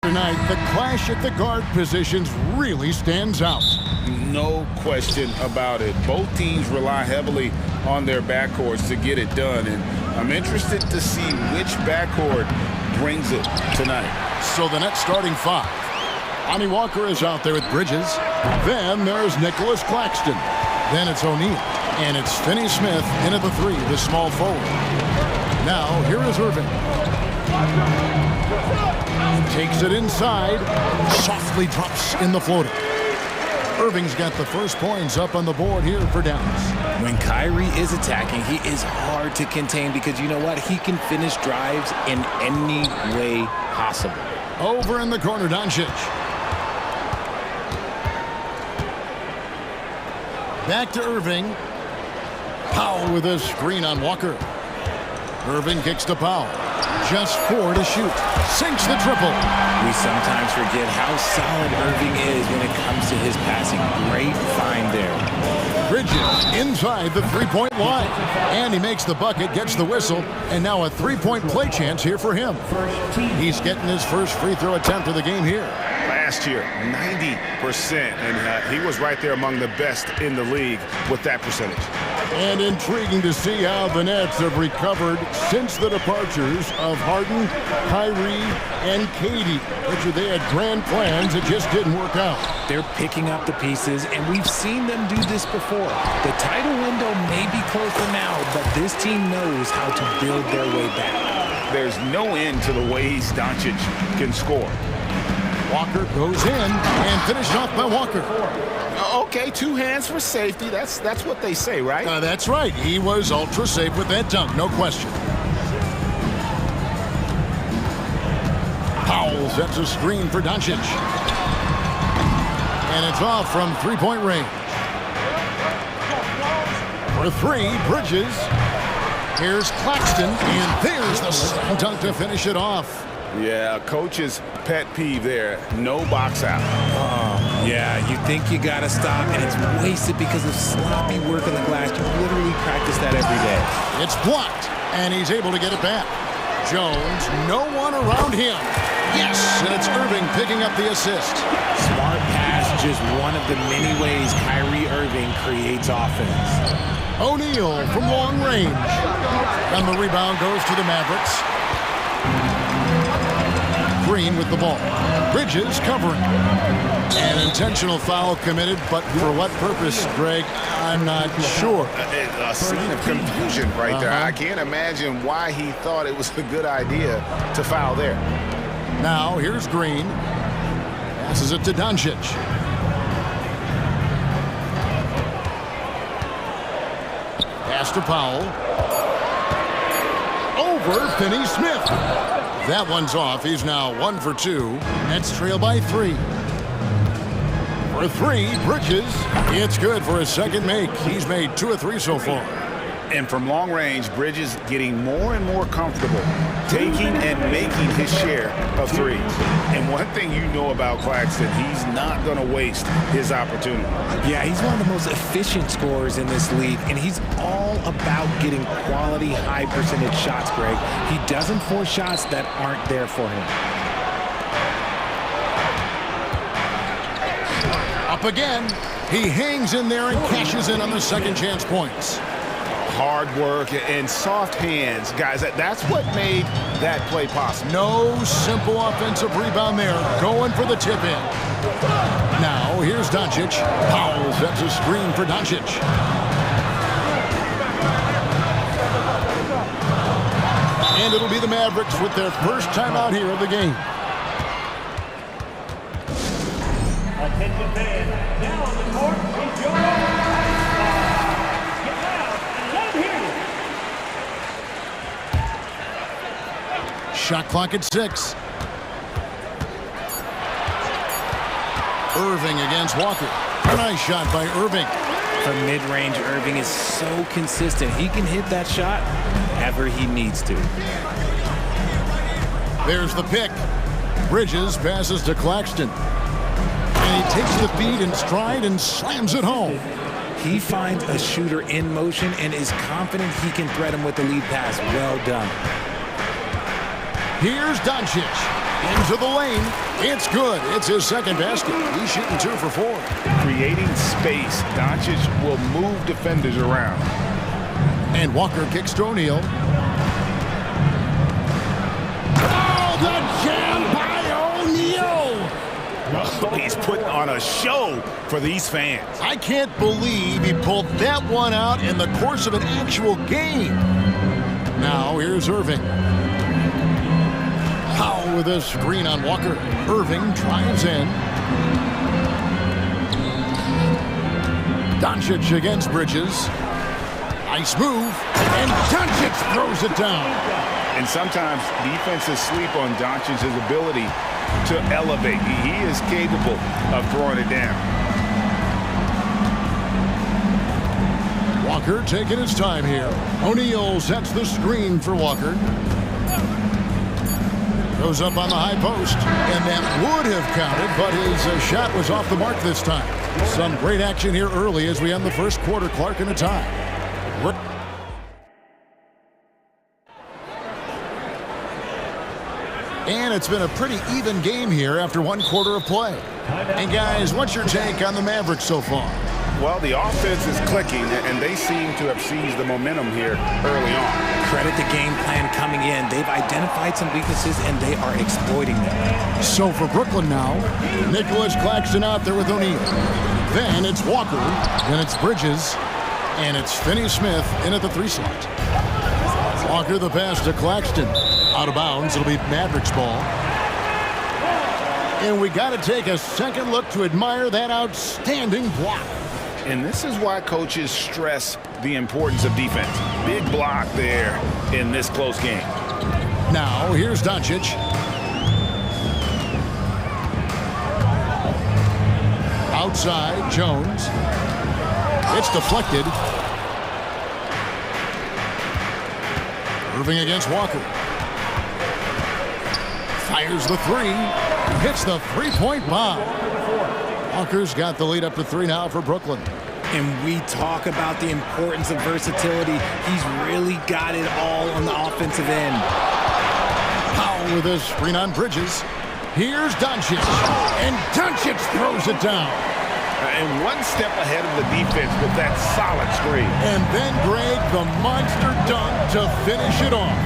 Tonight, the clash at the guard positions really stands out. No question about it. Both teams rely heavily on their backcourts to get it done, and I'm interested to see which backcourt brings it tonight. So the net starting five. Lonnie Walker is out there with Bridges. Then there's Nicholas Claxton. Then it's O'Neal. And it's Finney Smith in at the three, the small forward. Now, here is Irving. Takes it inside. Softly drops in the floater. Irving's got the first points up on the board here for Dallas. When Kyrie is attacking, he is hard to contain because you know what? He can finish drives in any way possible. Over in the corner, Doncic. Back to Irving. Powell with a screen on Walker. Irving kicks to Powell. Just 4 to shoot. Sinks the triple. We sometimes forget how solid Irving is when it comes to his passing. Great find there. Bridges inside the three-point line. And he makes the bucket, gets the whistle, and now a three-point play chance here for him. He's getting his first free throw attempt of the game here. Last year, 90%, and he was right there among the best in the league with that percentage. And intriguing to see how the Nets have recovered since the departures of Harden, Kyrie, and Katie. Which they had grand plans, it just didn't work out. They're picking up the pieces, and we've seen them do this before. The title window may be closer now, but this team knows how to build their way back. There's no end to the ways Doncic can score. Walker goes in and finished off by Walker. Okay, 2 hands for safety. That's what they say, right? That's right. He was ultra safe with that dunk, no question. Powell sets a screen for Doncic. And it's off from three-point range. For three, Bridges. Here's Claxton, and there's the slam dunk to finish it off. Yeah, coach's pet peeve there. No box out. Yeah, you think you got to stop, and it's wasted because of sloppy work on the glass. You literally practice that every day. It's blocked, and he's able to get it back. Jones, no one around him. Yes, and it's Irving picking up the assist. Smart pass, just one of the many ways Kyrie Irving creates offense. O'Neal from long range. And the rebound goes to the Mavericks. Green with the ball. Bridges covering. An intentional foul committed, but for what purpose, Greg? I'm not sure. A scene of confusion right there. I can't imagine why he thought it was a good idea to foul there. Now, here's Green. Passes it to Doncic. Pass to Powell. Over Finney Smith. That one's off. He's now 1 for 2. Nets trail by 3. For 3, Bridges. It's good for his second make. He's made 2 of 3 so far. And from long range, Bridges getting more and more comfortable taking and making his share of threes. And one thing you know about Claxton, he's not going to waste his opportunity. Yeah, he's one of the most efficient scorers in this league, and he's all about getting quality, high percentage shots, Greg. He doesn't force shots that aren't there for him. Up again. He hangs in there and cashes in on the second chance points. Hard work and soft hands, guys. That's what made that play possible. No simple offensive rebound there. Going for the tip in. Now, here's Doncic. Powell sets a screen for Doncic. And it'll be the Mavericks with their first timeout here of the game. Attention fans, now on the court is your get down and let him hear you. Shot clock at 6. Irving against Walker. A nice shot by Irving. From mid-range, Irving is so consistent. He can hit that shot whenever he needs to. There's the pick. Bridges passes to Claxton. takes the feed in stride and slams it home. He finds a shooter in motion and is confident he can thread him with the lead pass. Well done. Here's Doncic. Into the lane. It's good. It's his second basket. He's shooting 2 for 4. Creating space. Doncic will move defenders around. And Walker kicks to O'Neal. Oh, the jam by O'Neal! Oh, he's putting on a show for these fans. I can't believe he pulled that one out in the course of an actual game. Now here's Irving. Powell with a screen on Walker. Irving drives in. Doncic against Bridges. Nice move. And Doncic throws it down. And sometimes defenses sleep on Doncic's ability to elevate. He is capable of throwing it down. Walker taking his time here. O'Neal sets the screen for Walker. Goes up on the high post, and that would have counted, but his shot was off the mark this time. Some great action here early as we end the first quarter. Clark in a tie. And it's been a pretty even game here after 1 quarter of play. And guys, what's your take on the Mavericks so far? Well, the offense is clicking, and they seem to have seized the momentum here early on. Credit the game plan coming in. They've identified some weaknesses, and they are exploiting them. So for Brooklyn now, Nicholas Claxton out there with O'Neal. Then it's Walker, then it's Bridges, and it's Finney Smith in at the 3 slot. Walker the pass to Claxton. Out of bounds, it'll be Mavericks ball. And we got to take a second look to admire that outstanding block. And this is why coaches stress the importance of defense. Big block there in this close game. Now, here's Doncic. Outside, Jones. It's deflected. Irving against Walker. Fires the 3. Hits the 3-point bomb. Walker's got the lead up to 3 now for Brooklyn. And we talk about the importance of versatility. He's really got it all on the offensive end. Powell with a screen on Bridges. Here's Doncic. And Doncic throws it down. And one step ahead of the defense with that solid screen. And then Greg, the monster dunk to finish it off.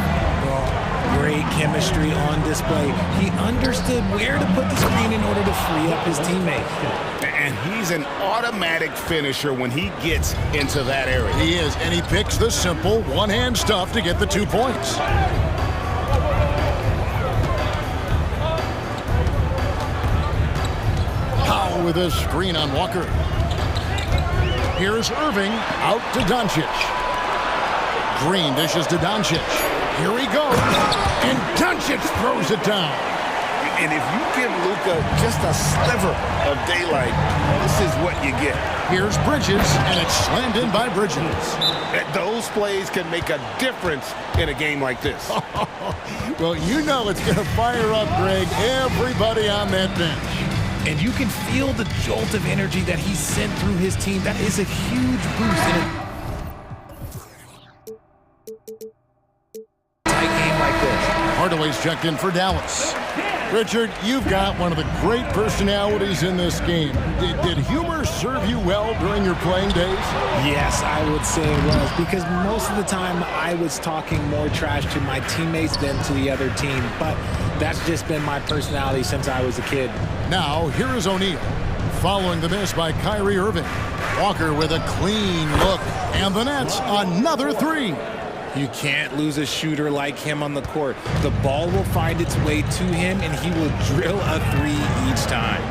Great chemistry on display. He understood where to put the screen in order to free up his teammate. And he's an automatic finisher when he gets into that area. He is, and he picks the simple one-hand stuff to get the 2 points. Powell with a screen on Walker. Here's Irving out to Doncic. Green dishes to Doncic. Here he goes, and Doncic throws it down. And if you give Luka just a sliver of daylight, this is what you get. Here's Bridges, and it's slammed in by Bridges. Those plays can make a difference in a game like this. Well, you know it's going to fire up, Greg, everybody on that bench. And you can feel the jolt of energy that he sent through his team. That is a huge boost in a Hardaway's checked in for Dallas. Richard, you've got one of the great personalities in this game. Did humor serve you well during your playing days? Yes, I would say it was, because most of the time I was talking more trash to my teammates than to the other team. But that's just been my personality since I was a kid. Now, here is O'Neal, following the miss by Kyrie Irving. Walker with a clean look, and the Nets another 3. You can't lose a shooter like him on the court. The ball will find its way to him, and he will drill a 3 each time.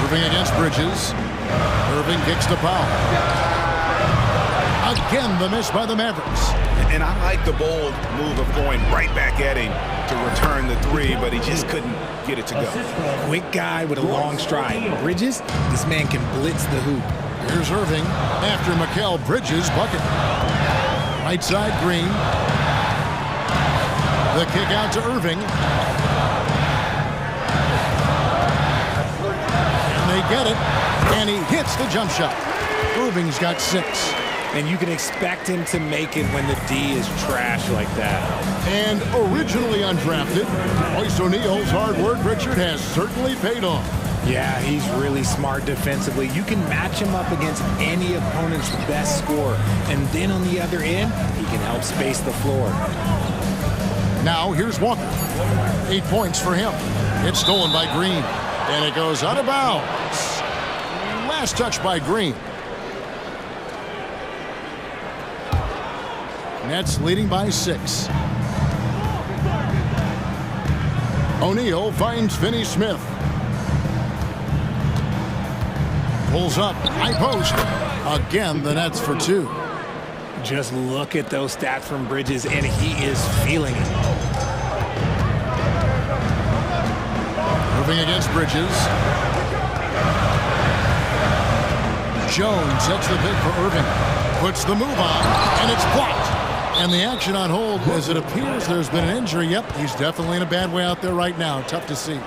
Irving against Bridges. Irving kicks to Powell. Again, the miss by the Mavericks. And I like the bold move of going right back at him to return the 3, but he just couldn't get it to go. Quick guy with a long stride. Bridges, this man can blitz the hoop. Here's Irving after Mikal Bridges' bucket. Right side, Green. The kick out to Irving. They get it, and he hits the jump shot. Irving's got 6. And you can expect him to make it when the D is trash like that. And originally undrafted, Royce O'Neal's hard work, Richard, has certainly paid off. Yeah, he's really smart defensively. You can match him up against any opponent's best scorer. And then on the other end, he can help space the floor. Now here's Walker. 8 points for him. It's stolen by Green. And it goes out of bounds. Last touch by Green. Nets leading by 6. O'Neal finds Finney Smith. Pulls up, high post. Again, the Nets for 2. Just look at those stats from Bridges, and he is feeling it. Moving against Bridges. Jones sets the pick for Irving. Puts the move on, and it's blocked. And the action on hold as it appears there's been an injury. Yep, he's definitely in a bad way out there right now. Tough to see.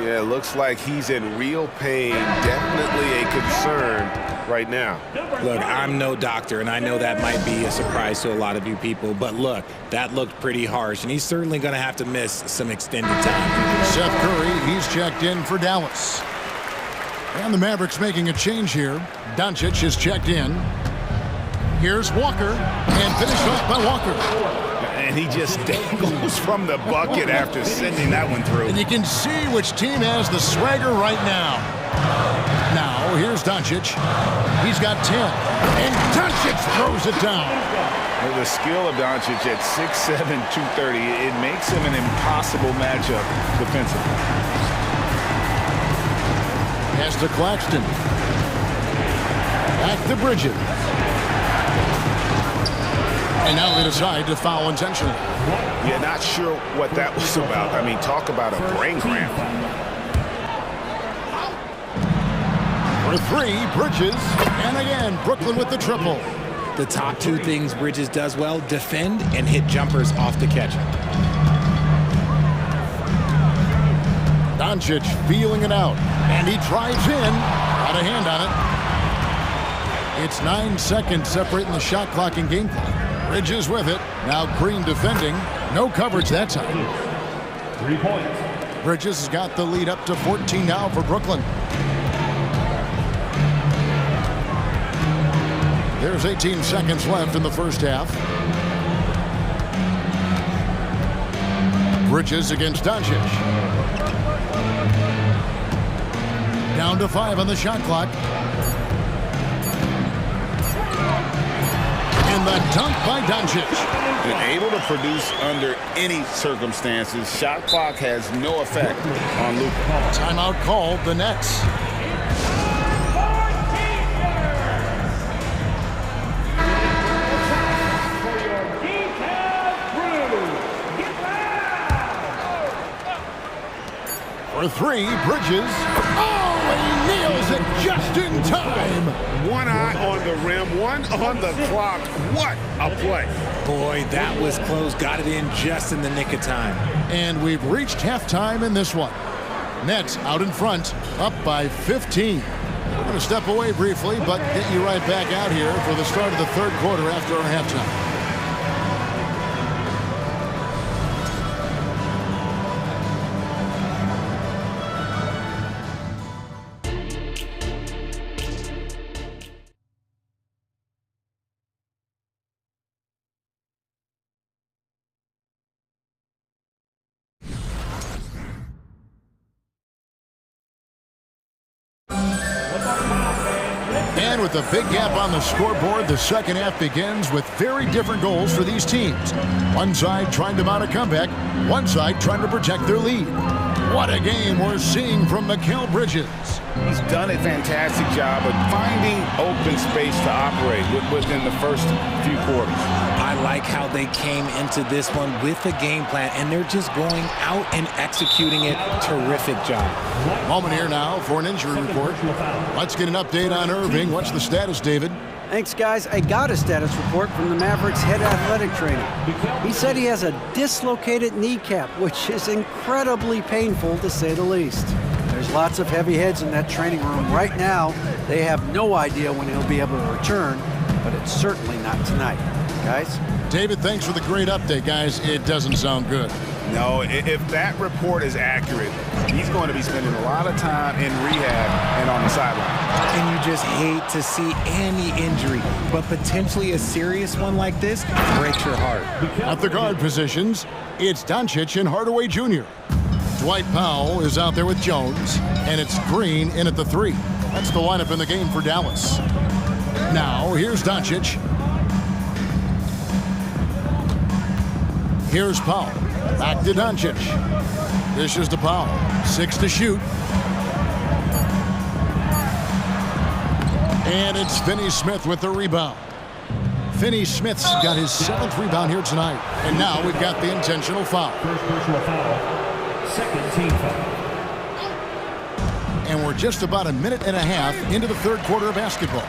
Yeah, looks like he's in real pain. Definitely a concern right now. Look, I'm no doctor, and I know that might be a surprise to a lot of you people. But look, that looked pretty harsh, and he's certainly going to have to miss some extended time. Seth Curry, he's checked in for Dallas. And the Mavericks making a change here. Doncic is checked in. Here's Walker, and finished off by Walker. And he just dangles from the bucket after sending that one through. And you can see which team has the swagger right now. Now, here's Doncic. He's got 10. And Doncic throws it down. Well, the skill of Doncic at 6'7", 230, it makes him an impossible matchup defensively. Pass to Claxton. Back to Bridges. And now they decide to foul intentionally. Yeah, not sure what that was about. I mean, talk about a brain cramp. For 3, Bridges. And again, Brooklyn with the triple. The top 2 things Bridges does well, defend and hit jumpers off the catch. Doncic feeling it out. And he drives in. Got a hand on it. It's 9 seconds separating the shot clock and game clock. Bridges with it. Now Green defending. No coverage that time. 3 points. Bridges has got the lead up to 14 now for Brooklyn. There's 18 seconds left in the first half. Bridges against Doncic. Down to 5 on the shot clock. And the dunk by Doncic. Been able to produce under any circumstances. Shot clock has no effect on Luka. Timeout called, the Nets. For 3, Bridges. Oh, he nails it just in time. One eye on the rim, one on the clock. What a play. Boy, that was close. Got it in just in the nick of time. And we've reached halftime in this one. Nets out in front, up by 15. We're going to step away briefly, but get you right back out here for the start of the third quarter after our halftime. And with a big gap on the scoreboard, the second half begins with very different goals for these teams. One side trying to mount a comeback, one side trying to protect their lead. What a game we're seeing from Mikal Bridges. He's done a fantastic job of finding open space to operate within the first few quarters. I like how they came into this one with a game plan, and they're just going out and executing it. Terrific job. Moment here now for an injury report. Let's get an update on Irving. What's the status, David? Thanks, guys. I got a status report from the Mavericks head athletic trainer. He said he has a dislocated kneecap, which is incredibly painful to say the least. There's There's lots of heavy heads in that training room right now. They have no idea when he'll be able to return, but it's certainly not tonight. Guys? David, thanks for the great update, guys. It doesn't sound good. No, if that report is accurate, he's going to be spending a lot of time in rehab and on the sideline. And you just hate to see any injury, but potentially a serious one like this breaks your heart. At the guard positions, it's Doncic and Hardaway Jr. Dwight Powell is out there with Jones, and it's Green in at the 3. That's the lineup in the game for Dallas. Now, here's Doncic. Here's Powell. Back to Doncic. Dishes to Powell. 6 to shoot. And it's Finney-Smith with the rebound. Finney-Smith's got his 7th rebound here tonight. And now we've got the intentional foul. First personal foul. Second team foul. And we're just about a minute and a half into the third quarter of basketball.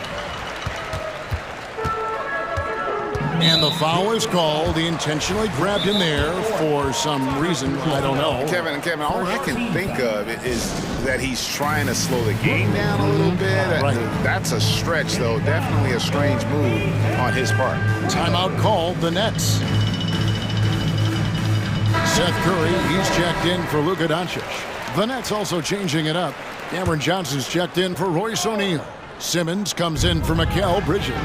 And the foul is called. He intentionally grabbed him there for some reason. I don't know. Kevin, all I can think of is that he's trying to slow the game down a little bit. Right. That's a stretch, though. Definitely a strange move on his part. Timeout called, the Nets. Seth Curry, he's checked in for Luka Doncic. The Nets also changing it up. Cameron Johnson's checked in for Royce O'Neal. Simmons comes in for Mikal Bridges.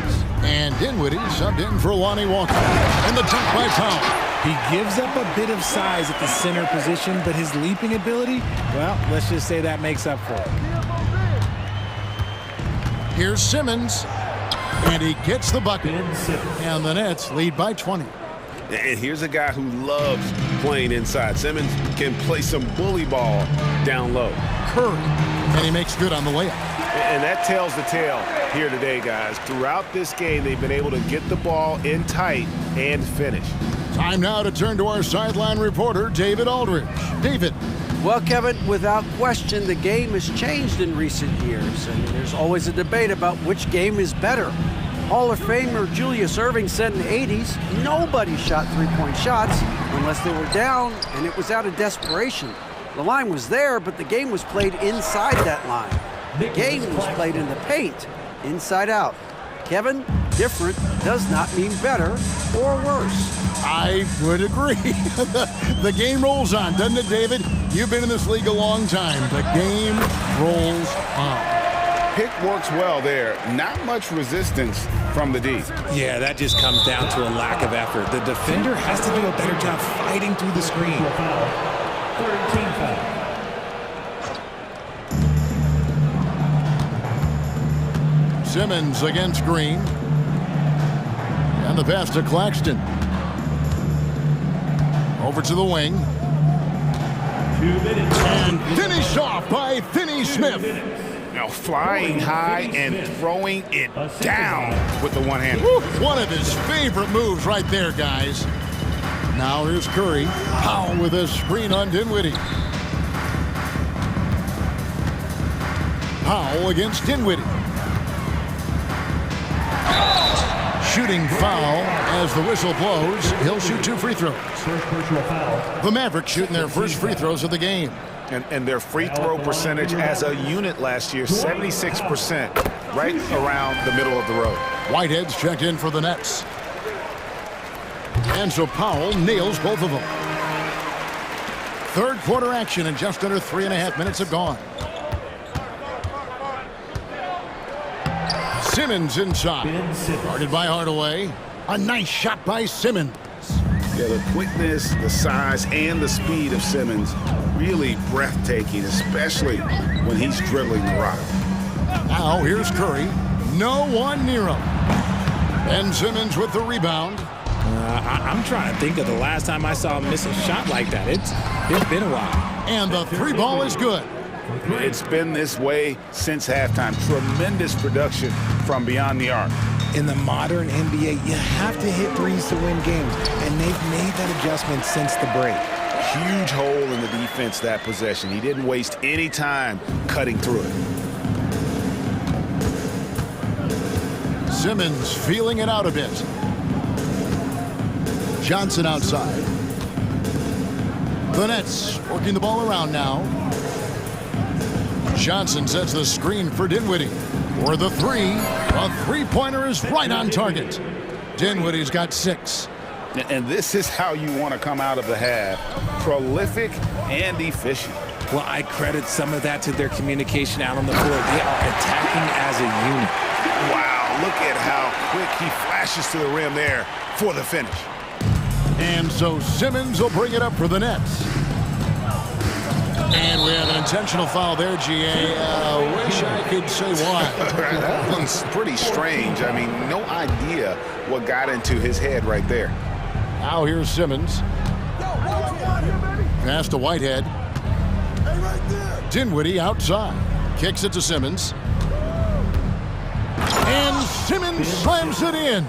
And Dinwiddie subbed in for Lonnie Walker. And the dunk by Powell. He gives up a bit of size at the center position, but his leaping ability, well, let's just say that makes up for it. Here's Simmons. And he gets the bucket. And the Nets lead by 20. And here's a guy who loves playing inside. Simmons can play some bully ball down low. Curry. And he makes good on the layup. And that tells the tale here today, guys. Throughout this game, they've been able to get the ball in tight and finish. Time now to turn to our sideline reporter, David Aldridge. David. Well, Kevin, without question, the game has changed in recent years, and there's always a debate about which game is better. Hall of Famer Julius Erving said in the 80s, nobody shot three-point shots unless they were down, and it was out of desperation. The line was there, but the game was played inside that line. The game was played in the paint, inside out. Kevin, different does not mean better or worse. I would agree. The game rolls on, doesn't it, David? You've been in this league a long time. The game rolls on. Pick works well there. Not much resistance from the D. Yeah, that just comes down to a lack of effort. The defender has to do a better job fighting through the screen. Third team foul. Simmons against Green. And the pass to Claxton. Over to the wing. 2 minutes. And finished off by Finney-Smith. Now flying high and throwing it down with the one-hand. One of his favorite moves right there, guys. Now here's Curry. Powell with a screen on Dinwiddie. Powell against Dinwiddie. Shooting foul as the whistle blows. He'll shoot 2 free throws. First personal foul. The Mavericks shooting their first free throws of the game. And their free throw percentage as a unit last year, 76%, right around the middle of the road. Whitehead's checked in for the Nets. And so Powell nails both of them. Third quarter action and just under 3.5 minutes have gone. Simmons inside. Guarded by Hardaway. A nice shot by Simmons. Yeah, the quickness, the size, and the speed of Simmons really breathtaking, especially when he's dribbling the rock. Now here's Curry. No one near him. And Simmons with the rebound. I'm trying to think of the last time I saw him miss a shot like that. It's been a while. And the 3 ball is good. It's been this way since halftime. Tremendous production from beyond the arc. In the modern NBA, you have to hit threes to win games, and they've made that adjustment since the break. Huge hole in the defense that possession. He didn't waste any time cutting through it. Simmons feeling it out a bit. Johnson outside. The Nets working the ball around now. Johnson sets the screen for Dinwiddie. For the three, a three-pointer is right on target. Dinwiddie's got 6. And this is how you want to come out of the half. Prolific and efficient. Well, I credit some of that to their communication out on the floor. They are attacking as a unit. Wow, look at how quick he flashes to the rim there for the finish. And so Simmons will bring it up for the Nets. And we have an intentional foul there, GA. Wish I could say why. That one's pretty strange. I mean, no idea what got into his head right there. Now here's Simmons. Pass to Whitehead. Dinwiddie outside. Kicks it to Simmons. And Simmons slams it in.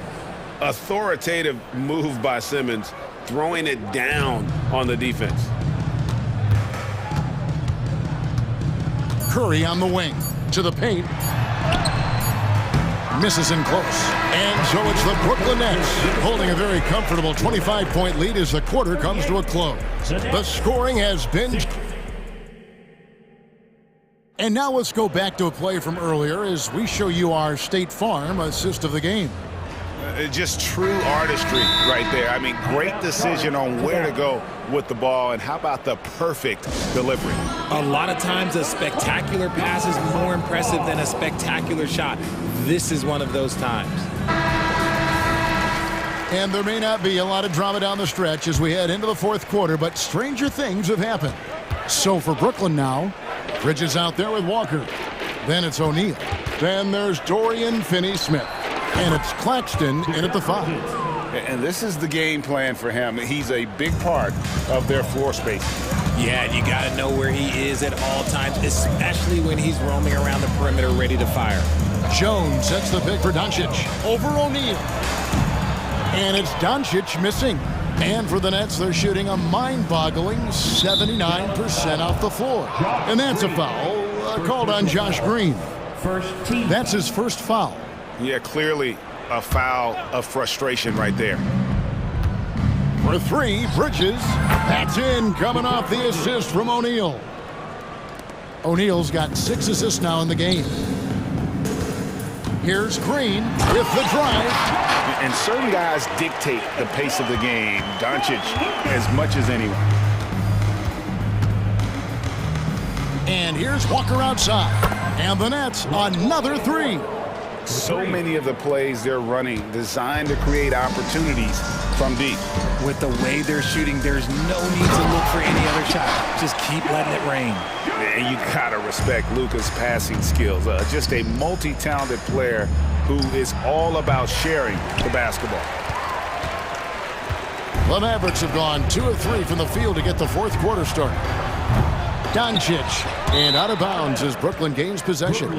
Authoritative move by Simmons, throwing it down on the defense. Curry on the wing. To the paint. Misses in close. And so it's the Brooklyn Nets holding a very comfortable 25-point lead as the quarter comes to a close. The scoring has been... And now let's go back to a play from earlier as we show you our State Farm assist of the game. Just true artistry right there. I mean, great decision on where to go with the ball, and how about the perfect delivery? A lot of times a spectacular pass is more impressive than a spectacular shot. This is one of those times. And there may not be a lot of drama down the stretch as we head into the fourth quarter, but stranger things have happened. So for Brooklyn now, Bridges out there with Walker. Then it's O'Neal. Then there's Dorian Finney-Smith. And it's Claxton in at the 5. And this is the game plan for him. He's a big part of their floor space. Yeah, you got to know where he is at all times, especially when he's roaming around the perimeter ready to fire. Jones sets the pick for Doncic over O'Neal. And it's Doncic missing. And for the Nets, they're shooting a mind-boggling 79% off the floor. And that's a foul called on Josh Green. That's his first foul. Yeah, clearly a foul of frustration right there. For 3, Bridges. That's in, coming off the assist from O'Neal. O'Neal's got 6 assists now in the game. Here's Green with the drive. And certain guys dictate the pace of the game. Doncic as much as anyone. And here's Walker outside. And the Nets, another 3. So many of the plays they're running designed to create opportunities from deep. With the way they're shooting, there's no need to look for any other shot. Just keep letting it rain. And you gotta respect Luka's passing skills. Just a multi-talented player who is all about sharing the basketball. The Mavericks have gone 2 of 3 from the field to get the fourth quarter started. Doncic, and out of bounds as Brooklyn gains possession.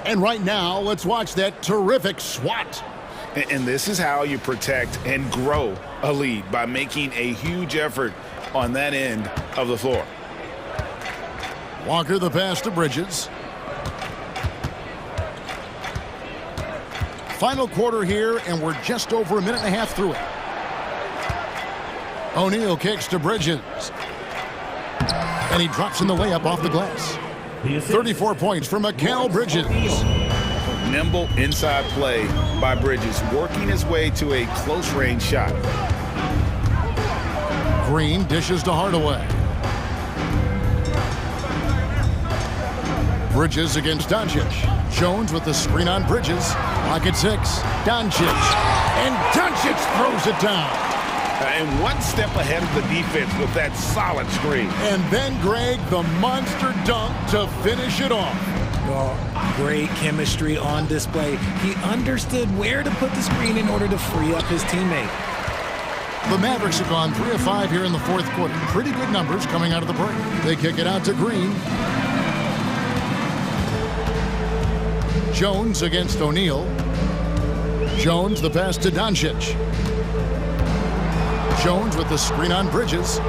And right now, let's watch that terrific swat. And this is how you protect and grow a lead, by making a huge effort on that end of the floor. Walker the pass to Bridges. Final quarter here, and we're just over a minute and a half through it. O'Neal kicks to Bridges. And he drops in the layup off the glass. 34 points for Mikal Bridges. Nimble inside play by Bridges, working his way to a close-range shot. Green dishes to Hardaway. Bridges against Doncic. Jones with the screen on Bridges. Pocket 6. Doncic. And Doncic throws it down. And one step ahead of the defense with that solid screen. And then, Greg, the monster dunk to finish it off. Oh, great chemistry on display. He understood where to put the screen in order to free up his teammate. The Mavericks have gone 3 of 5 here in the fourth quarter. Pretty good numbers coming out of the break. They kick it out to Green. Jones against O'Neal. Jones the pass to Doncic. Jones with the screen on Bridges.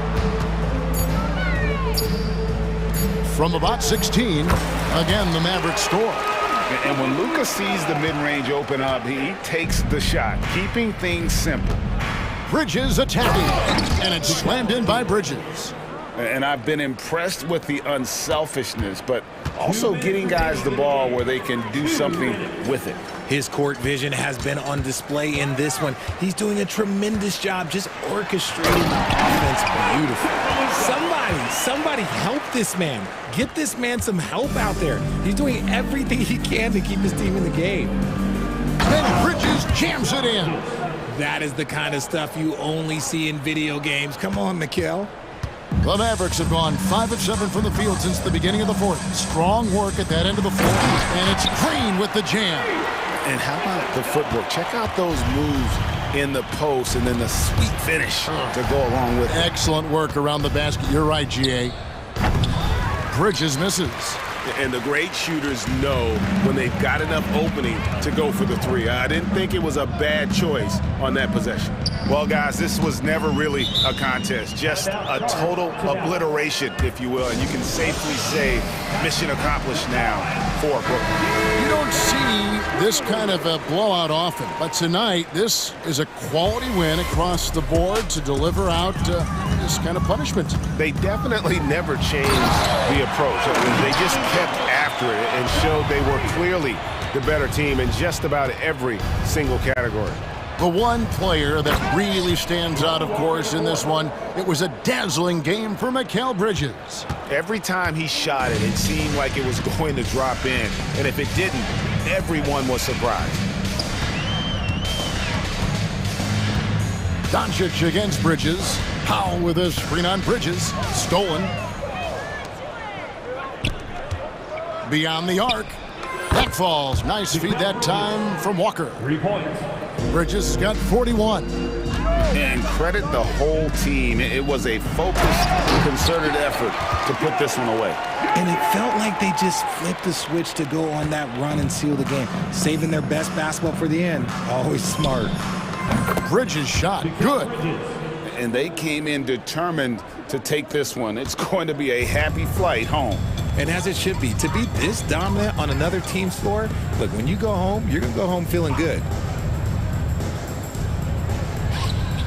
From about 16, again the Mavericks score. And when Luka sees the mid-range open up, he takes the shot, keeping things simple. Bridges attacking, and it's slammed in by Bridges. And I've been impressed with the unselfishness, but also getting guys the ball where they can do something with it. His court vision has been on display in this one. He's doing a tremendous job just orchestrating the offense beautifully. Somebody help this man. Get this man some help out there. He's doing everything he can to keep his team in the game. Then Bridges jams it in. That is the kind of stuff you only see in video games. Come on, Mikhail. The Mavericks have gone 5 of 7 from the field since the beginning of the fourth. Strong work at that end of the fourth, and it's Green with the jam. And how about the footwork? Check out those moves in the post and then the sweet finish to go along with it. Excellent work around the basket. You're right, GA. Bridges misses. And the great shooters know when they've got enough opening to go for the three. I didn't think it was a bad choice on that possession. Well, guys, this was never really a contest, just a total obliteration, if you will, and you can safely say mission accomplished now for Brooklyn. You don't see this kind of a blowout often, but tonight this is a quality win across the board to deliver out this kind of punishment. They definitely never changed the approach. I mean, they just kept after it and showed they were clearly the better team in just about every single category. The one player that really stands out, of course, in this one, it was a dazzling game for Mikal Bridges. Every time he shot it, it seemed like it was going to drop in. And if it didn't, everyone was surprised. Doncic against Bridges. Powell with a screen on Bridges. Stolen. Beyond the arc. That falls. Nice feed that time from Walker. 3 points. Bridges has got 41. And credit the whole team. It was a focused, concerted effort to put this one away. And it felt like they just flipped the switch to go on that run and seal the game. Saving their best basketball for the end. Always smart. Bridges shot. Good. And they came in determined to take this one. It's going to be a happy flight home. And as it should be. To be this dominant on another team's floor, look, when you go home, you're going to go home feeling good.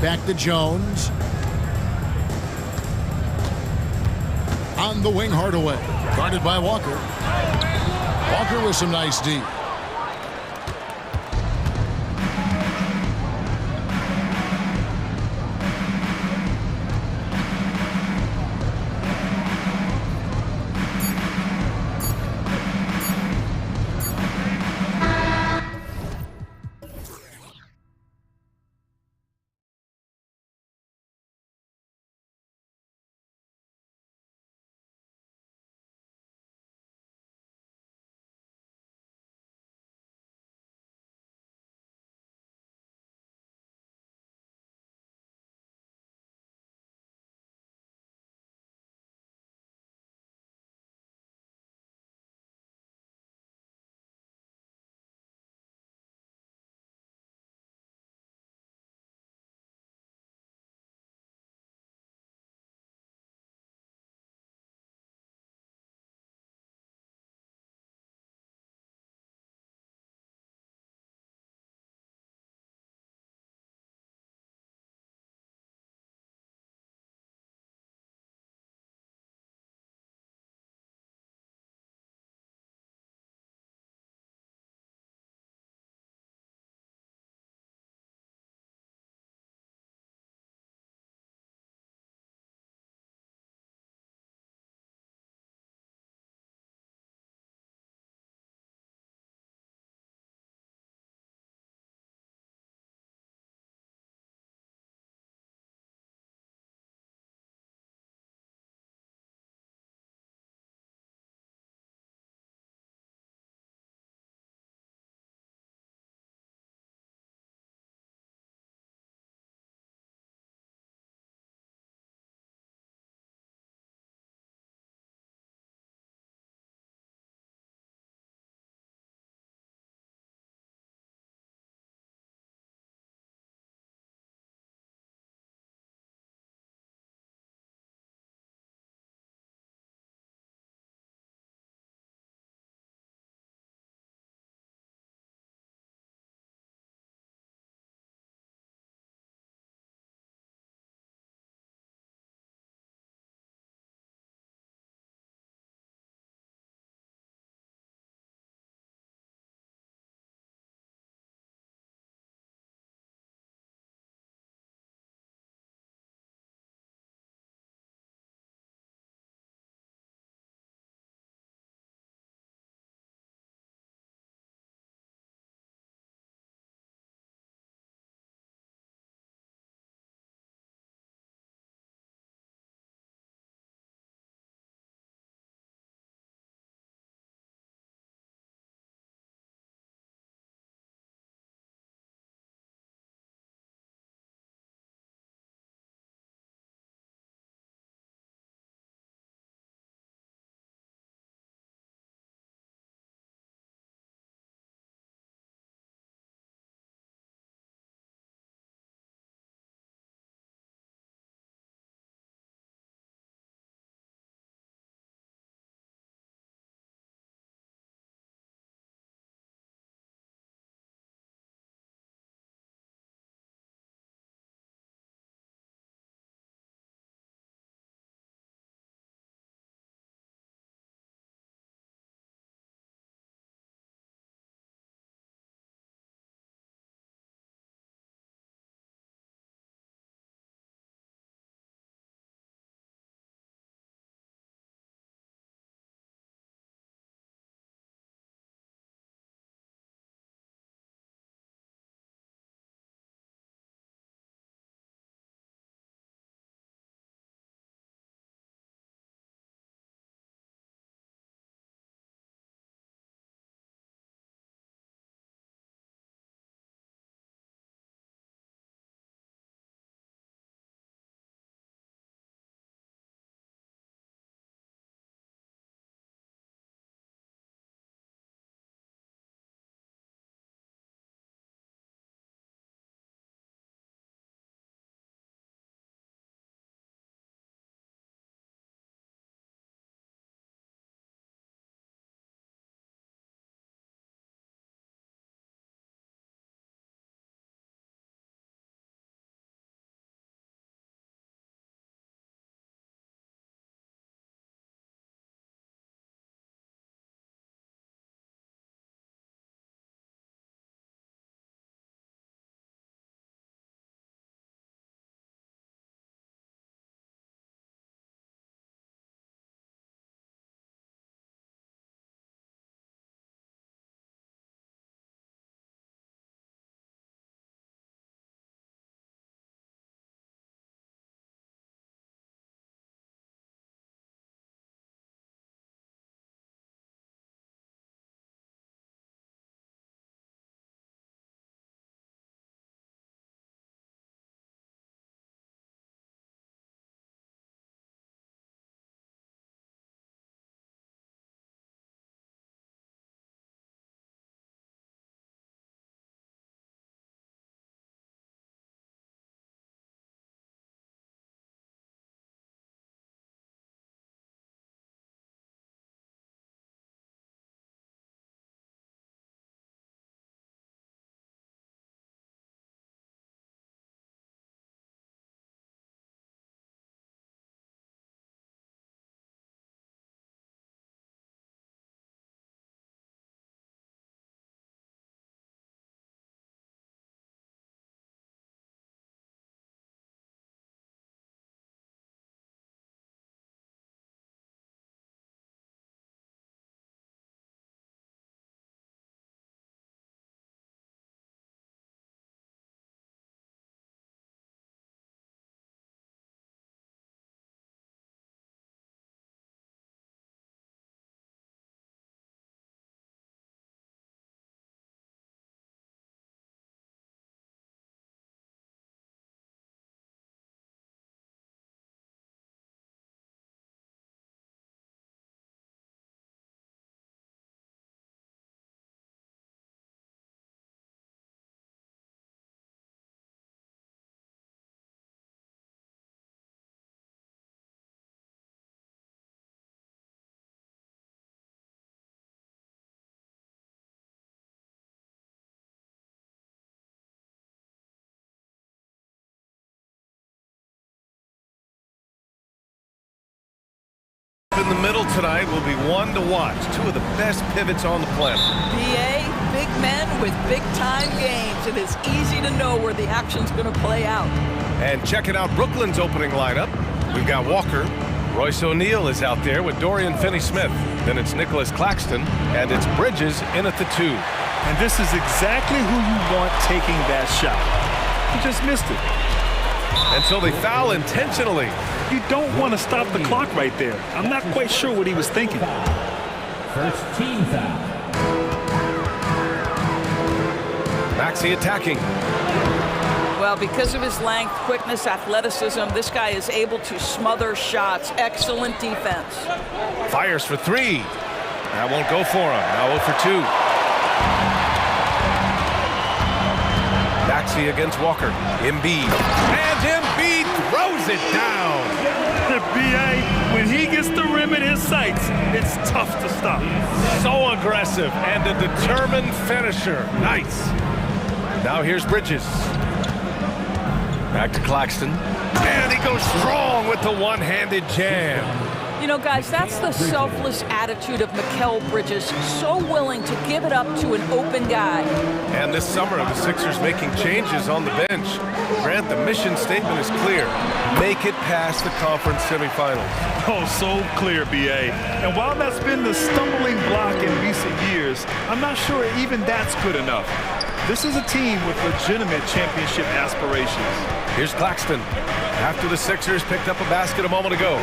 Back to Jones. On the wing, Hardaway. Guarded by Walker. Walker with some nice D. In the middle tonight will be one to watch. Two of the best pivots on the planet. PA, big men with big-time games. It is easy to know where the action's going to play out. And checking out Brooklyn's opening lineup, we've got Walker. Royce O'Neal is out there with Dorian Finney-Smith. Then it's Nicholas Claxton, and it's Bridges in at the 2. And this is exactly who you want taking that shot. He just missed it. And so they foul intentionally. You don't want to stop the clock right there. I'm not quite sure what he was thinking. First team foul. Maxey attacking. Well, because of his length, quickness, athleticism, this guy is able to smother shots. Excellent defense. Fires for 3. That won't go for him. Now 0 for 2. Maxey against Walker. Embiid. And Embiid throws it down. The BA, when he gets the rim in his sights, it's tough to stop. So aggressive and a determined finisher. Nice. Now here's Bridges. Back to Claxton. And he goes strong with the one-handed jam. You know, guys, that's the selfless attitude of Mikal Bridges. So willing to give it up to an open guy. And this summer, the Sixers making changes on the bench. Grant, the mission statement is clear. Make it past the conference semifinals. Oh, so clear, BA. And while that's been the stumbling block in recent years, I'm not sure even that's good enough. This is a team with legitimate championship aspirations. Here's Claxton. After the Sixers picked up a basket a moment ago.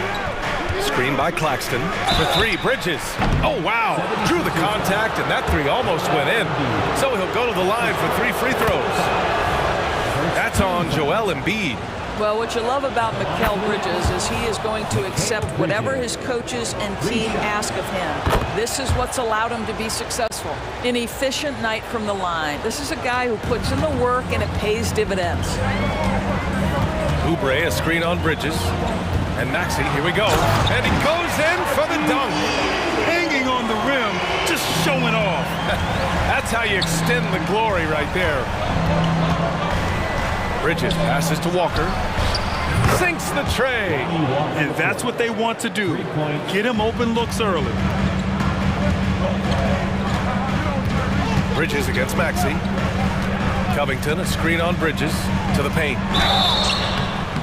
Screen by Claxton. For 3, Bridges. Oh, wow. Drew the contact, and that 3 almost went in. So he'll go to the line for 3 free throws. That's on Joel Embiid. Well, what you love about Mikal Bridges is he is going to accept whatever his coaches and team ask of him. This is what's allowed him to be successful. An efficient night from the line. This is a guy who puts in the work and it pays dividends. Oubre, a screen on Bridges. And Maxey, here we go. And he goes in for the dunk. Hanging on the rim, just showing off. That's how you extend the glory right there. Bridges passes to Walker. Sinks the tray. And that's what they want to do. Get him open looks early. Bridges against Maxey. Covington, a screen on Bridges to the paint.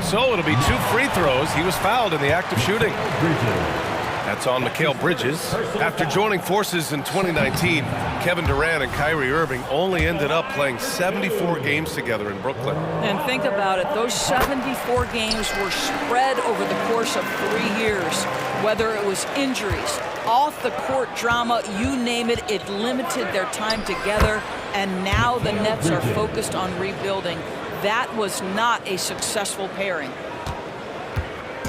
So it'll be 2 free throws. He was fouled in the act of shooting. That's on Mikal Bridges. After joining forces in 2019, Kevin Durant and Kyrie Irving only ended up playing 74 games together in Brooklyn. And think about it, those 74 games were spread over the course of 3 years. Whether it was injuries, off-the-court drama, you name it, it limited their time together. And now the Nets are focused on rebuilding. That was not a successful pairing.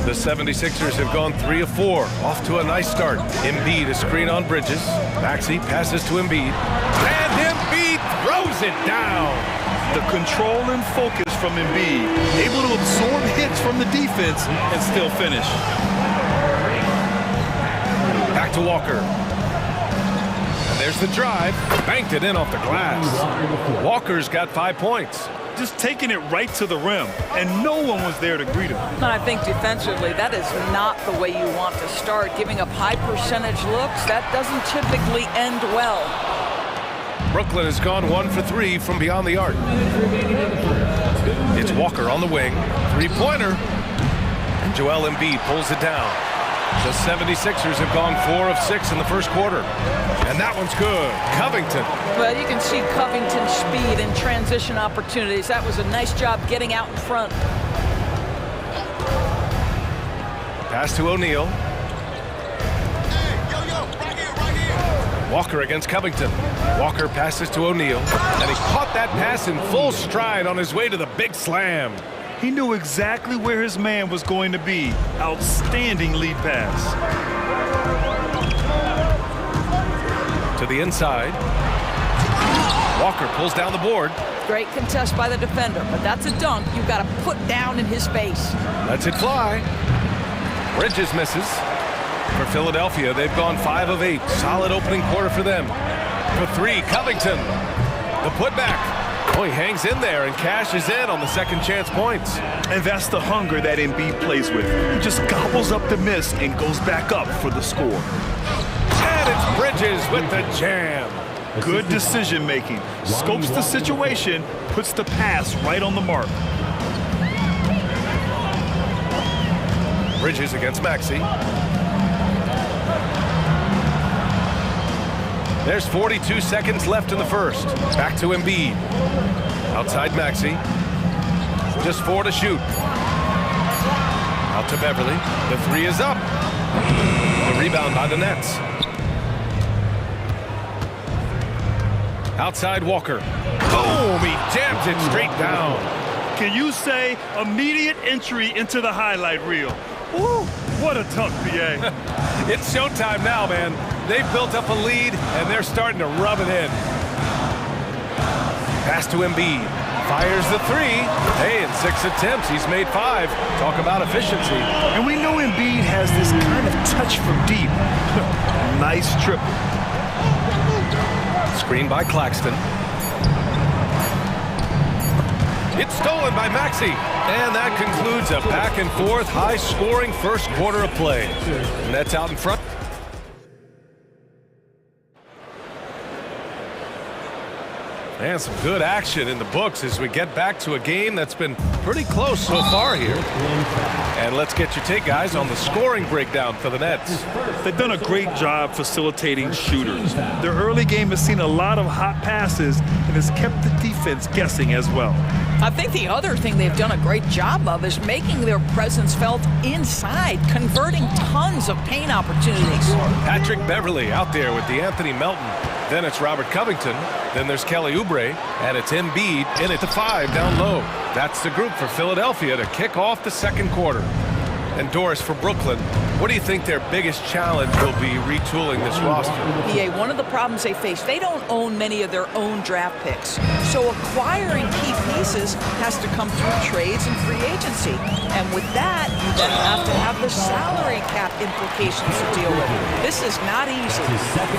The 76ers have gone 3 of 4, off to a nice start. Embiid, a screen on Bridges. Maxey passes to Embiid. And Embiid throws it down. The control and focus from Embiid, able to absorb hits from the defense and still finish. Back to Walker. And there's the drive. Banked it in off the glass. Walker's got 5 points. Just taking it right to the rim, and no one was there to greet him. And I think defensively, that is not the way you want to start. Giving up high percentage looks, that doesn't typically end well. Brooklyn has gone 1 for 3 from beyond the arc. It's Walker on the wing. 3-pointer. And Joel Embiid pulls it down. The 76ers have gone 4 of 6 in the first quarter. And that one's good. Covington. Well, you can see Covington's speed and transition opportunities. That was a nice job getting out in front. Pass to O'Neal. Walker against Covington. Walker passes to O'Neal. And he caught that pass in full stride on his way to the big slam. He knew exactly where his man was going to be. Outstanding lead pass. To the inside. Walker pulls down the board. Great contest by the defender, but that's a dunk you've got to put down in his face. Lets it fly. Bridges misses. For Philadelphia, they've gone 5 of 8. Solid opening quarter for them. For 3, Covington. The putback. Oh, he hangs in there and cashes in on the second chance points. And that's the hunger that Embiid plays with. He just gobbles up the miss and goes back up for the score. And it's Bridges with the jam. Good decision making. Scopes the situation, puts the pass right on the mark. Bridges against Maxey. There's 42 seconds left in the first. Back to Embiid. Outside Maxey. Just 4 to shoot. Out to Beverly. The 3 is up. The rebound by the Nets. Outside Walker. Boom! He jams it straight down. Can you say immediate entry into the highlight reel? Woo! What a tuck, BA. It's showtime now, man. They've built up a lead, and they're starting to rub it in. Pass to Embiid. Fires the 3. Hey, in 6 attempts, he's made 5. Talk about efficiency. And we know Embiid has this kind of touch from deep. Nice triple. Screen by Claxton. It's stolen by Maxey. And that concludes a back-and-forth, high-scoring first quarter of play. Nets out in front. And some good action in the books as we get back to a game that's been pretty close so far here. And let's get your take, guys, on the scoring breakdown for the Nets. They've done a great job facilitating shooters. Their early game has seen a lot of hot passes and has kept the defense guessing as well. I think the other thing they've done a great job of is making their presence felt inside, converting tons of paint opportunities. Patrick Beverly out there with DeAnthony Melton. Then it's Robert Covington. Then there's Kelly Oubre. And it's Embiid in at the 5 down low. That's the group for Philadelphia to kick off the second quarter. And Doris, for Brooklyn, what do you think their biggest challenge will be retooling this roster? Yeah, one of the problems they face, they don't own many of their own draft picks. So acquiring key pieces has to come through trades and free agency. And with that, you then have to have the salary cap implications to deal with. This is not easy.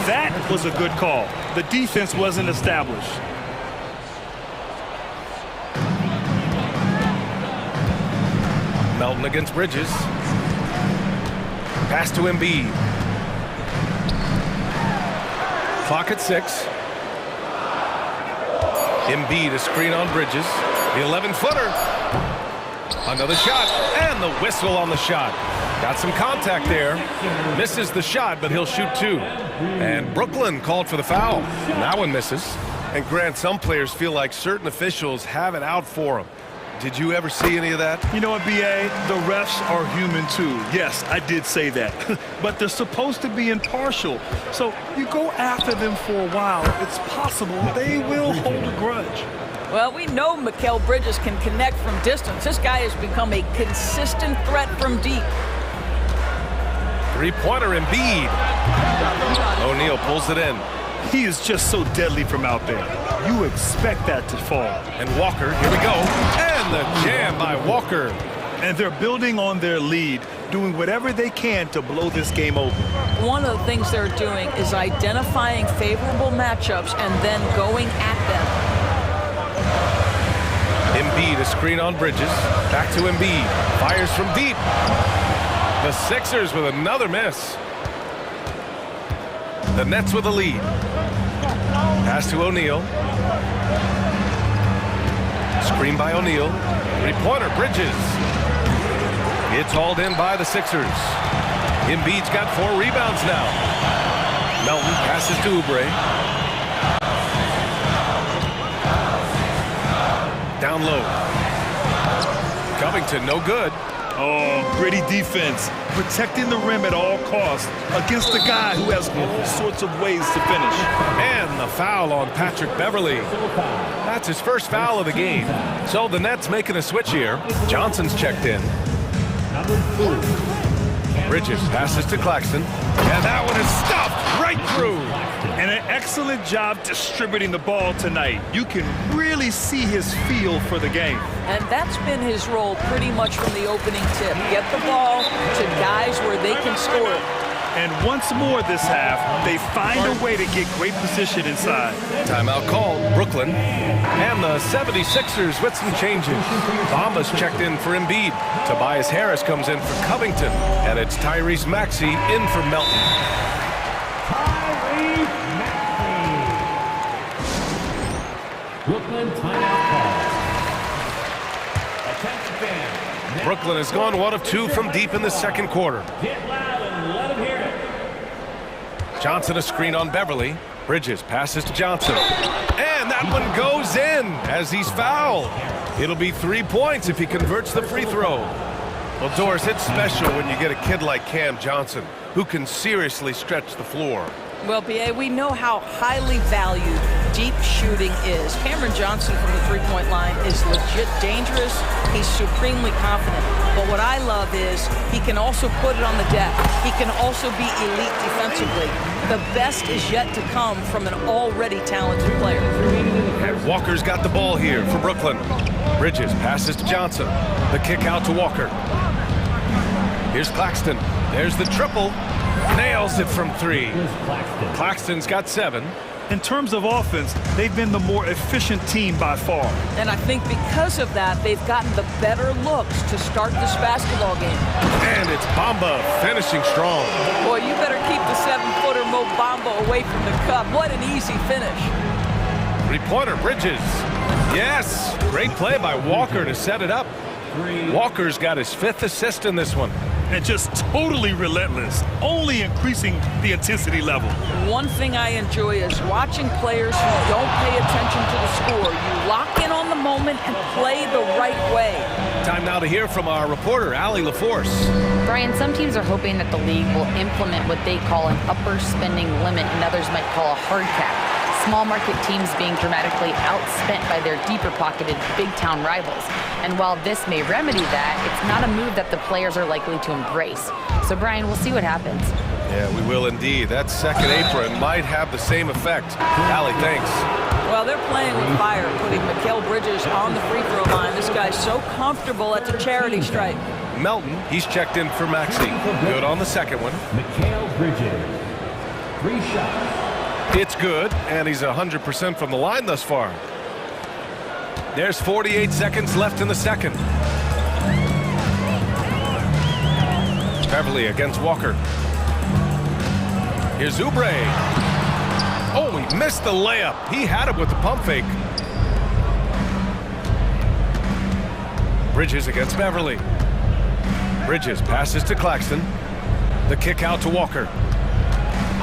That was a good call. The defense wasn't established. Melton against Bridges. Pass to Embiid. Clock at 6. Embiid, a screen on Bridges. The 11-footer. Another shot, and the whistle on the shot. Got some contact there. Misses the shot, but he'll shoot 2. And Brooklyn called for the foul. That one misses. And Grant, some players feel like certain officials have it out for them. Did you ever see any of that? You know what, BA? The refs are human too. Yes, I did say that. But they're supposed to be impartial. So you go after them for a while, it's possible they will hold a grudge. Well, we know Mikal Bridges can connect from distance. This guy has become a consistent threat from deep. Three-pointer Embiid. O'Neal pulls it in. He is just so deadly from out there. You expect that to fall. And Walker, here we go. And the jam by Walker. And they're building on their lead, doing whatever they can to blow this game open. One of the things they're doing is identifying favorable matchups and then going at them. Embiid, a screen on Bridges. Back to Embiid. Fires from deep. The Sixers with another miss. The Nets with a lead. Pass to O'Neal. Screen by O'Neal. Three-pointer, Bridges. It's hauled in by the Sixers. Embiid's got 4 rebounds now. Melton passes to Oubre. Down low. Covington, no good. Oh, gritty defense. Protecting the rim at all costs against a guy who has all sorts of ways to finish. And the foul on Patrick Beverly. That's his first foul of the game. So the Nets making a switch here. Johnson's checked in. Bridges passes to Claxton. And that one is stuffed right through. And an excellent job distributing the ball tonight. You can really see his feel for the game. And that's been his role pretty much from the opening tip. Get the ball to guys where they can score it. And once more this half, they find a way to get great position inside. Timeout called, Brooklyn. And the 76ers with some changes. Bamba's checked in for Embiid. Tobias Harris comes in for Covington. And it's Tyrese Maxey in for Melton. Brooklyn timeout call. Attention fans. Brooklyn has gone 1 of 2 from deep in the second quarter. Get loud and let them hear it. Johnson a screen on Beverly. Bridges passes to Johnson. And that one goes in as he's fouled. It'll be 3 points if he converts the free throw. Well, Doris, it's special when you get a kid like Cam Johnson who can seriously stretch the floor. Well, B.A., we know how highly valued deep shooting is. Cameron Johnson from the three-point line is legit dangerous. He's supremely confident. But what I love is he can also put it on the deck. He can also be elite defensively. The best is yet to come from an already talented player. And Walker's got the ball here for Brooklyn. Bridges passes to Johnson. The kick out to Walker. Here's Claxton. There's the triple. Nails it from 3. Claxton's got 7. In terms of offense, they've been the more efficient team by far. And I think because of that, they've gotten the better looks to start this basketball game. And it's Bamba finishing strong. Boy, you better keep the 7-footer Mo Bamba away from the cup. What an easy finish. Three-pointer, Bridges. Yes, great play by Walker to set it up. Walker's got his 5th assist in this one. And just totally relentless, only increasing the intensity level. One thing I enjoy is watching players who don't pay attention to the score. You lock in on the moment and play the right way. Time now to hear from our reporter, Allie LaForce. Brian, some teams are hoping that the league will implement what they call an upper spending limit and others might call a hard cap. Small market teams being dramatically outspent by their deeper pocketed big town rivals. And while this may remedy that, it's not a move that the players are likely to embrace. So Brian, we'll see what happens. Yeah, we will indeed. That second apron might have the same effect. Allie, thanks. Well, they're playing with fire, putting Mikal Bridges on the free throw line. This guy's so comfortable at the charity stripe. Melton, he's checked in for Maxey. Good on the second one. Mikal Bridges. 3 shots. It's good, and he's 100% from the line thus far. There's 48 seconds left in the second. Beverly against Walker. Here's Oubre. Oh, he missed the layup. He had it with the pump fake. Bridges against Beverly. Bridges passes to Claxton. The kick out to Walker.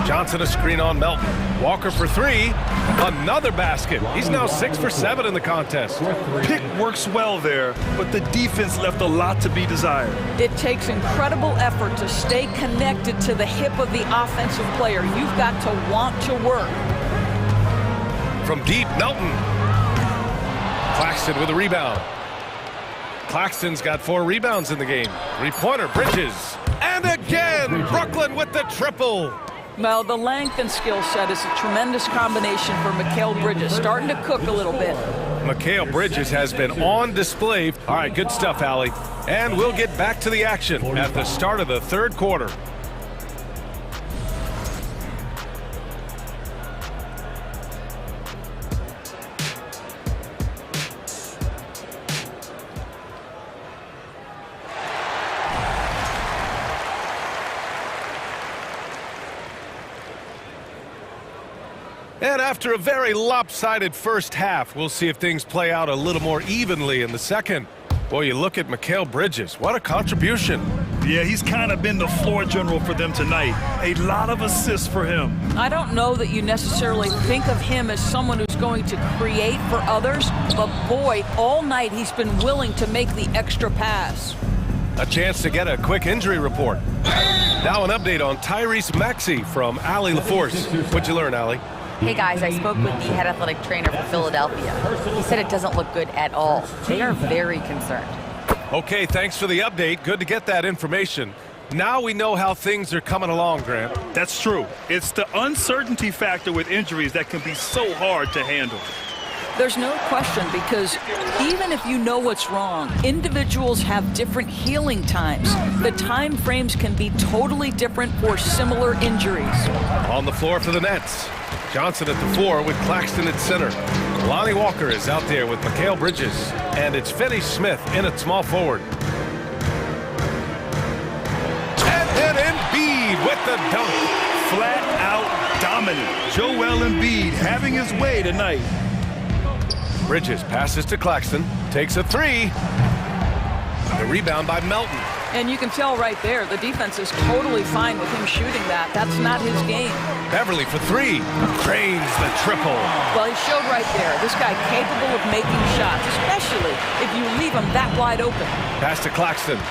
Johnson a screen on Melton. Walker for 3. Another basket. He's now 6 for 7 in the contest. Pick works well there, but the defense left a lot to be desired. It takes incredible effort to stay connected to the hip of the offensive player. You've got to want to work. From deep, Melton. Claxton with a rebound. Claxton's got 4 rebounds in the game. Three-pointer, Bridges. And again, Brooklyn with the triple. Well, the length and skill set is a tremendous combination for Mikal Bridges. Starting to cook a little bit. Mikal Bridges has been on display. All right, good stuff, Allie. And we'll get back to the action at the start of the third quarter. And after a very lopsided first half, we'll see if things play out a little more evenly in the second. Boy, you look at Mikal Bridges. What a contribution. Yeah, he's kind of been the floor general for them tonight. A lot of assists for him. I don't know that you necessarily think of him as someone who's going to create for others, but boy, all night he's been willing to make the extra pass. A chance to get a quick injury report. Now an update on Tyrese Maxey from Allie LaForce. What'd you learn, Allie? Hey guys, I spoke with the head athletic trainer for Philadelphia. He said it doesn't look good at all. They are very concerned. Okay, thanks for the update. Good to get that information. Now we know how things are coming along, Grant. That's true. It's the uncertainty factor with injuries that can be so hard to handle. There's no question, because even if you know what's wrong, individuals have different healing times. The time frames can be totally different for similar injuries. On the floor for the Nets. Johnson at the 4 with Claxton at center. Lonnie Walker is out there with Mikal Bridges. And it's Finney Smith in at small forward. And then Embiid with the dunk. Flat out dominant. Joel Embiid having his way tonight. Bridges passes to Claxton, takes a 3. The rebound by Melton. And you can tell right there, the defense is totally fine with him shooting that. That's not his game. Beverly for 3. Drains the triple. Well, he showed right there, this guy capable of making shots, especially if you leave him that wide open. Pass to Claxton.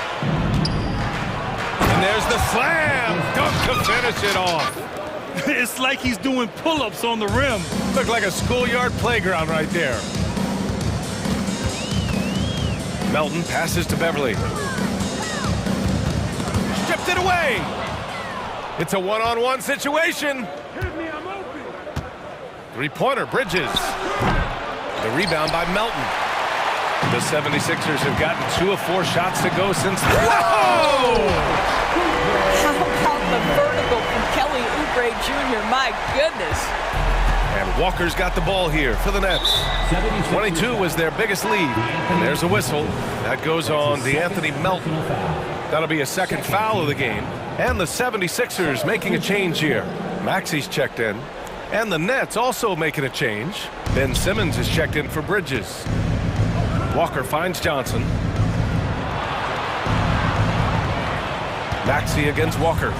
And there's the slam. Dunk to finish it off. It's like he's doing pull-ups on the rim. Looked like a schoolyard playground right there. Melton passes to Beverly. Stripped it away. It's a one-on-one situation. Three-pointer, Bridges. The rebound by Melton. The 76ers have gotten 2 of 4 shots to go since... Whoa! How about the vertical from Kelly Oubre Jr.? My goodness. And Walker's got the ball here for the Nets. 22 was their biggest lead. And there's a whistle. That goes on DeAnthony Melton. That'll be a second foul of the game. And the 76ers making a change here. Maxey's checked in. And the Nets also making a change. Ben Simmons is checked in for Bridges. Walker finds Johnson. Maxey against Walker.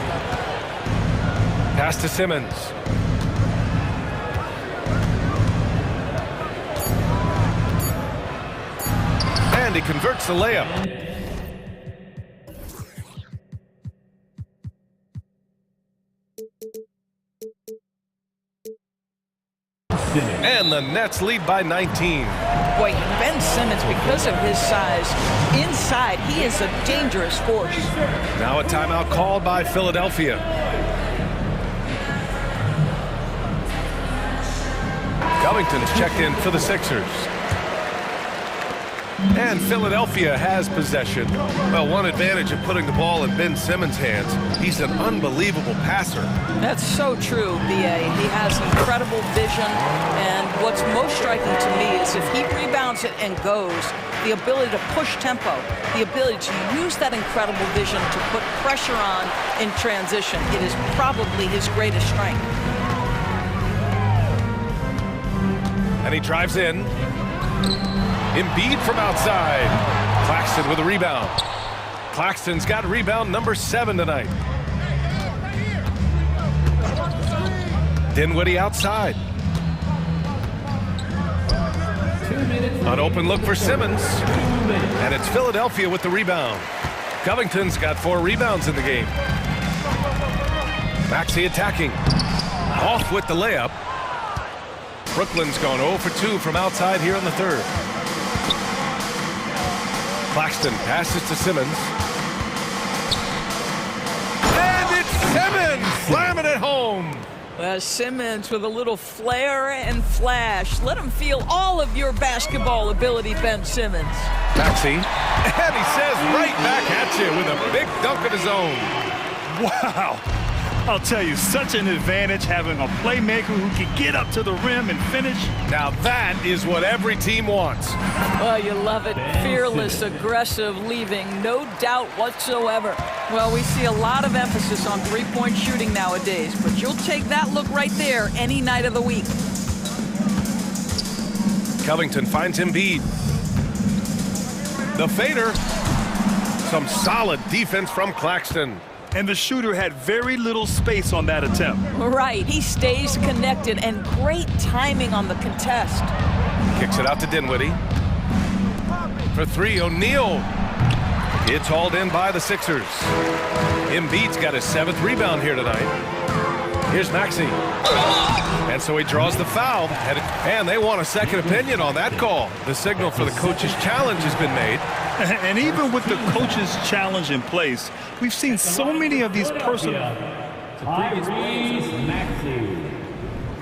Pass to Simmons. And he converts the layup. And the Nets lead by 19. Boy, Ben Simmons, because of his size, inside, he is a dangerous force. Now a timeout called by Philadelphia. Covington's checked in for the Sixers. And Philadelphia has possession. Well, one advantage of putting the ball in Ben Simmons' hands, he's an unbelievable passer. That's so true, B.A. He has incredible vision, and what's most striking to me is if he rebounds it and goes, the ability to push tempo, the ability to use that incredible vision to put pressure on in transition. It is probably his greatest strength. And he drives in. Embiid from outside. Claxton with a rebound. Claxton's got rebound number 7 tonight. Dinwiddie outside. An open look for Simmons. And it's Philadelphia with the rebound. Covington's got 4 rebounds in the game. Maxey attacking. Off with the layup. Brooklyn's gone 0 for 2 from outside here in the third. Claxton passes to Simmons. And it's Simmons slamming it home. Simmons with a little flair and flash. Let him feel all of your basketball ability, Ben Simmons. Maxey, and he says right back at you with a big dunk of his own. Wow. I'll tell you, such an advantage having a playmaker who can get up to the rim and finish. Now that is what every team wants. Well, you love it. Fearless, aggressive, leaving, no doubt whatsoever. Well, we see a lot of emphasis on three-point shooting nowadays, but you'll take that look right there any night of the week. Covington finds Embiid. The fader. Some solid defense from Claxton. And the shooter had very little space on that attempt. Right, he stays connected, and great timing on the contest. Kicks it out to Dinwiddie. For 3, O'Neal. It's hauled in by the Sixers. Embiid's got his 7th rebound here tonight. Here's Maxey. And so he draws the foul. And they want a second opinion on that call. The signal for the coach's challenge has been made. And even with the coach's challenge in place, we've seen so many of these personal...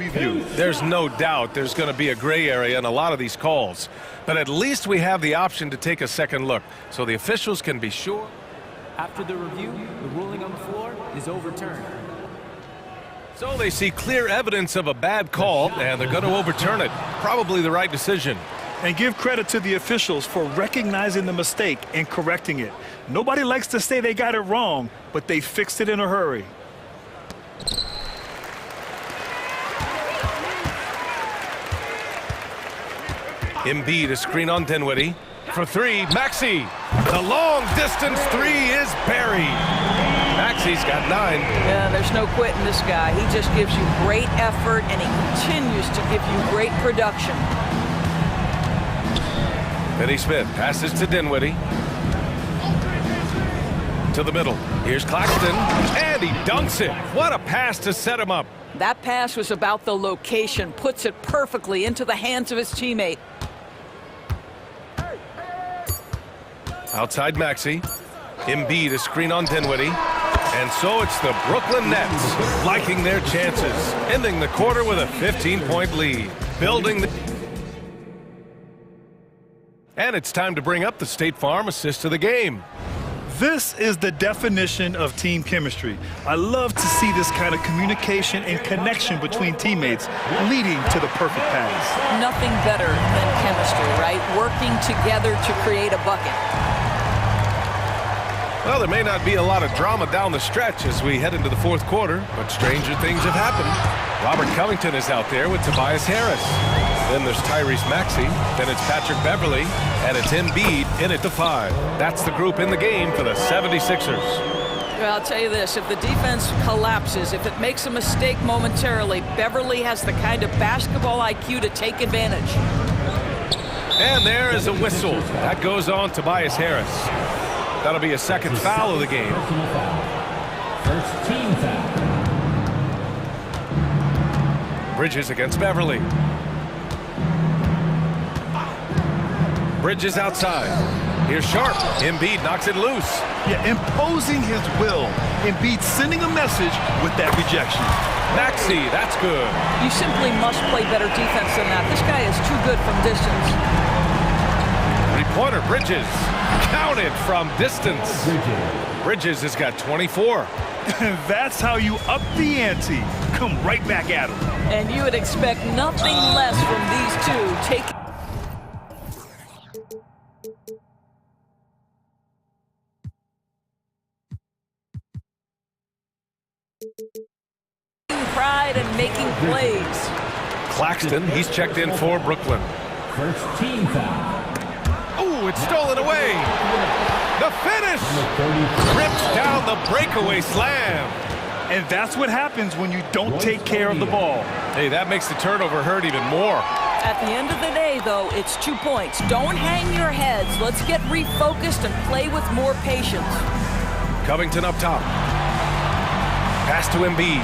review. There's no doubt there's going to be a gray area in a lot of these calls. But at least we have the option to take a second look, so the officials can be sure. After the review, the ruling on the floor is overturned. So they see clear evidence of a bad call, and they're going to overturn it. Probably the right decision. And give credit to the officials for recognizing the mistake and correcting it. Nobody likes to say they got it wrong, but they fixed it in a hurry. Embiid, a screen on Dinwiddie. For three, Maxey. The long-distance three is buried. Maxey's got 9. Yeah, there's no quitting this guy. He just gives you great effort, and he continues to give you great production. Finney Smith passes to Dinwiddie. To the middle. Here's Claxton, and he dunks it. What a pass to set him up. That pass was about the location, puts it perfectly into the hands of his teammate. Outside Maxey. Embiid, a screen on Dinwiddie. And so it's the Brooklyn Nets liking their chances, ending the quarter with a 15-point lead. Building the... And it's time to bring up the State Farm assist of the game. This is the definition of team chemistry. I love to see this kind of communication and connection between teammates leading to the perfect pass. Nothing better than chemistry, right? Working together to create a bucket. Well, there may not be a lot of drama down the stretch as we head into the fourth quarter, but stranger things have happened. Robert Covington is out there with Tobias Harris. Then there's Tyrese Maxey. Then it's Patrick Beverley. And it's Embiid in at the 5. That's the group in the game for the 76ers. Well, I'll tell you this, if the defense collapses, if it makes a mistake momentarily, Beverley has the kind of basketball IQ to take advantage. And there is a whistle. That goes on Tobias Harris. That'll be a second foul of the game. First team foul. Bridges against Beverley. Bridges outside. Here's Sharp. Embiid knocks it loose. Yeah, imposing his will. Embiid sending a message with that rejection. Maxey, that's good. You simply must play better defense than that. This guy is too good from distance. Three-pointer, Bridges. Counted from distance. Bridges has got 24. And that's how you up the ante. Come right back at him. And you would expect nothing less from these two. Taking pride and making plays. Claxton, he's checked in for Brooklyn. First team foul. Oh, it's stolen away. The finish. Rips down the breakaway slam. And that's what happens when you don't take care of the ball. Hey, that makes the turnover hurt even more. At the end of the day, though, it's 2 points. Don't hang your heads. Let's get refocused and play with more patience. Covington up top. Pass to Embiid.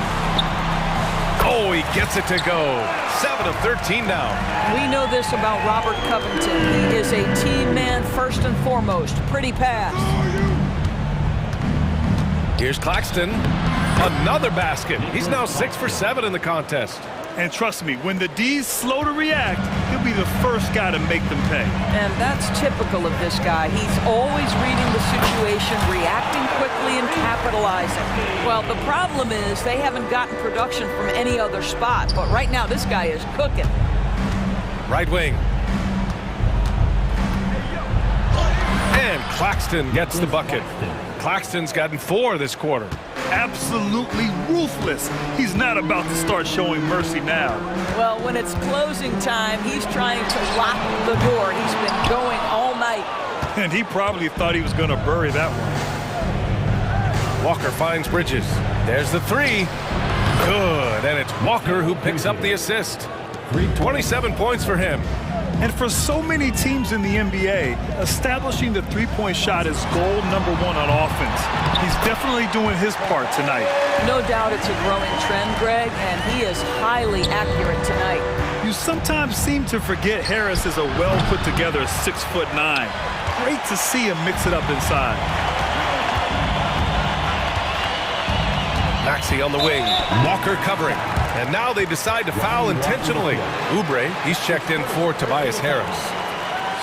Oh, he gets it to go. 7 of 13 now. We know this about Robert Covington. He is a team man first and foremost. Pretty pass. Here's Claxton. Another basket. He's now 6 for 7 in the contest. And trust me, when the D's slow to react, he'll be the first guy to make them pay. And that's typical of this guy. He's always reading the situation, reacting quickly and capitalizing. Well, the problem is they haven't gotten production from any other spot. But right now, this guy is cooking. Right wing. And Claxton gets the bucket. Claxton's gotten 4 this quarter. Absolutely ruthless. He's not about to start showing mercy now. Well, when it's closing time, he's trying to lock the door. He's been going all night. And he probably thought he was going to bury that one. Walker finds Bridges. There's the 3. Good. And it's Walker who picks up the assist. 27 points for him. And for so many teams in the NBA, establishing the three-point shot is goal number 1 on offense. He's definitely doing his part tonight. No doubt it's a growing trend, Greg, and he is highly accurate tonight. You sometimes seem to forget Harris is a well-put-together 6'9". Great to see him mix it up inside. Maxey on the wing. Walker covering. And now they decide to foul intentionally. Oubre, he's checked in for Tobias Harris.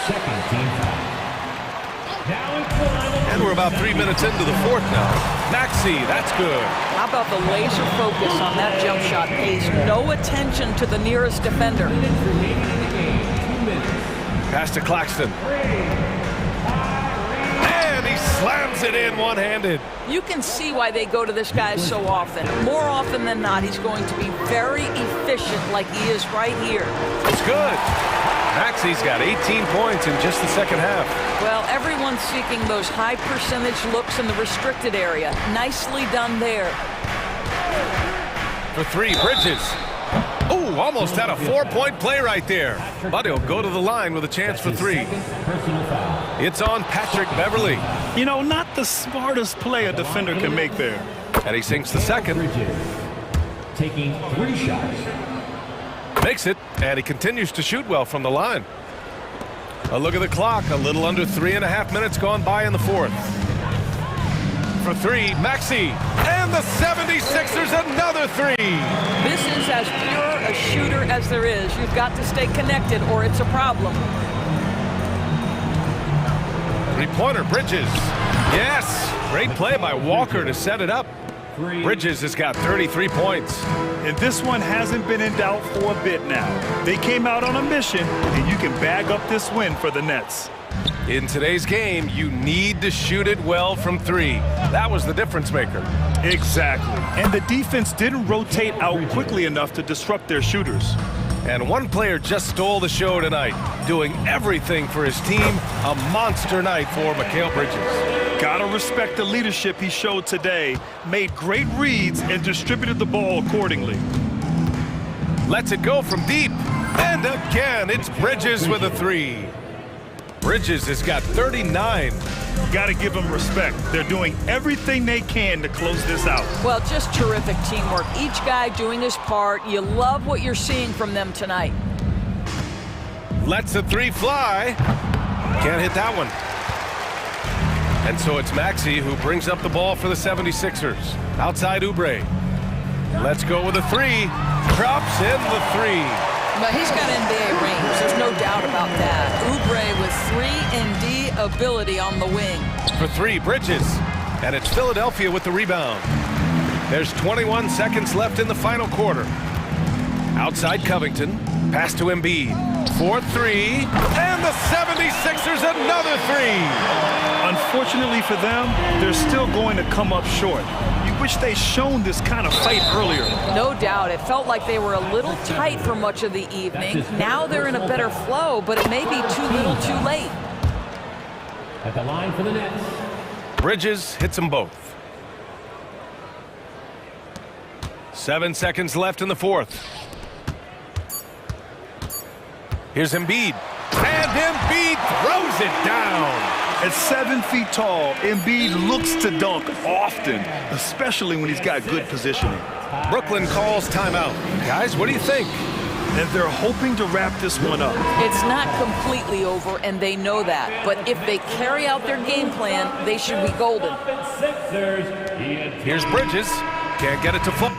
Second team foul. And we're about 3 minutes into the fourth now. Maxey, that's good. How about the laser focus on that jump shot? Pays no attention to the nearest defender. Pass to Claxton. And he slams it in one-handed. You can see why they go to this guy so often. More often than not, he's going to be very efficient like he is right here. It's good. Maxey's got 18 points in just the second half. Well, everyone's seeking those high percentage looks in the restricted area. Nicely done there. For three, Bridges. Ooh, almost had a 4-point play right there. But he'll go to the line with a chance for three. It's on Patrick Beverly. You know, not the smartest play a defender can make there. And he sinks the second. Bridges taking 3 shots. Makes it, and he continues to shoot well from the line. A look at the clock, a little under 3.5 minutes gone by in the fourth. For three, Maxey, and the 76ers another three. This is as pure a shooter as there is. You've got to stay connected or it's a problem. Three-pointer, Bridges. Yes, great play by Walker to set it up. Bridges has got 33 points. And this one hasn't been in doubt for a bit now. They came out on a mission, and you can bag up this win for the Nets. In today's game, you need to shoot it well from three. That was the difference maker. Exactly. And the defense didn't rotate out quickly enough to disrupt their shooters. And one player just stole the show tonight, doing everything for his team. A monster night for Mikal Bridges. Gotta respect the leadership he showed today. Made great reads and distributed the ball accordingly. Lets it go from deep. And again, it's Bridges with a three. Bridges has got 39. Gotta give them respect. They're doing everything they can to close this out. Well, just terrific teamwork. Each guy doing his part. You love what you're seeing from them tonight. Lets the three fly. Can't hit that one. And so it's Maxey who brings up the ball for the 76ers. Outside Oubre. Let's go with a three. Drops in the three. But he's got NBA range. There's no doubt about that. Oubre with 3-and-D ability on the wing. For three, Bridges. And it's Philadelphia with the rebound. There's 21 seconds left in the final quarter. Outside Covington. Pass to Embiid. 4-3. And the 76ers another three. Unfortunately for them, they're still going to come up short. You wish they'd shown this kind of fight earlier. No doubt. It felt like they were a little tight for much of the evening. Now they're in a better flow, but it may be too little too late. At the line for the Nets. Bridges hits them both. 7 seconds left in the fourth. Here's Embiid. And Embiid throws it down. At 7 feet tall, Embiid looks to dunk often, especially when he's got good positioning. Brooklyn calls timeout. Guys, what do you think? And they're hoping to wrap this one up. It's not completely over, and they know that. But if they carry out their game plan, they should be golden. Here's Bridges. Can't get it to fall.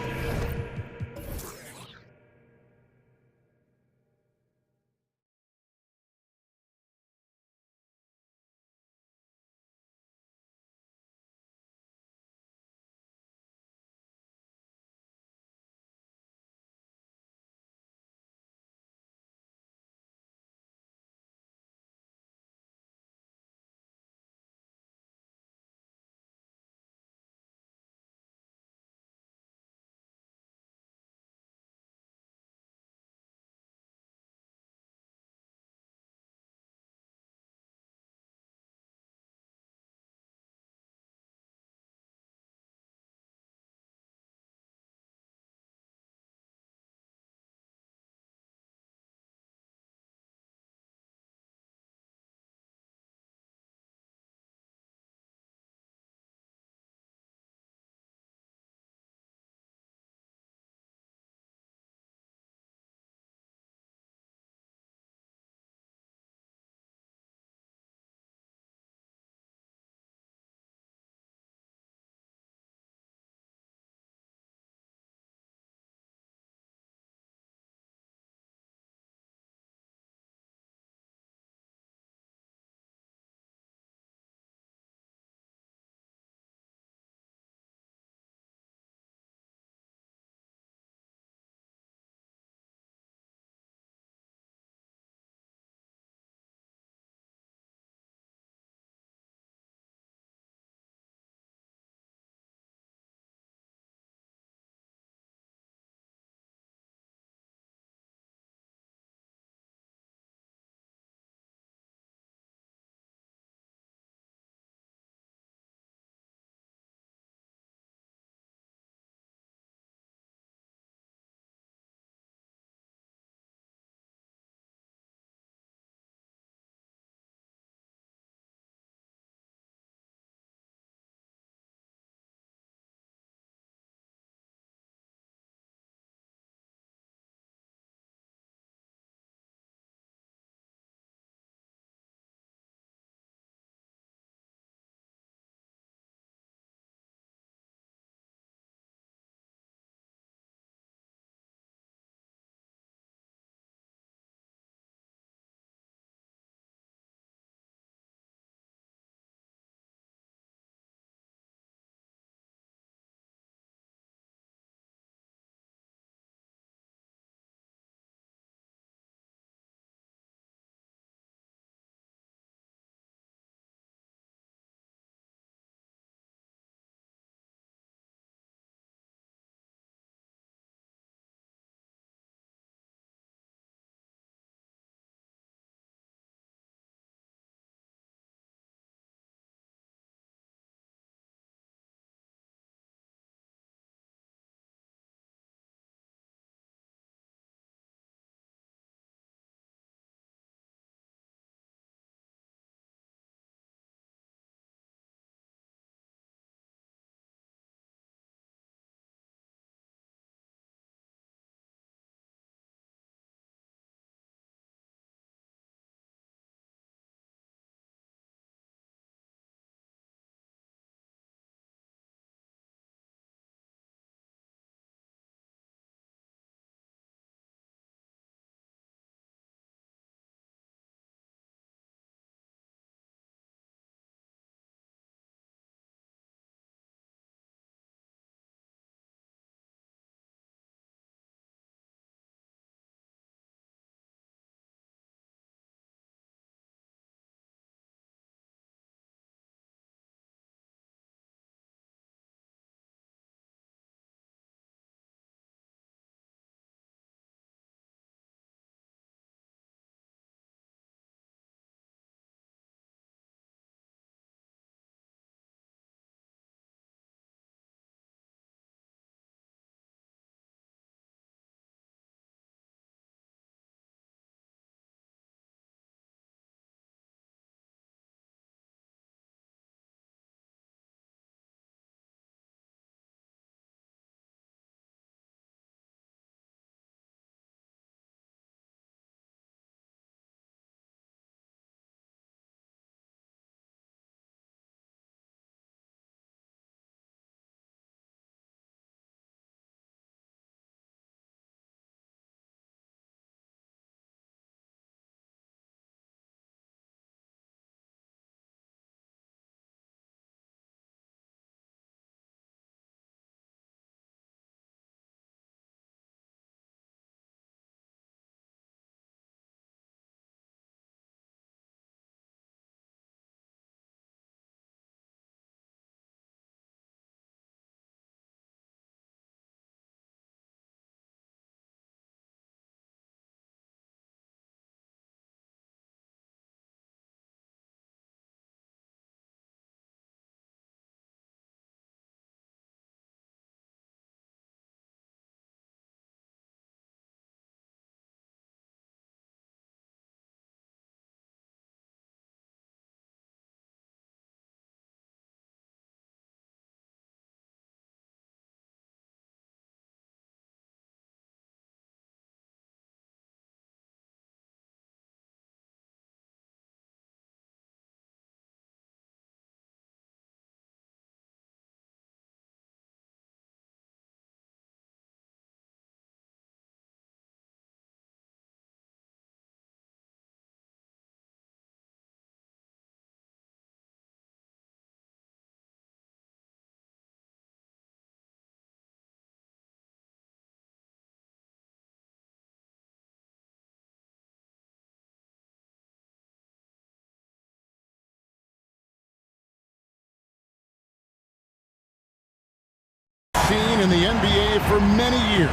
in the NBA for many years.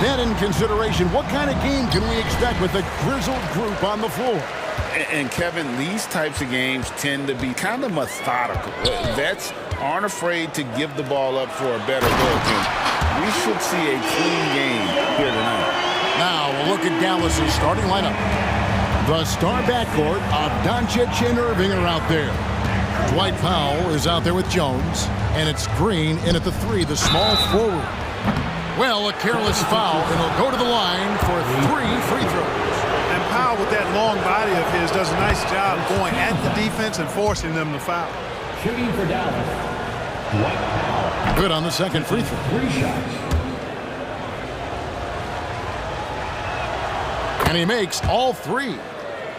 That in consideration, what kind of game can we expect with the grizzled group on the floor? And Kevin, these types of games tend to be kind of methodical. Vets aren't afraid to give the ball up for a better look, and we should see a clean game here tonight. Now we'll look at Dallas's starting lineup. The star backcourt of Doncic and Irving are out there. Dwight Powell is out there with Jones, and it's Green in at the 3, the small forward. Well, a careless foul, and he'll go to the line for 3 free throws. And Powell, with that long body of his, does a nice job going at the defense and forcing them to foul. Shooting for Dallas, Dwight Powell. Good on the second free throw. 3 shots. And he makes all 3.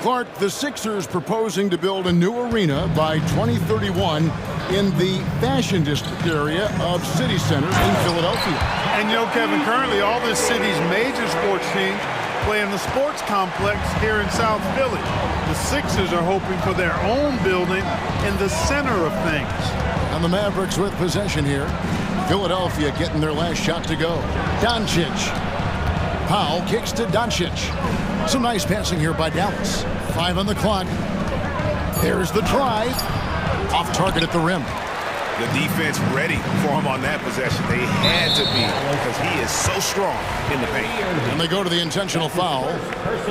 Clark, the Sixers proposing to build a new arena by 2031 in the Fashion District area of city centers in Philadelphia. And you know, Kevin, currently all this city's major sports teams play in the sports complex here in South Philly. The Sixers are hoping for their own building in the center of things. And the Mavericks with possession here. Philadelphia getting their last shot to go. Doncic. Powell kicks to Doncic. Some nice passing here by Dallas. 5 on the clock. There's the drive. Off target at the rim. The defense ready for him on that possession. They had to be because he is so strong in the paint. And they go to the intentional foul.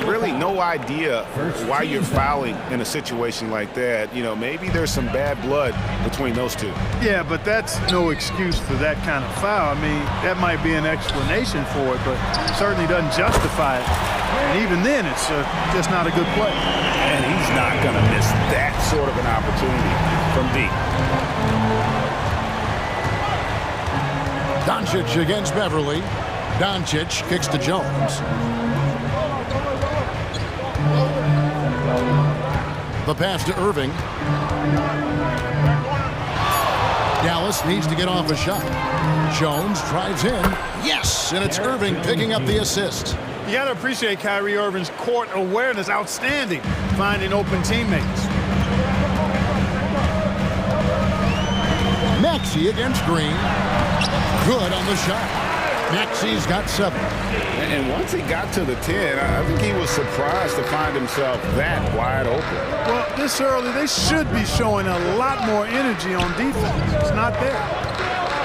Really no idea why you're fouling in a situation like that. You know, maybe there's some bad blood between those two. Yeah, but that's no excuse for that kind of foul. I mean, that might be an explanation for it, but certainly doesn't justify it. And even then, it's just not a good play. And he's not going to miss that sort of an opportunity from deep. Doncic against Beverly. Doncic kicks to Jones. The pass to Irving. Dallas needs to get off a shot. Jones drives in. Yes, and it's Irving picking up the assist. You got to appreciate Kyrie Irving's court awareness. Outstanding, finding open teammates. Maxey against Green. Good on the shot. Maxey's got 7. And once he got to the 10, I think he was surprised to find himself that wide open. Well, this early, they should be showing a lot more energy on defense. It's not there.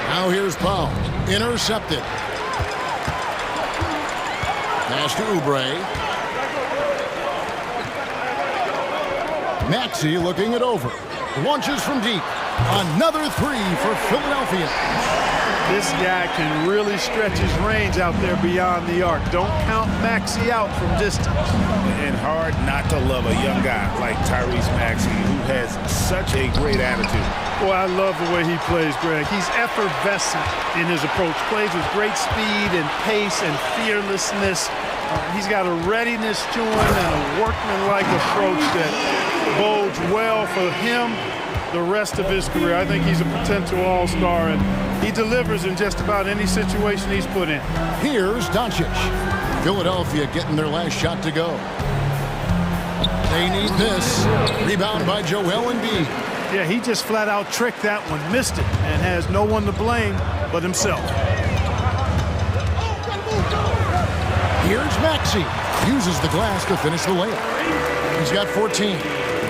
Now here's Powell. Intercepted. Pass to Oubre. Maxey looking it over. Launches from deep. Another 3 for Philadelphia. This guy can really stretch his range out there beyond the arc. Don't count Maxey out from distance. And hard not to love a young guy like Tyrese Maxey, who has such a great attitude. Boy, I love the way he plays, Greg. He's effervescent in his approach. Plays with great speed and pace and fearlessness. He's got a readiness to him and a workmanlike approach that bodes well for him the rest of his career. I think he's a potential all-star, and he delivers in just about any situation he's put in. Here's Doncic. Philadelphia getting their last shot to go. They need this. Rebound by Joel Embiid. Yeah, he just flat out tricked that one, missed it, and has no one to blame but himself. Here's Maxey. Uses the glass to finish the layup. He's got 14.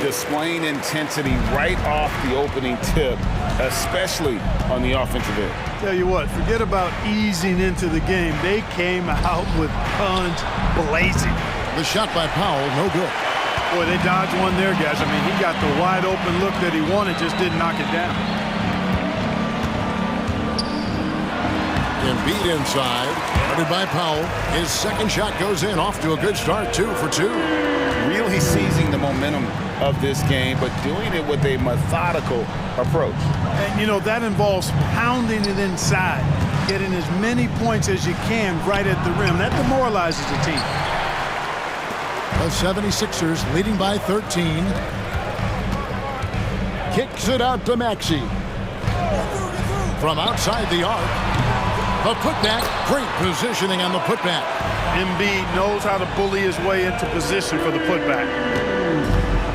Displaying intensity right off the opening tip, especially on the offensive end. Tell you what, forget about easing into the game. They came out with guns blazing. The shot by Powell, no good. Boy, they dodged one there, guys. I mean, he got the wide open look that he wanted, just didn't knock it down. Embiid inside, guarded by Powell. His second shot goes in, off to a good start, 2 for 2. Really seizing the momentum of this game, but doing it with a methodical approach. And, you know, that involves pounding it inside, getting as many points as you can right at the rim. That demoralizes the team. The 76ers leading by 13. Kicks it out to Maxey. From outside the arc. The putback, great positioning on the putback. Embiid knows how to bully his way into position for the putback.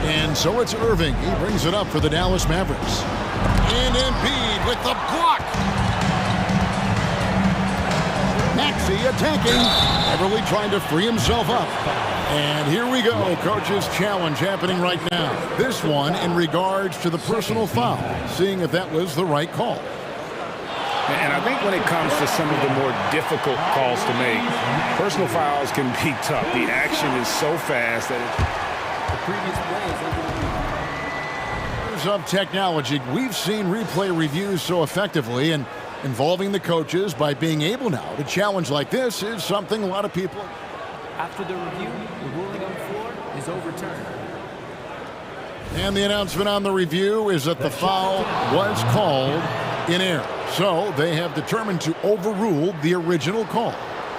And so it's Irving. He brings it up for the Dallas Mavericks. And Embiid with the block. Maxey attacking. Everly trying to free himself up. And here we go. Coach's challenge happening right now. This one in regards to the personal foul. Seeing if that was the right call. And I think when it comes to some of the more difficult calls to make, personal fouls can be tough. The action is so fast that The previous play is of technology, we've seen replay reviews so effectively, and involving the coaches by being able now to challenge like this is something a lot of people. After the review, the ruling on the floor is overturned. And the announcement on the review is that the foul was called in error. So they have determined to overrule the original call.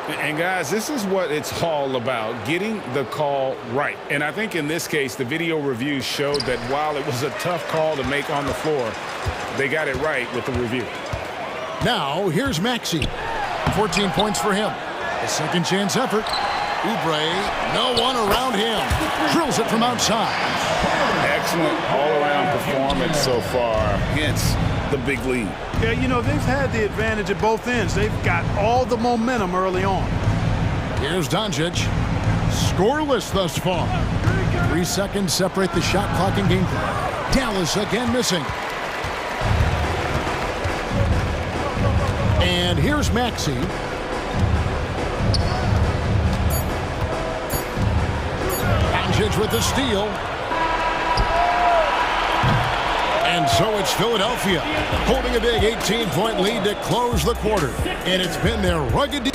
And guys, this is what it's all about, getting the call right. And I think in this case, the video review showed that while it was a tough call to make on the floor, they got it right with the review. Now, here's Maxey. 14 points for him. A second chance effort. Oubre, no one around him. Drills it from outside. Excellent all-around performance so far, hence the big lead. Yeah, you know, they've had the advantage at both ends. They've got all the momentum early on. Here's Doncic. Scoreless thus far. 3 seconds separate the shot clock and game clock. Dallas again missing. And here's Maxey. Doncic with the steal. And so it's Philadelphia holding a big 18-point lead to close the quarter. And it's been their rugged...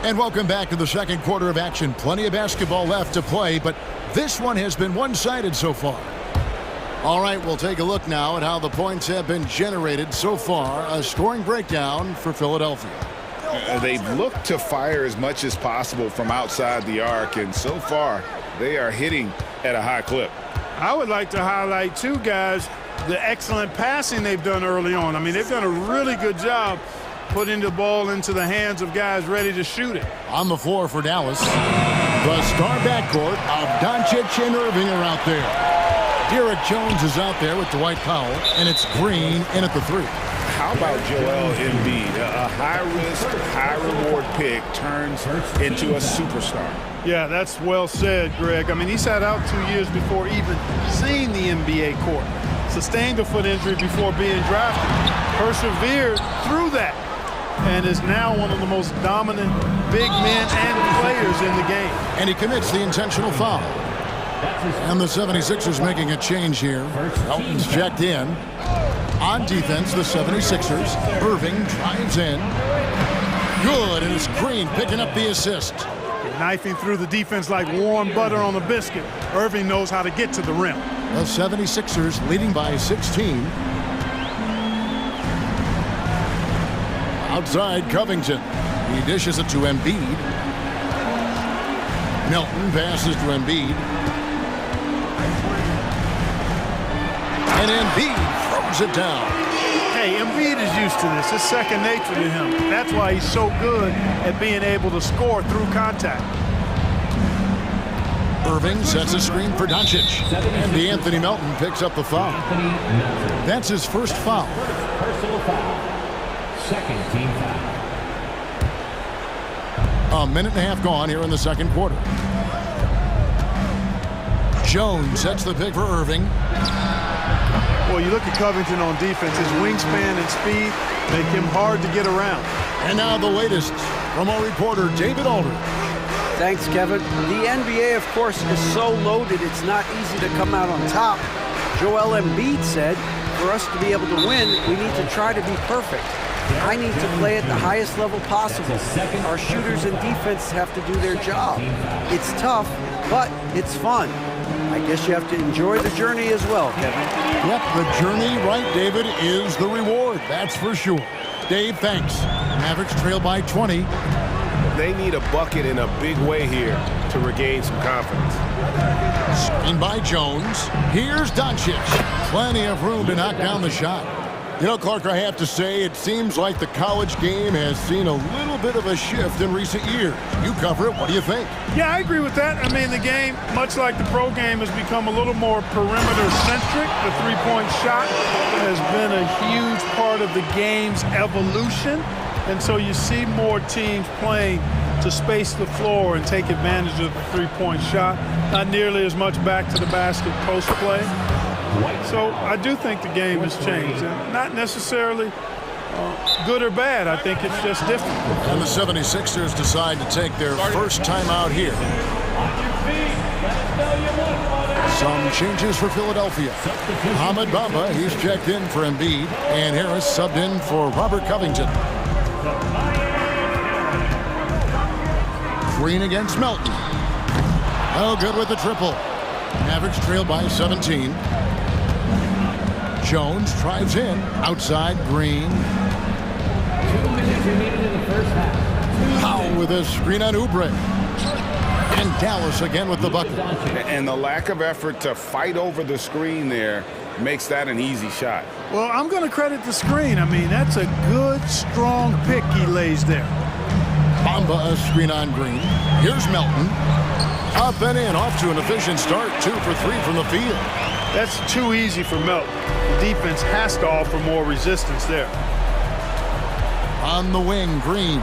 And welcome back to the second quarter of action. Plenty of basketball left to play, but this one has been one-sided so far. All right, we'll take a look now at how the points have been generated so far. A scoring breakdown for Philadelphia. They've looked to fire as much as possible from outside the arc, and so far they are hitting at a high clip. I would like to highlight, too, guys, the excellent passing they've done early on. I mean, they've done a really good job putting the ball into the hands of guys ready to shoot it. On the floor for Dallas, the star backcourt of Doncic and Irving are out there. Derek Jones is out there with Dwight Powell, and it's Green in at the 3. How about Joel Embiid? A high-risk, high-reward pick turns into a superstar. Yeah, that's well said, Greg. I mean, he sat out 2 years before even seeing the NBA court. Sustained a foot injury before being drafted. Persevered through that. And is now one of the most dominant big men and players in the game. And he commits the intentional foul. And the 76ers making a change here. Elton's checked in. On defense, the 76ers. Irving drives in. Good, and it's Green picking up the assist. Knifing through the defense like warm butter on a biscuit. Irving knows how to get to the rim. The 76ers leading by 16. Outside Covington. He dishes it to Embiid. Milton passes to Embiid. And Embiid throws it down. Hey, Embiid is used to this. It's second nature to him. That's why he's so good at being able to score through contact. Irving sets a screen for Doncic. And DeAnthony Melton picks up the foul. That's his first foul. Personal foul. Second team foul. A minute and a half gone here in the second quarter. Jones sets the pick for Irving. Well, you look at Covington on defense. His wingspan and speed make him hard to get around. And now the latest from our reporter, David Aldridge. Thanks, Kevin. The NBA, of course, is so loaded, it's not easy to come out on top. Joel Embiid said, for us to be able to win, we need to try to be perfect. I need to play at the highest level possible. Our shooters and defense have to do their job. It's tough, but it's fun. I guess you have to enjoy the journey as well, Kevin. Yep, the journey, right, David, is the reward. That's for sure. Dave, thanks. Mavericks trail by 20. They need a bucket in a big way here to regain some confidence. Screen by Jones. Here's Doncic. Plenty of room to knock down the shot. You know, Clark, I have to say, it seems like the college game has seen a little bit of a shift in recent years. You cover it. What do you think? Yeah, I agree with that. I mean, the game, much like the pro game, has become a little more perimeter-centric. The three-point shot has been a huge part of the game's evolution. And so you see more teams playing to space the floor and take advantage of the three-point shot. Not nearly as much back to the basket post play. So I do think the game has changed. And not necessarily good or bad. I think it's just different. And the 76ers decide to take their first time out here. Some changes for Philadelphia. Ahmed Bamba, he's checked in for Embiid, and Harris subbed in for Robert Covington. Green against Melton. Oh, good with the triple. Mavericks trail by 17. Jones drives in. Outside, Green. Powell with a screen on Oubre. And Dallas again with the bucket. And the lack of effort to fight over the screen there makes that an easy shot. Well, I'm going to credit the screen. I mean, that's a good, strong pick he lays there. Bamba a screen on Green. Here's Melton. Up and in, off to an efficient start. 2 for 3 from the field. That's too easy for Melton. The defense has to offer more resistance there. On the wing, Green.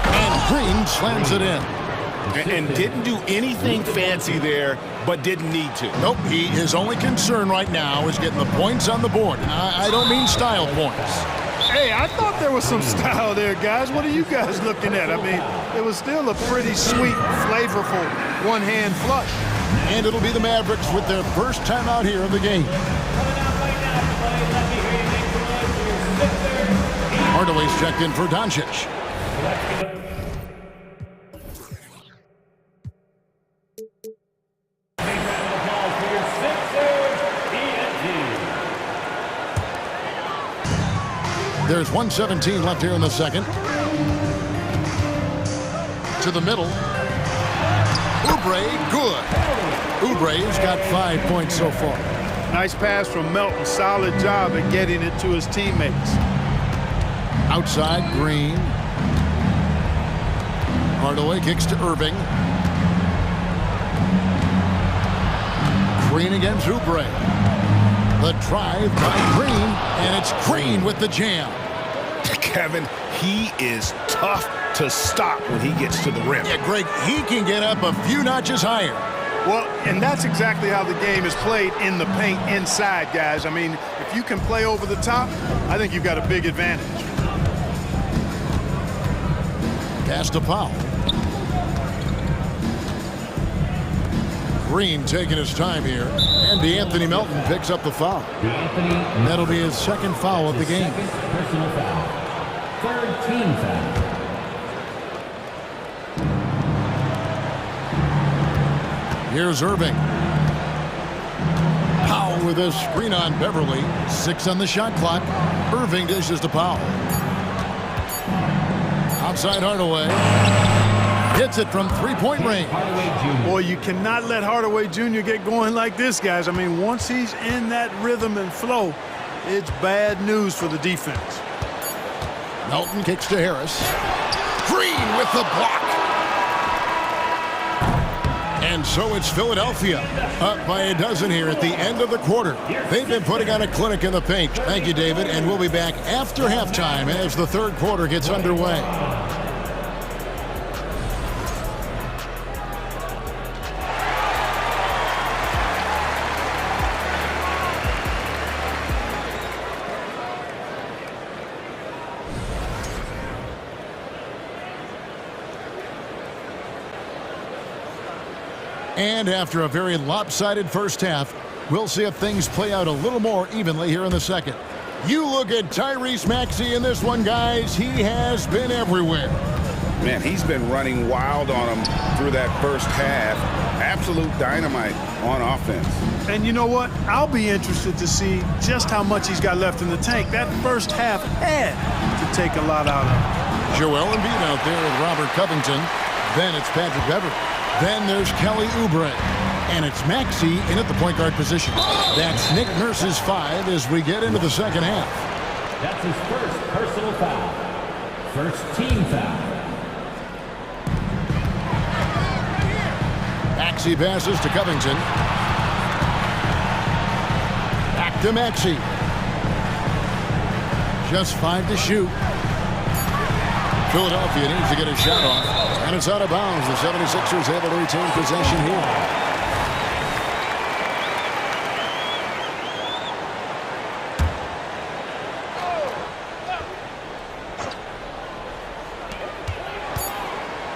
And Green slams it in. And didn't do anything fancy there, but didn't need to. Nope, his only concern right now is getting the points on the board. And I don't mean style points. Hey, I thought there was some style there, guys. What are you guys looking at? I mean, it was still a pretty sweet, flavorful one-hand flush. And it'll be the Mavericks with their first time out here in the game. Hardaway's checked in for Doncic. There's 1:17 left here in the second. To the middle. Oubre, good. Oubre's got 5 points so far. Nice pass from Melton. Solid job at getting it to his teammates. Outside, Green. Hardaway kicks to Irving. Green against Oubre. The drive by Green, and it's Green with the jam. Kevin, he is tough to stop when he gets to the rim. Yeah, Greg, he can get up a few notches higher. Well, and that's exactly how the game is played in the paint inside, guys. I mean, if you can play over the top, I think you've got a big advantage. Pass to Powell. Green taking his time here, and DeAnthony Melton picks up the foul. That'll be his second foul of the game. Personal foul. Third team foul. Here's Irving. Powell with a screen on Beverly. 6 on the shot clock. Irving dishes to Powell. Outside Hardaway. Hits it from three-point range. Boy, you cannot let Hardaway Jr. get going like this, guys. I mean, once he's in that rhythm and flow, it's bad news for the defense. Melton kicks to Harris. Green with the block. And so it's Philadelphia up by a dozen here at the end of the quarter. They've been putting on a clinic in the paint. Thank you, David. And we'll be back after halftime as the third quarter gets underway. And after a very lopsided first half, we'll see if things play out a little more evenly here in the second. You look at Tyrese Maxey in this one, guys. He has been everywhere. Man, he's been running wild on him through that first half. Absolute dynamite on offense. And you know what? I'll be interested to see just how much he's got left in the tank. That first half had to take a lot out of him. Joel Embiid out there with Robert Covington. Then it's Patrick Beverly. Then there's Kelly Oubre. And it's Maxey in at the point guard position. That's Nick Nurse's 5 as we get into the second half. That's his first personal foul. First team foul. Maxey passes to Covington. Back to Maxey. Just 5 to shoot. Philadelphia needs to get a shot off, and it's out of bounds. The 76ers able to retain possession here.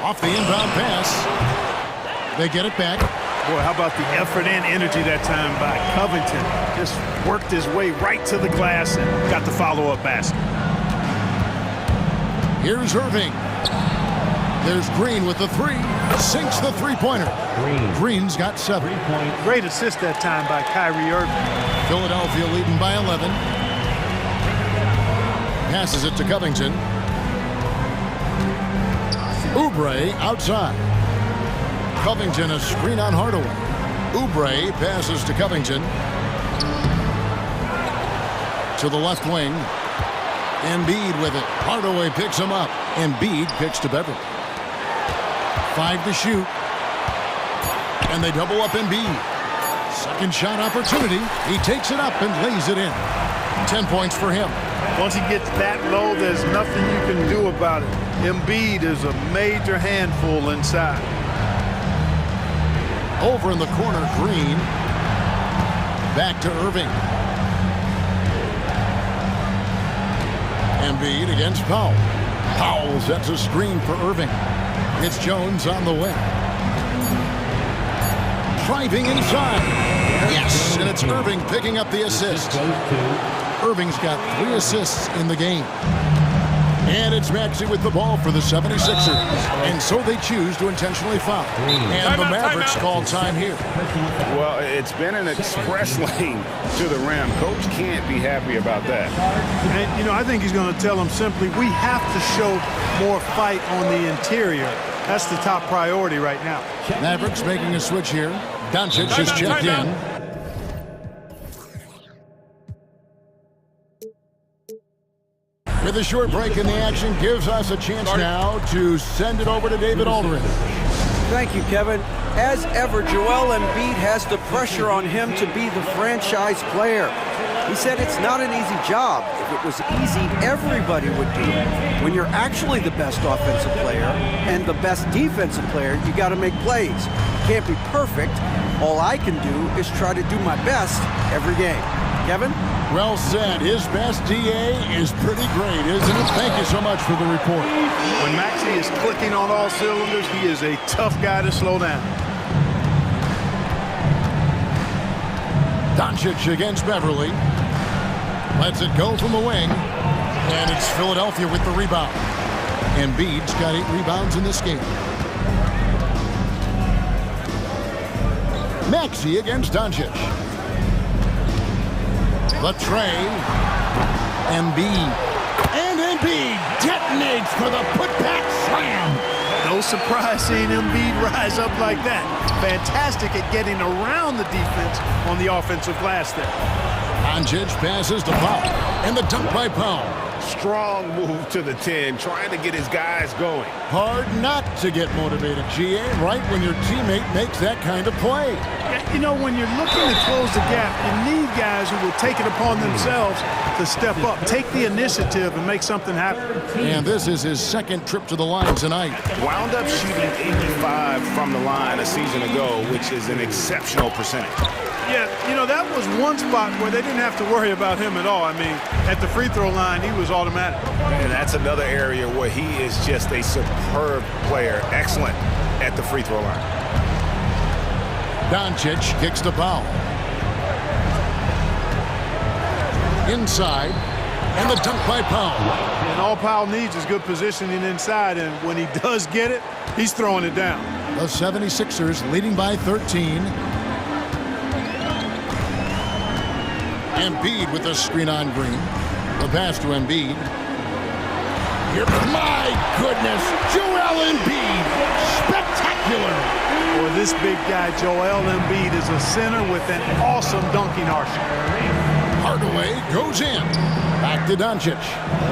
Off the inbound pass. They get it back. Boy, how about the effort and energy that time by Covington? Just worked his way right to the glass and got the follow-up basket. Here's Irving. There's Green with the 3. Sinks the three-pointer. Green's got 7. Great assist that time by Kyrie Irving. Philadelphia leading by 11. Passes it to Covington. Oubre outside. Covington a screen on Hardaway. Oubre passes to Covington. To the left wing. Embiid with it. Hardaway picks him up. Embiid picks to Beverly. 5 to shoot. And they double up Embiid. Second shot opportunity. He takes it up and lays it in. 10 points for him. Once he gets that low, there's nothing you can do about it. Embiid is a major handful inside. Over in the corner, Green. Back to Irving. Embiid against Powell. Powell sets a screen for Irving. It's Jones on the wing. Driving inside. Yes, and it's Irving picking up the assist. Irving's got 3 assists in the game. And it's Maxey with the ball for the 76ers. And so they choose to intentionally foul. And the Mavericks call time here. Well, it's been an express lane to the rim. Coach can't be happy about that. And, you know, I think he's going to tell them simply, we have to show more fight on the interior. That's the top priority right now. Mavericks making a switch here. Doncic has checked in. With a short break in the action, gives us a chance now to send it over to David Aldridge. Thank you, Kevin. As ever, Joel Embiid has the pressure on him to be the franchise player. He said it's not an easy job. If it was easy, everybody would do it. When you're actually the best offensive player and the best defensive player, you got to make plays. You can't be perfect. All I can do is try to do my best every game. Kevin? Well said. His best DA is pretty great, isn't it? Thank you so much for the report. When Maxey is clicking on all cylinders, he is a tough guy to slow down. Doncic against Beverly. Lets it go from the wing. And it's Philadelphia with the rebound. Embiid's got 8 rebounds in this game. Maxey against Doncic. The tray. Embiid. And Embiid detonates for the putback slam. No surprise seeing Embiid rise up like that. Fantastic at getting around the defense on the offensive glass there. Doncic passes to Powell. And the dunk by Powell. Strong move to the 10, trying to get his guys going. Hard not to get motivated, GA, right when your teammate makes that kind of play. You know, when you're looking to close the gap, you need guys who will take it upon themselves to step up, take the initiative, and make something happen. And this is his second trip to the line tonight. Wound up shooting 85 from the line a season ago, which is an exceptional percentage. Yeah, you know, that was one spot where they didn't have to worry about him at all. I mean, at the free throw line, he was automatic. And that's another area where he is just a superb player. Excellent at the free throw line. Doncic kicks to Powell. Inside, and the dunk by Powell. And all Powell needs is good positioning inside, and when he does get it, he's throwing it down. The 76ers leading by 13. Embiid with the screen on Green. The pass to Embiid. Here, my goodness, Joel Embiid, spectacular. Boy, this big guy, Joel Embiid, is a center with an awesome dunking arsenal. Hardaway goes in. Back to Doncic.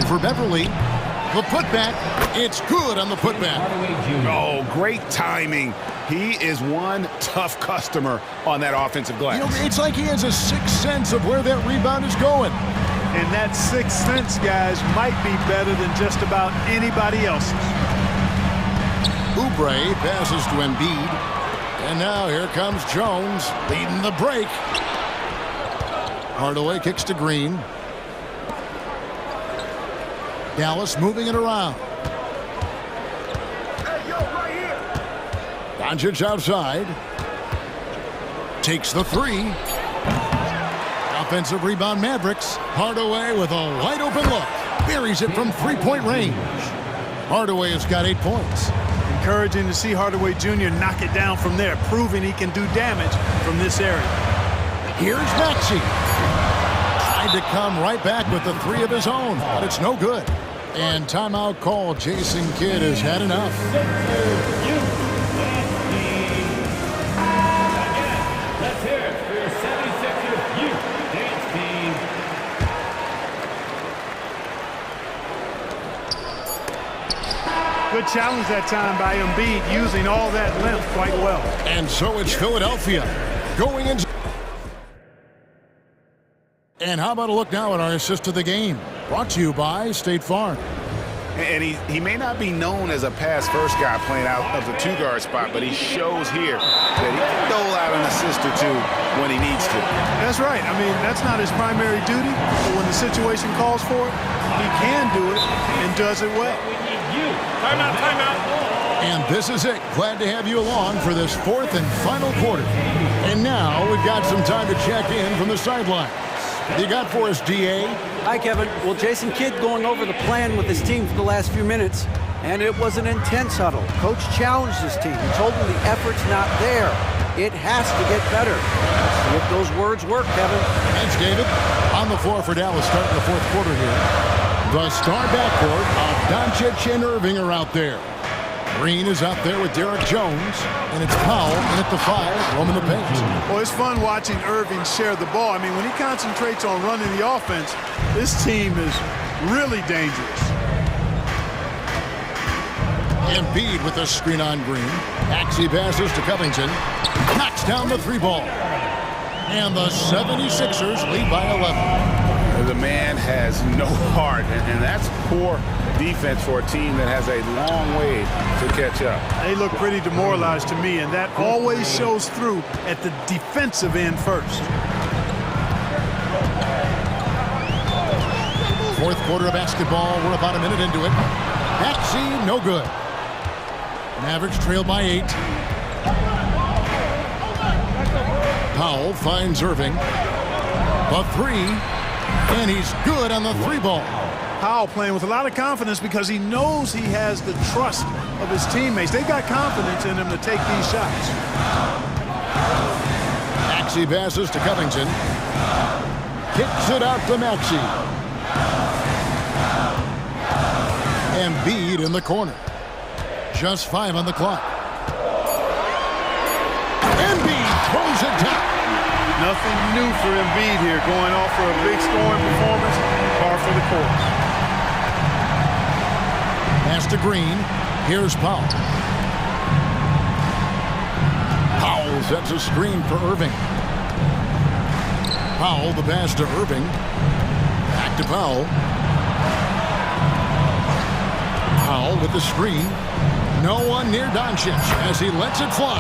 For Beverly. The putback. It's good on the putback. Oh, great timing. He is one tough customer on that offensive glass. You know, it's like he has a sixth sense of where that rebound is going. And that sixth sense, guys, might be better than just about anybody else's. Oubre passes to Embiid. And now here comes Jones leading the break. Hardaway kicks to Green. Dallas moving it around. Doncic outside. Takes the three. Offensive rebound Mavericks. Hardaway with a wide open look. Buries it from three-point range. Hardaway has got 8 points. Encouraging to see Hardaway Jr. knock it down from there, proving he can do damage from this area. Here's Maxey. Tried to come right back with the three of his own, but it's no good. And timeout call. Jason Kidd has had enough. Let's hear it for your 76ers Youth Dance Team. Good challenge that time by Embiid, using all that length quite well. And so it's Philadelphia going in. And how about a look now at our assist of the game? Brought to you by State Farm. And he may not be known as a pass-first guy playing out of the two-guard spot, but he shows here that he can dole out an assist or two when he needs to. That's right. I mean, that's not his primary duty, but when the situation calls for it, he can do it and does it well. Timeout, timeout. And this is it. Glad to have you along for this fourth and final quarter. And now we've got some time to check in from the sidelines. You got for us, DA? Hi, Kevin. Well, Jason Kidd going over the plan with his team for the last few minutes, and it was an intense huddle. Coach challenged his team. He told them the effort's not there. It has to get better. See if those words work, Kevin. Thanks, David. On the floor for Dallas starting the fourth quarter here. The star backcourt of Doncic and Irving are out there. Green is out there with Derek Jones, and it's Powell in at the 5, roaming the paint. Well, it's fun watching Irving share the ball. I mean, when he concentrates on running the offense, this team is really dangerous. Embiid with a screen on Green. Maxey passes to Covington. Knocks down the three ball. And the 76ers lead by 11. The man has no heart, and that's poor defense for a team that has a long way to catch up. They look pretty demoralized to me, and that always shows through at the defensive end first. Fourth quarter of basketball. We're about a minute into it. Maxey, no good. Mavericks trail by 8. Powell finds Irving. The 3, and he's good on the 3 ball. Powell playing with a lot of confidence because he knows he has the trust of his teammates. They've got confidence in him to take these shots. Maxey passes to Covington. Kicks it out to Maxey. Embiid in the corner. Just 5 on the clock. Embiid throws it down. Nothing new for Embiid here, going off for a big scoring performance, par for the course. Pass to Green. Here's Powell. Powell sets a screen for Irving. Powell, the pass to Irving. Back to Powell. Powell with the screen. No one near Doncic as he lets it fly.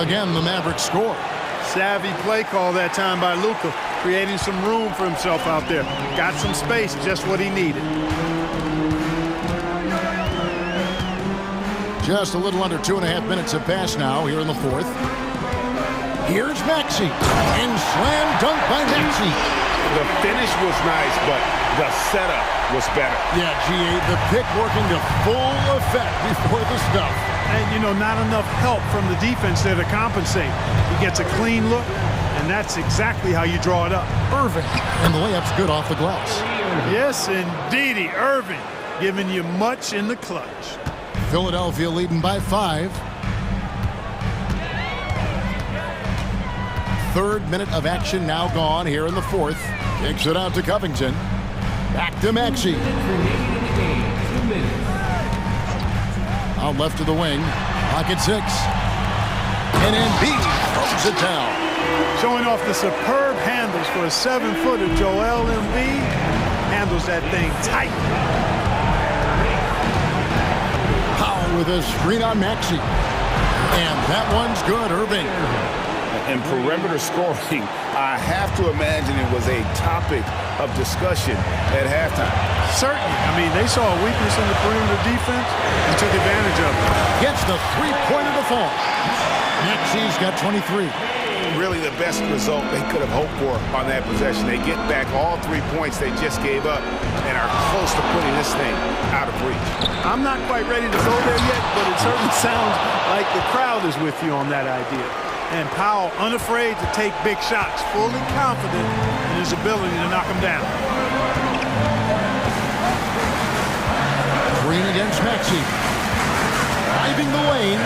Again, the Mavericks score. Savvy play call that time by Luka, creating some room for himself out there. Got some space, just what he needed. Just a little under 2.5 minutes have passed now here in the fourth. Here's Maxey. And slam dunk by Maxey. The finish was nice, but the setup was better. Yeah, GA, the pick working to full effect before the stuff. And, you know, not enough help from the defense there to compensate. He gets a clean look, and that's exactly how you draw it up. Irving, and the layup's good off the glass. Yes, indeedy, Irving, giving you much in the clutch. Philadelphia leading by 5. third minute of action now gone here in the fourth. Kicks it out to Covington. Back to Maxey. Out left to the wing. Pocket 6. And Embiid throws it down. Showing off the superb handles for a 7-footer. Joel Embiid handles that thing tight. Powell with a screen on Maxey. And that one's good, Irving. And perimeter scoring, I have to imagine it was a topic of discussion at halftime. Certainly. I mean, they saw a weakness in the perimeter defense and took advantage of it. Gets the three-pointer to fall. Maxey's got 23. Really the best result they could have hoped for on that possession. They get back all 3 points they just gave up and are close to putting this thing out of reach. I'm not quite ready to go there yet, but it certainly sounds like the crowd is with you on that idea. And Powell unafraid to take big shots, fully confident in his ability to knock them down. Green against Maxey. Driving the lane.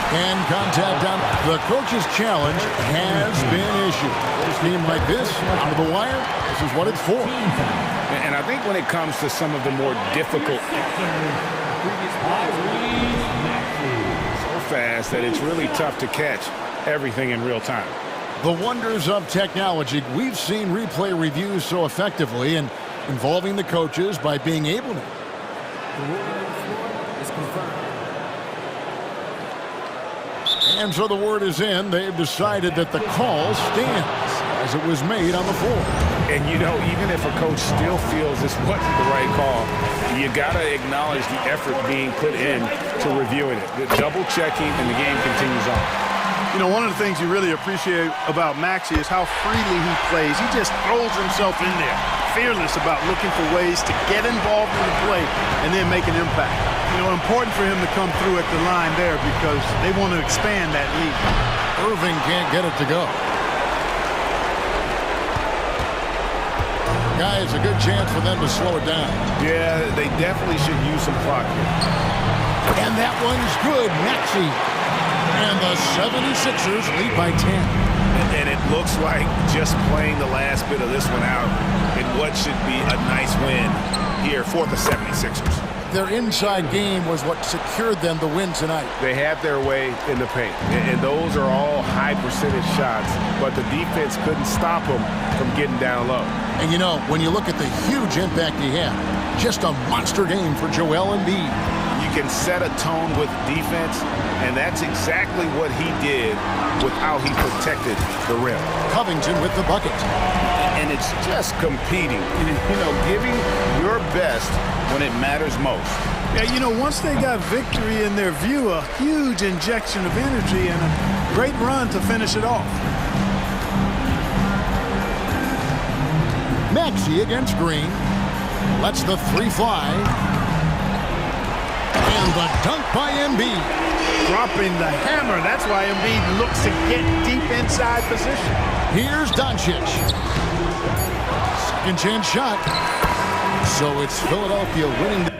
And contact down. The coach's challenge has been issued. A team like this, out of the wire, this is what it's for. And I think when it comes to some of the more difficult, so fast that it's really tough to catch everything in real time. The wonders of technology. We've seen replay reviews so effectively and involving the coaches by being able to. And so the word is in. They've decided that the call stands as it was made on the floor. And, you know, even if a coach still feels this wasn't the right call, you got to acknowledge the effort being put in to reviewing it. The double-checking, and the game continues on. You know, one of the things you really appreciate about Maxey is how freely he plays. He just throws himself in there, fearless about looking for ways to get involved in the play and then make an impact. You know, important for him to come through at the line there because they want to expand that lead. Irving can't get it to go. Guys, a good chance for them to slow it down. Yeah, they definitely should use some clock here. And that one's good, Maxey. And the 76ers lead by 10. And it looks like just playing the last bit of this one out in what should be a nice win here for the 76ers. Their inside game was what secured them the win tonight. They had their way in the paint, and those are all high percentage shots, but the defense couldn't stop them from getting down low. And you know, when you look at the huge impact he had, just a monster game for Joel Embiid. You can set a tone with defense, and that's exactly what he did with how he protected the rim. Covington with the bucket. And it's just competing, you know, giving your best when it matters most. Yeah, you know, once they got victory in their view, a huge injection of energy and a great run to finish it off. Maxey against Green. Lets the three fly. And the dunk by Embiid. Dropping the hammer. That's why Embiid looks to get deep inside position. Here's Doncic. Second chance shot. So it's Philadelphia winning.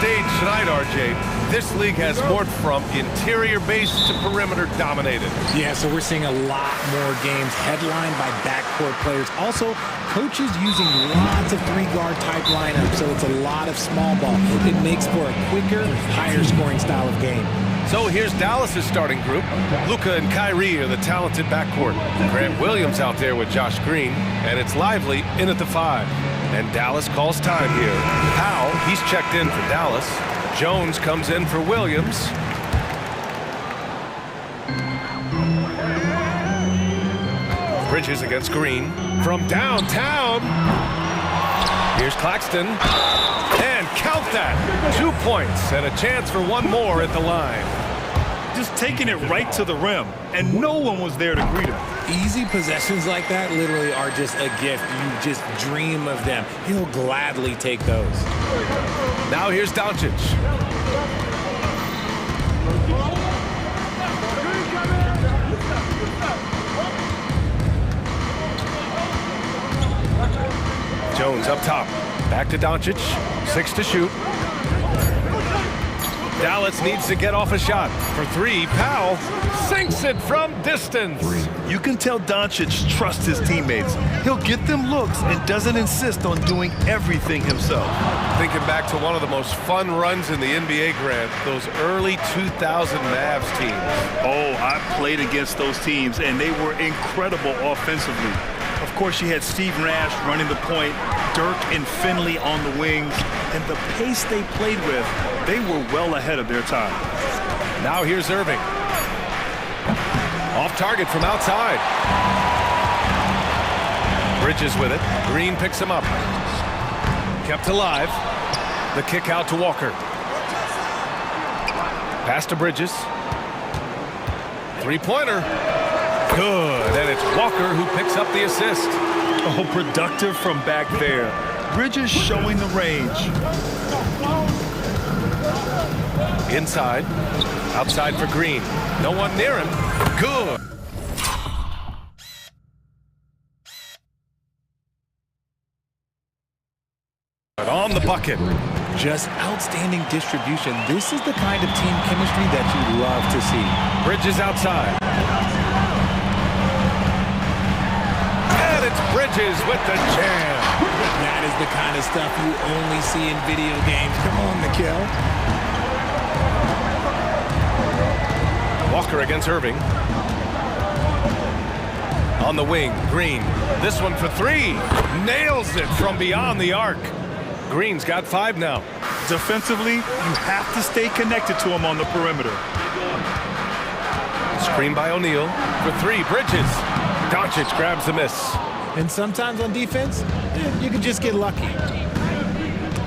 stage tonight, RJ. This league has morphed from interior-based to perimeter-dominated. Yeah, so we're seeing a lot more games headlined by backcourt players. Also, coaches using lots of three-guard type lineups, so it's a lot of small ball. It makes for a quicker, higher-scoring style of game. So here's Dallas's starting group. Luka and Kyrie are the talented backcourt. Grant Williams out there with Josh Green, and it's Lively in at the 5. And Dallas calls time here. Powell, he's checked in for Dallas. Jones comes in for Williams. Bridges against Green. From downtown, here's Claxton. And count that. 2 points and a chance for one more at the line. Just taking it right to the rim, and no one was there to greet him. Easy possessions like that literally are just a gift. You just dream of them. He'll gladly take those. Now here's Doncic. Jones up top. Back to Doncic. 6 to shoot. Dallas needs to get off a shot. For 3, Powell sinks it from distance. You can tell Doncic trusts his teammates. He'll get them looks and doesn't insist on doing everything himself. Thinking back to one of the most fun runs in the NBA, Grant, those early 2000 Mavs teams. Oh, I played against those teams, and they were incredible offensively. Of course, you had Steve Nash running the point, Dirk and Finley on the wings, and the pace they played with, they were well ahead of their time. Now here's Irving. Off target from outside. Bridges with it. Green picks him up. Kept alive. The kick out to Walker. Pass to Bridges. Three-pointer. Good, and it's Walker who picks up the assist. Oh, productive from back there. Bridges showing the range. Inside, outside for Green. No one near him. Good. On the bucket. Just outstanding distribution. This is the kind of team chemistry that you love to see. Bridges outside. And it's Bridges with the jam. That is the kind of stuff you only see in video games. Come on, Mikhail. Walker against Irving. On the wing, Green. This one for 3. Nails it from beyond the arc. Green's got 5 now. Defensively, you have to stay connected to him on the perimeter. Screen by O'Neal for 3. Bridges. Doncic grabs the miss. And sometimes on defense, you can just get lucky.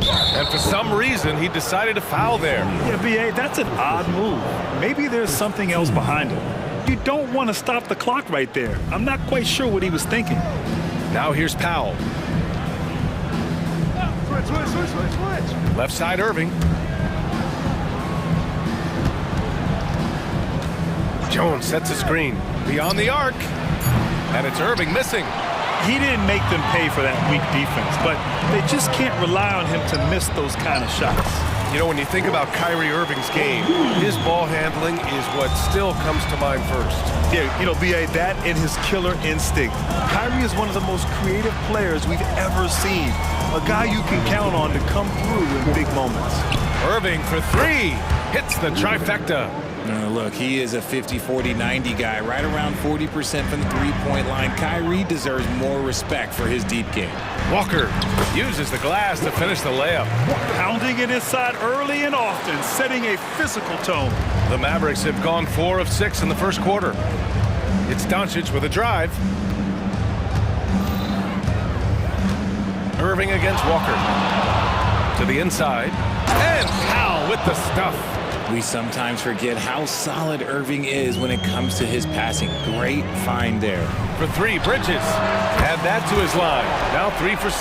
And for some reason, he decided to foul there. Yeah, B.A., that's an odd move. Maybe there's something else behind it. You don't want to stop the clock right there. I'm not quite sure what he was thinking. Now here's Powell. Switch. Left side, Irving. Jones sets a screen. Beyond the arc. And it's Irving missing. He didn't make them pay for that weak defense, but they just can't rely on him to miss those kind of shots. You know, when you think about Kyrie Irving's game, his ball handling is what still comes to mind first. Yeah, you know, B.A., that and his killer instinct. Kyrie is one of the most creative players we've ever seen. A guy you can count on to come through in big moments. Irving for 3. Hits the trifecta. Look, he is a 50, 40, 90 guy, right around 40% from the three-point line. Kyrie deserves more respect for his deep game. Walker uses the glass to finish the layup. Pounding it inside early and often, setting a physical tone. The Mavericks have gone 4 of 6 in the first quarter. It's Doncic with a drive. Irving against Walker. To the inside. And Powell with the stuff. We sometimes forget how solid Irving is when it comes to his passing. Great find there. For three, Bridges. Add that to his line. Now 3 for 6.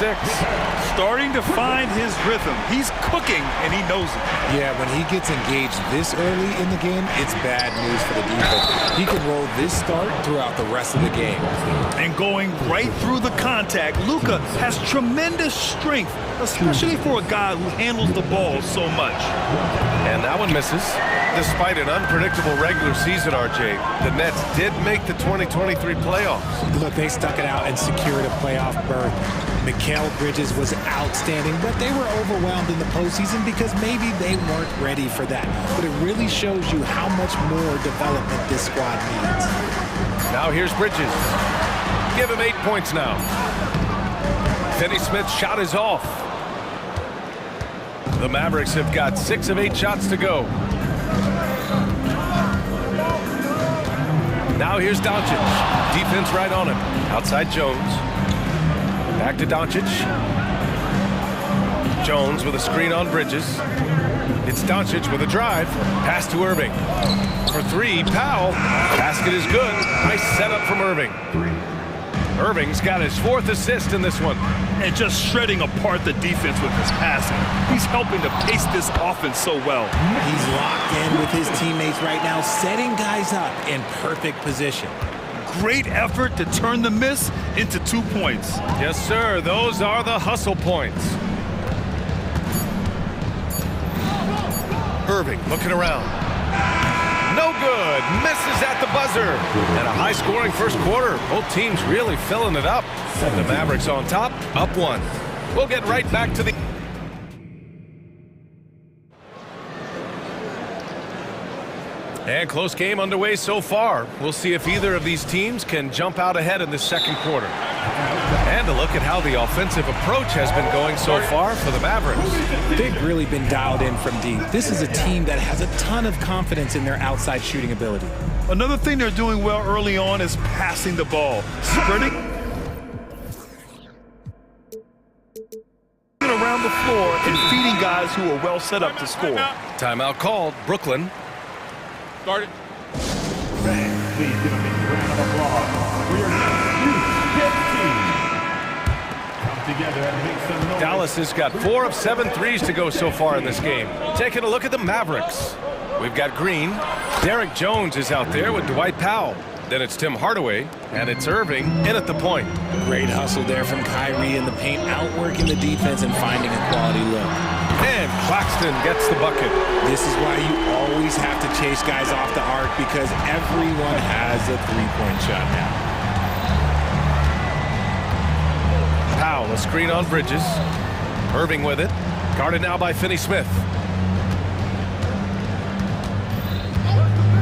Starting to find his rhythm. He's cooking, and he knows it. Yeah, when he gets engaged this early in the game, it's bad news for the defense. He can roll this start throughout the rest of the game. And going right through the contact, Luka has tremendous strength, especially for a guy who handles the ball so much. And that one misses. Despite an unpredictable regular season, RJ, the Nets did make the 2023 playoffs. Look, they stuck it out and secured a playoff berth. Mikal Bridges was outstanding, but they were overwhelmed in the postseason because maybe they weren't ready for that. But it really shows you how much more development this squad needs. Now here's Bridges. Give him 8 points now. Finney Smith's shot is off. The Mavericks have got 6 of 8 shots to go. Now here's Doncic. Defense right on him. Outside Jones. Back to Doncic. Jones with a screen on Bridges. It's Doncic with a drive. Pass to Irving. For 3, Powell. Basket is good. Nice setup from Irving. Irving's got his 4th assist in this one. And just shredding apart the defense with his passing. He's helping to pace this offense so well. He's locked in with his teammates right now, setting guys up in perfect position. Great effort to turn the miss into 2 points. Yes, sir. Those are the hustle points. Irving looking around. No good. Misses at the buzzer. And a high-scoring first quarter. Both teams really filling it up. The Mavericks on top, up 1. We'll get right back to the... And close game underway so far. We'll see if either of these teams can jump out ahead in the second quarter. And a look at how the offensive approach has been going so far for the Mavericks. They've really been dialed in from deep. This is a team that has a ton of confidence in their outside shooting ability. Another thing they're doing well early on is passing the ball. Spreading around the floor and feeding guys who are well set up to score. Timeout called. Brooklyn. Started. Fans, please give a big round of applause. We are now come together and make some noise. Dallas has got 4 of 7 threes to go so far in this game. Taking a look at the Mavericks. We've got Green. Derek Jones is out there with Dwight Powell. Then it's Tim Hardaway, and it's Irving in at the point. Great hustle there from Kyrie in the paint, outworking the defense and finding a quality look. And Claxton gets the bucket. This is why you always have to chase guys off the arc because everyone has a three-point shot now. Powell, a screen on Bridges. Irving with it. Guarded now by Finney Smith.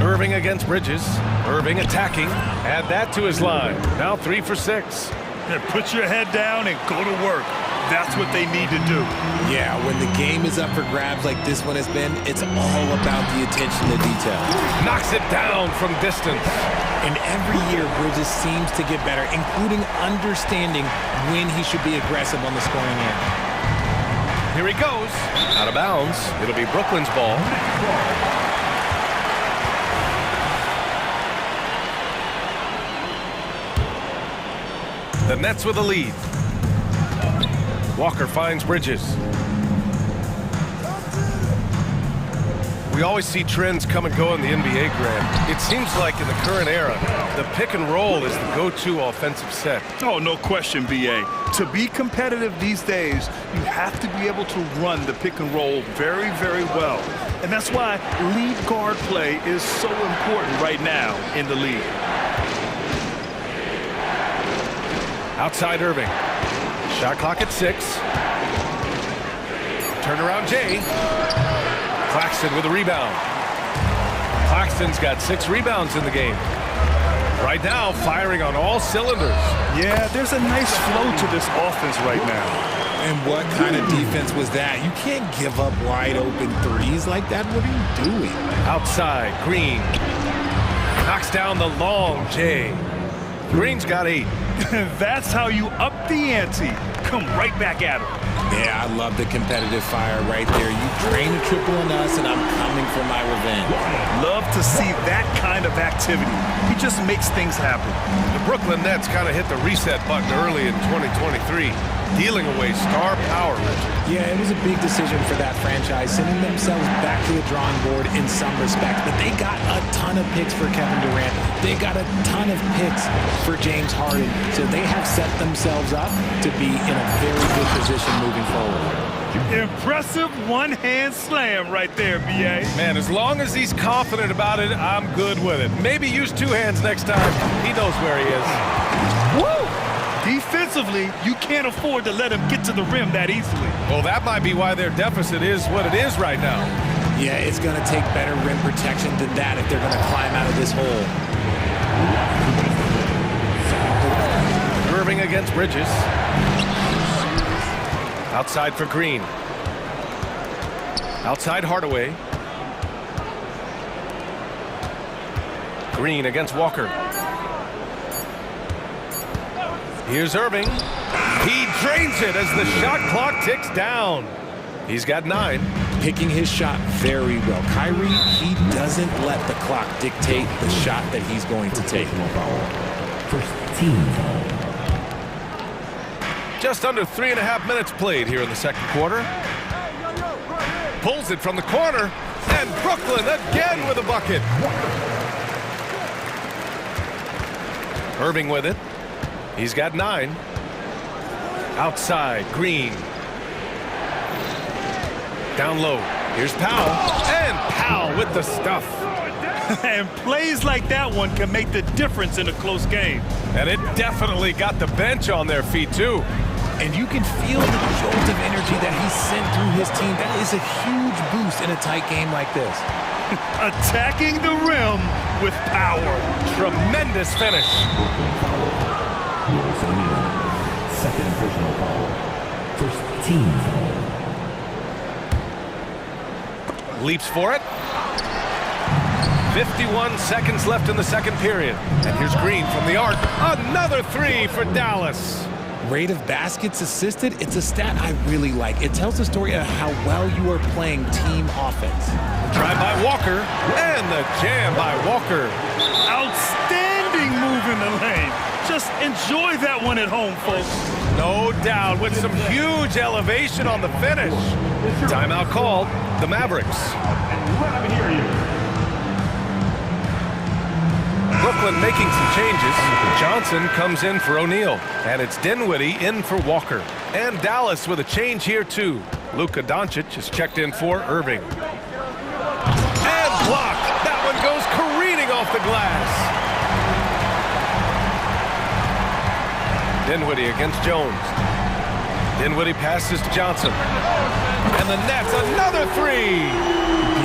Irving against Bridges. Irving attacking. Add that to his line. Now 3 for 6. And put your head down and go to work. That's what they need to do. Yeah, when the game is up for grabs like this one has been, it's all about the attention to detail. Knocks it down from distance. And every year, Bridges seems to get better, including understanding when he should be aggressive on the scoring end. Here he goes. Out of bounds. It'll be Brooklyn's ball. The Nets with a lead. Walker finds Bridges. We always see trends come and go in the NBA, Grant. It seems like in the current era, the pick and roll is the go-to offensive set. Oh, no question, B.A. To be competitive these days, you have to be able to run the pick and roll very, very well. And that's why lead guard play is so important right now in the league. Outside Irving. Shot clock at 6. Turnaround Jay. Claxton with a rebound. Claxton's got 6 rebounds in the game. Right now, firing on all cylinders. Yeah, there's a nice flow to this offense right now. And what kind of defense was that? You can't give up wide open threes like that. What are you doing? Outside, Green. Knocks down the long Jay. Green's got 8. That's how you up the ante. Come right back at him. Yeah, I love the competitive fire right there. You drain a triple on us, and I'm coming for my revenge. Love to see that kind of activity. He just makes things happen. The Brooklyn Nets kind of hit the reset button early in 2023, dealing away star power, Richard. Yeah, it was a big decision for that franchise, sending themselves back to the drawing board in some respect. But they got a ton of picks for Kevin Durant. They got a ton of picks for James Harden. So they have set themselves up to be in a very good position moving forward. Impressive one-hand slam right there, B.A. Man, as long as he's confident about it, I'm good with it. Maybe use two hands next time. He knows where he is. Woo! Defensively, you can't afford to let him get to the rim that easily. Well, that might be why their deficit is what it is right now. Yeah, it's going to take better rim protection than that if they're going to climb out of this hole. Irving against Bridges. Outside for Green. Outside Hardaway. Green against Walker. Here's Irving. He drains it as the shot clock ticks down. He's got 9. Picking his shot very well. Kyrie, he doesn't let the clock dictate the shot that he's going to take. First team foul. Just under 3.5 minutes played here in the second quarter. Pulls it from the corner, and Brooklyn again with a bucket. Irving with it. He's got 9. Outside, Green. Down low. Here's Powell, and Powell with the stuff. And plays like that one can make the difference in a close game. And it definitely got the bench on their feet, too. And you can feel the jolt of energy that he sent through his team. That is a huge boost in a tight game like this. Attacking the rim with power. Tremendous finish. Second personal foul. First team foul. Leaps for it. 51 seconds left in the second period. And here's Green from the arc. Another 3 for Dallas. Rate of baskets assisted, it's a stat I really like. It tells the story of how well you are playing team offense. Drive by Walker, and the jam by Walker. Outstanding move in the lane. Just enjoy that one at home, folks. No doubt, with some huge elevation on the finish. Timeout called, the Mavericks. Let me hear you. Brooklyn making some changes. Johnson comes in for O'Neal, and it's Dinwiddie in for Walker. And Dallas with a change here, too. Luka Doncic is checked in for Irving. And blocked. That one goes careening off the glass. Dinwiddie against Jones. Dinwiddie passes to Johnson. And the Nets, another 3.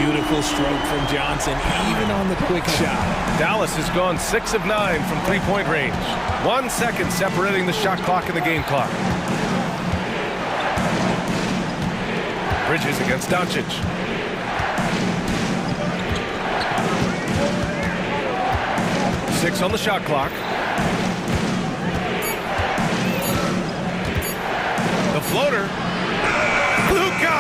Beautiful stroke from Johnson, even on the quick shot. Dallas has gone 6 of 9 from three-point range. 1 second separating the shot clock and the game clock. Bridges against Doncic. Six on the shot clock. The floater. Luka!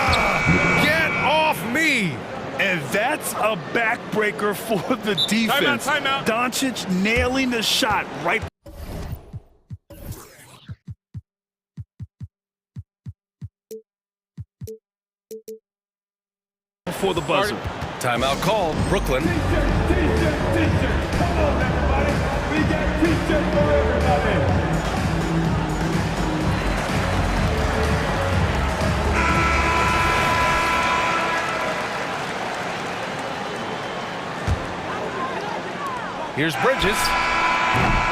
Get off me! And that's a backbreaker for the defense. Timeout. Doncic nailing the shot right before the buzzer. Timeout called. Brooklyn. Come on, everybody. We got t-shirts for everybody. Here's Bridges.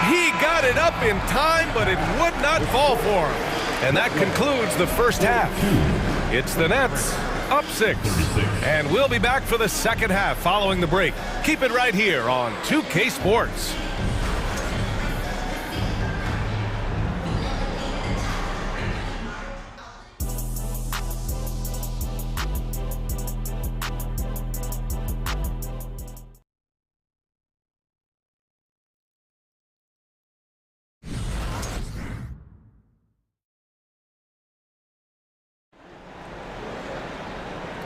He got it up in time, but it would not fall for him. And that concludes the first half. It's the Nets up 6. And we'll be back for the second half following the break. Keep it right here on 2K Sports.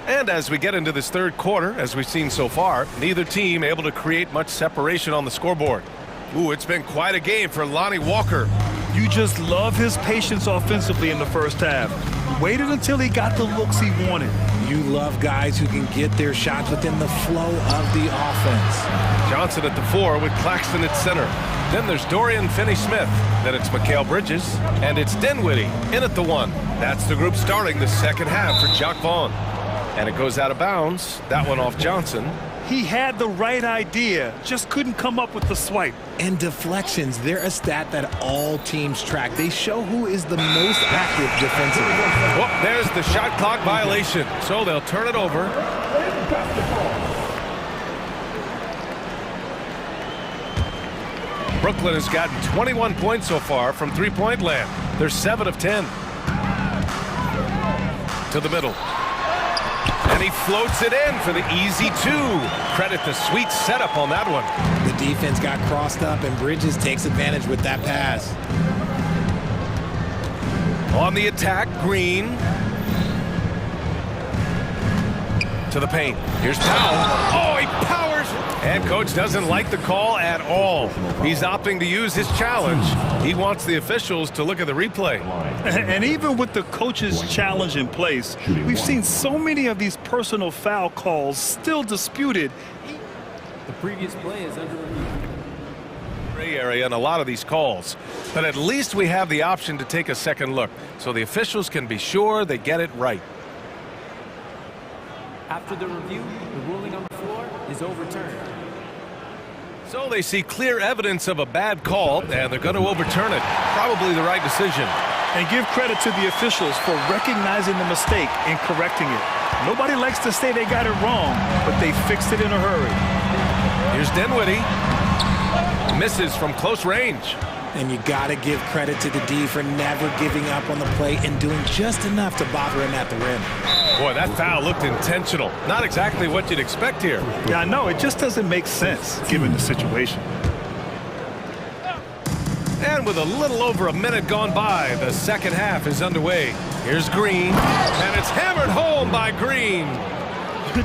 And as we get into this third quarter, as we've seen so far, neither team able to create much separation on the scoreboard. Ooh, it's been quite a game for Lonnie Walker. You just love his patience offensively in the first half. Waited until he got the looks he wanted. You love guys who can get their shots within the flow of the offense. Johnson at the 4 with Claxton at center. Then there's Dorian Finney-Smith. Then it's Mikal Bridges. And it's Dinwiddie in at the 1. That's the group starting the second half for Jock Vaughn. And it goes out of bounds. That one off Johnson. He had the right idea, just couldn't come up with the swipe. And deflections, they're a stat that all teams track. They show who is the most active defensively. Well, there's the shot clock violation. So they'll turn it over. Brooklyn has gotten 21 points so far from three-point land. They're 7 of 10. To the middle. And he floats it in for the easy 2. Credit the sweet setup on that one. The defense got crossed up, and Bridges takes advantage with that pass. On the attack, Green. To the paint. Here's Powell. Oh, he powers. And coach doesn't like the call at all. He's opting to use his challenge. He wants the officials to look at the replay. And even with the coach's challenge in place, we've seen so many of these personal foul calls still disputed. The previous play is under review. Gray area in a lot of these calls. But at least we have the option to take a second look, so the officials can be sure they get it right. After the review, the ruling on the floor is overturned. So they see clear evidence of a bad call, and they're going to overturn it. Probably the right decision. And give credit to the officials for recognizing the mistake and correcting it. Nobody likes to say they got it wrong, but they fixed it in a hurry. Here's Dinwiddie. Misses from close range. And you got to give credit to the D for never giving up on the play and doing just enough to bother him at the rim. Boy, that foul looked intentional. Not exactly what you'd expect here. Yeah, I know. It just doesn't make sense given the situation. And with a little over a minute gone by, the second half is underway. Here's Green, and it's hammered home by Green.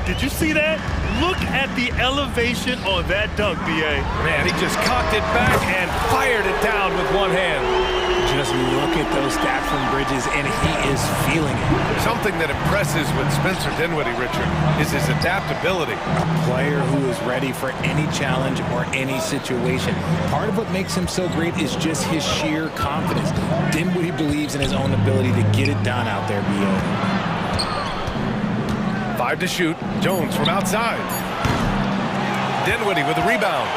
Did you see that? Look at the elevation on that dunk, B.A. Man, he just cocked it back and fired it down with one hand. Just look at those stats from Bridges, and he is feeling it. Something that impresses with Spencer Dinwiddie, Richard, is his adaptability. A player who is ready for any challenge or any situation. Part of what makes him so great is just his sheer confidence. Dinwiddie believes in his own ability to get it done out there, B.A. 5 to shoot. Jones from outside. Dinwiddie with a rebound.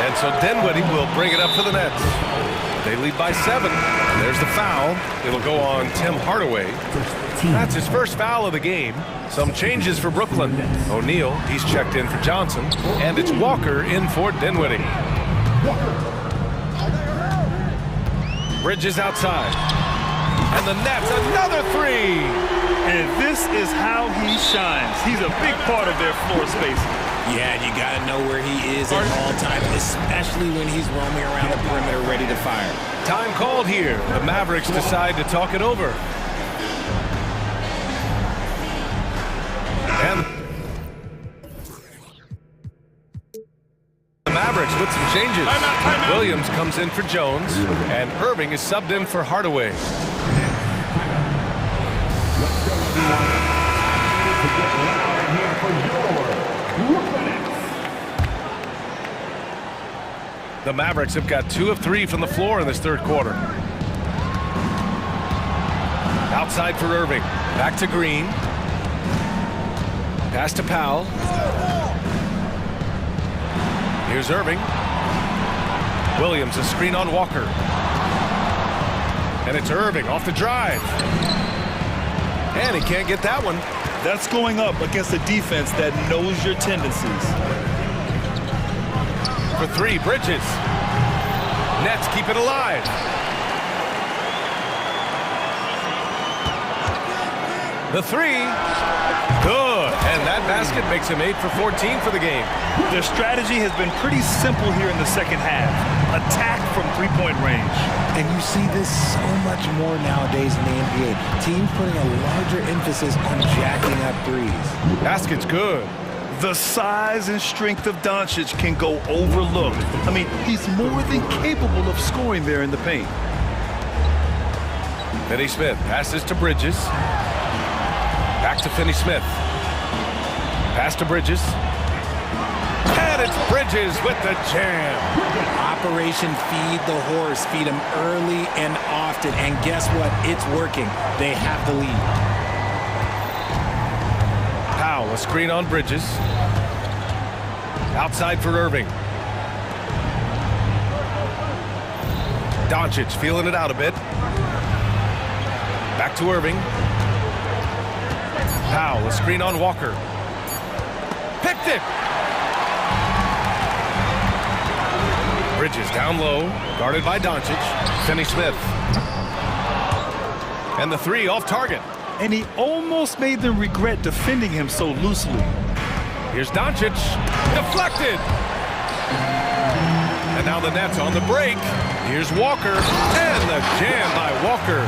And so Dinwiddie will bring it up for the Nets. They lead by 7. There's the foul. It'll go on Tim Hardaway. That's his first foul of the game. Some changes for Brooklyn. O'Neal, he's checked in for Johnson. And it's Walker in for Dinwiddie. Bridges outside. And the Nets, another 3. And this is how he shines. He's a big part of their floor space. Yeah, and you got to know where he is at all times, especially when he's roaming around the perimeter ready to fire. Time called here. The Mavericks decide to talk it over. And the Mavericks with some changes. Williams comes in for Jones, and Irving is subbed in for Hardaway. The Mavericks have got 2 of 3 from the floor in this third quarter. Outside for Irving. Back to Green. Pass to Powell. Here's Irving. Williams, a screen on Walker. And it's Irving off the drive. And he can't get that one. That's going up against a defense that knows your tendencies. For 3, Bridges. Nets keep it alive. The 3. Good. And that basket makes him 8 for 14 for the game. Their strategy has been pretty simple here in the second half. Attack from three-point range. And you see this so much more nowadays in the NBA. Teams putting a larger emphasis on jacking up threes. Basket's good. The size and strength of Doncic can go overlooked. I mean, he's more than capable of scoring there in the paint. Finney-Smith passes to Bridges. Back to Finney-Smith. Pass to Bridges. And it's Bridges with the jam. Operation Feed the Horse. Feed him early and often. And guess what? It's working. They have the lead. Powell, a screen on Bridges. Outside for Irving. Doncic feeling it out a bit. Back to Irving. Powell, a screen on Walker. Picked it! Bridges down low, guarded by Doncic. Finney-Smith. And the three off target. And he almost made them regret defending him so loosely. Here's Doncic. Deflected! And now the Nets on the break. Here's Walker. And the jam by Walker.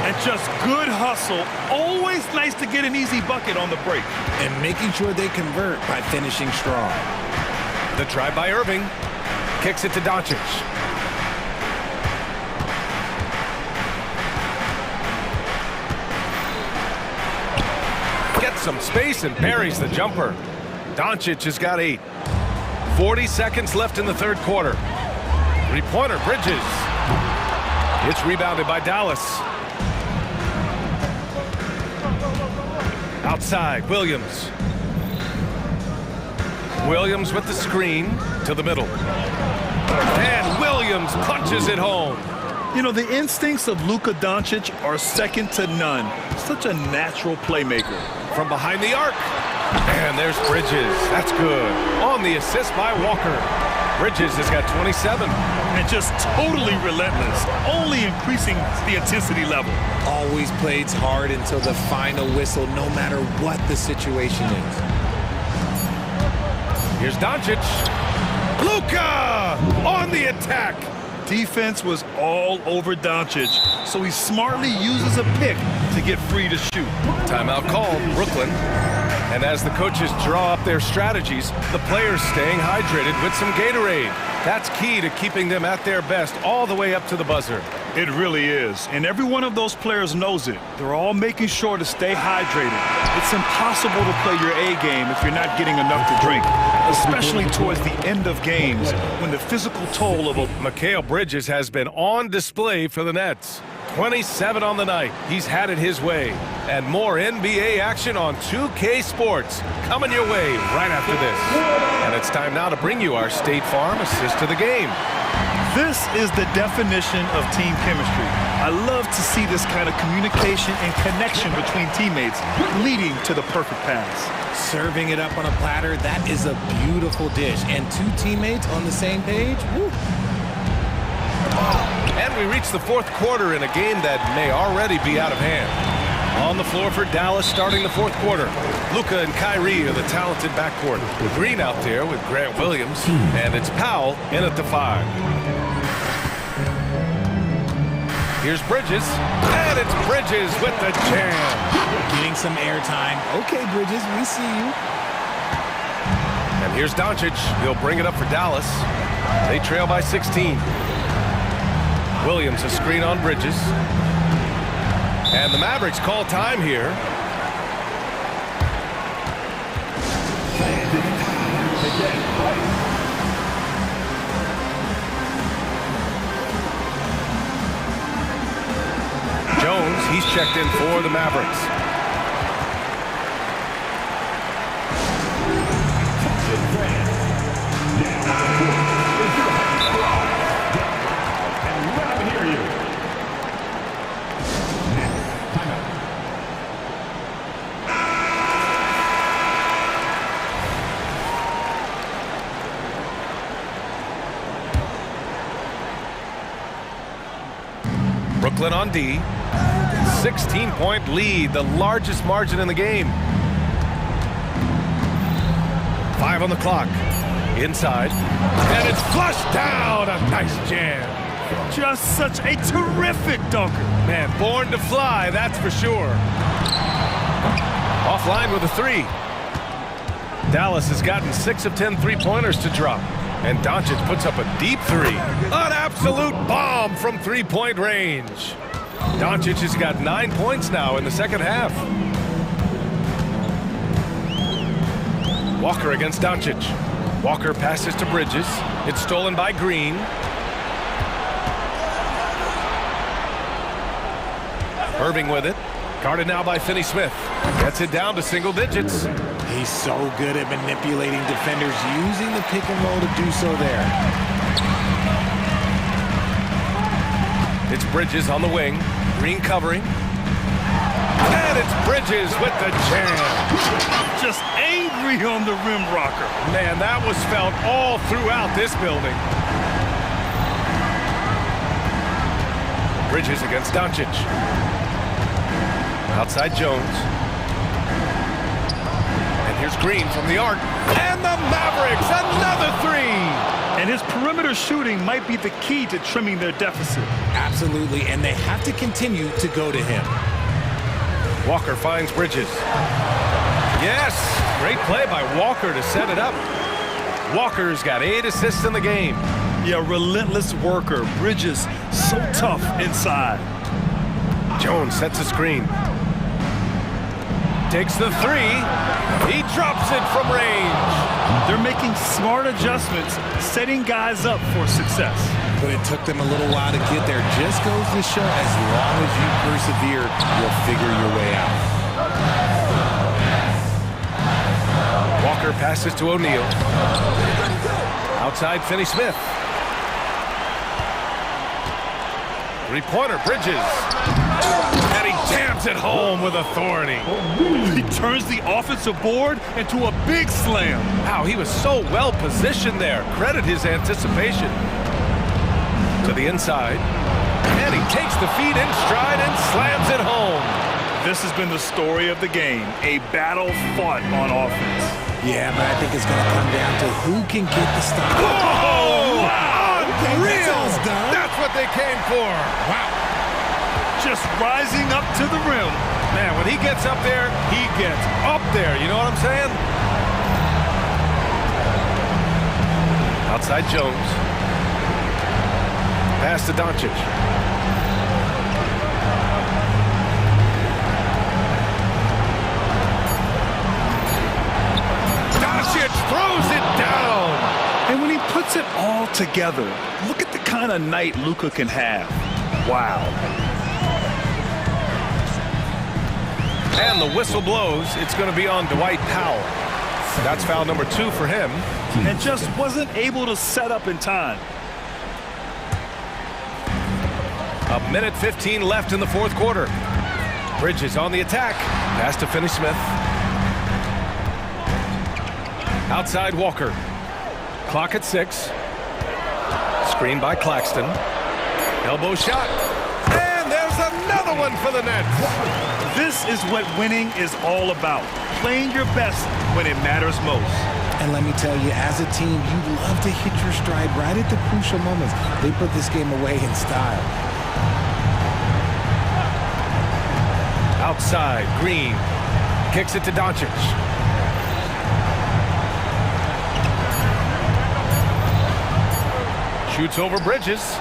And just good hustle. Always nice to get an easy bucket on the break. And making sure they convert by finishing strong. The drive by Irving. Kicks it to Doncic. Gets some space and buries the jumper. Doncic has got 8. 40 seconds left in the third quarter. Three-pointer, Bridges. It's rebounded by Dallas. Outside, Williams. Williams with the screen to the middle. And Williams punches it home. You know, the instincts of Luka Doncic are second to none. Such a natural playmaker. From behind the arc. And there's Bridges. That's good. On the assist by Walker. Bridges has got 27. And just totally relentless. Only increasing the intensity level. Always plays hard until the final whistle, no matter what the situation is. Here's Doncic. Luka on the attack. Defense was all over Doncic, so he smartly uses a pick to get free to shoot. Timeout called, Brooklyn. And as the coaches draw up their strategies, the players staying hydrated with some Gatorade. That's key to keeping them at their best all the way up to the buzzer. It really is, and every one of those players knows it. They're all making sure to stay hydrated. It's impossible to play your A game if you're not getting enough to drink, especially towards the end of games when the physical toll of a... Mikal Bridges has been on display for the Nets. 27 on the night. He's had it his way. And more NBA action on 2K Sports coming your way right after this. And it's time now to bring you our State Farm assist of the game. This is the definition of team chemistry. I love to see this kind of communication and connection between teammates leading to the perfect pass. Serving it up on a platter, that is a beautiful dish. And two teammates on the same page, woo. And we reach the fourth quarter in a game that may already be out of hand. On the floor for Dallas starting the fourth quarter. Luka and Kyrie are the talented backcourt. Green out there with Grant Williams. And it's Powell in at the 5. Here's Bridges. And it's Bridges with the jam. Getting some airtime. Okay, Bridges, we see you. And here's Doncic. He'll bring it up for Dallas. They trail by 16. Williams, a screen on Bridges. And the Mavericks call time here. Jones, he's checked in for the Mavericks. Brooklyn on D. 16-point lead, the largest margin in the game. 5 on the clock. Inside. And it's flushed down. A nice jam. Just such a terrific dunker. Man, born to fly, that's for sure. Offline with a 3. Dallas has gotten 6 of 10 three-pointers to drop. And Doncic puts up a deep 3. An absolute bomb from three-point range. Doncic has got 9 points now in the second half. Walker against Doncic. Walker passes to Bridges. It's stolen by Green. Irving with it. Guarded now by Finney-Smith. Gets it down to single digits. He's so good at manipulating defenders, using the pick and roll to do so there. It's Bridges on the wing. Green covering. And it's Bridges with the jam. Just angry on the rim rocker. Man, that was felt all throughout this building. Bridges against Doncic. Outside Jones. And here's Green from the arc. And the Mavericks, another 3. And his perimeter shooting might be the key to trimming their deficit. Absolutely, and they have to continue to go to him. Walker finds Bridges. Yes, great play by Walker to set it up. Walker's got 8 assists in the game. Yeah, relentless worker. Bridges, so tough inside. Jones sets a screen. Takes the 3. He drops it from range. They're making smart adjustments, setting guys up for success. But it took them a little while to get there. Just goes to show, as long as you persevere, you'll figure your way out. Walker passes to O'Neal. Outside Finney-Smith. Three-pointer, Bridges. And he jams it home with authority. He turns the offensive board into a big slam. Wow, he was so well positioned there. Credit his anticipation. To the inside. And he takes the feed in stride and slams it home. This has been the story of the game. A battle fought on offense. Yeah, but I think it's going to come down to who can get the stop. Oh, unreal! Done. That's what they came for. Wow. Just rising up to the rim. Man, when he gets up there, he gets up there. You know what I'm saying? Outside Jones. Pass to Doncic. Doncic throws it down. And when he puts it all together, look at the kind of night Luka can have. Wow. And the whistle blows. It's going to be on Dwight Powell. That's foul number 2 for him. And just wasn't able to set up in time. A minute 15 left in the fourth quarter. Bridges on the attack. Pass to Finney-Smith. Outside Walker. Clock at 6. Screen by Claxton. Elbow shot. And there's another one for the Nets. This is what winning is all about. Playing your best when it matters most. And let me tell you, as a team, you love to hit your stride right at the crucial moments. They put this game away in style. Outside, Green. Kicks it to Doncic. Shoots over Bridges.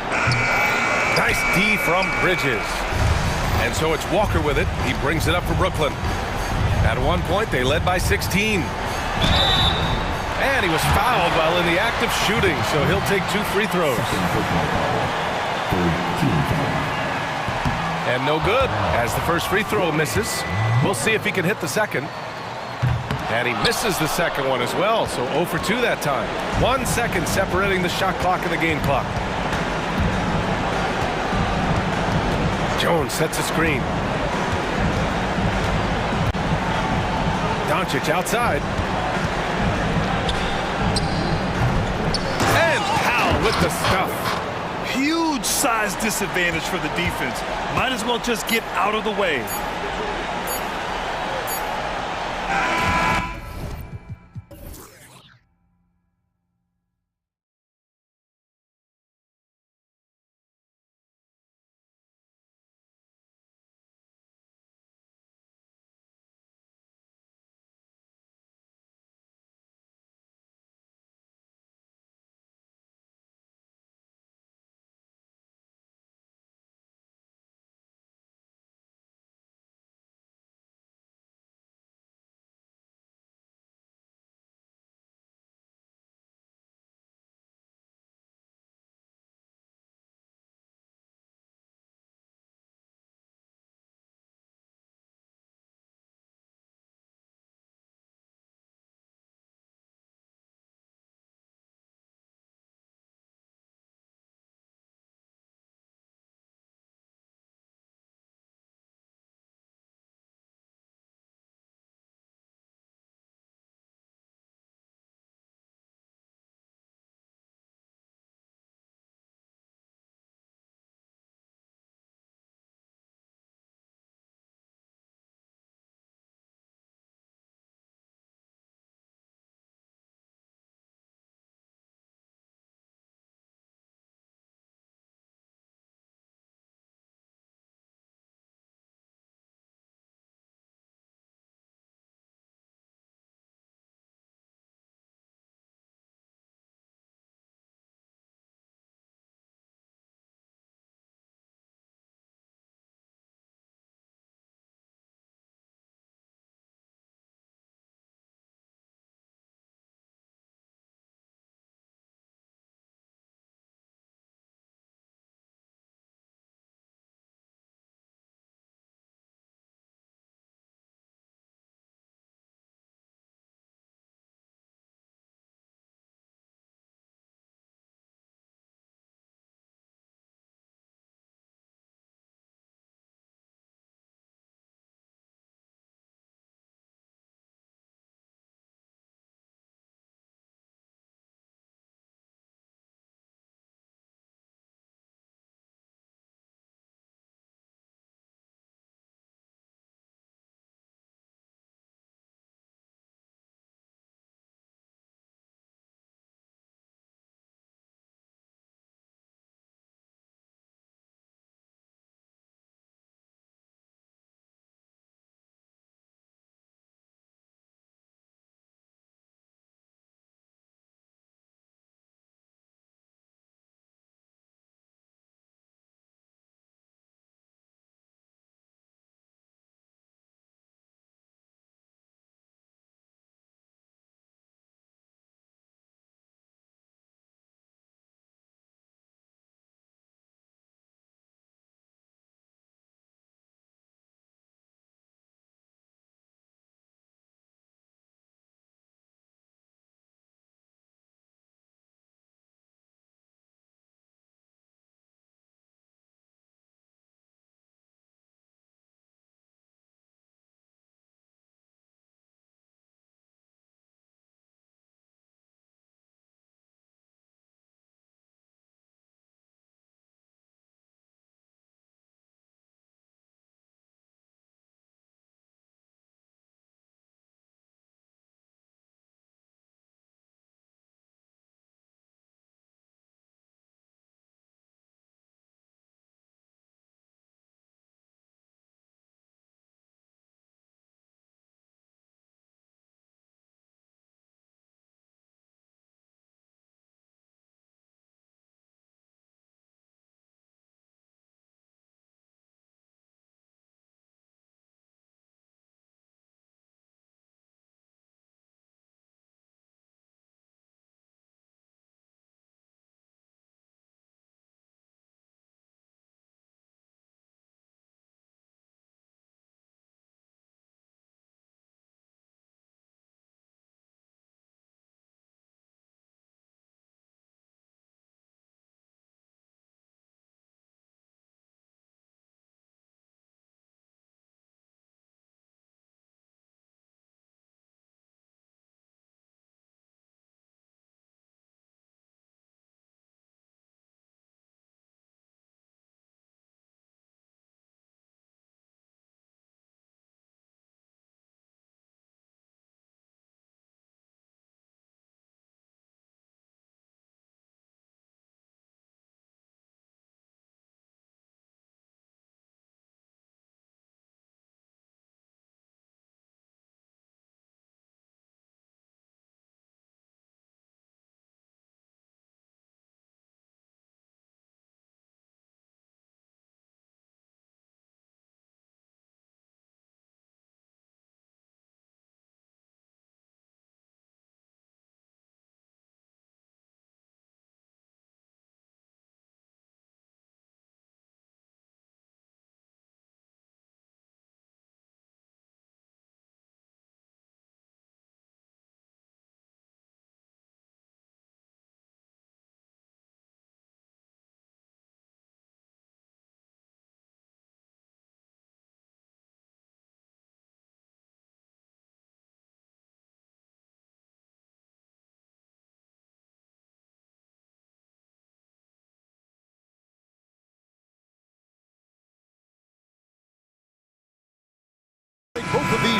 Nice D from Bridges. And so it's Walker with it. He brings it up for Brooklyn. At one point, they led by 16. And he was fouled while in the act of shooting, so he'll take 2 free throws. And no good, as the first free throw misses. We'll see if he can hit the second. And he misses the second one as well, so 0 for 2 that time. 1 second separating the shot clock and the game clock. Jones sets a screen. Doncic outside. And Powell with the stuff. Huge size disadvantage for the defense. Might as well just get out of the way.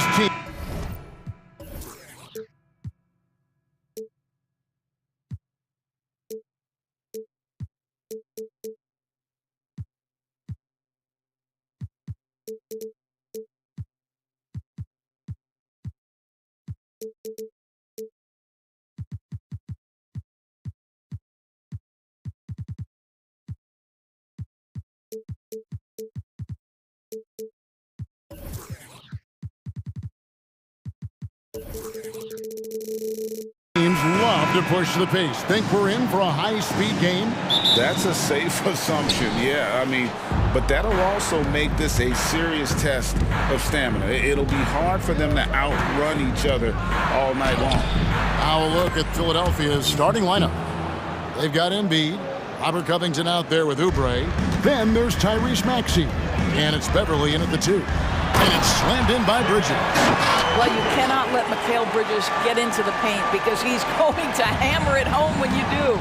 his team. Teams love to push the pace. Think we're in for a high-speed game? That's a safe assumption, yeah. I mean, but that'll also make this a serious test of stamina. It'll be hard for them to outrun each other all night long. Now a look at Philadelphia's starting lineup. They've got Embiid, Robert Covington out there with Oubre. Then there's Tyrese Maxey, and it's Beverly in at the 2. And it's slammed in by Bridges. Well, you cannot let Mikal Bridges get into the paint because he's going to hammer it home when you do.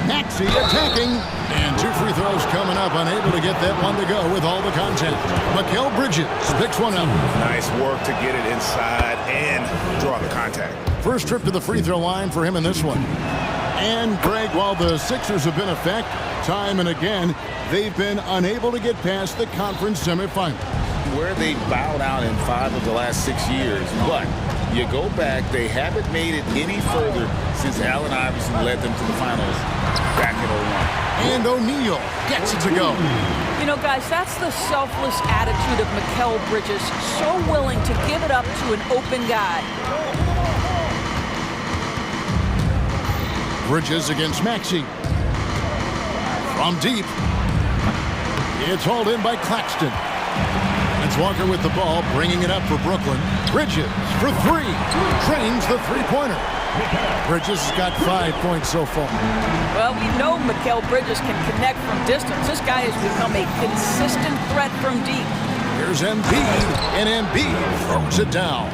Maxey attacking. And 2 free throws coming up, unable to get that one to go with all the contact. Mikal Bridges picks one up. Nice work to get it inside and draw the contact. First trip to the free throw line for him in this one. And Greg, while the Sixers have been effective time and again, they've been unable to get past the conference semifinal. Where they bowed out in 5 of the last 6 years. But you go back, they haven't made it any further since Allen Iverson led them to the finals back in 01. And O'Neal gets it to go. You know, guys, that's the selfless attitude of Mikal Bridges. So willing to give it up to an open guy. Bridges against Maxey. From deep. It's hauled in by Claxton. It's Walker with the ball, bringing it up for Brooklyn. Bridges for 3. Trains the three-pointer. Bridges has got 5 points so far. Well, we know Mikal Bridges can connect from distance. This guy has become a consistent threat from deep. Here's Embiid, and Embiid throws it down.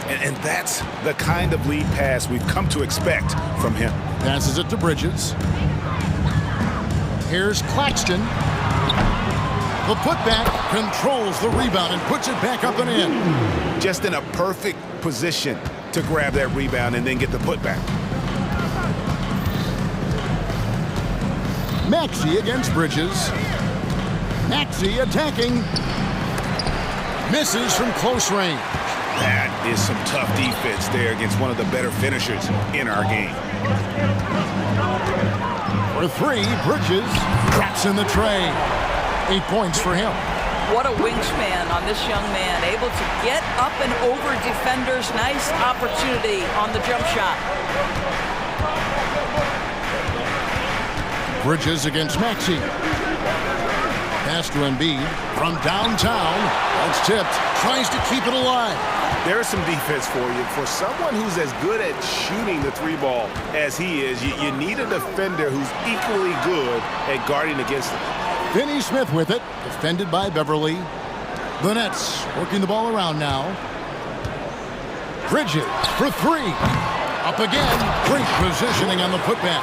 And that's the kind of lead pass we've come to expect from him. Passes it to Bridges. Here's Claxton. The putback controls the rebound and puts it back up and in. Just in a perfect position to grab that rebound and then get the putback. Maxey against Bridges. Maxey attacking. Misses from close range. That is some tough defense there against one of the better finishers in our game. For 3, Bridges traps in the tray. 8 points for him. What a wingspan on this young man, able to get up and over defenders. Nice opportunity on the jump shot. Bridges against Maxey. Pass to Embiid from downtown. That's tipped. Tries to keep it alive. There's some defense for you. For someone who's as good at shooting the 3-ball as he is, you need a defender who's equally good at guarding against him. Finney Smith with it, defended by Beverly. The Nets working the ball around now. Bridges for 3. Up again. Great positioning on the putback.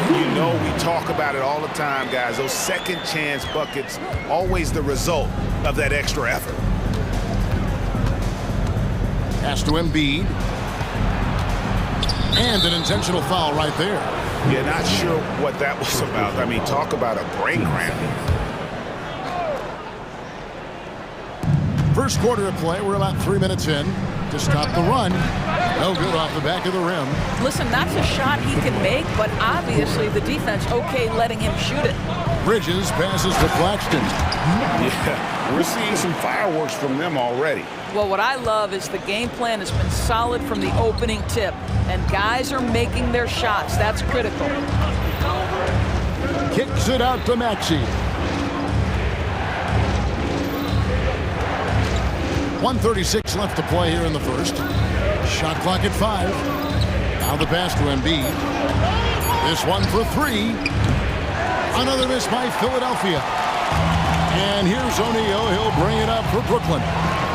You know we talk about it all the time, guys. Those second chance buckets, always the result of that extra effort. Pass to Embiid. And an intentional foul right there. Yeah, not sure what that was about. I mean, talk about a brain cramp. First quarter of play, we're about 3 minutes in to stop the run. No good off the back of the rim. Listen, that's a shot he can make, but obviously the defense okay letting him shoot it. Bridges passes to Claxton. Yeah, we're seeing some fireworks from them already. Well, what I love is the game plan has been solid from the opening tip, and guys are making their shots. That's critical. Kicks it out to Maxey. 1:36 left to play here in the first. Shot clock at 5. Now the pass to Embiid. This one for 3. Another miss by Philadelphia. And here's O'Neal. He'll bring it up for Brooklyn.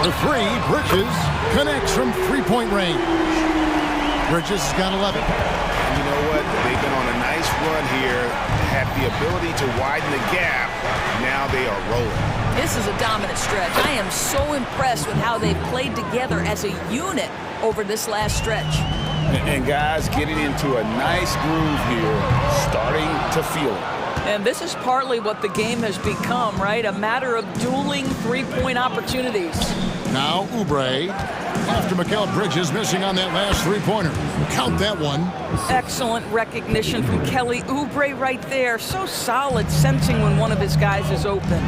For 3, Bridges connects from three-point range. Bridges has got 11. You know what? They've been on a nice run here, have the ability to widen the gap. Now they are rolling. This is a dominant stretch. I am so impressed with how they've played together as a unit over this last stretch. And guys getting into a nice groove here, starting to feel it. And this is partly what the game has become, right? A matter of dueling three-point opportunities. Now Oubre, after Mikal Bridges missing on that last three-pointer. Count that one. Excellent recognition from Kelly Oubre right there. So solid, sensing when one of his guys is open.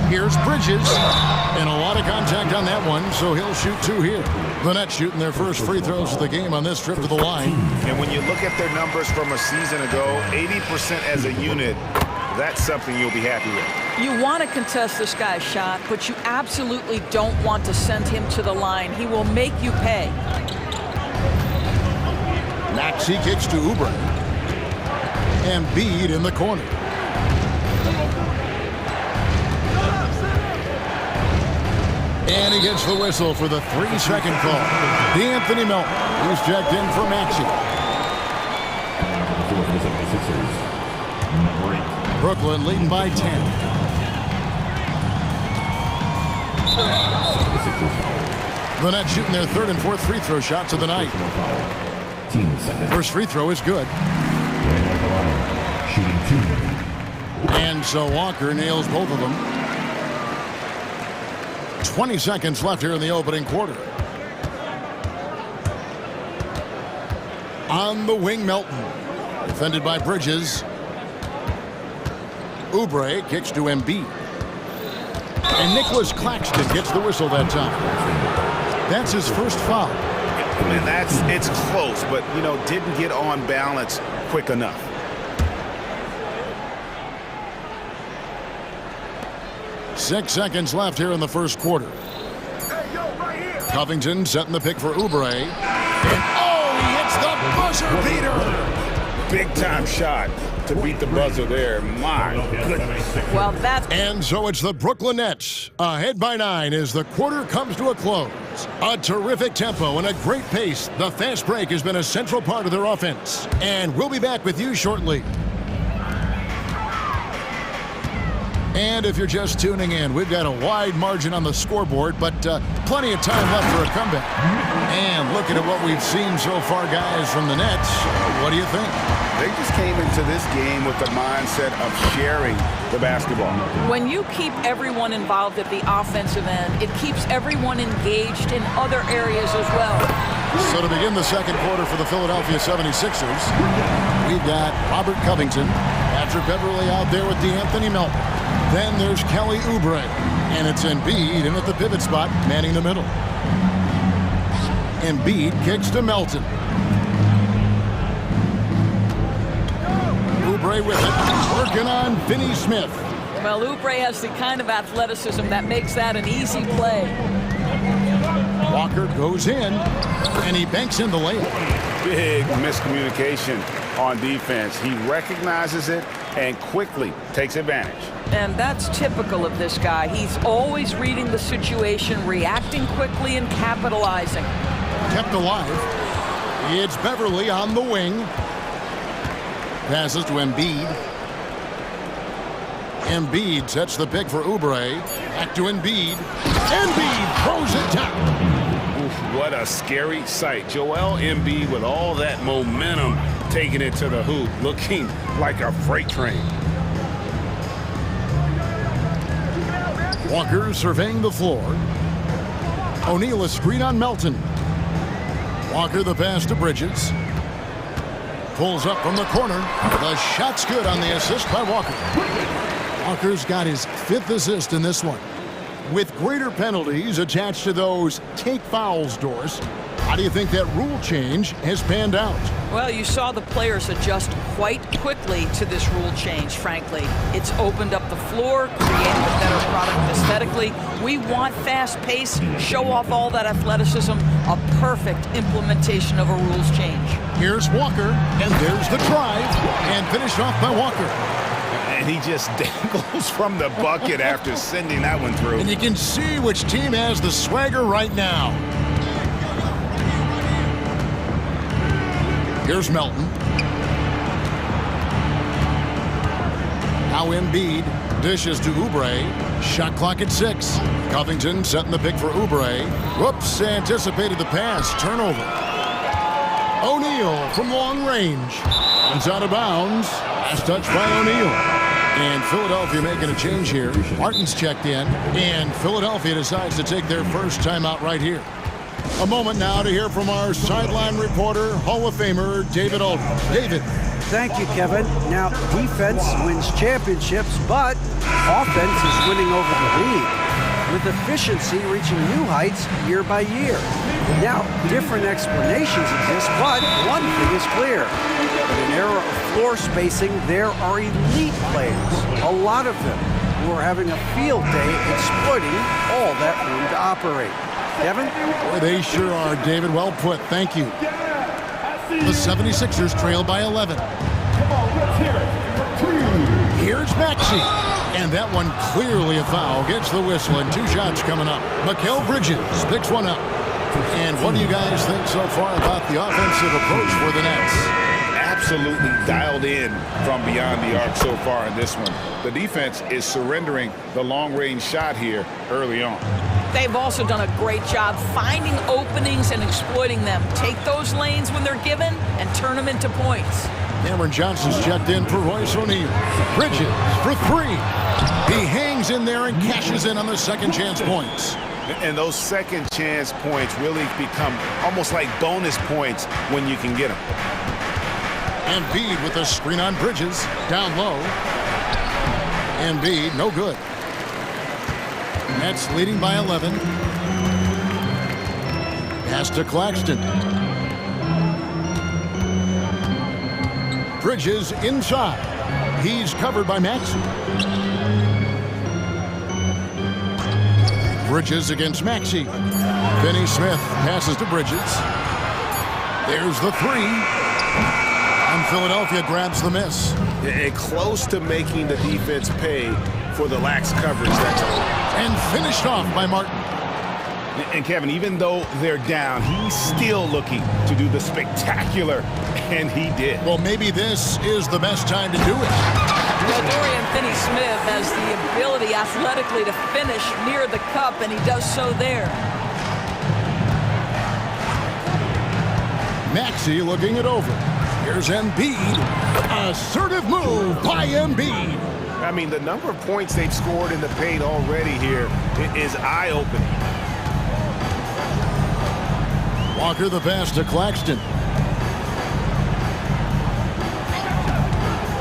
Here's Bridges, and a lot of contact on that one, so he'll shoot two here. The Nets shooting their first free throws of the game on this trip to the line. And when you look at their numbers from a season ago, 80% as a unit, that's something you'll be happy with. You want to contest this guy's shot, but you absolutely don't want to send him to the line. He will make you pay. Maxey kicks to Oubre. And Embiid in the corner. And he gets the whistle for the 3-second call. D'Anthony Melton, he's checked in for Maxey. Brooklyn leading by 10. The Nets shooting their third and fourth free throw shots of the night. First free throw is good. And so Walker nails both of them. 20 seconds left here in the opening quarter. On the wing, Melton. Defended by Bridges. Oubre kicks to Embiid. And Nicholas Claxton gets the whistle that time. That's his first foul. And it's close, but, you know, didn't get on balance quick enough. Six seconds left here in the first quarter. Covington setting the pick for Oubre. And oh, he hits the buzzer beater. Big time shot to beat the buzzer there. My goodness. Well, that's... And so it's the Brooklyn Nets ahead by 9 as the quarter comes to a close. A terrific tempo and a great pace. The fast break has been a central part of their offense. And we'll be back with you shortly. And if you're just tuning in, we've got a wide margin on the scoreboard, but plenty of time left for a comeback. And looking at what we've seen so far, guys, from the Nets, what do you think? They just came into this game with the mindset of sharing the basketball. When you keep everyone involved at the offensive end, it keeps everyone engaged in other areas as well. So to begin the second quarter for the Philadelphia 76ers, we've got Robert Covington, Patrick Beverly out there with D'Anthony Melton. Then there's Kelly Oubre, and it's Embiid in at the pivot spot, manning the middle. Embiid kicks to Melton. Oubre with it, working on Finney Smith. Well, Oubre has the kind of athleticism that makes that an easy play. Walker goes in, and he banks in the layup. Big miscommunication on defense. He recognizes it and quickly takes advantage. And that's typical of this guy. He's always reading the situation, reacting quickly, and capitalizing. Kept alive. It's Beverly on the wing. Passes to Embiid. Embiid sets the pick for Oubre. Back to Embiid. Embiid throws it down. Oof, what a scary sight. Joel Embiid with all that momentum taking it to the hoop, looking like a freight train. Walker surveying the floor. O'Neal a screen on Melton. Walker the pass to Bridges. Pulls up from the corner. The shot's good on the assist by Walker. Walker's got his 5th assist in this one. With greater penalties attached to those take fouls, Doris, how do you think that rule change has panned out? Well, you saw the players adjust quite quickly to this rule change, frankly. It's opened up the floor, created a better product aesthetically. We want fast pace, show off all that athleticism, a perfect implementation of a rules change. Here's Walker, and there's the drive, and finished off by Walker. And he just dangles from the bucket after sending that one through. And you can see which team has the swagger right now. Here's Melton. Now Embiid Dishes to Oubre. Shot clock at 6. Covington setting the pick for Oubre. Whoops, anticipated the pass. Turnover. O'Neal from long range. It's out of bounds. Last touch by O'Neal. And Philadelphia making a change here. Martin's checked in, and Philadelphia decides to take their first timeout right here. A moment now to hear from our sideline reporter, Hall of Famer David Aldridge. David. Thank you, Kevin. Now, defense wins championships, but offense is winning over the league, with efficiency reaching new heights year by year. Now, different explanations exist, but one thing is clear. In an era of floor spacing, there are elite players, a lot of them, who are having a field day exploiting all that room to operate. Kevin? Boy, they sure are, David. Well put. Thank you. The 76ers trail by 11. Here's Maxey. And that one clearly a foul. Gets the whistle, and 2 shots coming up. Mikal Bridges picks one up. And what do you guys think so far about the offensive approach for the Nets? Absolutely dialed in from beyond the arc so far in this one. The defense is surrendering the long-range shot here early on. They've also done a great job finding openings and exploiting them. Take those lanes when they're given and turn them into points. Cameron Johnson's checked in for Royce O'Neal. Bridges for 3. He hangs in there and cashes in on the second chance points. And those second chance points really become almost like bonus points when you can get them. Embiid with a screen on Bridges. Down low. Embiid, no good. Nets leading by 11. Pass to Claxton. Bridges inside. He's covered by Maxey. Bridges against Maxey. Finney Smith passes to Bridges. There's the 3. And Philadelphia grabs the miss. And close to making the defense pay for the lax coverage. That's all. And finished off by Martin. And Kevin, even though they're down, he's still looking to do the spectacular, and he did. Well, maybe this is the best time to do it. Well, Dorian Finney-Smith has the ability athletically to finish near the cup, and he does so there. Maxey looking it over. Here's Embiid. Assertive move by Embiid. I mean, the number of points they've scored in the paint already here is eye-opening. Walker the pass to Claxton.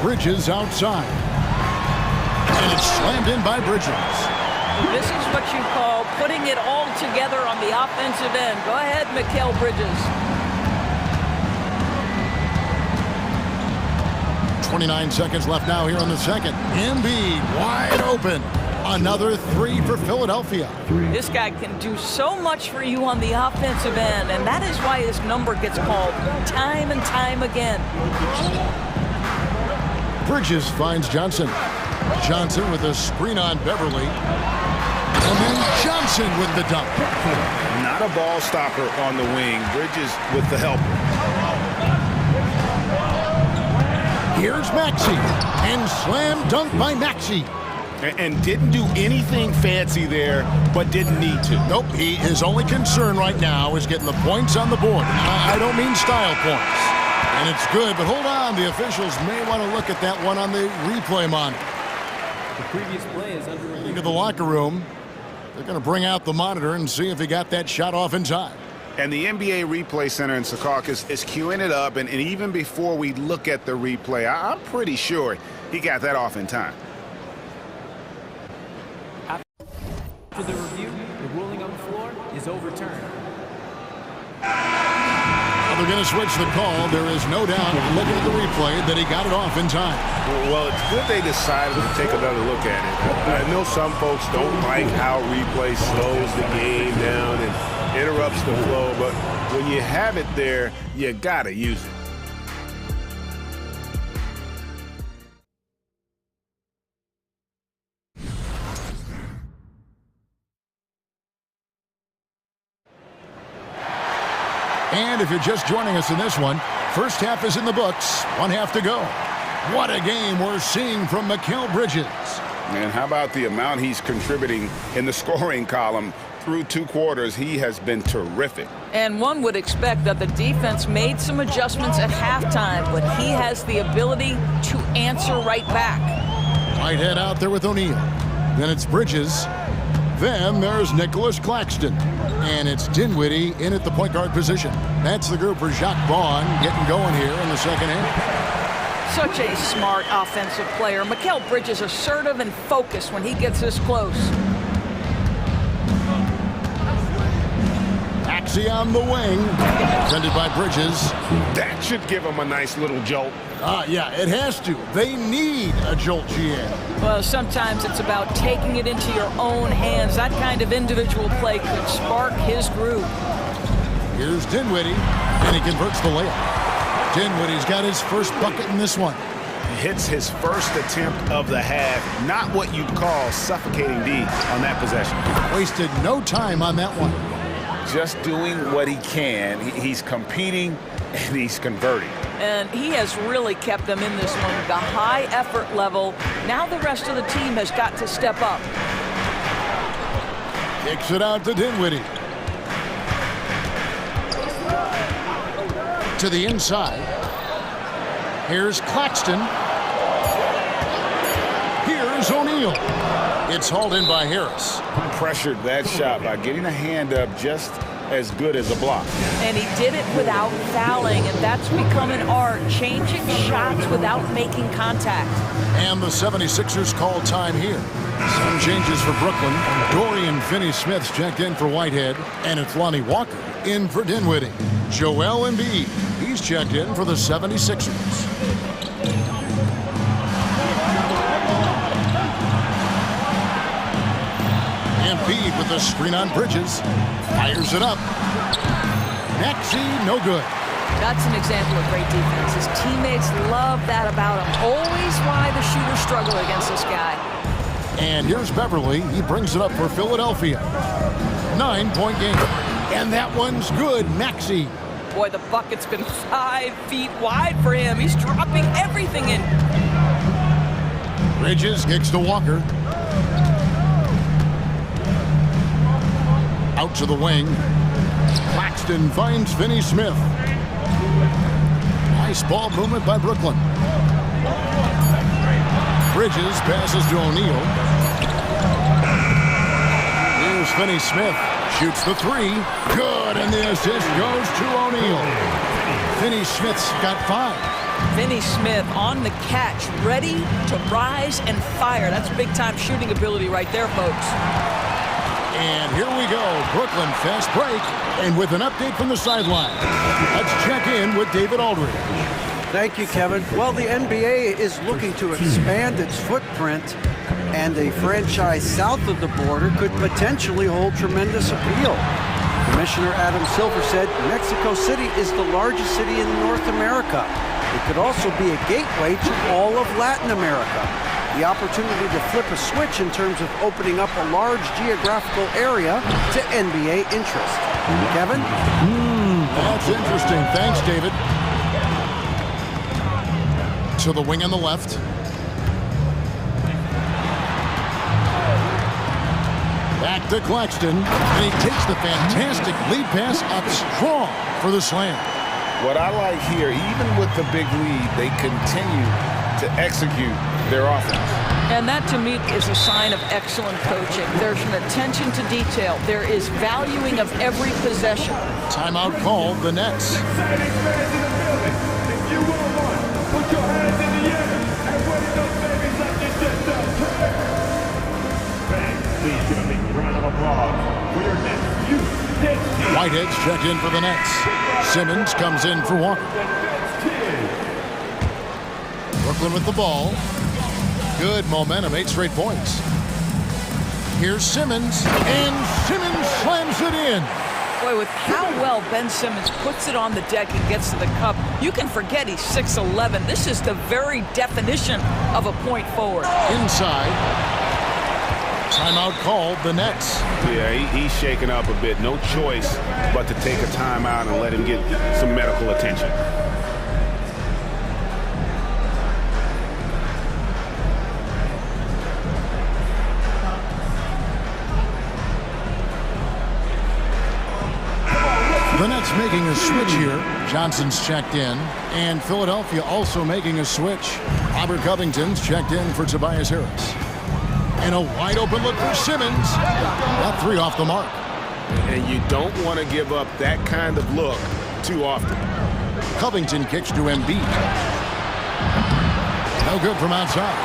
Bridges outside. And it's slammed in by Bridges. This is what you call putting it all together on the offensive end. Go ahead, Mikal Bridges. 29 seconds left now here in the second. Embiid wide open. Another 3 for Philadelphia. This guy can do so much for you on the offensive end, and that is why his number gets called time and time again. Bridges finds Johnson. Johnson with a screen on Beverly. And then Johnson with the dunk. Not a ball stopper on the wing. Bridges with the help. Here's Maxey. And slam dunk by Maxey. And didn't do anything fancy there, but didn't need to. Nope, his only concern right now is getting the points on the board. I don't mean style points. And it's good, but hold on. The officials may want to look at that one on the replay monitor. The previous play is under review. Into the locker room. They're going to bring out the monitor and see if he got that shot off in time. And the NBA Replay Center in Secaucus is queuing it up, and even before we look at the replay, I'm pretty sure he got that off in time. After the review, the ruling on the floor is overturned. They're going to switch the call. There is no doubt, looking at the replay, that he got it off in time. Well, it's good they decided to take another look at it. I know some folks don't like how replay slows the game down and interrupts the flow, but when you have it there, you got to use it. And if you're just joining us in this one, first half is in the books, 1 half to go. What a game we're seeing from Mikal Bridges. And how about the amount he's contributing in the scoring column? Through 2 quarters, he has been terrific. And one would expect that the defense made some adjustments at halftime, but he has the ability to answer right back. Whitehead out there with O'Neal. Then it's Bridges. Then there's Nicholas Claxton. And it's Dinwiddie in at the point guard position. That's the group for Jacques Vaughn getting going here in the second half. Such a smart offensive player. Mikal Bridges assertive and focused when he gets this close. Maxey on the wing. Defended by Bridges. That should give him a nice little jolt. Yeah, it has to. They need a jolt, GM. Well, sometimes it's about taking it into your own hands. That kind of individual play could spark his groove. Here's Dinwiddie, and he converts the layup. Dinwiddie's got his first bucket in this one. Hits his first attempt of the half. Not what you'd call suffocating D on that possession. Wasted no time on that one. Just doing what he can. He's competing, and he's converting. And he has really kept them in this one. The high effort level. Now the rest of the team has got to step up. Kicks it out to Dinwiddie. To the inside. Here's Claxton. Here's O'Neal. It's hauled in by Harris. Pressured that shot by getting a hand up just as good as a block. And he did it without fouling, and that's become an art, changing shots without making contact. And the 76ers call time here. Some changes for Brooklyn. Dorian Finney-Smith's checked in for Whitehead, and it's Lonnie Walker in for Dinwiddie. Joel Embiid, he's checked in for the 76ers. Embiid with the screen on Bridges. Fires it up. Maxey, no good. That's an example of great defense. His teammates love that about him. Always why the shooters struggle against this guy. And here's Beverly. He brings it up for Philadelphia. 9-point game. And that one's good. Maxey. Boy, the bucket's been 5 feet wide for him. He's dropping everything in. Bridges kicks to Walker. Out to the wing. Claxton finds Finney-Smith. Nice ball movement by Brooklyn. Bridges passes to O'Neal. Here's Finney-Smith. Shoots the 3. Good, and the assist goes to O'Neal. Finney-Smith's got 5. Finney-Smith on the catch, ready to rise and fire. That's big-time shooting ability right there, folks. And here we go. Brooklyn fast break. And with an update from the sideline, let's check in with David Aldridge. Thank you, Kevin. Well, the NBA is looking to expand its footprint, and a franchise south of the border could potentially hold tremendous appeal. Commissioner Adam Silver said Mexico City is the largest city in North America. It could also be a gateway to all of Latin America. The opportunity to flip a switch in terms of opening up a large geographical area to NBA interest. Kevin? That's interesting. Thanks, David. To the wing on the left. Back to Claxton, and he takes the fantastic lead pass up strong for the slam. What I like here, even with the big lead, they continue to execute their offense. And that, to me, is a sign of excellent coaching. There's an attention to detail. There is valuing of every possession. Timeout called, the Nets. Whitehead's checked in for the Nets. Simmons comes in for Walker. Brooklyn with the ball. Good momentum, 8 straight points. Here's Simmons, and Simmons slams it in. Boy, with how well Ben Simmons puts it on the deck and gets to the cup, you can forget he's 6'11". This is the very definition of a point forward. Inside. Timeout called, the Nets. Yeah, he's shaking up a bit. No choice but to take a timeout and let him get some medical attention. The Nets making a switch here. Johnson's checked in. And Philadelphia also making a switch. Robert Covington's checked in for Tobias Harris. And a wide open look for Simmons. That three off the mark. And you don't want to give up that kind of look too often. Covington kicks to Embiid. No good from outside.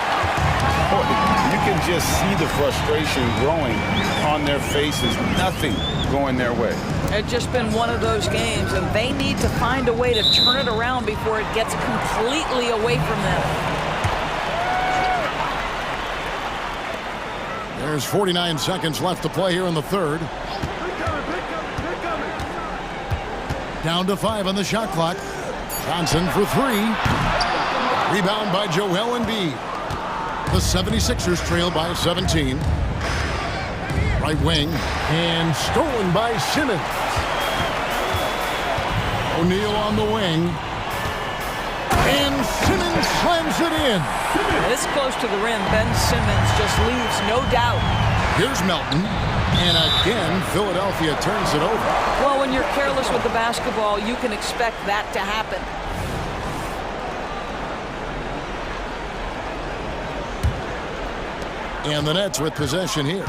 You can just see the frustration growing on their faces. Nothing going their way. It's just been one of those games, and they need to find a way to turn it around before it gets completely away from them. There's 49 seconds left to play here in the third. Down to 5 on the shot clock. Johnson for 3. Rebound by Joel Embiid. The 76ers trail by 17. Right wing, and stolen by Simmons. O'Neal on the wing. And Simmons slams it in. This close to the rim, Ben Simmons just leaves, no doubt. Here's Melton. And again, Philadelphia turns it over. Well, when you're careless with the basketball, you can expect that to happen. And the Nets with possession here.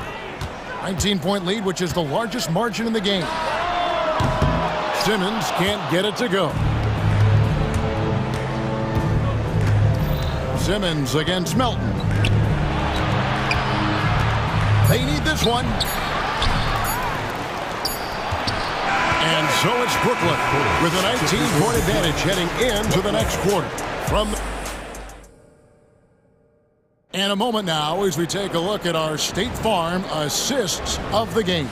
19-point lead, which is the largest margin in the game. Simmons can't get it to go. Simmons against Melton. They need this one. And so it's Brooklyn with a 19-point advantage heading into the next quarter. And a moment now as we take a look at our State Farm assists of the game.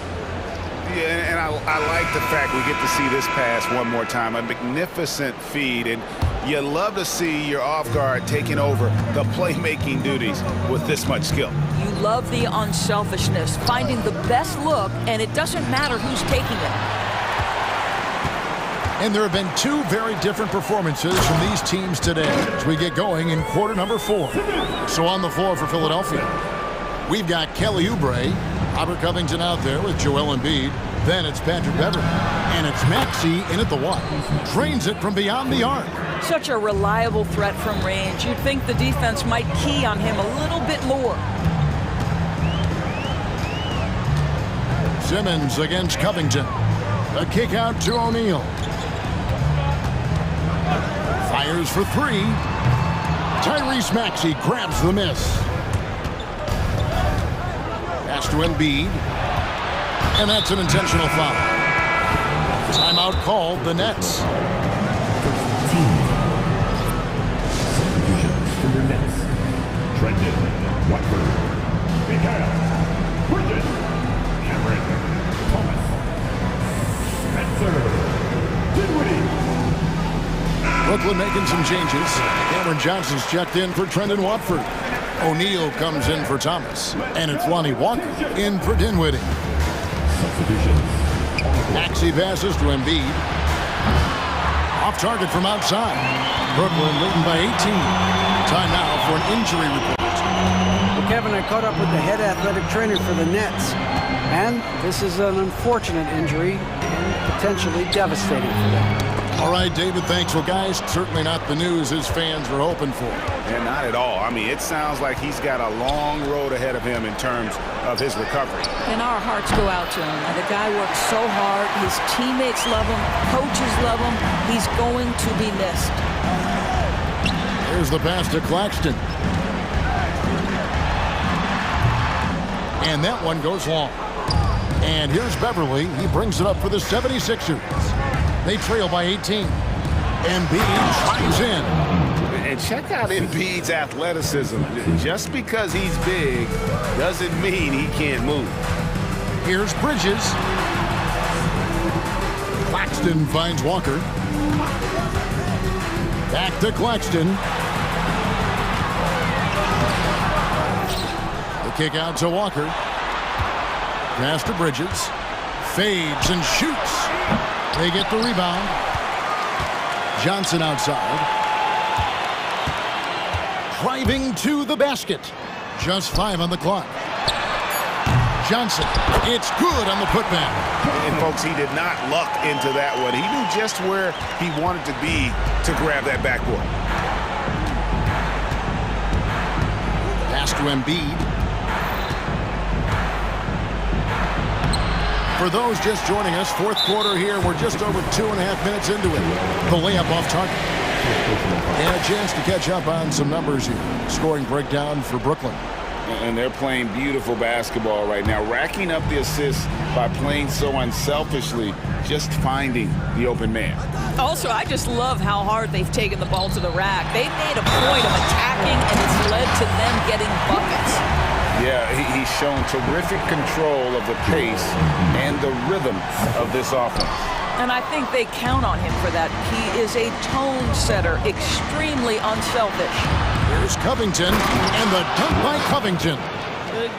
Yeah, and I like the fact we get to see this pass one more time. A magnificent feed, and you love to see your off guard taking over the playmaking duties with this much skill. You love the unselfishness, finding the best look, and it doesn't matter who's taking it. And there have been two very different performances from these teams today as we get going in quarter number 4. So on the floor for Philadelphia, we've got Kelly Oubre, Robert Covington out there with Joel Embiid. Then it's Patrick Beverley. And it's Maxey in at the one. Drains it from beyond the arc. Such a reliable threat from range. You'd think the defense might key on him a little bit more. Simmons against Covington. A kick out to O'Neal. Fires for 3. Tyrese Maxey grabs the miss. Pass to Embiid. And that's an intentional foul. Timeout called the Nets. Substitutions for the Nets. Trenton, Watford, Mikael, Bridges, Cameron, Thomas, Spencer, Dinwiddie. Brooklyn making some changes. Cameron Johnson's checked in for Trendon Watford. O'Neal comes in for Thomas. And it's Lonnie Walker in for Dinwiddie. Maxey passes to Embiid. Off target from outside. Brooklyn leading by 18. Time now for an injury report. Well, Kevin, I caught up with the head athletic trainer for the Nets. And this is an unfortunate injury and potentially devastating for them. All right, David, thanks. Well, guys, certainly not the news his fans were hoping for. And not at all. I mean, it sounds like he's got a long road ahead of him in terms of his recovery. And our hearts go out to him. The guy works so hard. His teammates love him. Coaches love him. He's going to be missed. Here's the pass to Claxton. And that one goes long. And here's Beverley. He brings it up for the 76ers. They trail by 18. Embiid drives in. And check out Embiid's athleticism. Just because he's big doesn't mean he can't move. Here's Bridges. Claxton finds Walker. Back to Claxton. The kick out to Walker. Pass to Bridges. Fades and shoots. They get the rebound. Johnson outside. Driving to the basket. Just 5 on the clock. Johnson. It's good on the putback. And, folks, he did not luck into that one. He knew just where he wanted to be to grab that backboard. Pass to Embiid. For those just joining us, fourth quarter here. We're just over 2.5 minutes into it. The layup off target. And a chance to catch up on some numbers here. Scoring breakdown for Brooklyn. And they're playing beautiful basketball right now, racking up the assists by playing so unselfishly, just finding the open man. Also, I just love how hard they've taken the ball to the rack. They've made a point of attacking, and it's led to them getting buckets. Yeah, he's shown terrific control of the pace and the rhythm of this offense. And I think they count on him for that. He is a tone setter, extremely unselfish. Here's Covington, and the dunk by Covington.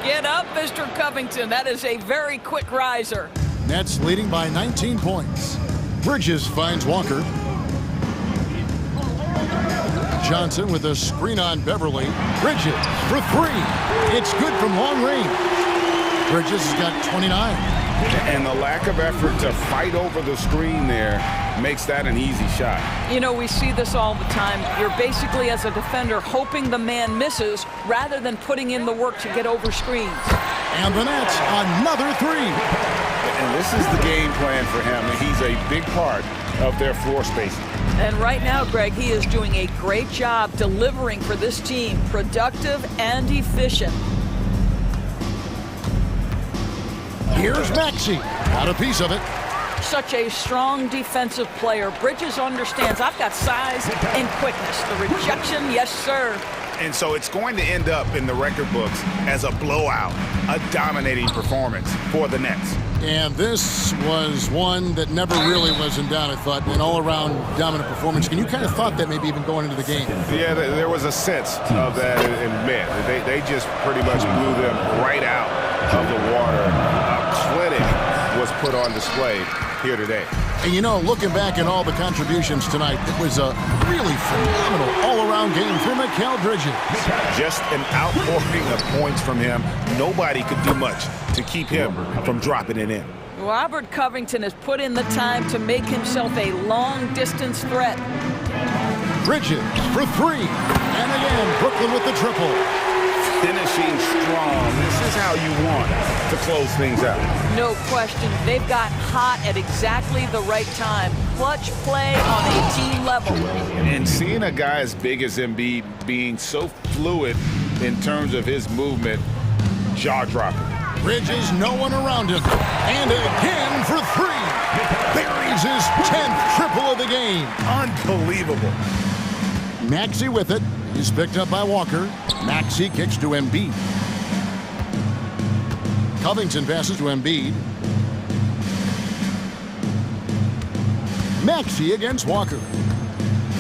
Get up, Mr. Covington. That is a very quick riser. Nets leading by 19 points. Bridges finds Walker. Johnson with a screen on Beverly. Bridges for three. It's good from long range. Bridges has got 29. And the lack of effort to fight over the screen there makes that an easy shot. You know, we see this all the time. You're basically, as a defender, hoping the man misses rather than putting in the work to get over screens. And the Nets, another three. And this is the game plan for him. He's a big part of their floor spacing. And right now, Greg, he is doing a great job delivering for this team, productive and efficient. Here's Maxey. Got a piece of it. Such a strong defensive player. Bridges understands I've got size and quickness. The rejection, yes, sir. And so it's going to end up in the record books as a blowout, a dominating performance for the Nets. And this was one that never really was in doubt, I thought, an all-around dominant performance. And you kind of thought that maybe even going into the game. Yeah, there was a sense of that in men. They just pretty much blew them right out of the water. A clinic was put on display here today. And you know, looking back at all the contributions tonight, it was a really phenomenal all-around game for Mikal Bridges. Just an outpouring of points from him. Nobody could do much to keep him from dropping it in. Robert Covington has put in the time to make himself a long-distance threat. Bridges for three. And again, Brooklyn with the triple. Finishing strong. This is how you want to close things out. No question. They've got hot at exactly the right time. Clutch play on a team level. And seeing a guy as big as Embiid being so fluid in terms of his movement, jaw-dropping. Bridges, no one around him. And again for three. Buries his 10th triple of the game. Unbelievable. Maxey with it. He's picked up by Walker. Maxey kicks to Embiid. Covington passes to Embiid. Maxey against Walker.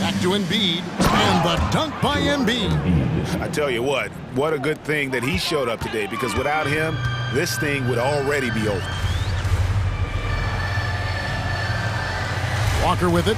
Back to Embiid. And the dunk by Embiid. I tell you what a good thing that he showed up today, because without him, this thing would already be over. Walker with it.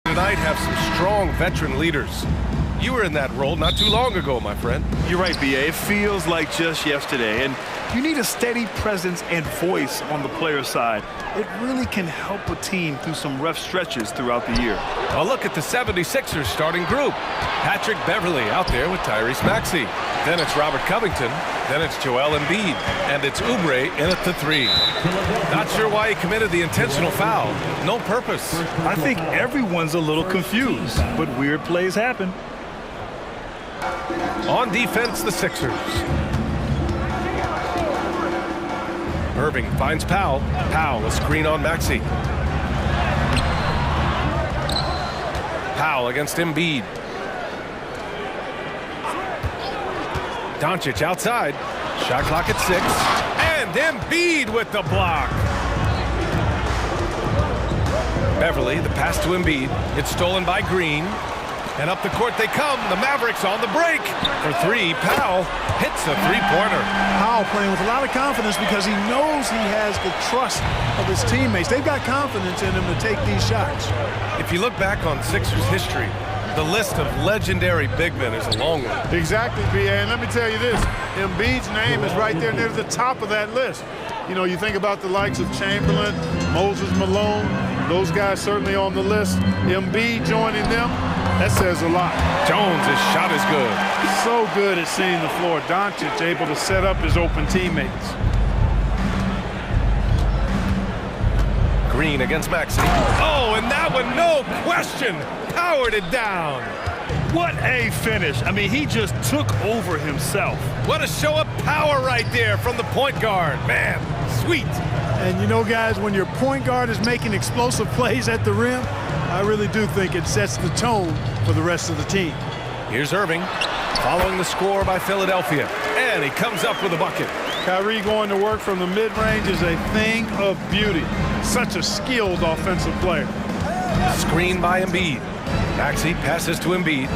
Tonight have some strong veteran leaders. You were in that role not too long ago, my friend. You're right, B.A. It feels like just yesterday, and you need a steady presence and voice on the player side. It really can help a team through some rough stretches throughout the year. A look at the 76ers starting group. Patrick Beverley out there with Tyrese Maxey. Then it's Robert Covington. Then it's Joel Embiid. And it's Oubre in at the 3. Not sure why he committed the intentional foul. No purpose. I think everyone's a little confused, but weird plays happen. On defense, the Sixers. Irving finds Powell. Powell, a screen on Maxey. Powell against Embiid. Doncic outside. Shot clock at 6. And Embiid with the block. Beverley, the pass to Embiid. It's stolen by Green. And up the court they come. The Mavericks on the break. For 3, Powell hits a three-pointer. Powell playing with a lot of confidence because he knows he has the trust of his teammates. They've got confidence in him to take these shots. If you look back on Sixers history, the list of legendary big men is a long one. Exactly, B.A. And let me tell you this, Embiid's name is right there near the top of that list. You know, you think about the likes of Chamberlain, Moses Malone, those guys certainly on the list. Embiid joining them, that says a lot. Jones' shot is good. So good at seeing the floor. Doncic able to set up his open teammates. Green against Maxey. Oh, and that one, no question, powered it down. What a finish. I mean, he just took over himself. What a show of power right there from the point guard. Man, sweet. And you know, guys, when your point guard is making explosive plays at the rim, I really do think it sets the tone for the rest of the team. Here's Irving, following the score by Philadelphia. And he comes up with a bucket. Kyrie going to work from the mid-range is a thing of beauty. Such a skilled offensive player. Screen by Embiid. Maxey passes to Embiid.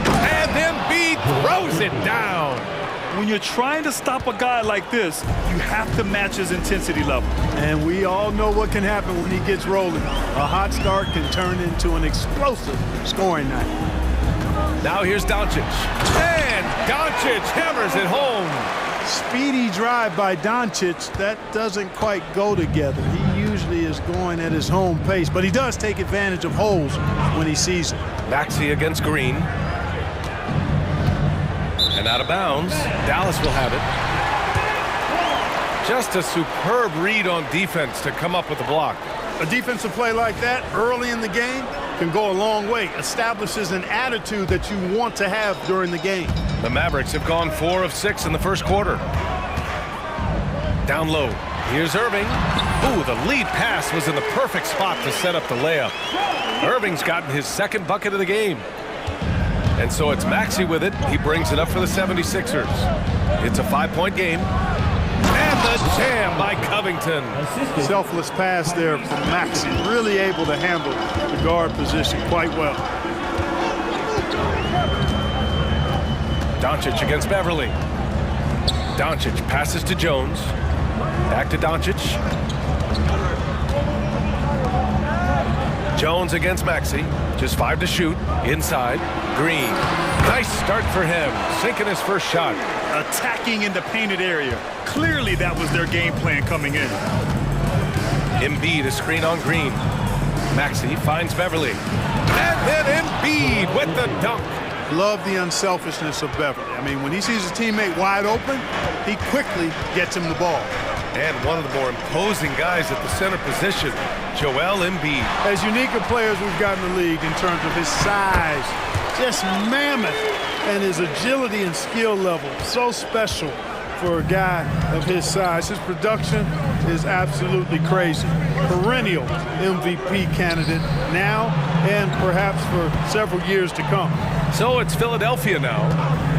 And Embiid throws it down. When you're trying to stop a guy like this, you have to match his intensity level. And we all know what can happen when he gets rolling. A hot start can turn into an explosive scoring night. Now here's Doncic. And Doncic hammers it home. Speedy drive by Doncic. That doesn't quite go together. He usually is going at his home pace, but he does take advantage of holes when he sees it. Maxey against Green. And out of bounds. Dallas will have it. Just a superb read on defense to come up with the block. A defensive play like that early in the game can go a long way. Establishes an attitude that you want to have during the game. The Mavericks have gone 4 of 6 in the first quarter. Down low. Here's Irving. Ooh, the lead pass was in the perfect spot to set up the layup. Irving's gotten his second bucket of the game. And so it's Maxey with it. He brings it up for the 76ers. It's a 5-point game. And the jam by Covington. Selfless pass there from Maxey. Really able to handle the guard position quite well. Doncic against Beverley. Doncic passes to Jones. Back to Doncic. Jones against Maxey. Just 5 to shoot. Inside. Green. Nice start for him. Sinking his first shot. Attacking in the painted area. Clearly that was their game plan coming in. Embiid, a screen on Green. Maxey finds Beverley. And then Embiid with the dunk. Love the unselfishness of Beverley. I mean, when he sees his teammate wide open, he quickly gets him the ball. And one of the more imposing guys at the center position. Joel Embiid. As unique a player as we've got in the league in terms of his size, just mammoth, and his agility and skill level, so special for a guy of his size. His production is absolutely crazy. Perennial MVP candidate now and perhaps for several years to come. So it's Philadelphia now.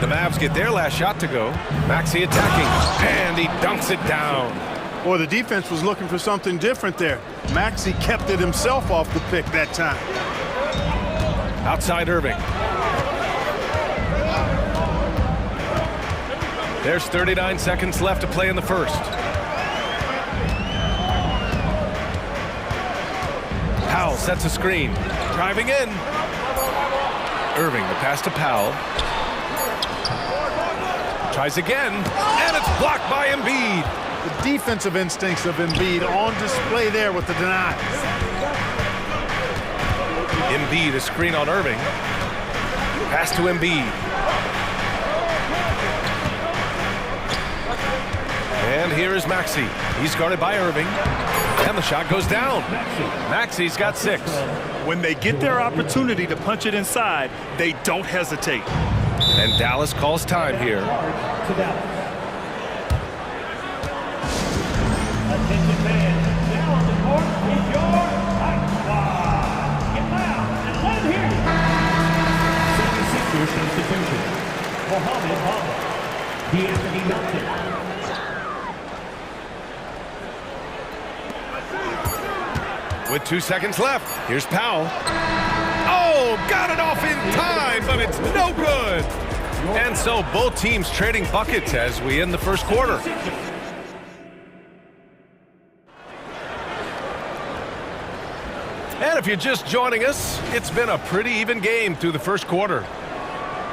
The Mavs get their last shot to go. Maxey attacking, and he dunks it down. Boy, the defense was looking for something different there. Maxey kept it himself off the pick that time. Outside Irving. There's 39 seconds left to play in the first. Powell sets a screen. Driving in. Irving, the pass to Powell. Tries again, and it's blocked by Embiid. The defensive instincts of Embiid on display there with the deny. Embiid, a screen on Irving. Pass to Embiid. And here is Maxey. He's guarded by Irving. And the shot goes down. Maxey's got 6. When they get their opportunity to punch it inside, they don't hesitate. And Dallas calls time here. Attention fans, now on the court is your high squad. Get loud and let him hear you. 76ers substitution. Mohamed Bamba. D'Anthony Melton. With 2 seconds left, here's Powell. Oh, got it off in time, but it's no good. And so both teams trading buckets as we end the first quarter. And if you're just joining us, it's been a pretty even game through the first quarter.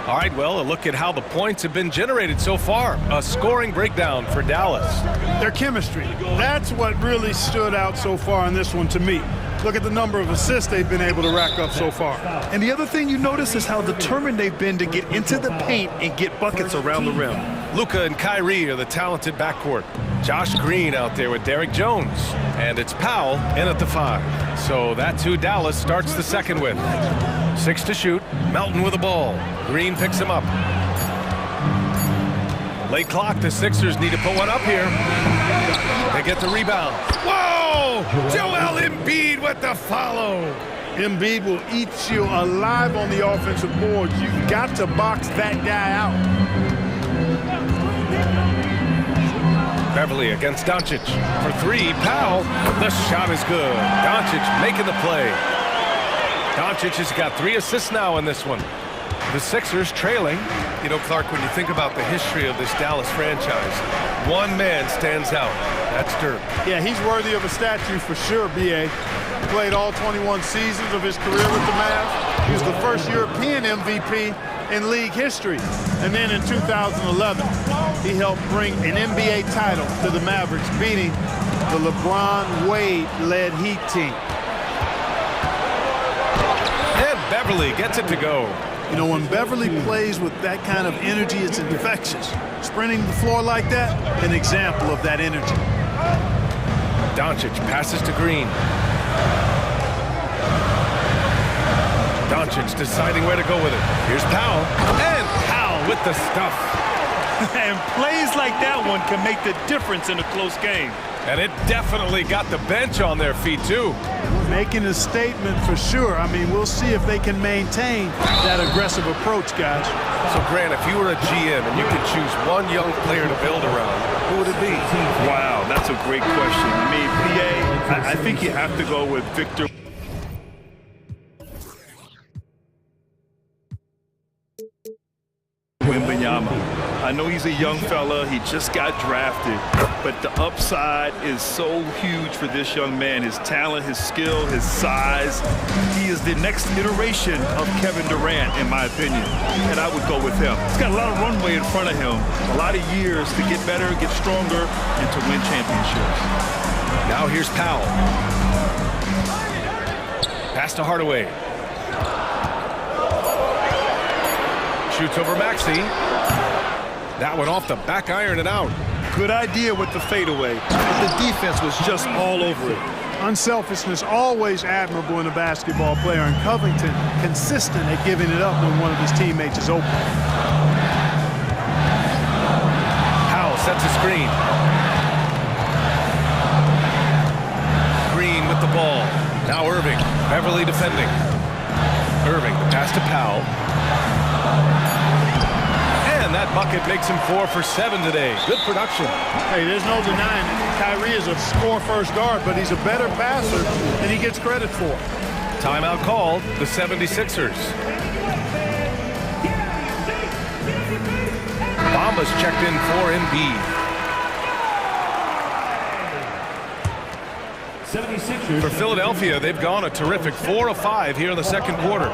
All right, well, a look at how the points have been generated so far. A scoring breakdown for Dallas. Their chemistry, that's what really stood out so far in this one to me. Look at the number of assists they've been able to rack up so far. And the other thing you notice is how determined they've been to get into the paint and get buckets around the rim. Luka and Kyrie are the talented backcourt. Josh Green out there with Derrick Jones. And it's Powell in at the 5. So that's who Dallas starts the second with. 6 to shoot. Melton with the ball. Green picks him up. Late clock. The Sixers need to put one up here. They get the rebound. Whoa! Joel Embiid with the follow. Embiid will eat you alive on the offensive board. You've got to box that guy out. Beverly against Doncic. For 3, Powell. The shot is good. Doncic making the play. Doncic has got 3 assists now in this one. The Sixers trailing. You know, Clark, when you think about the history of this Dallas franchise, one man stands out. That's Dirk. Yeah, he's worthy of a statue for sure, B.A. He played all 21 seasons of his career with the Mavs. He was the first European MVP in league history. And then in 2011, he helped bring an NBA title to the Mavericks, beating the LeBron Wade-led Heat team. And Beverly gets it to go. You know, when Beverly plays with that kind of energy, it's infectious. Sprinting the floor like that, an example of that energy. Doncic passes to Green. Doncic deciding where to go with it. Here's Powell. And Powell with the stuff. And plays like that one can make the difference in a close game. And it definitely got the bench on their feet, too. Making a statement for sure. I mean, we'll see if they can maintain that aggressive approach, guys. So, Grant, if you were a GM and you could choose one young player to build around, who would it be? Wow, that's a great question. I mean, PA, I think you have to go with Victor. I know he's a young fella, he just got drafted, but the upside is so huge for this young man. His talent, his skill, his size. He is the next iteration of Kevin Durant, in my opinion, and I would go with him. He's got a lot of runway in front of him, a lot of years to get better, get stronger, and to win championships. Now here's Powell. Pass to Hardaway. Shoots over Maxey. That one off the back iron and out. Good idea with the fadeaway, but the defense was just all over it. Unselfishness, always admirable in a basketball player, and Covington consistent at giving it up when one of his teammates is open. Powell sets a screen. Green with the ball. Now Irving. Beverly defending. Irving, the pass to Powell. And that bucket makes him 4 for 7 today. Good production. Hey, there's no denying it. Kyrie is a score-first guard, but he's a better passer than he gets credit for. Timeout called, the 76ers. Bamba's checked in for Embiid. 76ers. For Philadelphia, they've gone a terrific 4 of 5 here in the second quarter.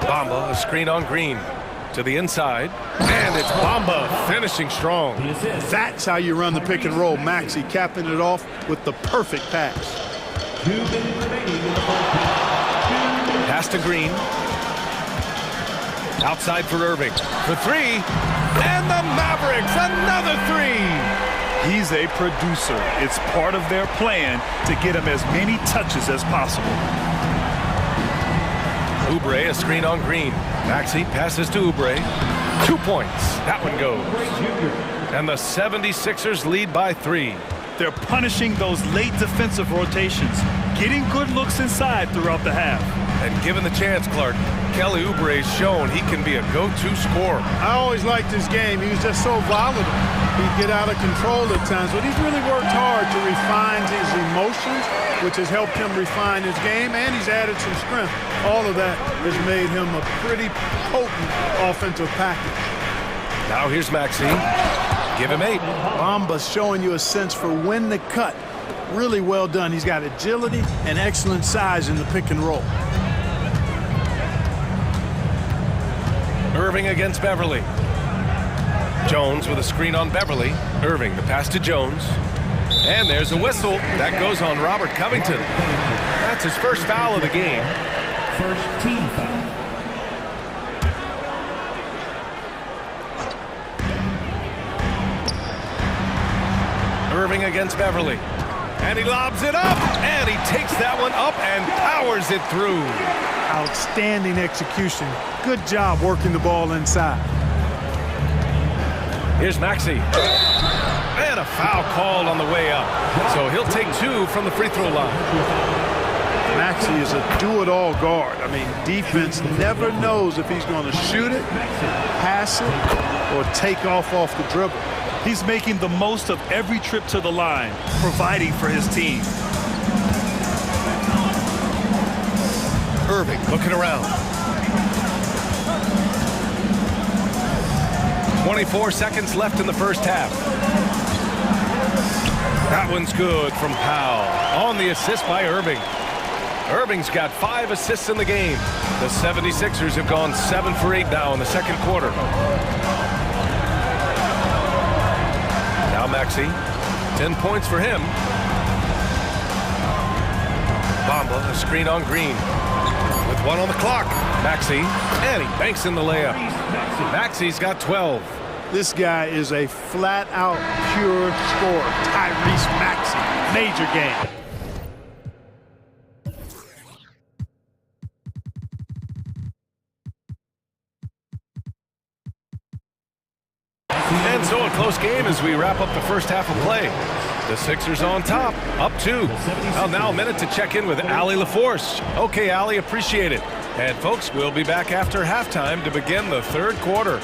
Bamba, a screen on Green. To the inside, and it's Bamba finishing strong. That's how you run the pick and roll. Maxey capping it off with the perfect pass. Pass to Green. Outside for Irving. For 3, and the Mavericks, another 3. He's a producer. It's part of their plan to get him as many touches as possible. Oubre, a screen on Green. Maxey passes to Oubre. 2 points. That one goes. And the 76ers lead by 3. They're punishing those late defensive rotations, getting good looks inside throughout the half. And given the chance, Clark, Kelly Oubre's shown he can be a go-to scorer. I always liked his game. He was just so volatile. He'd get out of control at times, but he's really worked hard to refine his emotions, which has helped him refine his game, and he's added some strength. All of that has made him a pretty potent offensive package. Now here's Maxey. Give him 8. Bamba's showing you a sense for when to cut. Really well done. He's got agility and excellent size in the pick and roll. Irving against Beverly. Jones with a screen on Beverly. Irving, the pass to Jones. And there's a whistle. That goes on Robert Covington. That's his first foul of the game. First team foul. Irving against Beverly. And he lobs it up. And he takes that one up and powers it through. Outstanding execution. Good job working the ball inside. Here's Maxey. And a foul called on the way up. So he'll take 2 from the free throw line. Maxey is a do-it-all guard. I mean, defense never knows if he's going to shoot it, pass it, or take off the dribble. He's making the most of every trip to the line, providing for his team. Irving looking around. 24 seconds left in the first half. That one's good from Powell. On the assist by Irving. Irving's got 5 assists in the game. The 76ers have gone 7 for 8 now in the second quarter. Now Maxey. 10 points for him. Bamba, a screen on Green. With 1 on the clock. Maxey, and he banks in the layup. Maxey's got 12. This guy is a flat-out pure scorer. Tyrese Maxey, major game. And so a close game as we wrap up the first half of play. The Sixers on top, up 2. Well, now a minute to check in with Allie LaForce. Okay, Allie, appreciate it. And folks, we'll be back after halftime to begin the third quarter.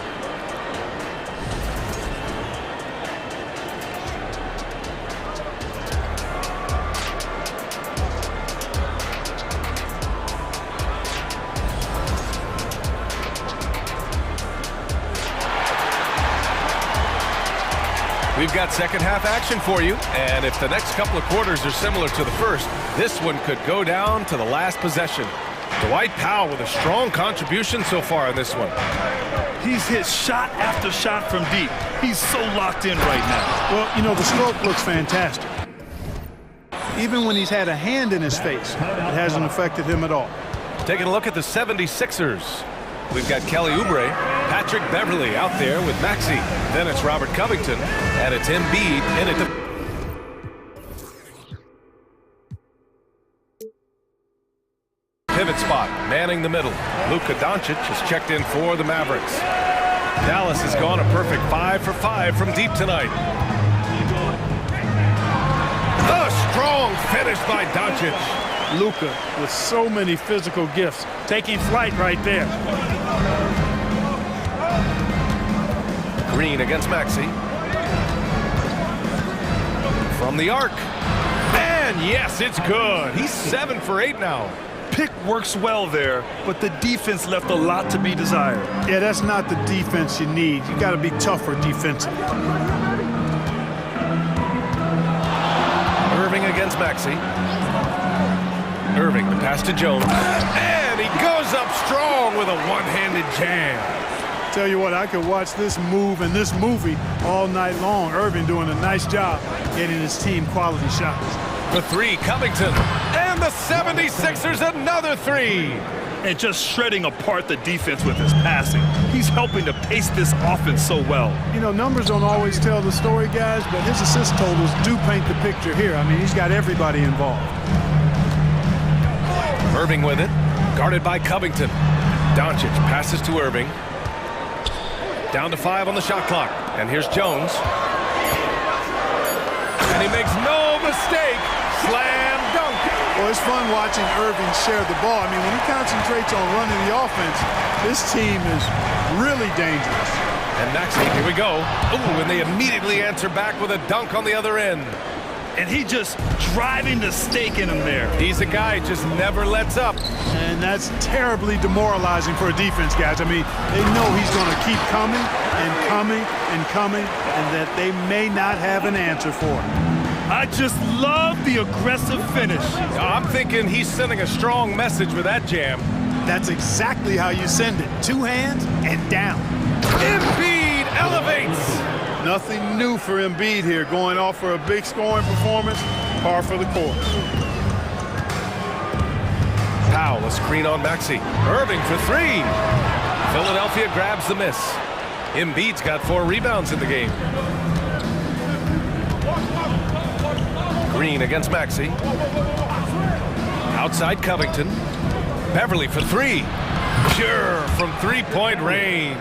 We've got second half action for you, and if the next couple of quarters are similar to the first, this one could go down to the last possession. Dwight Powell with a strong contribution so far in this one. He's hit shot after shot from deep. He's so locked in right now. Well, you know, the stroke looks fantastic. Even when he's had a hand in his face, it hasn't affected him at all. Taking a look at the 76ers. We've got Kelly Oubre, Patrick Beverly out there with Maxey. Then it's Robert Covington, and it's Embiid in it. spot, manning the middle. Luka Doncic has checked in for the Mavericks. Dallas has gone a perfect 5 for 5 from deep tonight. A strong finish by Doncic. Luka with so many physical gifts, taking flight right there. Green against Maxey. From the arc. And yes, it's good. He's 7 for 8 now. Pick works well there, but the defense left a lot to be desired. Yeah, that's not the defense you need. You got to be tougher defensively. Irving against Maxey. Irving, the pass to Jones. And he goes up strong with a one-handed jam. Tell you what, I could watch this move and this movie all night long. Irving doing a nice job getting his team quality shots. The three, Covington. And the 76ers, another three. And just shredding apart the defense with his passing. He's helping to pace this offense so well. You know, numbers don't always tell the story, guys, but his assist totals do paint the picture here. I mean, he's got everybody involved. Irving with it, guarded by Covington. Doncic passes to Irving. Down to 5 on the shot clock. And here's Jones. And he makes no mistake. Slam dunk. Well, it's fun watching Irving share the ball. I mean, when he concentrates on running the offense, this team is really dangerous. And Maxey, here we go. Ooh, and they immediately answer back with a dunk on the other end. And he just driving the stake in him there. He's a guy who just never lets up. And that's terribly demoralizing for a defense, guys. I mean, they know he's going to keep coming and coming and coming, and that they may not have an answer for him. I just love the aggressive finish. I'm thinking he's sending a strong message with that jam. That's exactly how you send it. 2 hands and down. Embiid elevates. Nothing new for Embiid here, going off for a big scoring performance, par for the course. Powell, a screen on Maxey. Irving for 3. Philadelphia grabs the miss. Embiid's got 4 rebounds in the game. Green against Maxey. Outside Covington. Beverly for 3. Sure, from 3-point range.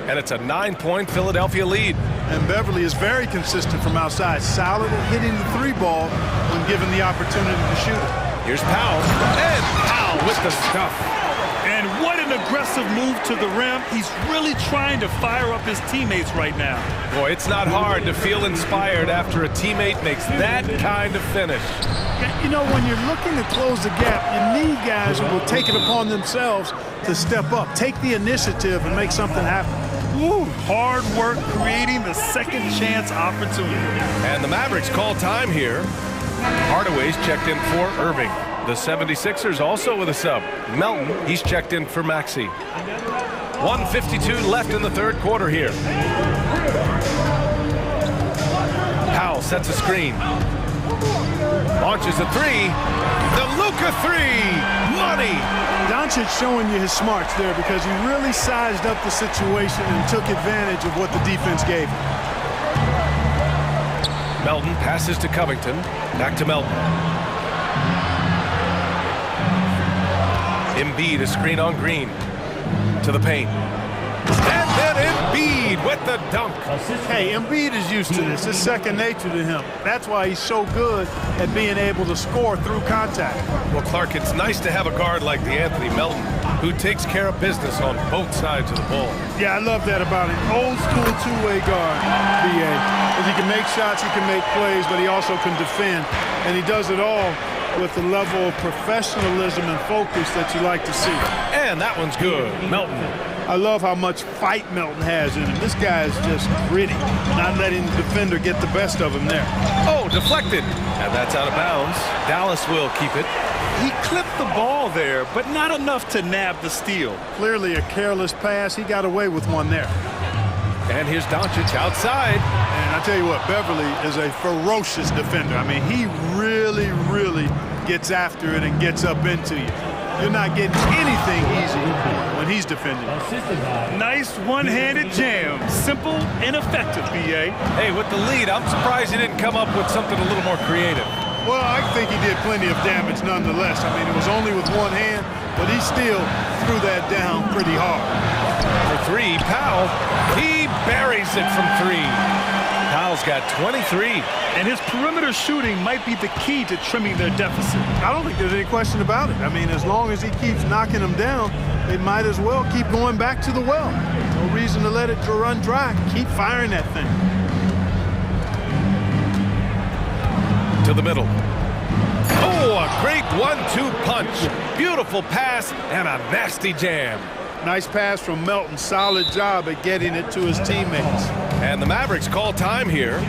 And it's a 9-point Philadelphia lead. And Beverly is very consistent from outside, solid at hitting the 3 ball when given the opportunity to shoot it. Here's Powell. And Powell with the stuff. And what an aggressive move to the rim. He's really trying to fire up his teammates right now. Boy, it's not hard to feel inspired after a teammate makes that kind of finish. You know, when you're looking to close the gap, you need guys who will take it upon themselves to step up, take the initiative, and make something happen. Woo, hard work creating the second chance opportunity. And the Mavericks call time here. Hardaway's checked in for Irving. The 76ers also with a sub. Melton, he's checked in for Maxey. 1:52 left in the third quarter here. Powell sets a screen. Launches a 3. The Luka 3. Money. Doncic showing you his smarts there because he really sized up the situation and took advantage of what the defense gave him. Melton passes to Covington. Back to Melton. Embiid, a screen on Green. To the paint. And then Embiid with the dunk. Hey, Embiid is used to this. It's second nature to him. That's why he's so good at being able to score through contact. Well, Clark, it's nice to have a guard like DeAnthony Melton who takes care of business on both sides of the ball. Yeah, I love that about him. Old school two-way guard, BA. Because he can make shots, he can make plays, but he also can defend. And he does it all with the level of professionalism and focus that you like to see. And that one's good. Melton. I love how much fight Melton has in him. This guy is just gritty, not letting the defender get the best of him there. Oh, deflected. And that's out of bounds. Dallas will keep it. He clipped the ball there, but not enough to nab the steal. Clearly a careless pass. He got away with one there. And here's Doncic outside. And I tell you what, Beverly is a ferocious defender. I mean, he really, really gets after it and gets up into you. You're not getting anything easy when he's defending. Nice one-handed jam. Simple and effective, BA. Hey, with the lead, I'm surprised he didn't come up with something a little more creative. Well, I think he did plenty of damage nonetheless. I mean, it was only with one hand, but he still threw that down pretty hard. For three, Powell, he buries it from three. Powell's got 23. And his perimeter shooting might be the key to trimming their deficit. I don't think there's any question about it. I mean, as long as he keeps knocking them down, they might as well keep going back to the well. No reason to let it run dry. Keep firing that thing. To the middle. Oh, a great 1-2 punch. Beautiful pass and a nasty jam. Nice pass from Melton. Solid job at getting it to his teammates. And the Mavericks call time here.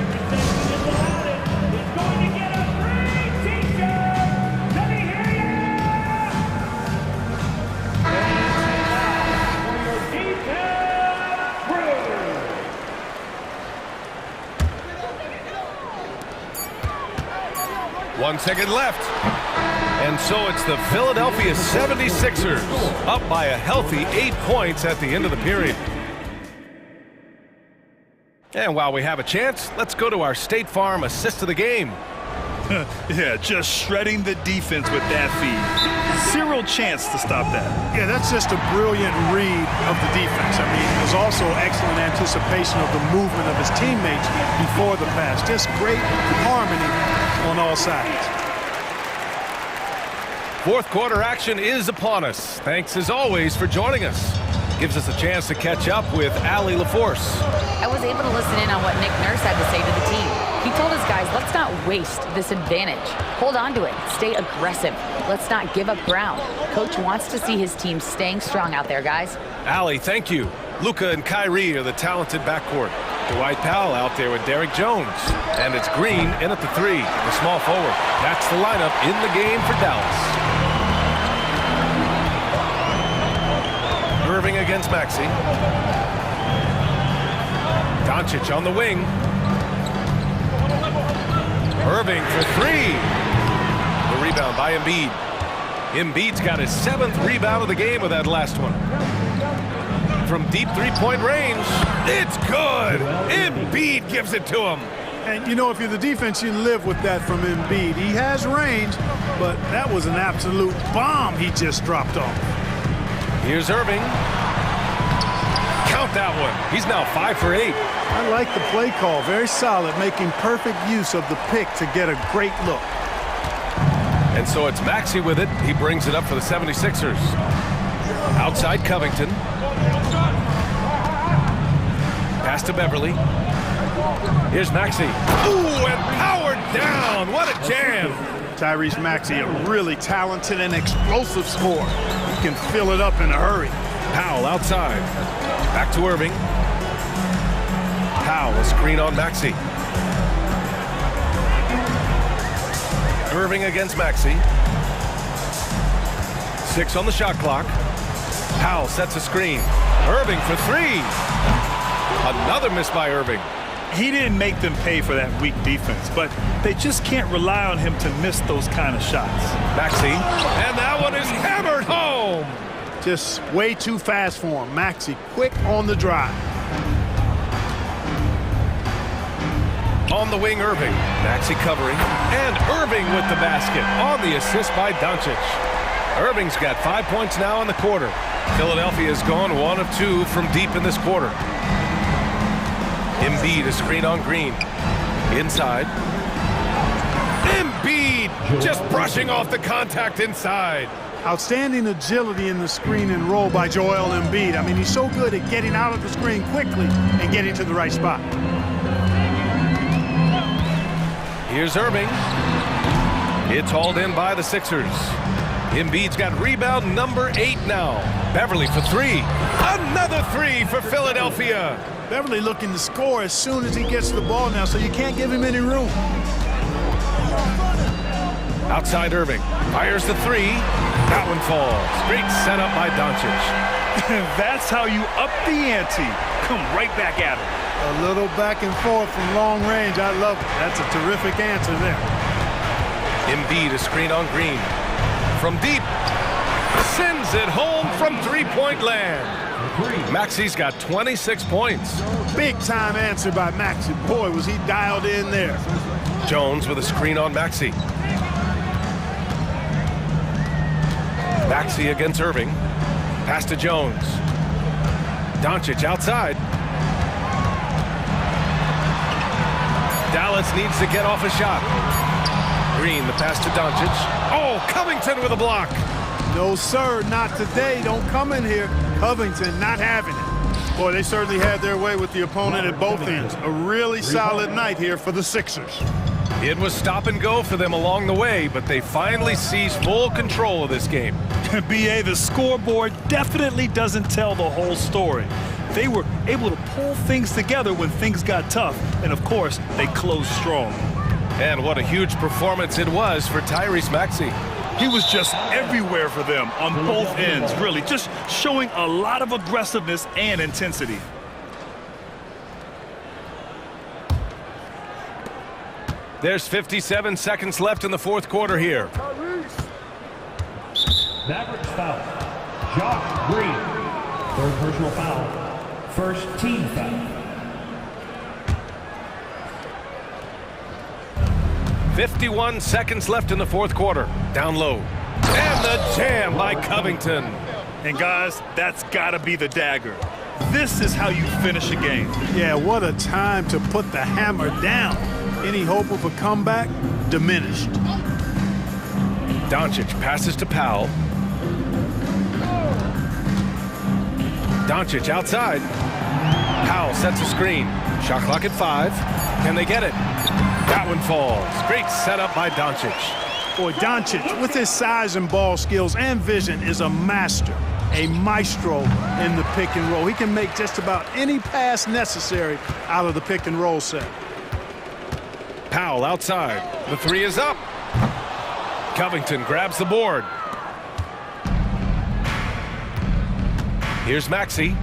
One second left. And so it's the Philadelphia 76ers up by a healthy 8 points at the end of the period. And while we have a chance, let's go to our State Farm assist of the game. Yeah, just shredding the defense with that feed. Zero chance to stop that. Yeah, that's just a brilliant read of the defense. I mean, there's also excellent anticipation of the movement of his teammates before the pass. Just great harmony on all sides. Fourth quarter action is upon us. Thanks as always for joining us. Gives us a chance to catch up with Allie LaForce. I was able to listen in on what Nick Nurse had to say to the team. He told his guys, let's not waste this advantage. Hold on to it. Stay aggressive. Let's not give up ground. Coach wants to see his team staying strong out there, guys. Allie, thank you. Luka and Kyrie are the talented backcourt. Dwight Powell out there with Derrick Jones. And it's Green in at the three, the small forward. That's the lineup in the game for Dallas. Irving against Maxey. Doncic on the wing. Irving for three. The rebound by Embiid. Embiid's got his 7th rebound of the game with that last one. From deep three-point range, it's good. Embiid gives it to him. And, you know, if you're the defense, you live with that from Embiid. He has range, but that was an absolute bomb he just dropped off. Here's Irving. Count that one. He's now 5 for 8. I like the play call. Very solid, making perfect use of the pick to get a great look. And so it's Maxey with it. He brings it up for the 76ers. Outside Covington. Pass to Beverly. Here's Maxey. Ooh, and powered down. What a jam. Tyrese Maxey, a really talented and explosive scorer. He can fill it up in a hurry. Powell outside. Back to Irving. Powell, a screen on Maxey. Irving against Maxey. 6 on the shot clock. Powell sets a screen. Irving for three. Another miss by Irving. He didn't make them pay for that weak defense, but they just can't rely on him to miss those kind of shots. Maxey, and that one is hammered home. Just way too fast for him. Maxey, quick on the drive. On the wing, Irving. Maxey covering, and Irving with the basket on the assist by Doncic. Irving's got 5 points now in the quarter. Philadelphia has gone 1 of 2 from deep in this quarter. Embiid, a screen on Green. Inside. Embiid just brushing off the contact inside. Outstanding agility in the screen and roll by Joel Embiid. I mean, he's so good at getting out of the screen quickly and getting to the right spot. Here's Irving. It's hauled in by the Sixers. Embiid's got rebound number 8 now. Beverly for three. Another three for Philadelphia. Beverly looking to score as soon as he gets the ball now, so you can't give him any room. Outside Irving. Fires the three. That one falls. Great setup by Doncic. That's how you up the ante. Come right back at him. A little back and forth from long range. I love it. That's a terrific answer there. Embiid, a screen on Green. From deep. Sends it home from three-point land. Maxi's got 26 points. Big time answer by Maxi. Boy, was he dialed in there. Jones with a screen on Maxi. Maxi against Irving. Pass to Jones. Doncic outside. Dallas needs to get off a shot. Green, the pass to Doncic. Oh, Covington with a block. No, sir, not today. Don't come in here. Covington not having it. Boy, they certainly had their way with the opponent at both ends. A really solid night here for the Sixers. It was stop and go for them along the way, but they finally seized full control of this game. BA, the scoreboard definitely doesn't tell the whole story. They were able to pull things together when things got tough, and of course, they closed strong. And what a huge performance it was for Tyrese Maxey. He was just everywhere for them on both ends, really, just showing a lot of aggressiveness and intensity. There's 57 seconds left in the fourth quarter here. Mavericks foul. Josh Green. Third personal foul. First team foul. 51 seconds left in the fourth quarter. Down low. And the jam by Covington. And guys, that's gotta be the dagger. This is how you finish a game. Yeah, what a time to put the hammer down. Any hope of a comeback? Diminished. Doncic passes to Powell. Doncic outside. Powell sets a screen. Shot clock at 5. Can they get it? That one falls. Great setup by Doncic. Boy, Doncic, with his size and ball skills and vision, is a master, a maestro in the pick and roll. He can make just about any pass necessary out of the pick and roll set. Powell outside. The three is up. Covington grabs the board. Here's Maxey.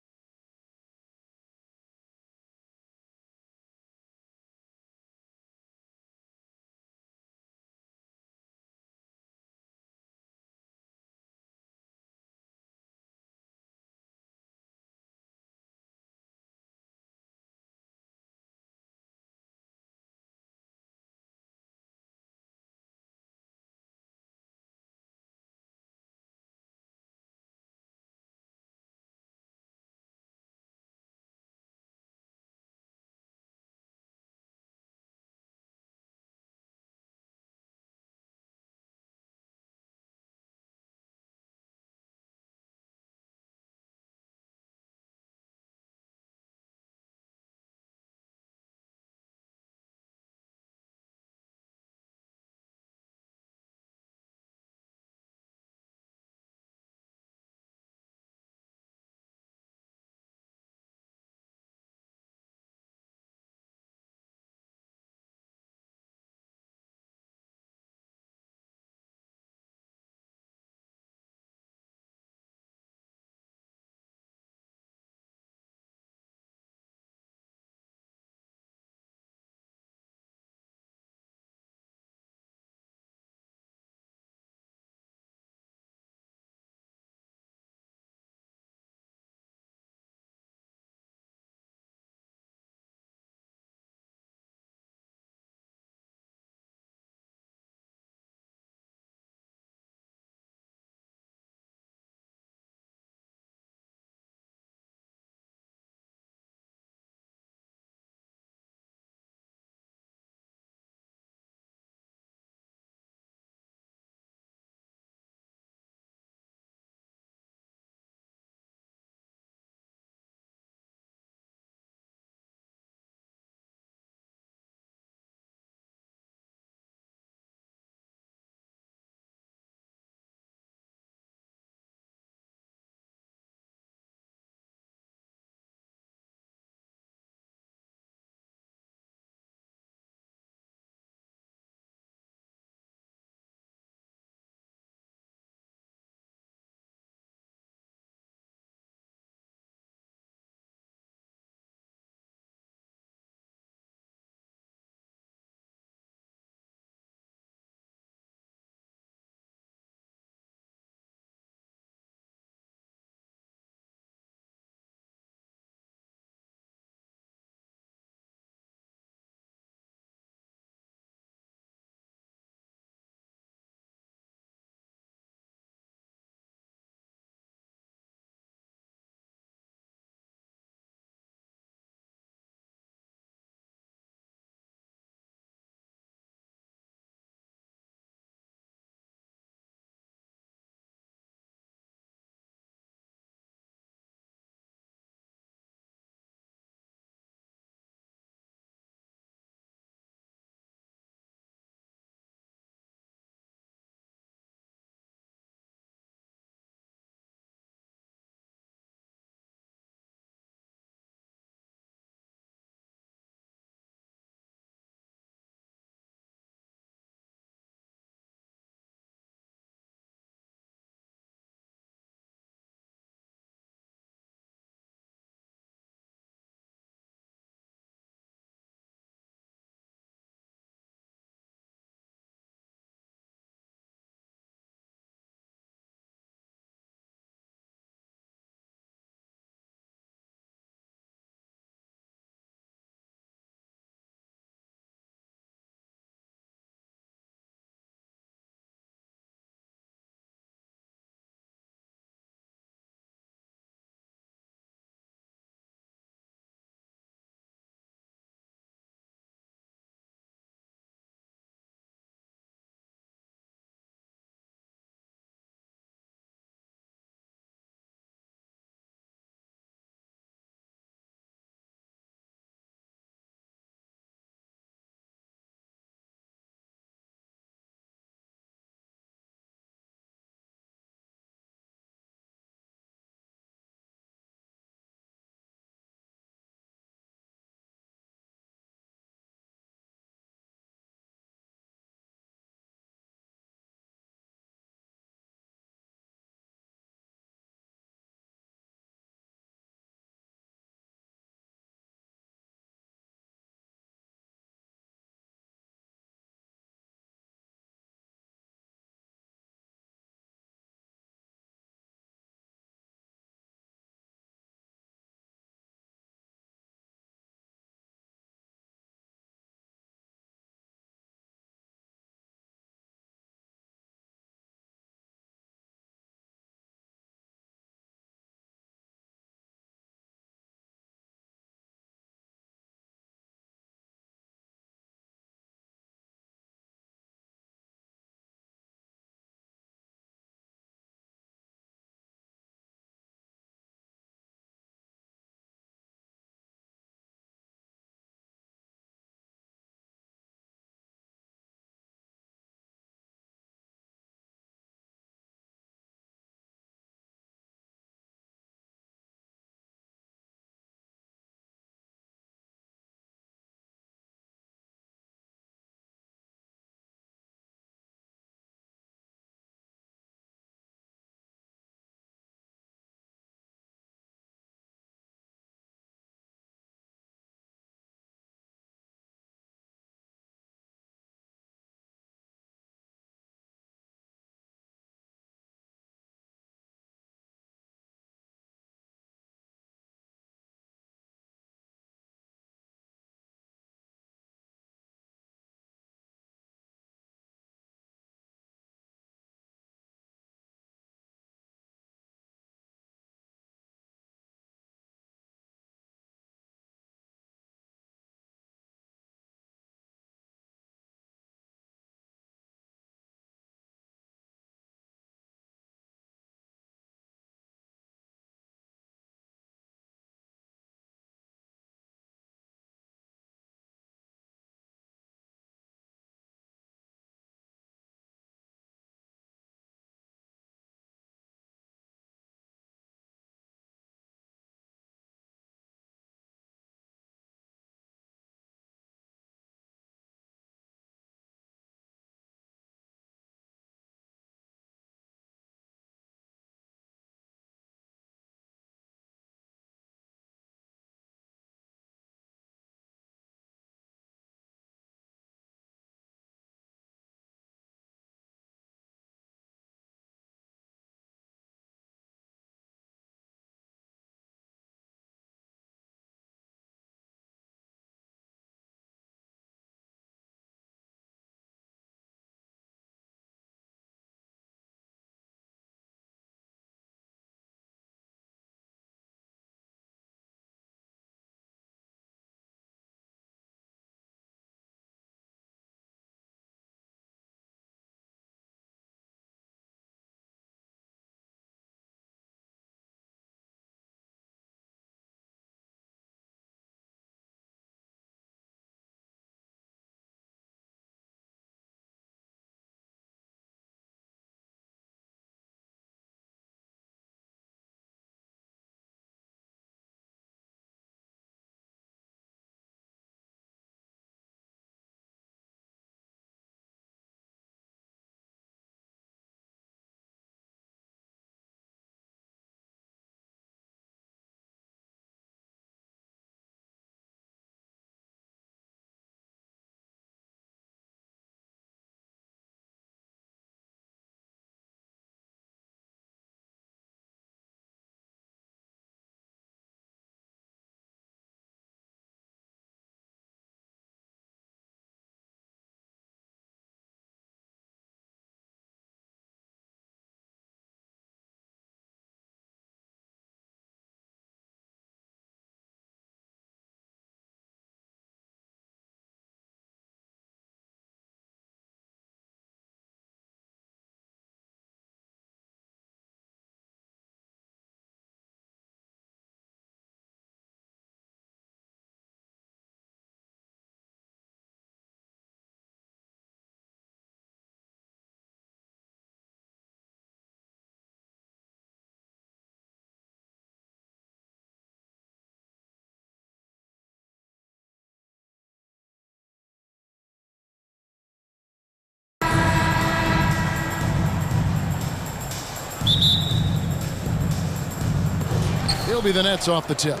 He'll be the nets off the tip.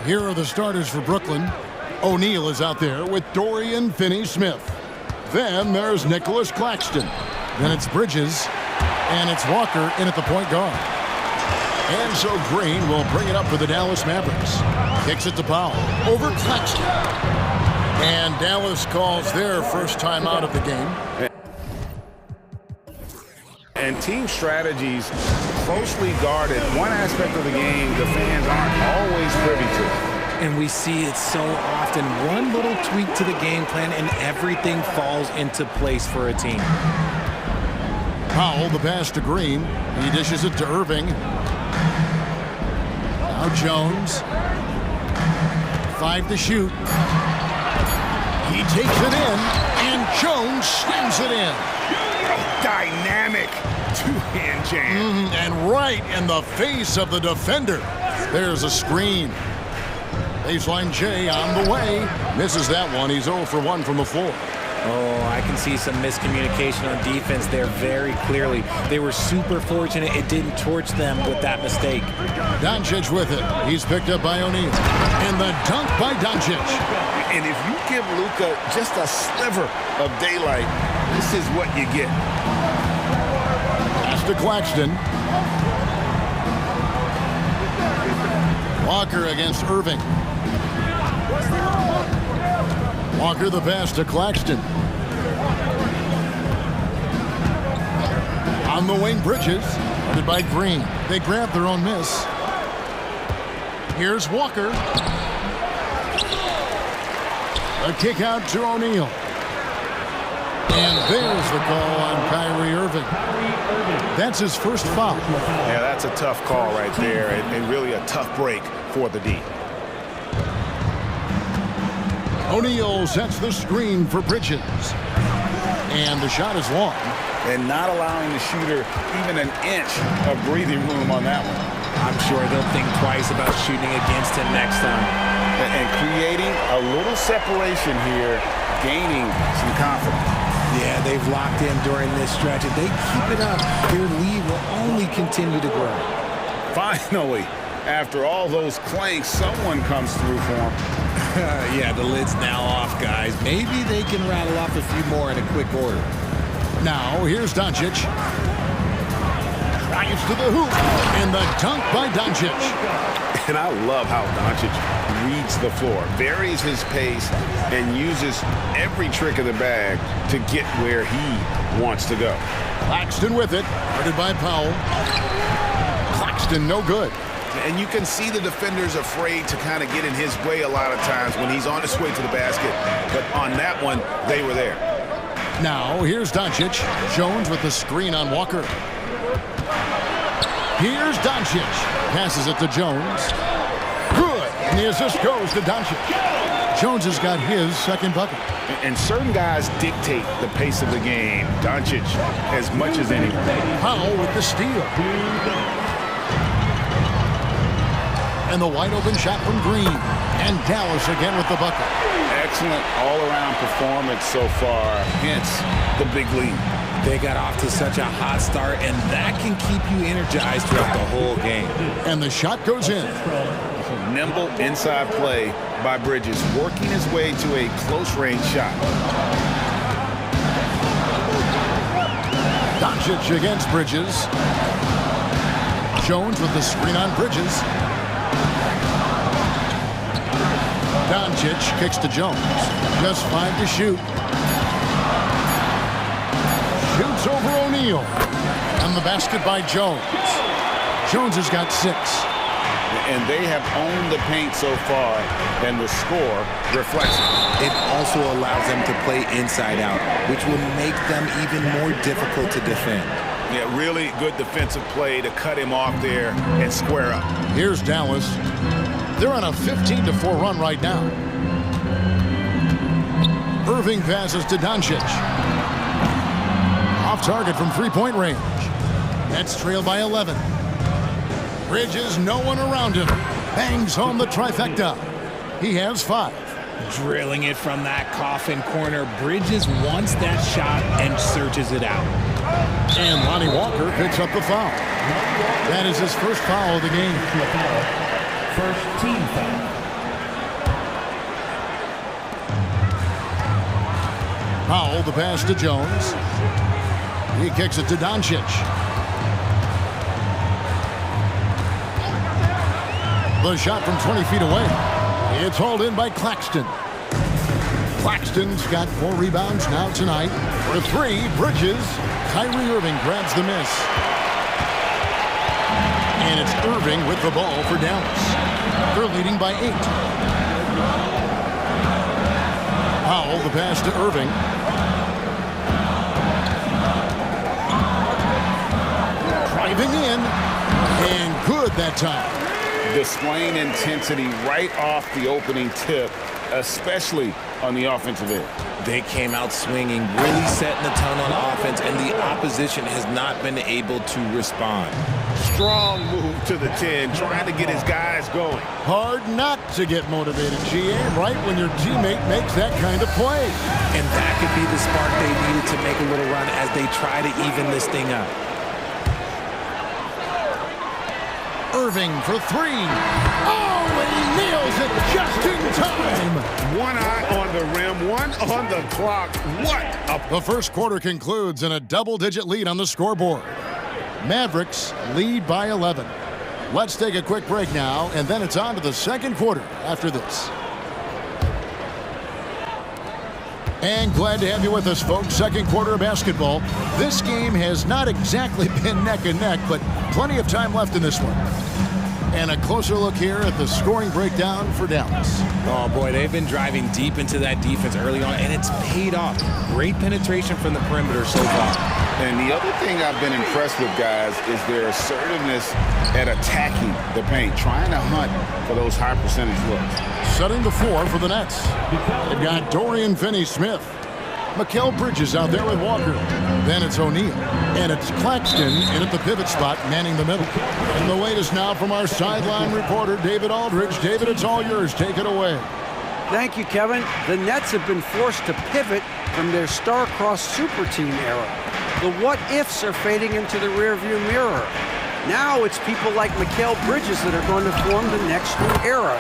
Here are the starters for Brooklyn. O'Neal is out there with Dorian Finney-Smith. Then there's Nicholas Claxton. Then it's Bridges. And it's Walker in at the point guard. And so Green will bring it up for the Dallas Mavericks. Kicks it to Powell. Over Claxton. And Dallas calls their first time out of the game. And team strategies closely guarded. One aspect of the game the fans aren't always privy to. And we see it so often. One little tweak to the game plan and everything falls into place for a team. Powell, the pass to Green. He dishes it to Irving. Now Jones. 5 to shoot. He takes it in, and Jones slams it in. Dynamic two-hand jam. And right in the face of the defender. There's a screen. Baseline J on the way. Misses that one. He's 0 for 1 from the floor. Oh, I can see some miscommunication on defense there very clearly. They were super fortunate it didn't torch them with that mistake. Doncic with it. He's picked up by O'Neal. And the dunk by Doncic. And if you give Luka just a sliver of daylight, this is what you get. Pass to Claxton. Walker against Irving. Walker the pass to Claxton. On the wing, Bridges. Guarded by Green. They grab their own miss. Here's Walker. A kick out to O'Neal. And there's the call on Kyrie Irving. That's his first foul. Yeah, that's a tough call right there, and really a tough break for the D. O'Neal sets the screen for Bridges. And the shot is long. And not allowing the shooter even an inch of breathing room on that one. I'm sure they'll think twice about shooting against him next time. And creating a little separation here, gaining some confidence. Yeah, they've locked in during this stretch. If they keep it up, their lead will only continue to grow. Finally, after all those clanks, someone comes through for them. Yeah, the lid's now off, guys. Maybe they can rattle off a few more in a quick order. Now, here's Doncic. Drives to the hoop. And the dunk by Doncic. And I love how Doncic reads the floor, varies his pace, and uses every trick of the bag to get where he wants to go. Claxton with it. Guarded by Powell. Claxton no good. And you can see the defenders afraid to kind of get in his way a lot of times when he's on his way to the basket. But on that one, they were there. Now, here's Doncic. Jones with the screen on Walker. Here's Doncic. Passes it to Jones. Good. And the assist goes to Doncic. Jones has got his second bucket. And certain guys dictate the pace of the game. Doncic as much as anyone. Powell with the steal. And the wide open shot from Green. And Dallas again with the bucket. Excellent all-around performance so far, hence the big lead. They got off to such a hot start, and that can keep you energized throughout the whole game. And the shot goes in. Nimble inside play by Bridges, working his way to a close-range shot. Doncic against Bridges. Jones with the screen on Bridges. Doncic kicks to Jones. Just 5 to shoot. Shoots over O'Neal. And the basket by Jones. Jones has got 6. And they have owned the paint so far, and the score reflects it. It also allows them to play inside out, which will make them even more difficult to defend. Yeah, really good defensive play to cut him off there and square up. Here's Dallas. They're on a 15-4 run right now. Irving passes to Doncic. Off target from three-point range. Nets trailed by 11. Bridges, no one around him. Bangs home the trifecta. He has 5. Drilling it from that coffin corner. Bridges wants that shot and searches it out. And Lonnie Walker picks up the foul. That is his first foul of the game. First team foul. Powell, the pass to Jones. He kicks it to Doncic. The shot from 20 feet away. It's hauled in by Claxton. Claxton's got 4 rebounds now tonight. For 3, Bridges. Kyrie Irving grabs the miss. And it's Irving with the ball for Dallas. They're leading by 8. Powell, the pass to Irving. Driving in. And good that time. Displaying intensity right off the opening tip, especially on the offensive end. They came out swinging, really setting the tone on offense, and the opposition has not been able to respond. Strong move to the 10, trying to get his guys going. Hard not to get motivated, GA, right when your teammate makes that kind of play. And that could be the spark they needed to make a little run as they try to even this thing up. Irving for 3. Oh, and he nails it just in time. One eye on the rim, one on the clock. What The first quarter concludes in a double-digit lead on the scoreboard. Mavericks lead by 11. Let's take a quick break now, and then it's on to the second quarter after this. And glad to have you with us, folks. Second quarter of basketball. This game has not exactly been neck and neck, but plenty of time left in this one. And a closer look here at the scoring breakdown for Dallas. Oh, boy, they've been driving deep into that defense early on, and it's paid off. Great penetration from the perimeter so far. And the other thing I've been impressed with, guys, is their assertiveness at attacking the paint, trying to hunt for those high percentage looks. Setting the floor for the Nets. They've got Dorian Finney-Smith. Mikal Bridges out there with Walker. Then it's O'Neal. And it's Claxton in at the pivot spot, manning the middle. And the latest now from our sideline reporter, David Aldridge. David, it's all yours. Take it away. Thank you, Kevin. The Nets have been forced to pivot from their star-crossed super team era. The what-ifs are fading into the rearview mirror. Now it's people like Mikal Bridges that are going to form the next new era.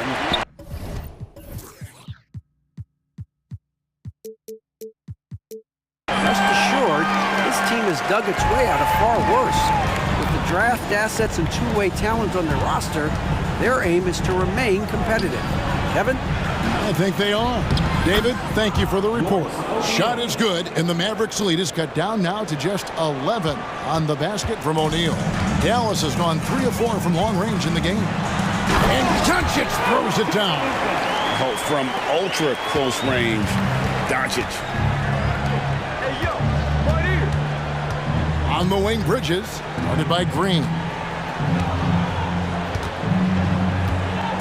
Rest assured, this team has dug its way out of far worse. With the draft assets and two-way talent on their roster, their aim is to remain competitive. Kevin? I think they are. David, thank you for the report. Shot is good, and the Mavericks lead is cut down now to just 11 on the basket from O'Neal. Dallas has gone 3 of 4 from long range in the game. And Doncic throws it down. Oh, from ultra close range, Doncic. On the wing, Bridges, guarded by Green.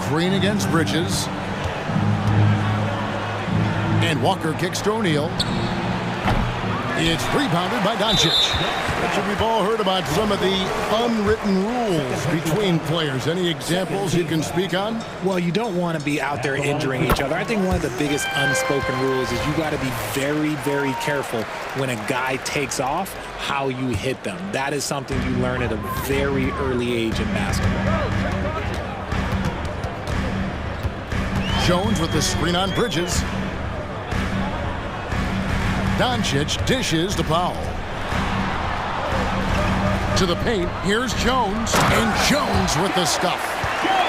Green against Bridges. And Walker kicks to O'Neal. It's rebounded by Doncic. Richard, we've all heard about some of the unwritten rules between players. Any examples you can speak on? Well, you don't want to be out there injuring each other. I think one of the biggest unspoken rules is you got to be very, very careful when a guy takes off, how you hit them. That is something you learn at a very early age in basketball. Jones with the screen on Bridges. Doncic dishes to Powell. To the paint, here's Jones, and Jones with the stuff.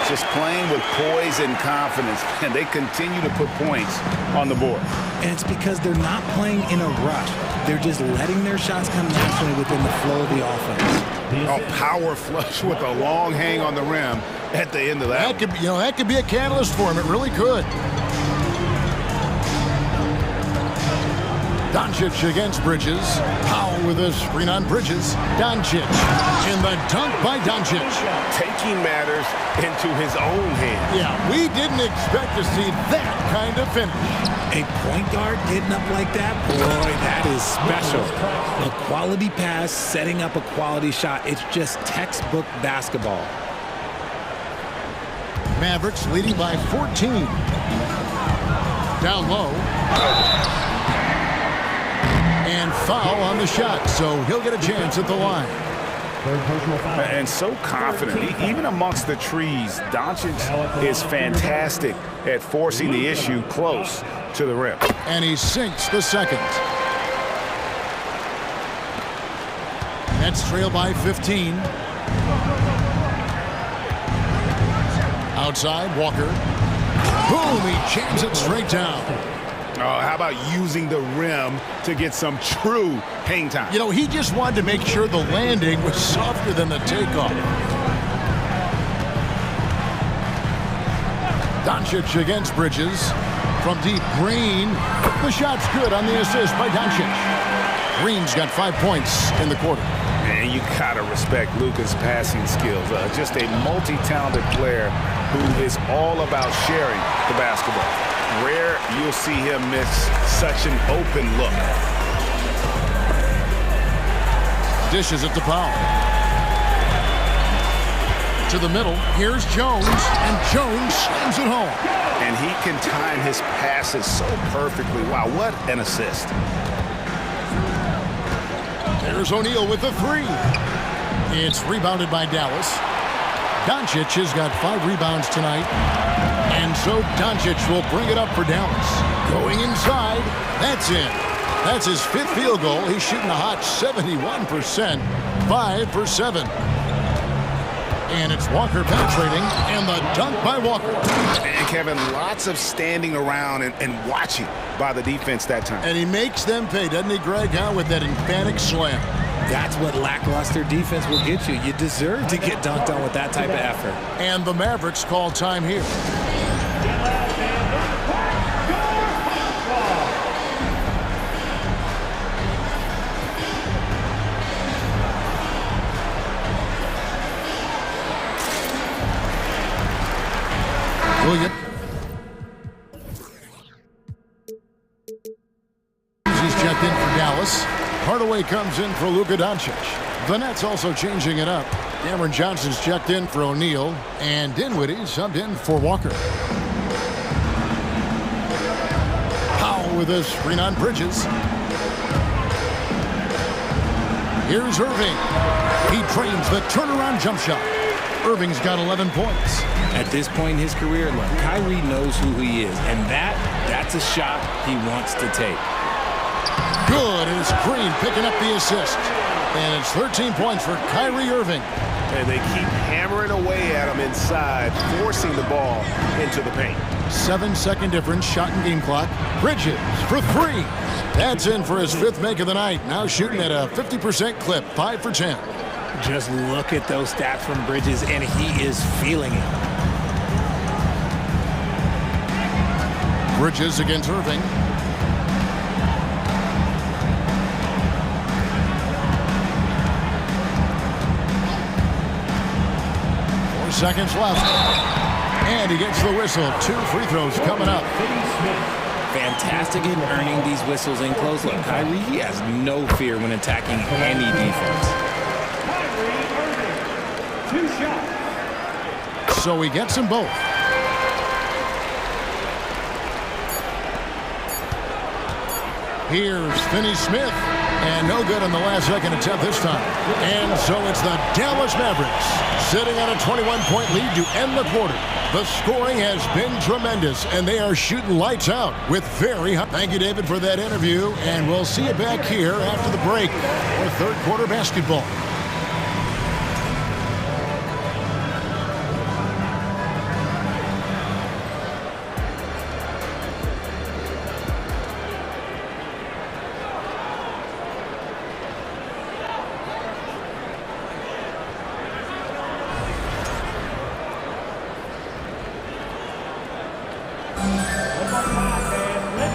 Just playing with poise and confidence, and they continue to put points on the board. And it's because they're not playing in a rush. They're just letting their shots come naturally within the flow of the offense. A power flush with a long hang on the rim at the end of that. That could be a catalyst for him. It really could. Doncic against Bridges. Powell with a screen on Bridges. Doncic. And the dunk by Doncic. Taking matters into his own hands. Yeah, we didn't expect to see that kind of finish. A point guard getting up like that, boy, that is special. A quality pass, setting up a quality shot. It's just textbook basketball. Mavericks leading by 14. Down low. And foul on the shot, so he'll get a chance at the line. And so confident, even amongst the trees. Doncic is fantastic at forcing the issue close to the rim. And he sinks the second. Nets trail by 15. Outside, Walker. Boom, he jams it straight down. Oh, how about using the rim to get some true hang time? You know, he just wanted to make sure the landing was softer than the takeoff. Doncic against Bridges. From deep, Green. The shot's good on the assist by Doncic. Green's got 5 points in the quarter. And you gotta respect Luka's passing skills. Just a multi-talented player who is all about sharing the basketball. Rare you'll see him miss such an open look. Dishes it to Powell. To the middle. Here's Jones, and Jones slams it home. And he can time his passes so perfectly. Wow, what an assist. There's O'Neal with the three. It's rebounded by Dallas. Doncic has got 5 rebounds tonight. And so Doncic will bring it up for Dallas. Going inside, that's in. That's his 5th field goal. He's shooting a hot 71%, 5 for 7. And it's Walker penetrating, and the dunk by Walker. And Kevin, lots of standing around and watching by the defense that time. And he makes them pay, doesn't he, Greg, with that emphatic slam. That's what lackluster defense will get you. You deserve to get dunked on with that type of effort. And the Mavericks call time here. Williams. He's checked in for Dallas. Hardaway comes in for Luka Doncic. The Nets also changing it up. Cameron Johnson's checked in for O'Neal, and Dinwiddie subbed in for Walker. Powell with a screen on Bridges. Here's Irving. He trains the turnaround jump shot. Irving's got 11 points. At this point in his career, look, Kyrie knows who he is, and that's a shot he wants to take. Good, and it's Green picking up the assist. And it's 13 points for Kyrie Irving. And they keep hammering away at him inside, forcing the ball into the paint. 7-second difference, shot and game clock. Bridges for 3. That's in for his 5th make of the night. Now shooting at a 50% clip, 5 for 10. Just look at those stats from Bridges, and he is feeling it. Bridges against Irving. Seconds left. And he gets the whistle. 2 free throws coming up. Fantastic at earning these whistles in close. Look, Kyrie, he has no fear when attacking any defense. 2 shots. So he gets them both. Here's Finney Smith. And no good on the last second attempt this time. And so it's the Dallas Mavericks sitting on a 21-point lead to end the quarter. The scoring has been tremendous, and they are shooting lights out with very high. Thank you, David, for that interview, and we'll see you back here after the break for third quarter basketball.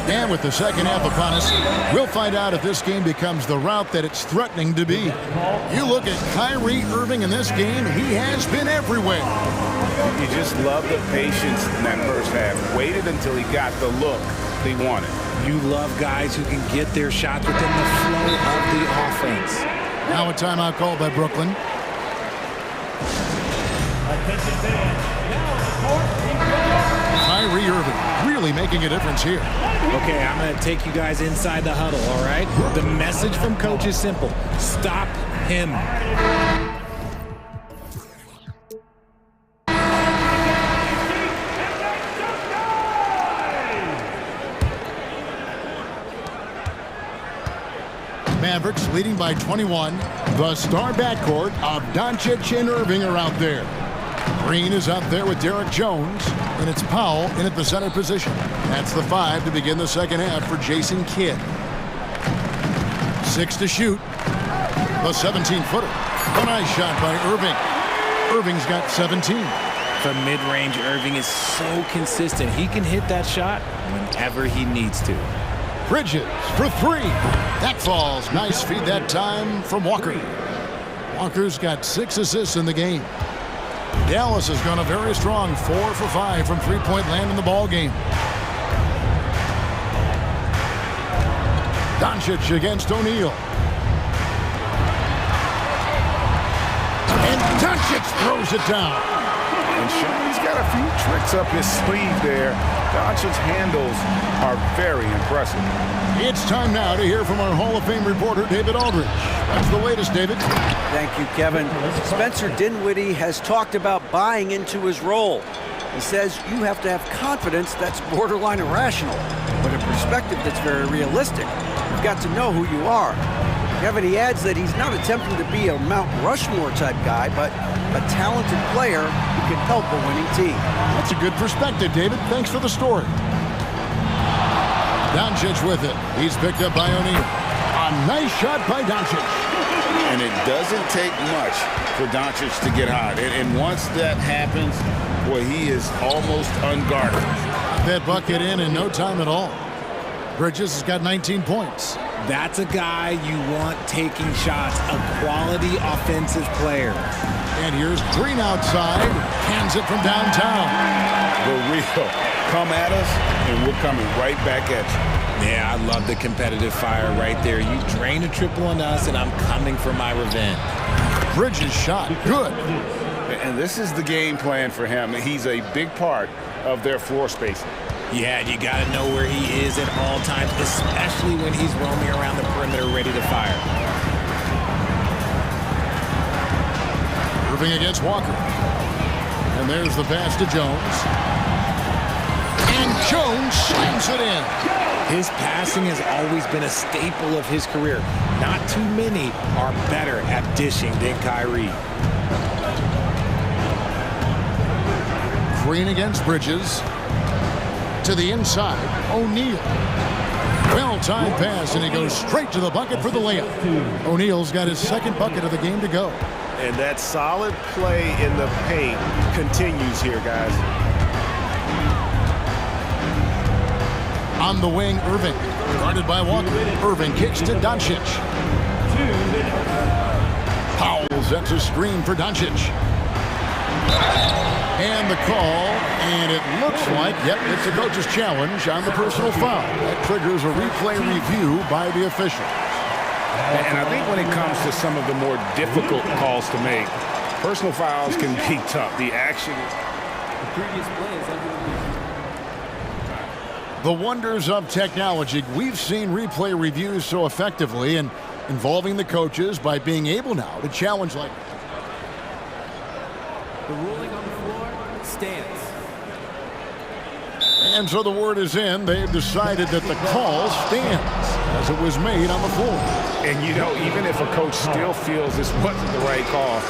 And with the second half upon us, we'll find out if this game becomes the route that it's threatening to be. You look at Kyrie Irving in this game, he has been everywhere. You just love the patience in that first half. Waited until he got the look he wanted. You love guys who can get their shots within the flow of the offense. Now a timeout called by Brooklyn. Attention fans, now on the court, Kyrie Irving really making making a difference here. Okay, I'm going to take you guys inside the huddle, all right? The message from coach is simple. Stop him. Mavericks leading by 21. The star backcourt of Doncic and Irving are out there. Green is out there with Derek Jones, and it's Powell in at the center position. That's the 5 to begin the second half for Jason Kidd. 6 to shoot. The 17-footer. A nice shot by Irving. Irving's got 17. From mid-range, Irving is so consistent. He can hit that shot whenever he needs to. Bridges for 3. That falls. Nice feed that time from Walker. Walker's got 6 assists in the game. Dallas has gone a very strong 4 for 5 from three-point land in the ball game. Doncic against O'Neal. And Doncic throws it down. And Shawnee's got a few tricks up his sleeve there. Doncic's handles are very impressive. It's time now to hear from our Hall of Fame reporter, David Aldridge. That's the latest, David. Thank you, Kevin. Spencer Dinwiddie has talked about buying into his role. He says you have to have confidence that's borderline irrational, but a perspective that's very realistic. You've got to know who you are. Kevin, he adds that he's not attempting to be a Mount Rushmore type guy, but a talented player who can help a winning team. That's a good perspective, David. Thanks for the story. Doncic with it. He's picked up by O'Neal. A nice shot by Doncic. And it doesn't take much for Doncic to get hot. And once that happens, boy, he is almost unguarded. That bucket in no time at all. Bridges has got 19 points. That's a guy you want taking shots, a quality offensive player. And here's Green outside, hands it from downtown. The real come at us, and we're coming right back at you. Yeah, I love the competitive fire right there. You drain a triple on us, and I'm coming for my revenge. Bridges shot, good. And this is the game plan for him. He's a big part of their floor spacing. Yeah, you got to know where he is at all times, especially when he's roaming around the perimeter ready to fire. Irving against Walker. And there's the pass to Jones. And Jones slams it in. His passing has always been a staple of his career. Not too many are better at dishing than Kyrie. Green against Bridges. To the inside, O'Neal. Well-timed pass, and he goes straight to the bucket for the layup. O'Neal's got his second bucket of the game to go. And that solid play in the paint continues here, guys. On the wing, Irving. Guarded by Walker. Irving kicks to Doncic. Powell sets a screen for Doncic. And the call, and it looks like, yep, it's a coach's challenge on the personal foul. That triggers a replay review by the official. And I think when it comes to some of the more difficult calls to make, personal fouls can be tough. The action is... The previous play is under the... The wonders of technology. We've seen replay reviews so effectively and involving the coaches by being able now to challenge like... The ruling on the floor stands. And so the word is in. They've decided that the call stands as it was made on the floor. And, you know, even if a coach still feels this wasn't the right call,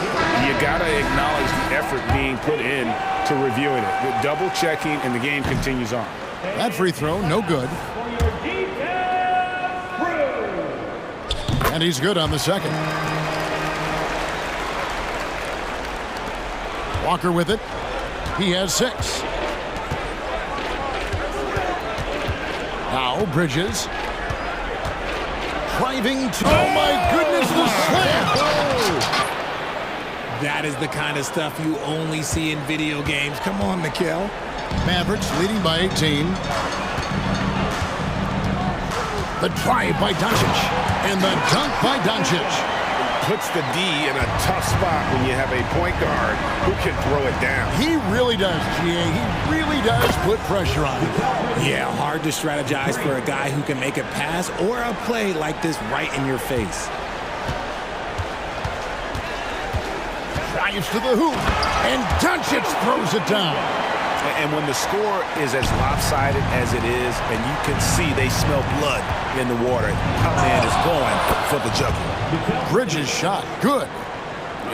you got to acknowledge the effort being put in to reviewing it. The double checking, and the game continues on. That free throw, no good. And he's good on the second. Walker with it. He has 6. Now Bridges. Driving to... Oh, my goodness, the slam! That is the kind of stuff you only see in video games. Come on, Mikal. Mavericks leading by 18. The drive by Doncic. And the dunk by Doncic. puts the D in a tough spot when you have a point guard who can throw it down. He really does, GA. He really does put pressure on him. Yeah, hard to strategize for a guy who can make a pass or a play like this right in your face. Drives to the hoop, and Doncic throws it down. And when the score is as lopsided as it is, and you can see they smell blood in the water, that man is going for the jugular. Bridges shot, good.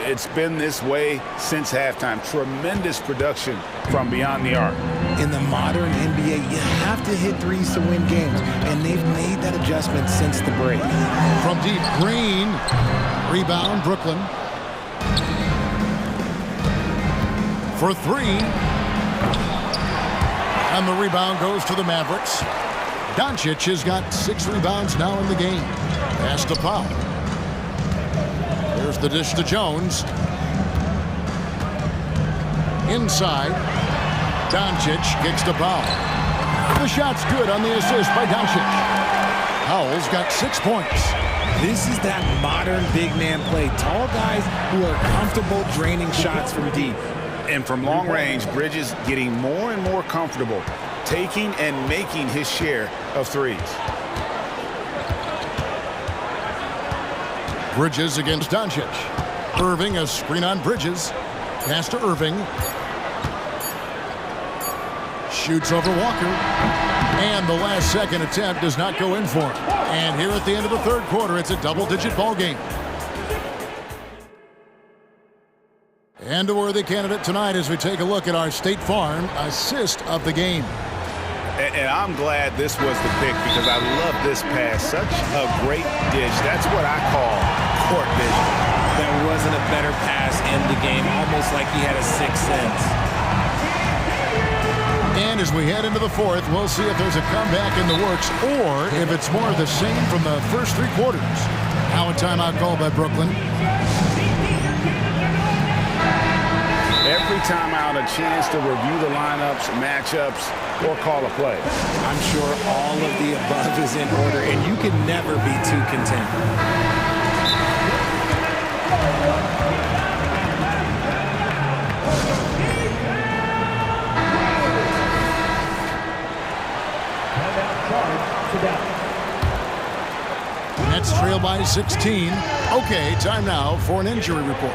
It's been this way since halftime. Tremendous production from beyond the arc. In the modern NBA, you have to hit threes to win games, and they've made that adjustment since the break. From deep, Green. Rebound, Brooklyn. For three. And the rebound goes to the Mavericks. Doncic has got 6 rebounds now in the game. Pass to Powell. Here's the dish to Jones. Inside. Doncic kicks to Powell. The shot's good on the assist by Doncic. Powell's got 6 points. This is that modern big man play. Tall guys who are comfortable draining shots from deep. And from long range, Bridges getting more and more comfortable taking and making his share of threes. Bridges against Doncic. Irving, a screen on Bridges. Pass to Irving. Shoots over Walker. And the last second attempt does not go in for him. And here at the end of the third quarter, it's a double-digit ball game. And a worthy candidate tonight as we take a look at our State Farm assist of the game. And I'm glad this was the pick because I love this pass. Such a great dish. That's what I call court vision. There wasn't a better pass in the game, almost like he had a sixth sense. And as we head into the fourth, we'll see if there's a comeback in the works or if it's more of the same from the first 3 quarters. Now a timeout called by Brooklyn. Every timeout, a chance to review the lineups, matchups, or call a play. I'm sure all of the above is in order, and you can never be too content. Nets trail by 16. Okay, time now for an injury report.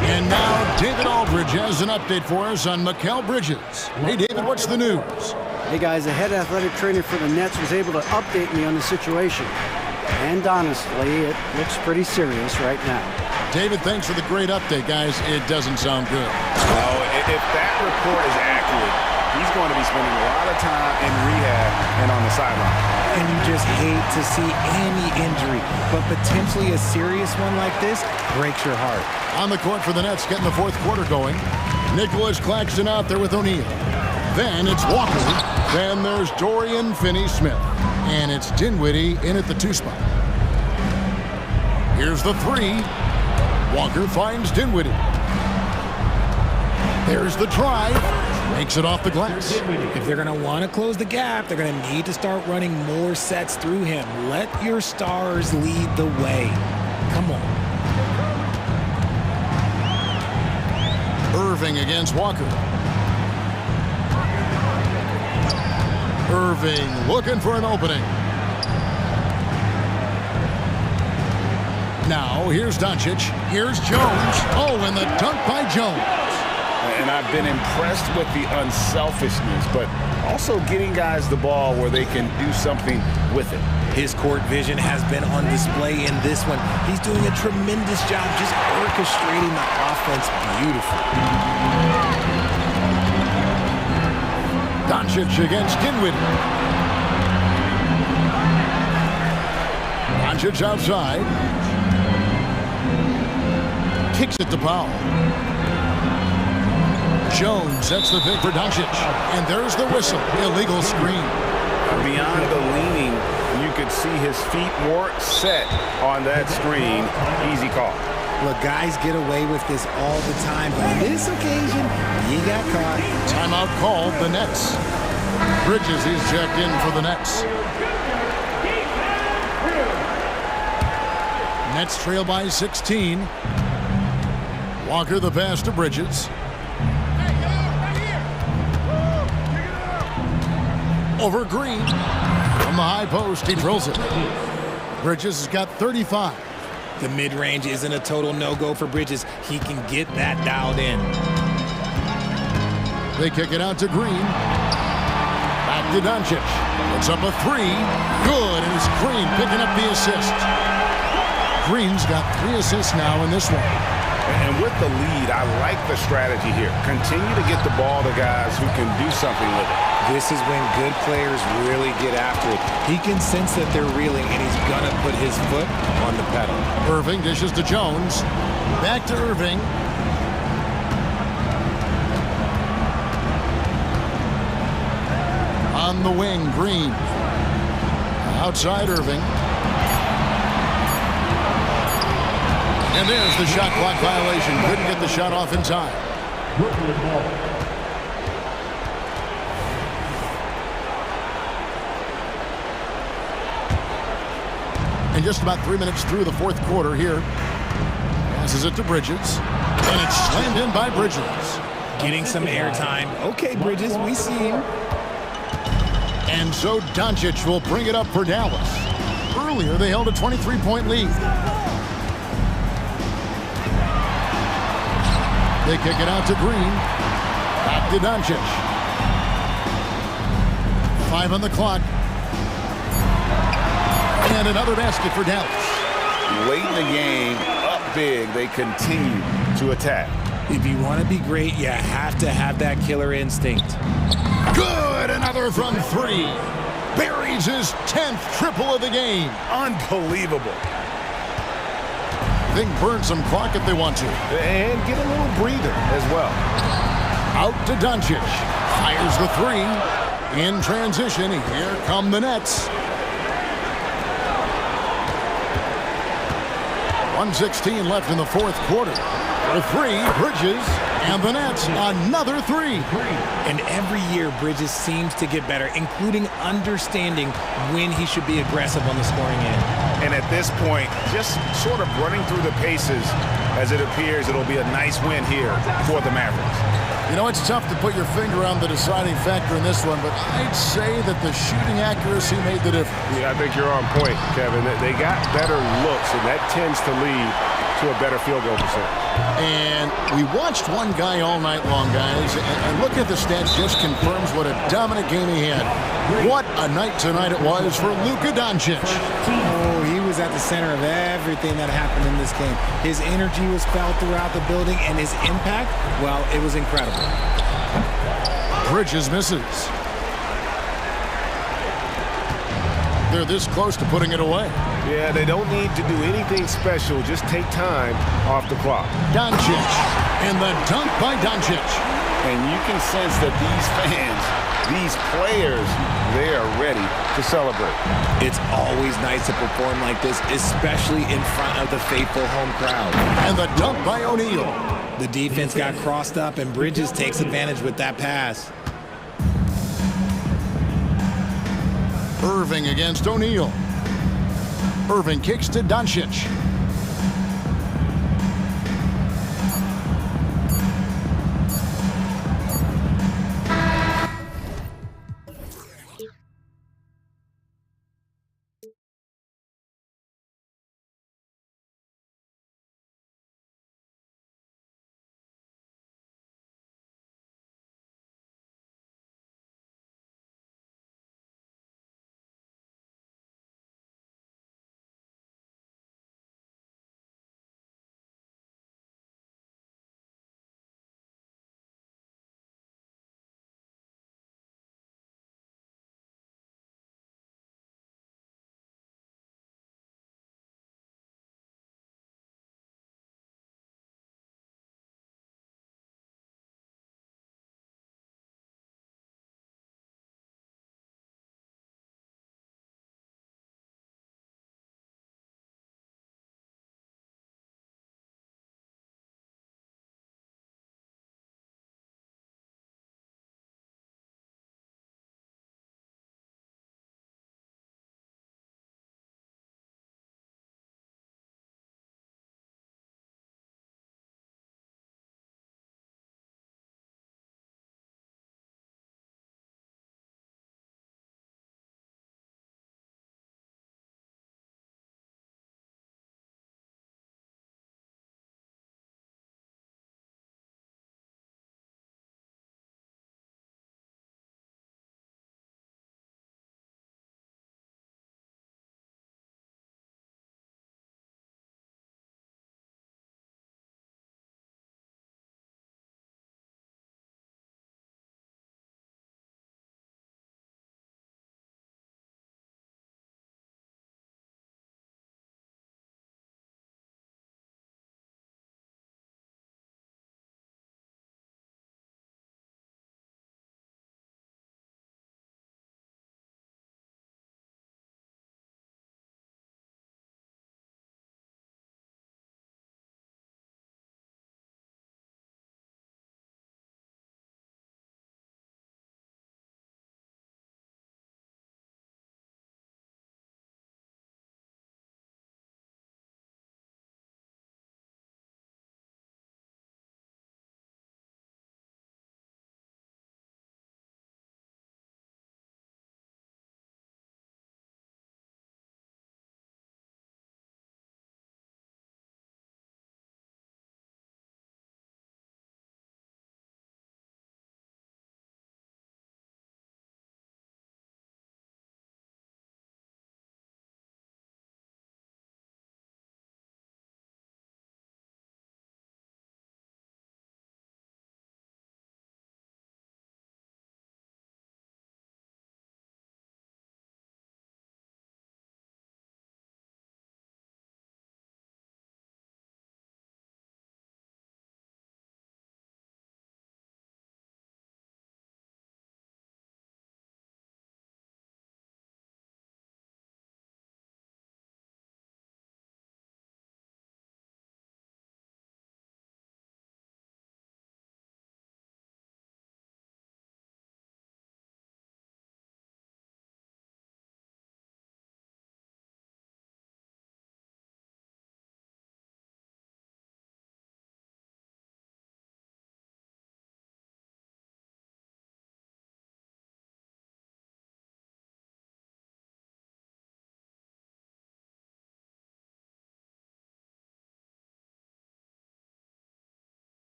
And now David Aldridge has an update for us on Mikal Bridges. Hey, David, what's the news? Hey, guys, the head athletic trainer for the Nets was able to update me on the situation. And honestly, it looks pretty serious right now. David, thanks for the great update, guys. It doesn't sound good. Oh, if that report is accurate, he's going to be spending a lot of time in rehab and on the sideline. And you just hate to see any injury, but potentially a serious one like this breaks your heart. On the court for the Nets, getting the fourth quarter going. Nicholas Claxton out there with O'Neal. Then it's Walker. Then there's Dorian Finney-Smith. And it's Dinwiddie in at the 2 spot. Here's the 3. Walker finds Dinwiddie. There's the drive. Makes it off the glass. If they're going to want to close the gap, they're going to need to start running more sets through him. Let your stars lead the way. Come on. Irving against Walker. Irving looking for an opening. Now here's Doncic. Here's Jones. Oh, and the dunk by Jones. And I've been impressed with the unselfishness, but also getting guys the ball where they can do something with it. His court vision has been on display in this one. He's doing a tremendous job just orchestrating the offense beautifully. Doncic against Dinwiddie. Doncic outside. Kicks it to Powell. Jones sets the pick for Doncic. And there's the whistle. Illegal screen. Beyond the leaning, you could see his feet more set on that screen. Easy call. Look, guys get away with this all the time, but on this occasion, he got caught. Timeout called the Nets. Bridges is checked in for the Nets. Nets trail by 16. Walker the pass to Bridges. Over Green. From the high post, he drills it. Bridges has got 35. The mid-range isn't a total no-go for Bridges. He can get that dialed in. They kick it out to Green. Back to Doncic. Puts up a three. Good, and it's Green picking up the assist. Green's got 3 assists now in this one. And with the lead, I like the strategy here. Continue to get the ball to guys who can do something with it. This is when good players really get after it. He can sense that they're reeling, and he's going to put his foot on the pedal. Irving dishes to Jones. Back to Irving. On the wing, Green. Outside Irving. And there's the shot clock violation. Couldn't get the shot off in time. And just about 3 minutes through the fourth quarter here. Passes it to Bridges. And it's slammed in by Bridges. Getting some airtime. Okay, Bridges, we see him. And so Doncic will bring it up for Dallas. Earlier, they held a 23-point lead. They kick it out to Green. Back to Doncic. 5 on the clock. And another basket for Dallas. Late in the game, up big, they continue to attack. If you want to be great, you have to have that killer instinct. Good, another from 3. Buries his 10th triple of the game. Unbelievable. They can burn some clock if they want to. And get a little breather as well. Out to Doncic. Fires the 3. In transition, here come the Nets. 1:16 left in the fourth quarter. For 3, Bridges, and the Nets, another 3. And every year, Bridges seems to get better, including understanding when he should be aggressive on the scoring end. And at this point, just sort of running through the paces as it appears it'll be a nice win here for the Mavericks. You know, it's tough to put your finger on the deciding factor in this one, but I'd say that the shooting accuracy made the difference. Yeah, I think you're on point, Kevin. They got better looks, and that tends to lead to a better field goal percent. And we watched one guy all night long, guys, and look at the stats, just confirms what a dominant game he had. What a night tonight it was for Luka Doncic. Oh, he was at the center of everything that happened in this game. His energy was felt throughout the building, and his impact, well, it was incredible. Bridges misses. They're this close to putting it away. Yeah, they don't need to do anything special. Just take time off the clock. Doncic, and the dunk by Doncic. And you can sense that these fans, these players, they are ready to celebrate. It's always nice to perform like this, especially in front of the faithful home crowd. And the dunk by O'Neal. The defense got crossed up, and Bridges takes advantage with that pass. Irving against O'Neal. Irving kicks to Doncic.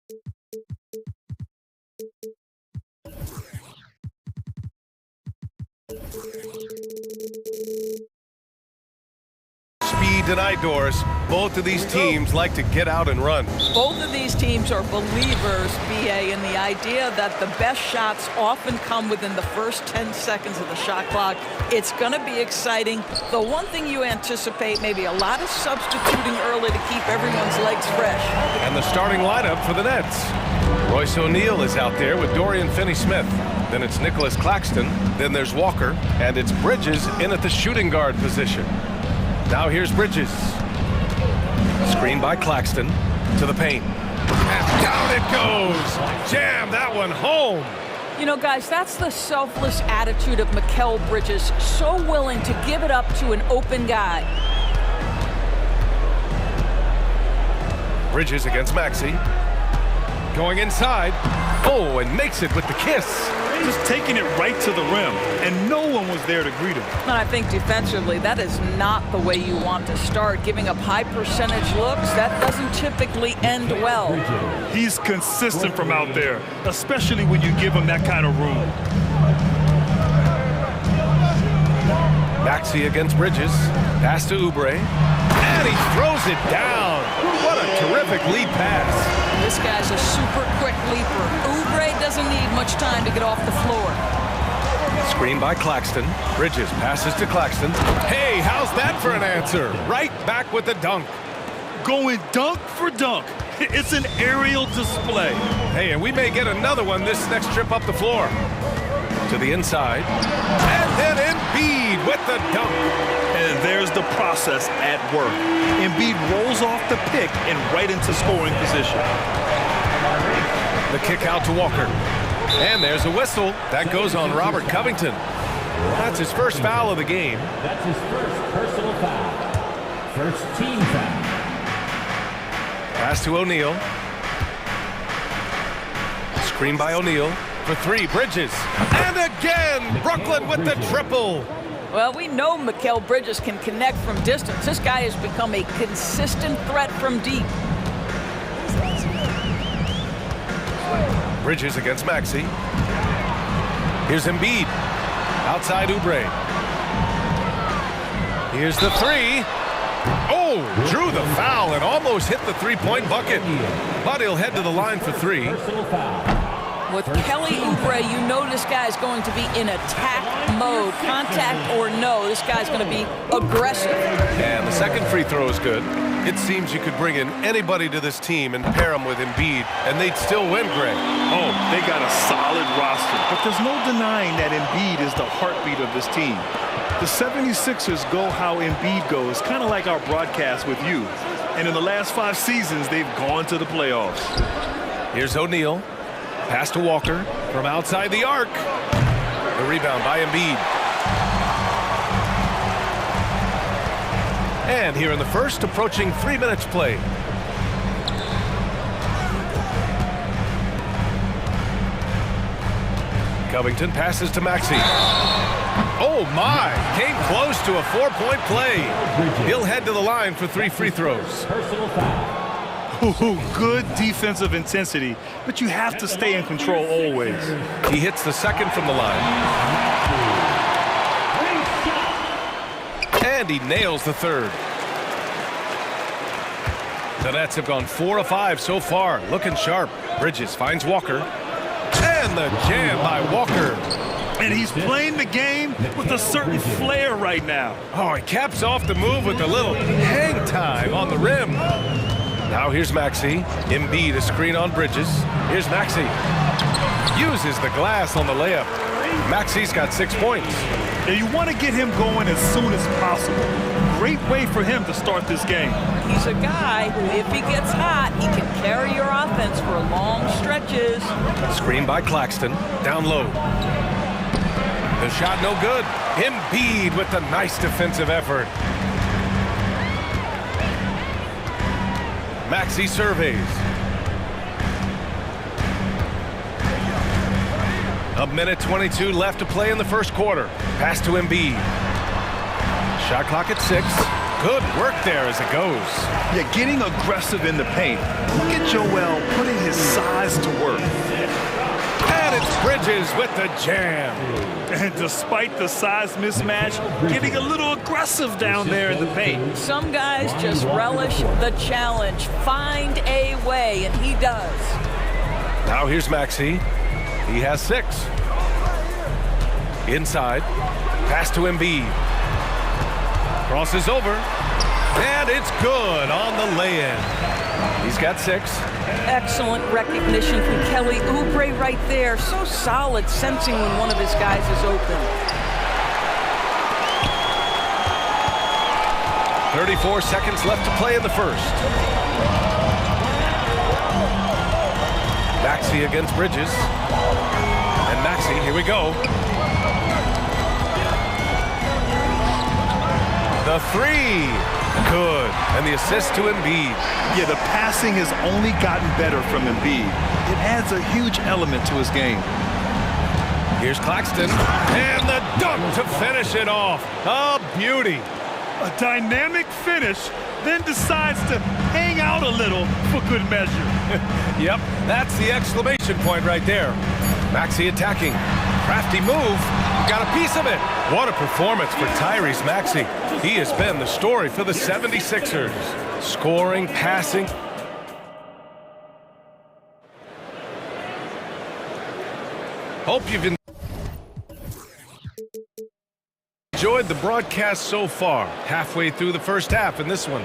Speed denied doors. Both of these teams like to get out and run. Both of these teams are believers, BA, in the idea that the best shots often come within the first 10 seconds of the shot clock. It's going to be exciting. The one thing you anticipate, maybe a lot of substituting early to keep everyone's legs fresh. And the starting lineup for the Nets. Royce O'Neal is out there with Dorian Finney-Smith. Then it's Nicholas Claxton. Then there's Walker. And it's Bridges in at the shooting guard position. Now here's Bridges. Screen by Claxton to the paint. And down it goes. Jam that one home. You know, guys, that's the selfless attitude of Mikal Bridges. So willing to give it up to an open guy. Bridges against Maxey. Going inside. Oh, and makes it with the kiss. Just taking it right to the rim, and no one was there to greet him. And I think defensively, that is not the way you want to start. Giving up high percentage looks, that doesn't typically end well. He's consistent from out there, especially when you give him that kind of room. Maxey against Bridges. Pass to Oubre. And he throws it down. What a terrific lead pass. This guy's a super quick leaper. Oubre doesn't need much time to get off the floor. Screen by Claxton. Bridges passes to Claxton. Hey, how's that for an answer? Right back with the dunk. Going dunk for dunk. It's an aerial display. Hey, and we may get another one this next trip up the floor. To the inside. And then Embiid with the dunk. And there's the process at work. Embiid rolls off the pick and right into scoring position. The kick out to Walker. And there's a whistle. That goes on Robert Covington. That's his first foul of the game. That's his first personal foul. First team foul. Pass to O'Neal. Screen by O'Neal. For three, Bridges. And again, Brooklyn with the triple. Well, we know Mikal Bridges can connect from distance. This guy has become a consistent threat from deep. Bridges against Maxey. Here's Embiid. Outside Oubre. Here's the three. Oh, drew the foul and almost hit the three-point bucket. But he'll head to the line for three. Personal foul. With Kelly Oubre, you know this guy's going to be in attack mode. Contact or no, this guy's going to be aggressive. And the second free throw is good. It seems you could bring in anybody to this team and pair them with Embiid, and they'd still win, Greg. Oh, they got a solid roster. But there's no denying that Embiid is the heartbeat of this team. The 76ers go how Embiid goes, kind of like our broadcast with you. And in the last 5 seasons, they've gone to the playoffs. Here's O'Neal. Pass to Walker from outside the arc. The rebound by Embiid. And here in the first, approaching 3 minutes played. Covington passes to Maxey. Oh my, came close to a 4-point play. He'll head to the line for 3 free throws. Personal foul. Ooh, good defensive intensity, but you have to stay in control always. He hits the second from the line. And he nails the third. The Nets have gone 4 of 5 so far, looking sharp. Bridges finds Walker. And the jam by Walker. And he's playing the game with a certain flair right now. Oh, he caps off the move with a little hang time on the rim. Now here's Maxey. Embiid a screen on Bridges. Here's Maxey. Uses the glass on the layup. Maxey's got 6 points. And you want to get him going as soon as possible. Great way for him to start this game. He's a guy who, if he gets hot, he can carry your offense for long stretches. Screen by Claxton. Down low. The shot no good. Embiid with the nice defensive effort. Maxey surveys. A minute 22 left to play in the first quarter. Pass to Embiid. Shot clock at 6. Good work there as it goes. Yeah, getting aggressive in the paint. Look at Joel putting his size to work. And it's Bridges with the jam. And despite the size mismatch, getting a little aggressive down there in the paint. Some guys just relish the challenge. Find a way, and he does. Now here's Maxey. He has 6. Inside. Pass to Embiid. Crosses over. And it's good on the lay-in. He's got 6. Excellent recognition from Kelly Oubre right there. So solid, sensing when one of his guys is open. 34 seconds left to play in the first. Maxey against Bridges. And Maxey, here we go. The 3. Good. And the assist to Embiid. Yeah, the passing has only gotten better from Embiid. It adds a huge element to his game. Here's Claxton. And the dunk to finish it off. A beauty. A dynamic finish, then decides to hang out a little for good measure. Yep, that's the exclamation point right there. Maxey attacking. Crafty move. Got a piece of it. What a performance for Tyrese Maxey. He has been the story for the 76ers. Scoring, passing. Hope you've enjoyed the broadcast so far. Halfway through the first half in this one.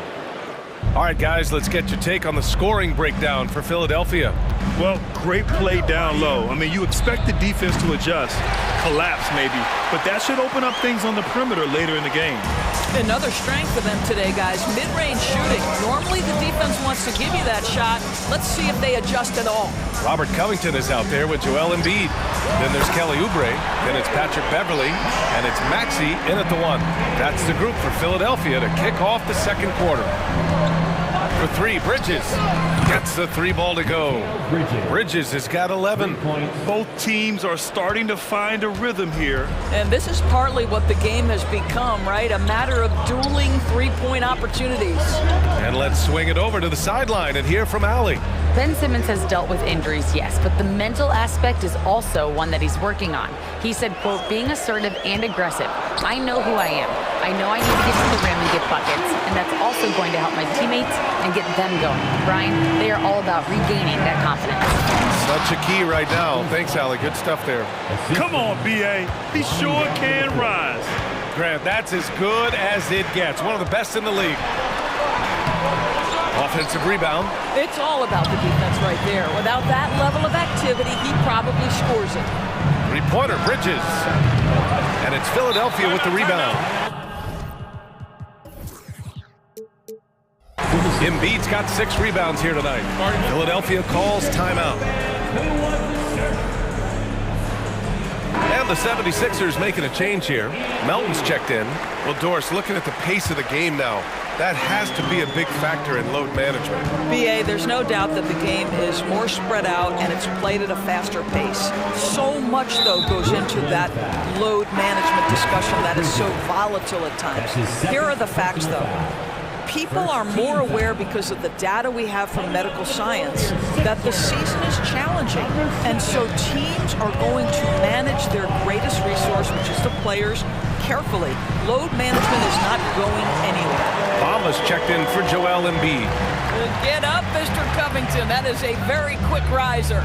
All right, guys, let's get your take on the scoring breakdown for Philadelphia. Well, great play down low. I mean, you expect the defense to adjust, collapse maybe, but that should open up things on the perimeter later in the game. Another strength for them today, guys, mid-range shooting. Normally the defense wants to give you that shot. Let's see if they adjust at all. Robert Covington is out there with Joel Embiid. Then there's Kelly Oubre. Then it's Patrick Beverly. And it's Maxey in at the 1. That's the group for Philadelphia to kick off the second quarter. For 3, Bridges gets the 3 ball to go. Bridges has got 11. Both teams are starting to find a rhythm here. And this is partly what the game has become, right? A matter of dueling 3-point opportunities. And let's swing it over to the sideline and hear from Allie. Ben Simmons has dealt with injuries, yes, but the mental aspect is also one that he's working on. He said, quote, being assertive and aggressive. I know who I am. I know I need to get to the rim and get buckets, and that's also going to help my teammates and get them going. Brian, they are all about regaining that confidence. Such a key right now. Thanks, Allie. Good stuff there. Come on, B.A. He sure can rise. Grant, that's as good as it gets. One of the best in the league. Offensive rebound. It's all about the defense right there. Without that level of activity, he probably scores it. 3-pointer, Bridges. And it's Philadelphia with the rebound. Embiid's got 6 rebounds here tonight. Philadelphia calls timeout. And the 76ers making a change here. Melton's checked in. Well, Doris, looking at the pace of the game now, that has to be a big factor in load management. B.A., there's no doubt that the game is more spread out and it's played at a faster pace. So much, though, goes into that load management discussion that is so volatile at times. Here are the facts, though. People are more aware because of the data we have from medical science that the season is challenging. And so teams are going to manage their greatest resource, which is the players, carefully. Load management is not going anywhere. Bamba's checked in for Joel Embiid. Get up, Mr. Covington. That is a very quick riser.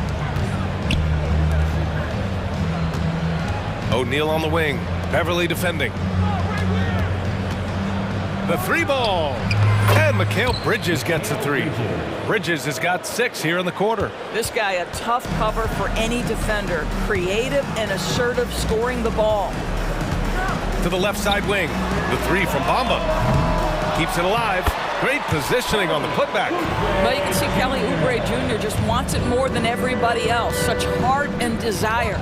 O'Neal on the wing. Beverly defending. The 3 ball. And Mikal Bridges gets a 3. Bridges has got 6 here in the quarter. This guy a tough cover for any defender. Creative and assertive scoring the ball. To the left side wing. The 3 from Bamba. Keeps it alive. Great positioning on the putback. Well, you can see Kelly Oubre Jr. just wants it more than everybody else. Such heart and desire.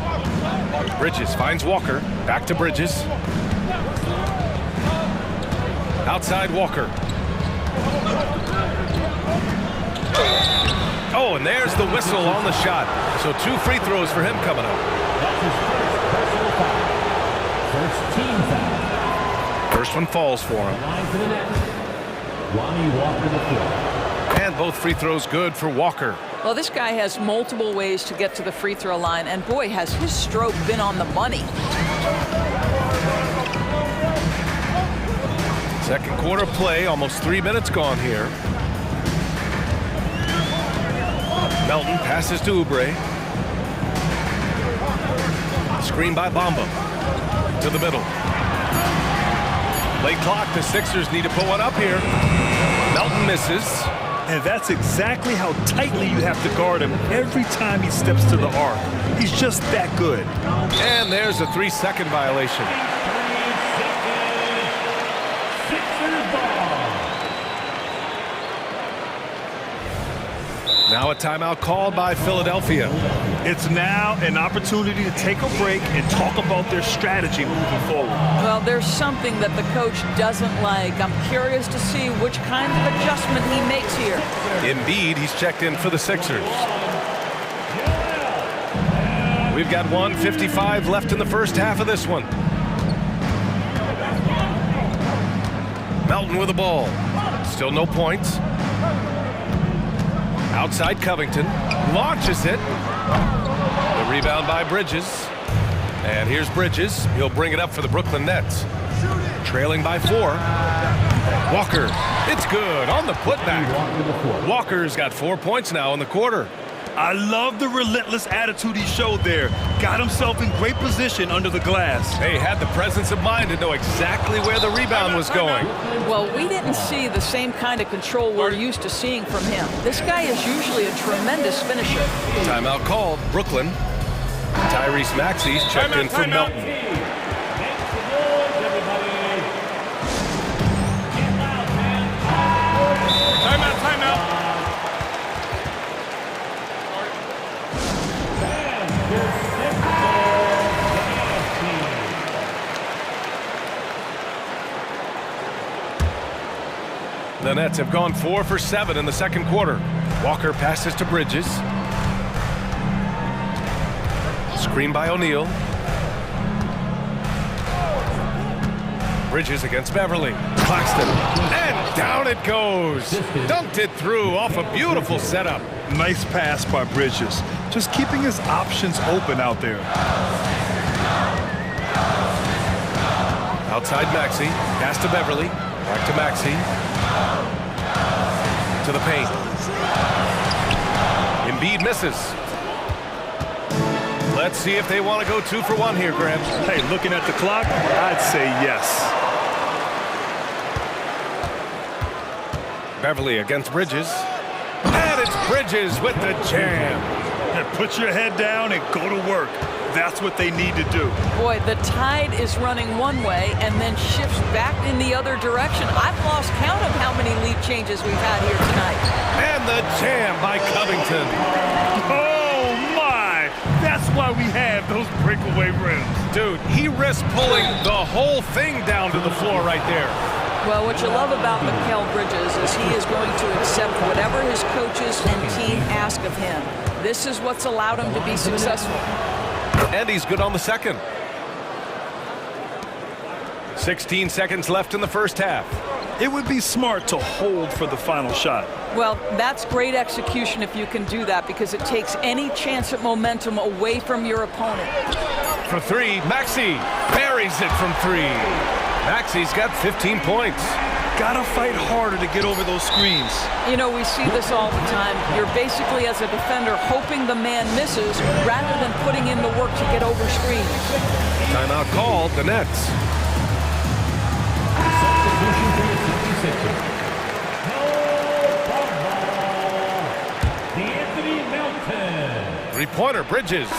Bridges finds Walker. Back to Bridges. Outside Walker. Oh, and there's the whistle on the shot. So 2 free throws for him coming up. First one falls for him. And both free throws good for Walker. Well, this guy has multiple ways to get to the free throw line, and boy, has his stroke been on the money. Second quarter play, almost 3 minutes gone here. Melton passes to Oubre. Screen by Bamba. To the middle. Late clock, the Sixers need to put one up here. Melton misses. And that's exactly how tightly you have to guard him every time he steps to the arc. He's just that good. And there's a 3-second violation. Now a timeout called by Philadelphia. It's now an opportunity to take a break and talk about their strategy moving forward. Well, there's something that the coach doesn't like. I'm curious to see which kind of adjustment he makes here. Embiid, he's checked in for the Sixers. We've got 1:55 left in the first half of this one. Melton with the ball. Still no points. Outside Covington, launches it. The rebound by Bridges. And here's Bridges. He'll bring it up for the Brooklyn Nets. Trailing by 4. Walker, it's good on the putback. Walker's got 4 points now in the quarter. I love the relentless attitude he showed there. Got himself in great position under the glass. He had the presence of mind to know exactly where the rebound was going. Well, we didn't see the same kind of control we're used to seeing from him. This guy is usually a tremendous finisher. Timeout called, Brooklyn. Tyrese Maxey's checked in for Melton. Timeout. The Nets have gone 4 for 7 in the second quarter. Walker passes to Bridges. Screen by O'Neal. Bridges against Beverly. Claxton. And down it goes. Dunked it through off a beautiful setup. Nice pass by Bridges. Just keeping his options open out there. Outside Maxey. Pass to Beverly. Back to Maxey. To the paint. Embiid misses. Let's see if they want to go 2 for 1 here, Grant. Hey, looking at the clock, I'd say yes. Beverly against Bridges. And it's Bridges with the jam. And put your head down and go to work. That's what they need to do. Boy, the tide is running one way and then shifts back in the other direction. I've lost count of how many lead changes we've had here tonight. And the jam by Covington. Oh, my! That's why we have those breakaway rims. Dude, he risked pulling the whole thing down to the floor right there. Well, what you love about Mikal Bridges is he is going to accept whatever his coaches and team ask of him. This is what's allowed him to be successful. And he's good on the second. 16 seconds left in the first half. It would be smart to hold for the final shot. Well, that's great execution if you can do that, because it takes any chance at momentum away from your opponent. For 3, Maxey buries it from 3. Maxey's got 15 points. Gotta fight harder to get over those screens. You know, we see this all the time. You're basically, as a defender, hoping the man misses rather than putting in the work to get over screens. Timeout called, the Nets. Three-pointer, Bridges.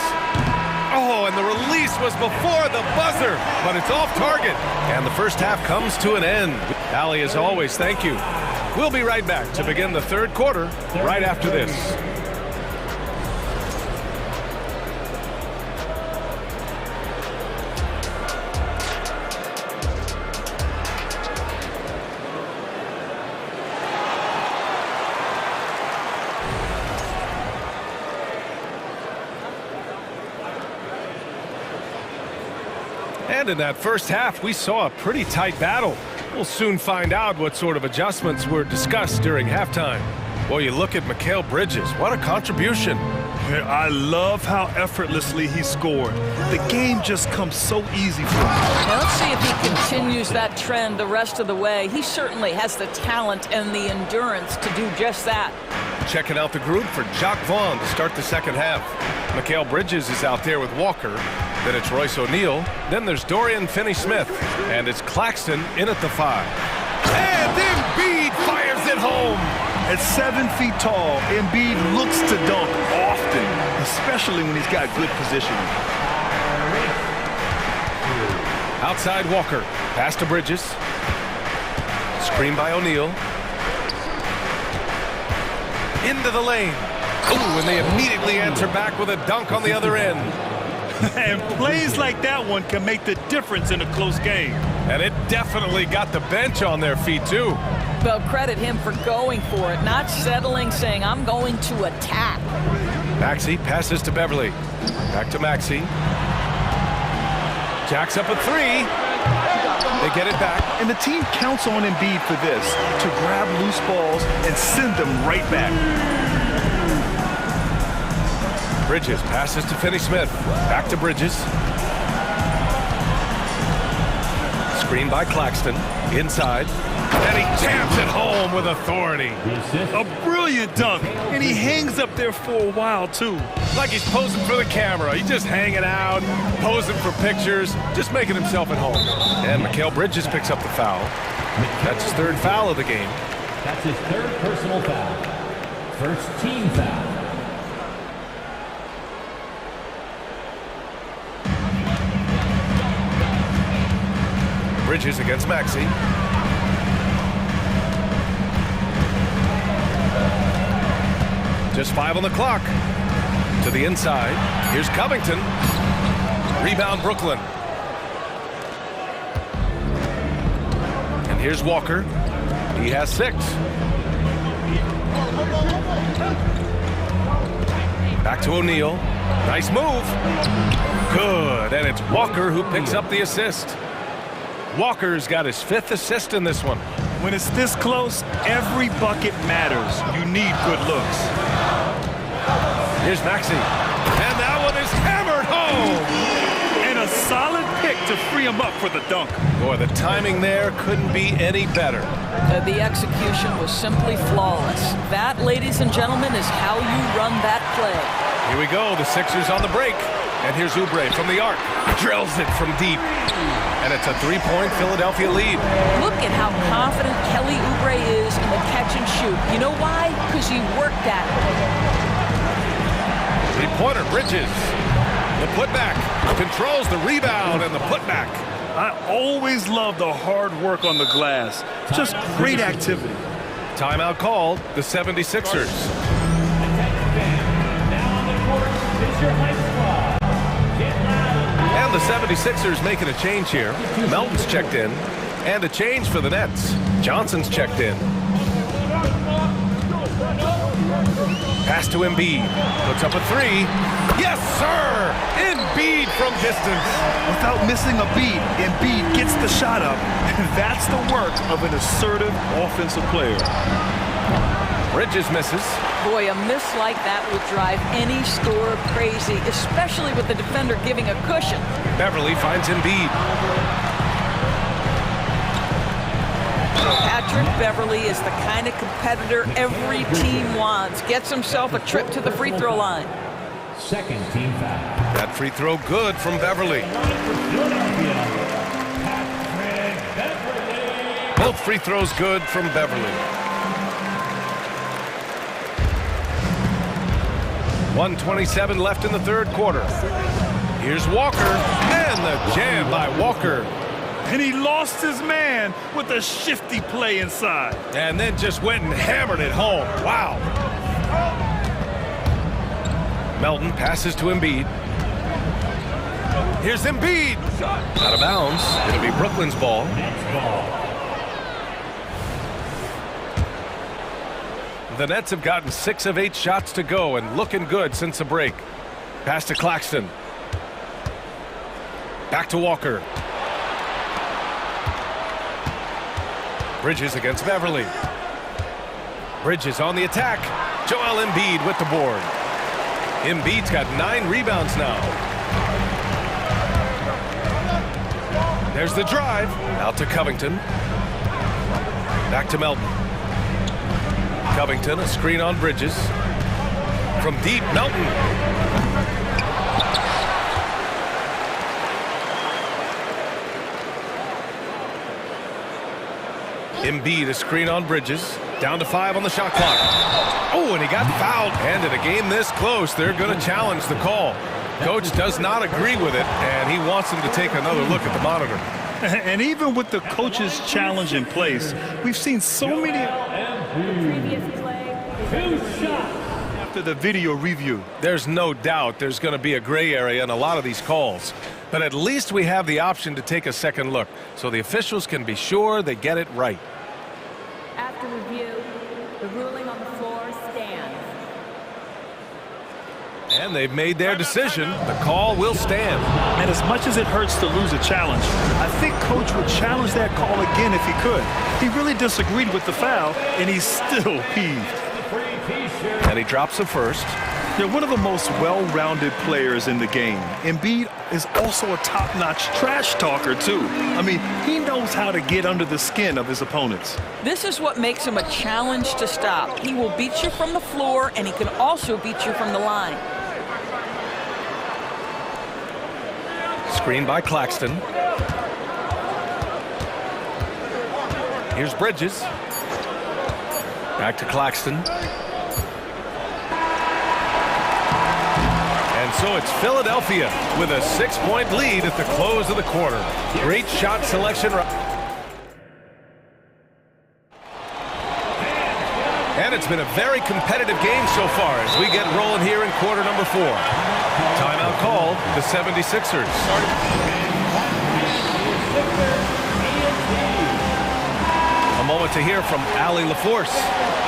Oh, and the release was before the buzzer, but it's off target. And the first half comes to an end. Allie, as always, thank you. We'll be right back to begin the third quarter right after this. And in that first half, we saw a pretty tight battle. We'll soon find out what sort of adjustments were discussed during halftime. Well, you look at Mikal Bridges. What a contribution. I love how effortlessly he scored. The game just comes so easy for him. Now let's see if he continues that trend the rest of the way. He certainly has the talent and the endurance to do just that. Checking out the group for Jacques Vaughn to start the second half. Mikal Bridges is out there with Walker. Then it's Royce O'Neal. Then there's Dorian Finney-Smith. And it's Claxton in at the 5. And Embiid fires it home. At 7 feet tall, Embiid looks to dunk often, especially when he's got good positioning. Outside Walker. Pass to Bridges. Screen by O'Neal. Into the lane. Ooh, and they immediately answer back with a dunk on the other end. And plays like that one can make the difference in a close game. And it definitely got the bench on their feet, too. Well, credit him for going for it, not settling, saying, I'm going to attack. Maxey passes to Beverly. Back to Maxey. Jacks up a 3. They get it back. And the team counts on Embiid for this, to grab loose balls and send them right back. Bridges passes to Finney-Smith. Back to Bridges. Screen by Claxton. Inside. And he jams it home with authority. A brilliant dunk. And he hangs up there for a while, too. Like he's posing for the camera. He's just hanging out, posing for pictures, just making himself at home. And Mikal Bridges picks up the foul. That's his 3rd foul of the game. That's his 3rd personal foul. First team foul. Bridges against Maxey. Just 5 on the clock. To the inside. Here's Covington. Rebound Brooklyn. And here's Walker. He has 6. Back to O'Neal. Nice move. Good. And it's Walker who picks up the assist. Walker's got his 5th assist in this one. When it's this close, every bucket matters. You need good looks. Here's Maxey. And that one is hammered home. And a solid pick to free him up for the dunk. Boy, the timing there couldn't be any better. The execution was simply flawless. That, ladies and gentlemen, is how you run that play. Here we go, the Sixers on the break. And here's Oubre from the arc. Drills it from deep. And it's a 3-point Philadelphia lead. Look at how confident Kelly Oubre is in the catch and shoot. You know why? Because he worked at it. 3-pointer, Bridges. The putback. Controls the rebound and the putback. I always love the hard work on the glass. Just great activity. Timeout called, the 76ers. And the 76ers making a change here. Melton's checked in. And a change for the Nets. Johnson's checked in. Pass to Embiid. Puts up a 3. Yes, sir! Embiid from distance. Without missing a beat, Embiid gets the shot up. That's the work of an assertive offensive player. Bridges misses. Boy, a miss like that would drive any scorer crazy, especially with the defender giving a cushion. Beverly finds Embiid. Patrick Beverly is the kind of competitor every team wants. Gets himself a trip to the free throw line. Second team foul. That free throw good from Beverly. Both free throws good from Beverly. 1:27 left in the 3rd quarter. Here's Walker, and the jam by Walker. And he lost his man with a shifty play inside. And then just went and hammered it home. Wow. Melton passes to Embiid. Here's Embiid. Out of bounds. It'll be Brooklyn's ball. The Nets have gotten 6 of 8 shots to go and looking good since the break. Pass to Claxton. Back to Walker. Bridges against Beverly. Bridges on the attack. Joel Embiid with the board. Embiid's got 9 rebounds now. There's the drive. Out to Covington. Back to Melton. Covington, a screen on Bridges. From deep, Melton. Embiid, a screen on Bridges. Down to 5 on the shot clock. Oh, and he got fouled. And in a game this close, they're going to challenge the call. Coach does not agree with it, and he wants him to take another look at the monitor. And even with the coach's challenge in place, we've seen so many after the video review. There's no doubt there's going to be a gray area in a lot of these calls. But at least we have the option to take a second look, so the officials can be sure they get it right. After review, the ruling on the floor stands. And they've made their decision. The call will stand. And as much as it hurts to lose a challenge, I think Coach would challenge that call again if he could. He really disagreed with the foul, and he's still peeved. And he drops the first. They're one of the most well-rounded players in the game. Embiid is also a top-notch trash talker, too. I mean, he knows how to get under the skin of his opponents. This is what makes him a challenge to stop. He will beat you from the floor, and he can also beat you from the line. Screen by Claxton. Here's Bridges. Back to Claxton. And so it's Philadelphia with a 6-point lead at the close of the quarter. Great shot selection. And it's been a very competitive game so far as we get rolling here in quarter number 4. Timeout called, the 76ers. A moment to hear from Allie LaForce.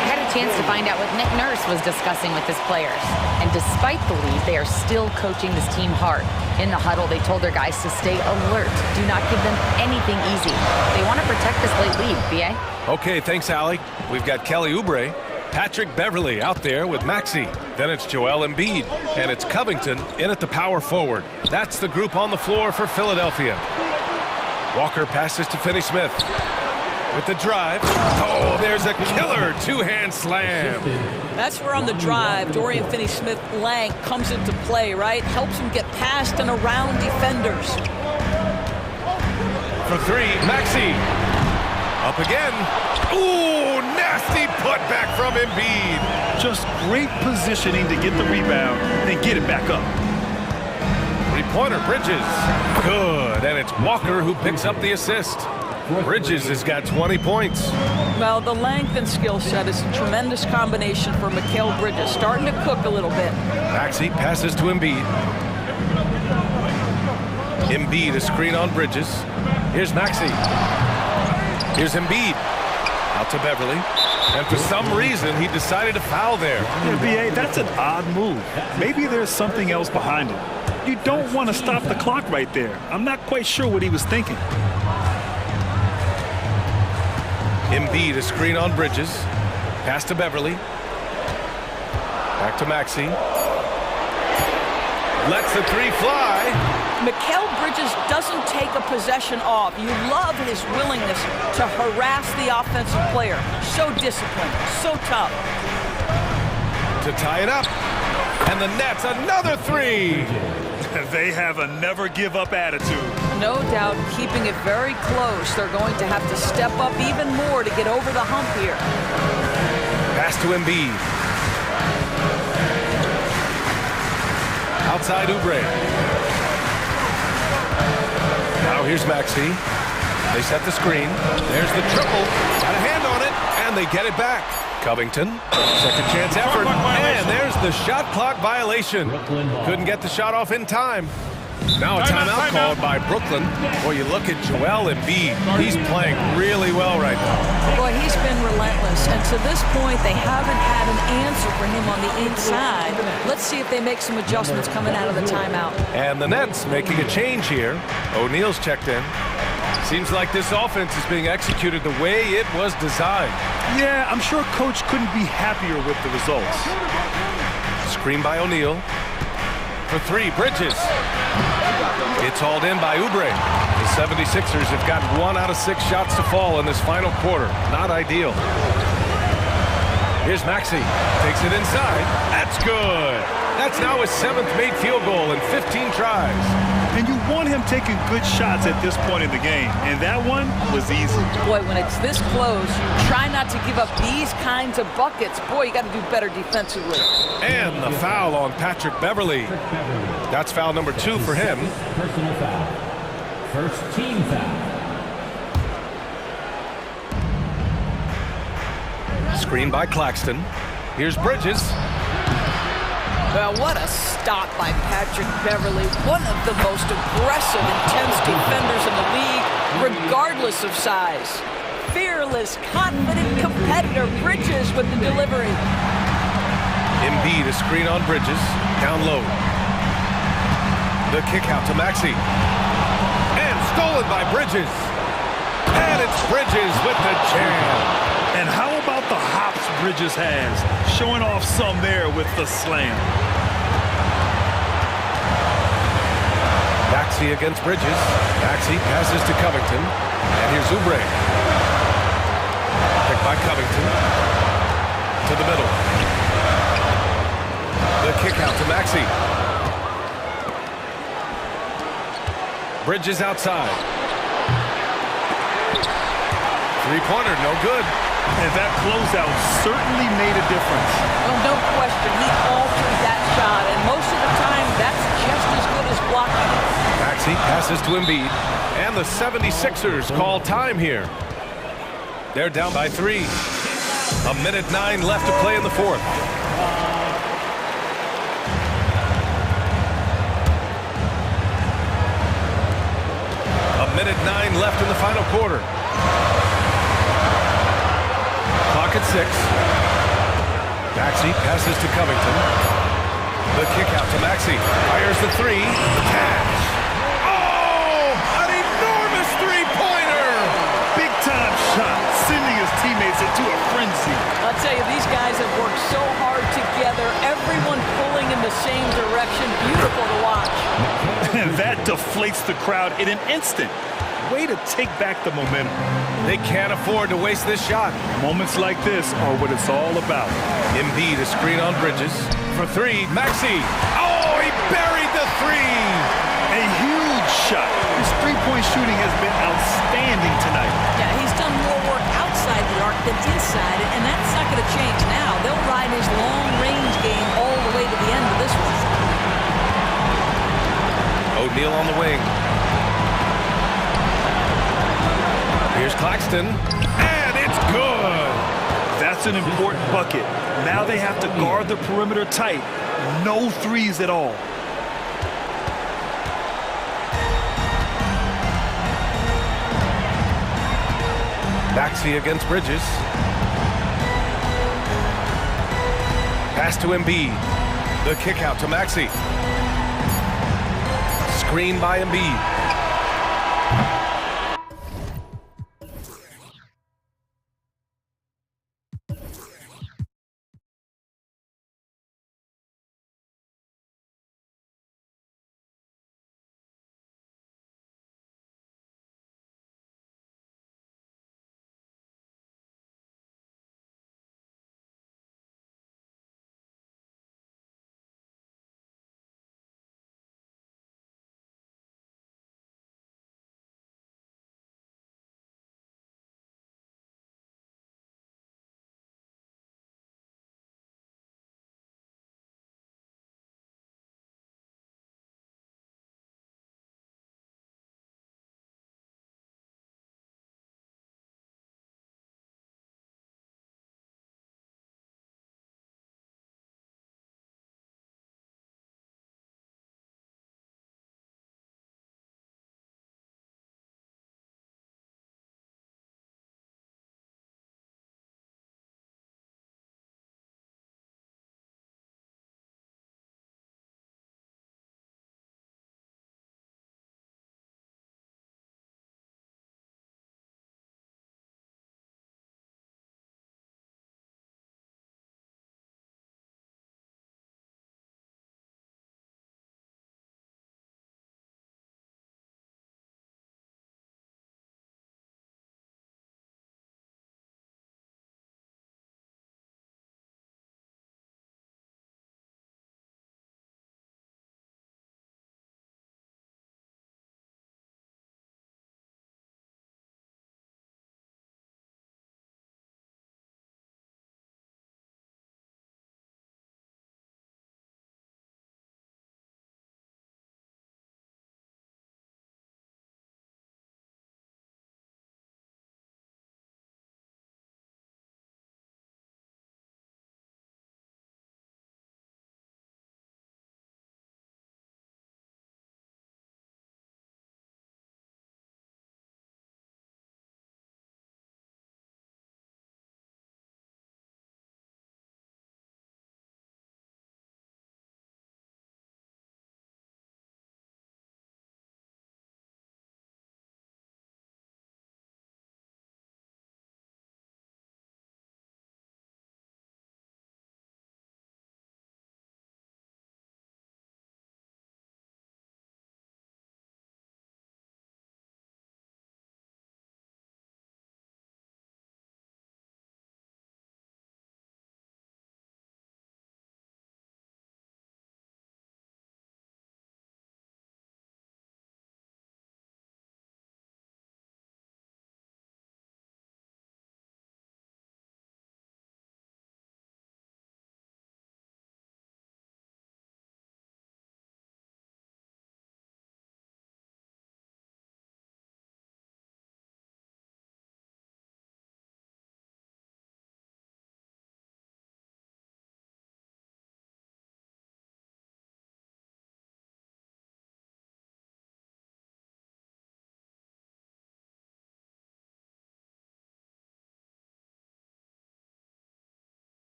I had a chance to find out what Nick Nurse was discussing with his players. And despite the lead, they are still coaching this team hard. In the huddle, they told their guys to stay alert. Do not give them anything easy. They want to protect this late lead, B.A. Okay, thanks, Allie. We've got Kelly Oubre, Patrick Beverly out there with Maxey. Then it's Joel Embiid, and it's Covington in at the power forward. That's the group on the floor for Philadelphia. Walker passes to Finney-Smith. With the drive. Oh, there's a killer two-hand slam. That's where on the drive, Dorian Finney-Smith length comes into play, right? Helps him get past and around defenders. For 3, Maxey. Up again. Ooh, nasty putback from Embiid. Just great positioning to get the rebound and get it back up. 3-pointer, Bridges. Good, and it's Walker who picks up the assist. Bridges has got 20 points. Well, the length and skill set is a tremendous combination for Mikal Bridges. Starting to cook a little bit. Maxey passes to Embiid. Embiid, a screen on Bridges. Here's Maxey. Here's Embiid. Out to Beverly. And for some reason, he decided to foul there. Yeah, B.A., that's an odd move. Maybe there's something else behind it. You don't want to stop the clock right there. I'm not quite sure what he was thinking. Embiid, a screen on Bridges. Pass to Beverly. Back to Maxey. Lets the 3 fly. Mikal Bridges doesn't take a possession off. You love his willingness to harass the offensive player. So disciplined, so tough. To tie it up. And the Nets, another 3. They have a never-give-up attitude. No doubt, keeping it very close. They're going to have to step up even more to get over the hump here. Pass to Embiid. Outside Oubre. Now here's Maxey. They set the screen. There's the triple. Got a hand on it, and they get it back. Covington, second chance effort, and there's the shot clock violation. Couldn't get the shot off in time. Now a timeout called by Brooklyn. Boy, you look at Joel Embiid. He's playing really well right now. Boy, he's been relentless. And to this point, they haven't had an answer for him on the inside. Let's see if they make some adjustments coming out of the timeout. And the Nets making a change here. O'Neal's checked in. Seems like this offense is being executed the way it was designed. Yeah, I'm sure Coach couldn't be happier with the results. Screen by O'Neal. For three, Bridges. It's hauled in by Oubre. The 76ers have got 1 out of 6 shots to fall in this final quarter. Not ideal. Here's Maxey. Takes it inside. That's good. That's now his 7th made field goal in 15 tries. And you want him taking good shots at this point in the game. And that one was easy. Boy, when it's this close, you try not to give up these kinds of buckets. Boy, you got to do better defensively. And the foul on Patrick Beverly. That's foul number 2 for him. Personal foul. First team foul. Screen by Claxton. Here's Bridges. Well, what a stop by Patrick Beverly. One of the most aggressive, intense defenders in the league, regardless of size. Fearless, confident competitor. Bridges with the delivery. Embiid, a screen on Bridges. Down low. The kick out to Maxey. And stolen by Bridges. And it's Bridges with the jam. And how about the hops Bridges has? Showing off some there with the slam. Maxey against Bridges. Maxey passes to Covington. And here's Oubre. Picked by Covington. To the middle. The kick out to Maxey. Bridges outside. Three-pointer, no good. And that closeout certainly made a difference. Oh, no question. He altered that shot, and most of the time, that's just as good as blocking. Maxey passes to Embiid, and the 76ers call time here. They're down by 3. 1:09 left to play in the 4th. A minute 9 left in the final quarter. Clock at 6. Maxey passes to Covington. The kick out to Maxey. Fires the 3. Catch! Oh! An enormous three-pointer! Big-time shot, sending his teammates into a frenzy. I'll tell you, these guys have worked so hard together. Everyone pulling in the same direction. Beautiful to watch. And that deflates the crowd in an instant. Way to take back the momentum. They can't afford to waste this shot. Moments like this are what it's all about. Embiid, a screen on Bridges. For 3, Maxey. Oh, he buried the 3. A huge shot. His three-point shooting has been outstanding tonight. Yeah, he's done more work outside the arc than inside it, and that's not going to change now. They'll ride his long-range game all the way to the end of this one. O'Neal on the wing. Here's Claxton, and it's good. That's an important bucket. Now they have to guard the perimeter tight. No threes at all. Maxey against Bridges. Pass to Embiid. The kick out to Maxey. Screen by Embiid.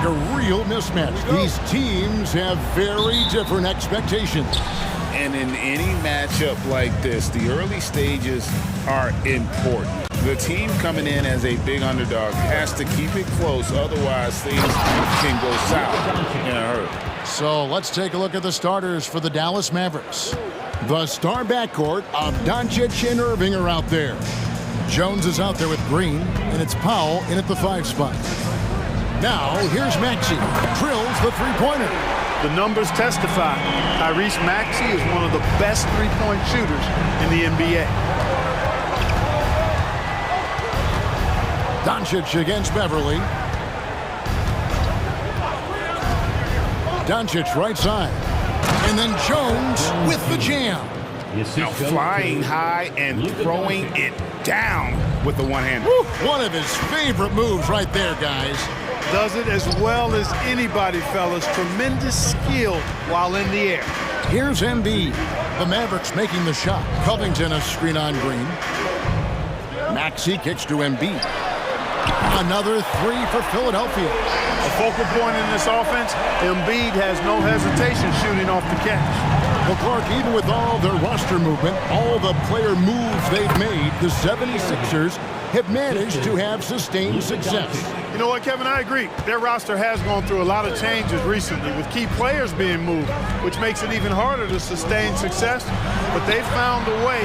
A real mismatch. These teams have very different expectations. And in any matchup like this, the early stages are important. The team coming in as a big underdog has to keep it close, otherwise things can go south in a hurry. So let's take a look at the starters for the Dallas Mavericks. The star backcourt of Doncic and Irving are out there. Jones is out there with Green, and it's Powell in at the 5 spot. Now, here's Maxey. Drills the three-pointer. The numbers testify. Tyrese Maxey is one of the best three-point shooters in the NBA. Doncic against Beverly. Doncic right side. And then Jones with the jam. Now flying high and throwing it down with the one hand. One of his favorite moves right there, guys. Does it as well as anybody, fellas. Tremendous skill while in the air. Here's Embiid. The Mavericks making the shot. Covington a screen on Green. Maxey kicks to Embiid. Another three for Philadelphia. A focal point in this offense, Embiid has no hesitation shooting off the catch. Well, Clark, even with all their roster movement, all the player moves they've made, the 76ers have managed to have sustained success. You know what, Kevin? I agree. Their roster has gone through a lot of changes recently with key players being moved, which makes it even harder to sustain success. But they've found a way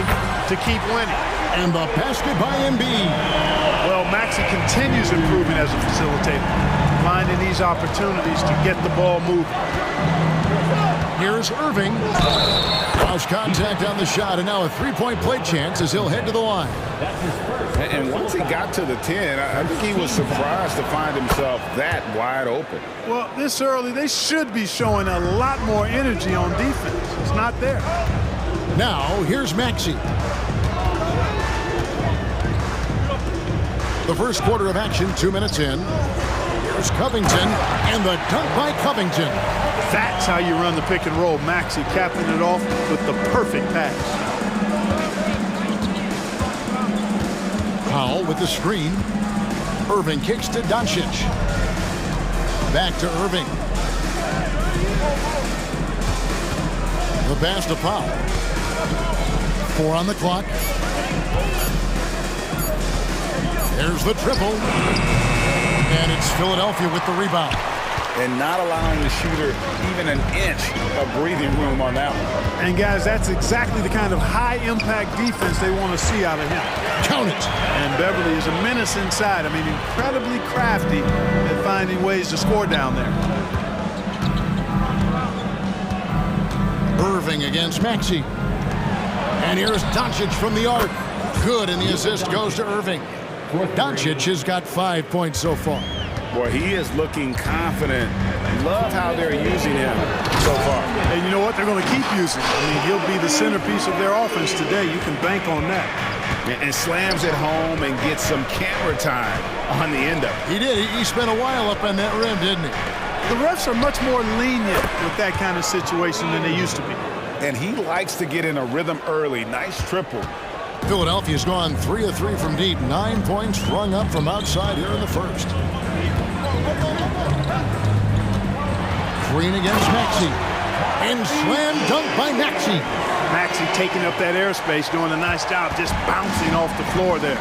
to keep winning. And the basket by Embiid. Well, Maxey continues improving as a facilitator, finding these opportunities to get the ball moving. Here's Irving. Lost contact on the shot, and now a three-point play chance as he'll head to the line. And once he got to the 10, I think he was surprised to find himself that wide open. Well, this early, they should be showing a lot more energy on defense. It's not there. Now, here's Maxey. The first quarter of action, 2 minutes in. Here's Covington, and the dunk by Covington. That's how you run the pick and roll. Maxey capping it off with the perfect pass. Powell with the screen. Irving kicks to Doncic. Back to Irving. The pass to Powell. 4 on the clock. There's the triple. And it's Philadelphia with the rebound. And not allowing the shooter even an inch of breathing room on that one. And guys, that's exactly the kind of high-impact defense they want to see out of him. Count it. And Beverly is a menace inside. I mean, incredibly crafty at finding ways to score down there. Irving against Maxey. And here's Doncic from the arc. Good, and the assist goes to Irving. Doncic has got 5 points so far. Boy, he is looking confident. Love how they're using him so far. And you know what? They're going to keep using him. I mean, he'll be the centerpiece of their offense today. You can bank on that. And slams it home and gets some camera time on the end of it. He did. He spent a while up on that rim, didn't he? The refs are much more lenient with that kind of situation than they used to be. And he likes to get in a rhythm early. Nice triple. Philadelphia's gone 3 of 3 from deep. 9 points rung up from outside here in the first. Green against Maxey. And slam dunk by Maxey. Maxey taking up that airspace, doing a nice job just bouncing off the floor there.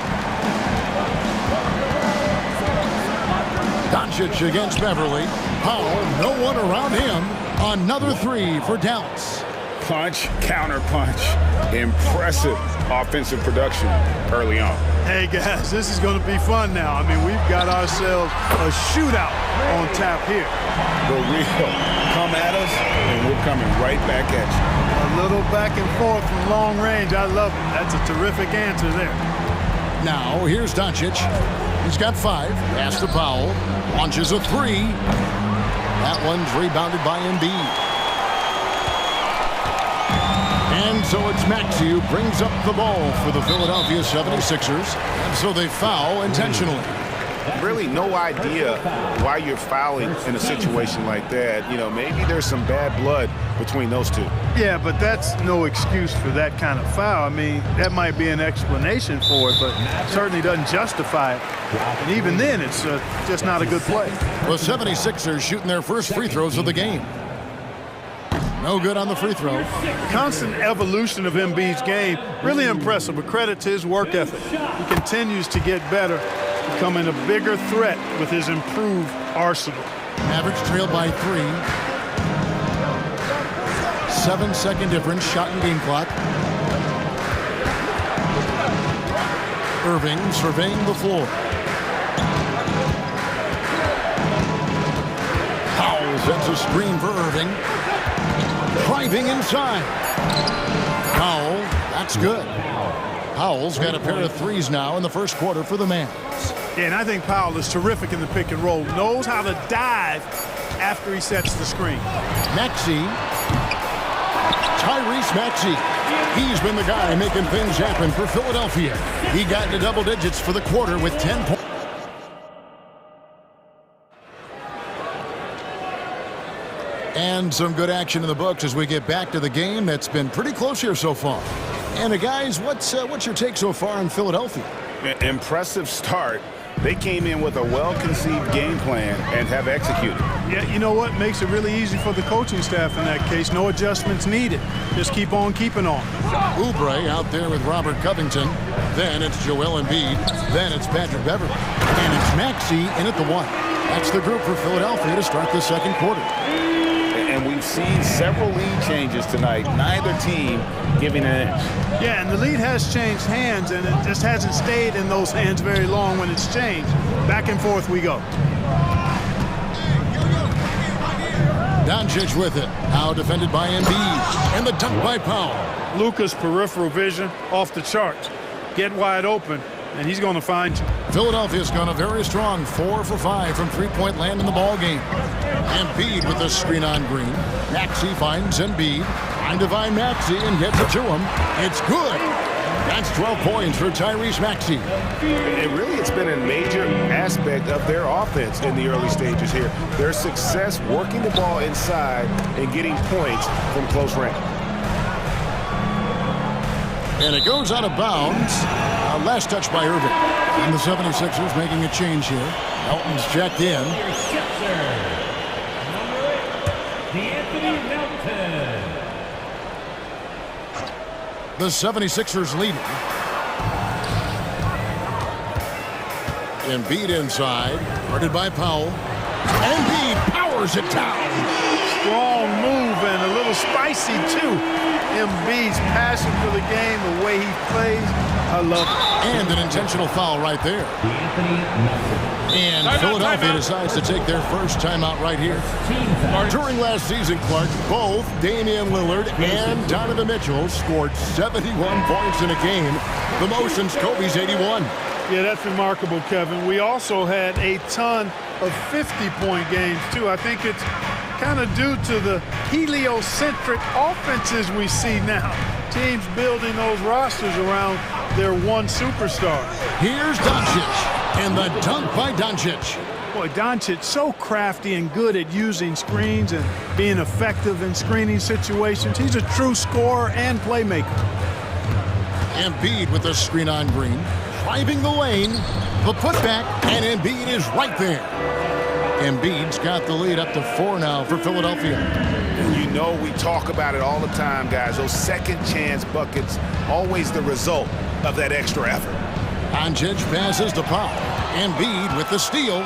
Doncic against Beverly. Powell, no one around him. Another 3 for Dallas. Punch, counter punch. Impressive offensive production early on. Hey guys, this is going to be fun now. I mean, we've got ourselves a shootout on tap here. The real come at us, and we're coming right back at you. A little back and forth from long range. I love it. That's a terrific answer there. Now, here's Doncic. He's got 5. Pass to Powell. Launches a 3. That one's rebounded by Embiid. And so it's Maxey who brings up the ball for the Philadelphia 76ers. And so they foul intentionally. really no idea why you're fouling in a situation like that. You know, maybe there's some bad blood between those two. Yeah, but that's no excuse for that kind of foul. I mean, that might be an explanation for it, but certainly doesn't justify it. And even then, it's just not a good play. The 76ers shooting their first free throws of the game. No good on the free throw. Constant evolution of Embiid's game, really impressive. A credit to his work ethic. He continues to get better, becoming a bigger threat with his improved arsenal. Mavericks trailed by 3. 7-second difference, shot and game clock. Irving surveying the floor. Powell sets a screen for Irving. Driving inside. Powell, that's good. Powell's got a pair of threes now in the first quarter for the Mavs. Yeah, and I think Powell is terrific in the pick and roll. Knows how to dive after he sets the screen. Maxey. Tyrese Maxey. He's been the guy making things happen for Philadelphia. He got into double digits for the quarter with 10 points. And some good action in the books as we get back to the game that's been pretty close here so far. And guys, what's your take so far on Philadelphia? Impressive start. They came in with a well-conceived game plan and have executed. Yeah, you know what? Makes it really easy for the coaching staff in that case. No adjustments needed. Just keep on keeping on. Oubre out there with Robert Covington. Then it's Joel Embiid. Then it's Patrick Beverley. And it's Maxey in at the 1. That's the group for Philadelphia to start the second quarter. And we've seen several lead changes tonight. Neither team giving an inch. Yeah, and the lead has changed hands, and it just hasn't stayed in those hands very long when it's changed. Back and forth we go. Doncic with it. Now defended by Embiid. And the dunk by Powell. Luka's peripheral vision off the charts. Get wide open, and he's going to find you. Philadelphia's gone a very strong 4 for 5 from three-point land in the ball game. Embiid with the screen on Green. Maxey finds Embiid. On Divine Maxey and gets it to him. It's good. That's 12 points for Tyrese Maxey. And really, it's been a major aspect of their offense in the early stages here. Their success working the ball inside and getting points from close range. And it goes out of bounds. Last touch by Irving. And the 76ers making a change here. Elton's checked in. The 76ers leading. Embiid inside. Guarded by Powell. Embiid powers it down. Strong move and a little spicy, too. Embiid's passion for the game, the way he plays, I love it. And an intentional foul right there. And Philadelphia decides to take their first timeout right here. During last season, Clark, both Damian Lillard and Donovan Mitchell scored 71 points in a game, the most since Kobe's 81. Yeah, that's remarkable, Kevin. We also had a ton of 50-point games, too. I think it's kind of due to the heliocentric offenses we see now. Teams building those rosters around their one superstar. Here's Doncic, and the dunk by Doncic. Boy, Doncic so crafty and good at using screens and being effective in screening situations. He's a true scorer and playmaker. Embiid with the screen on Green. Driving the lane, the putback, and Embiid is right there. Embiid's got the lead up to 4 now for Philadelphia. And you know we talk about it all the time, guys. Those second chance buckets, always the result of that extra effort. Doncic passes to Powell. Embiid with the steal.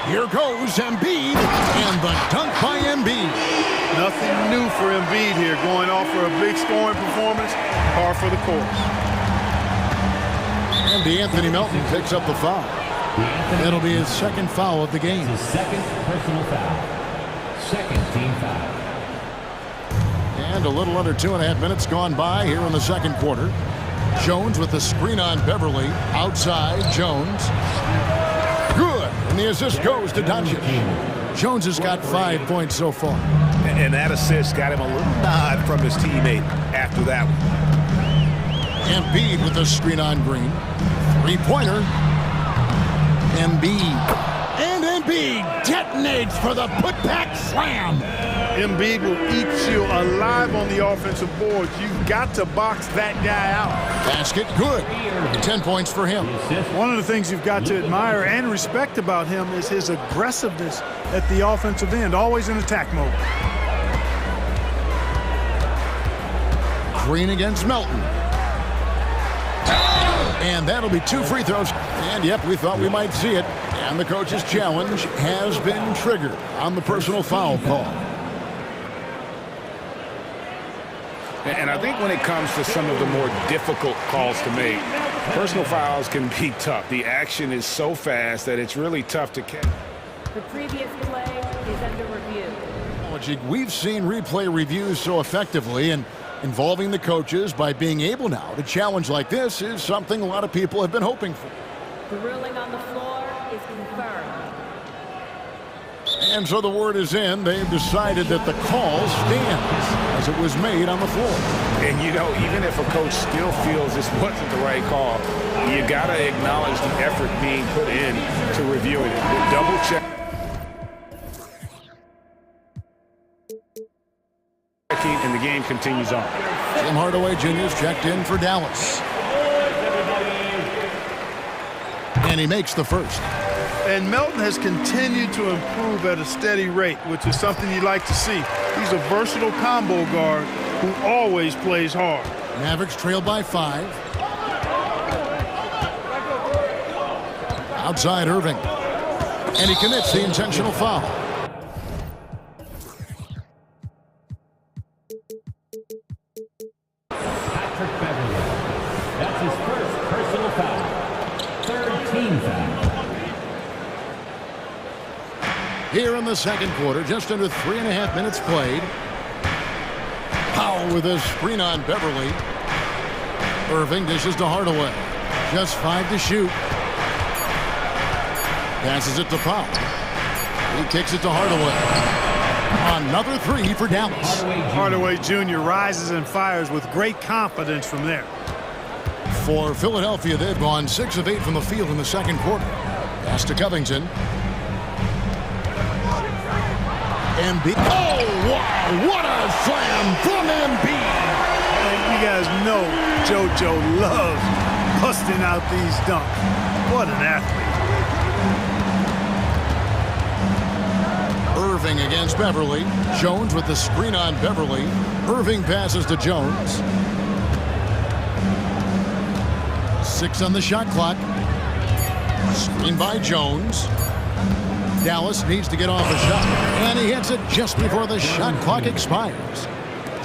Here goes Embiid, and the dunk by Embiid. Nothing new for Embiid here, going off for a big scoring performance, par for the course. And Anthony Melton picks up the foul. That'll be his second foul of the game. His second personal foul. Second team foul. And a little under 2.5 minutes gone by here in the second quarter. Jones with the screen on Beverley. Outside, Jones. Good. And the assist goes to Doncic. Jones has got 5 points so far. And that assist got him a little nod from his teammate after that one. Embiid with the screen on Green. Three-pointer. Embiid. And Embiid detonates for the putback slam. Embiid will eat you alive on the offensive boards. You've got to box that guy out. Basket good. 10 points for him. One of the things you've got to admire and respect about him is his aggressiveness at the offensive end, always in attack mode. Green against Melton. And that'll be 2 free throws. And yep, we thought we might see it. And the coach's challenge has been triggered on the personal foul call. And I think when it comes to some of the more difficult calls to make, personal fouls can be tough. The action is so fast that it's really tough to catch. The previous play is under review. We've seen replay reviews so effectively, and involving the coaches by being able now to challenge like this is something a lot of people have been hoping for. The ruling on the floor is confirmed. And so the word is in. They've decided that the call stands as it was made on the floor. And, you know, even if a coach still feels this wasn't the right call, you got to acknowledge the effort being put in to reviewing it. We'll double check. And the game continues on. Tim Hardaway Jr.'s checked in for Dallas. And he makes the first. And Melton has continued to improve at a steady rate, which is something you like to see. He's a versatile combo guard who always plays hard. Mavericks trail by 5. Outside Irving. And he commits the intentional foul. That's his first personal foul. Third team foul. Here in the second quarter, just under 3.5 minutes played. Powell with a screen on Beverly. Irving dishes to Hardaway. Just 5 to shoot. Passes it to Powell. He kicks it to Hardaway. Another 3 for Dallas. Hardaway Jr. rises and fires with great confidence from there. For Philadelphia, they've gone 6 of 8 from the field in the second quarter. Pass to Covington. Embiid. Oh, wow. What a slam from Embiid. And you guys know JoJo loves busting out these dunks. What an athlete. Irving against Beverly. Jones with the screen on Beverly. Irving passes to Jones. 6 on the shot clock. Screen by Jones. Dallas needs to get off a shot, and he hits it just before the shot clock expires.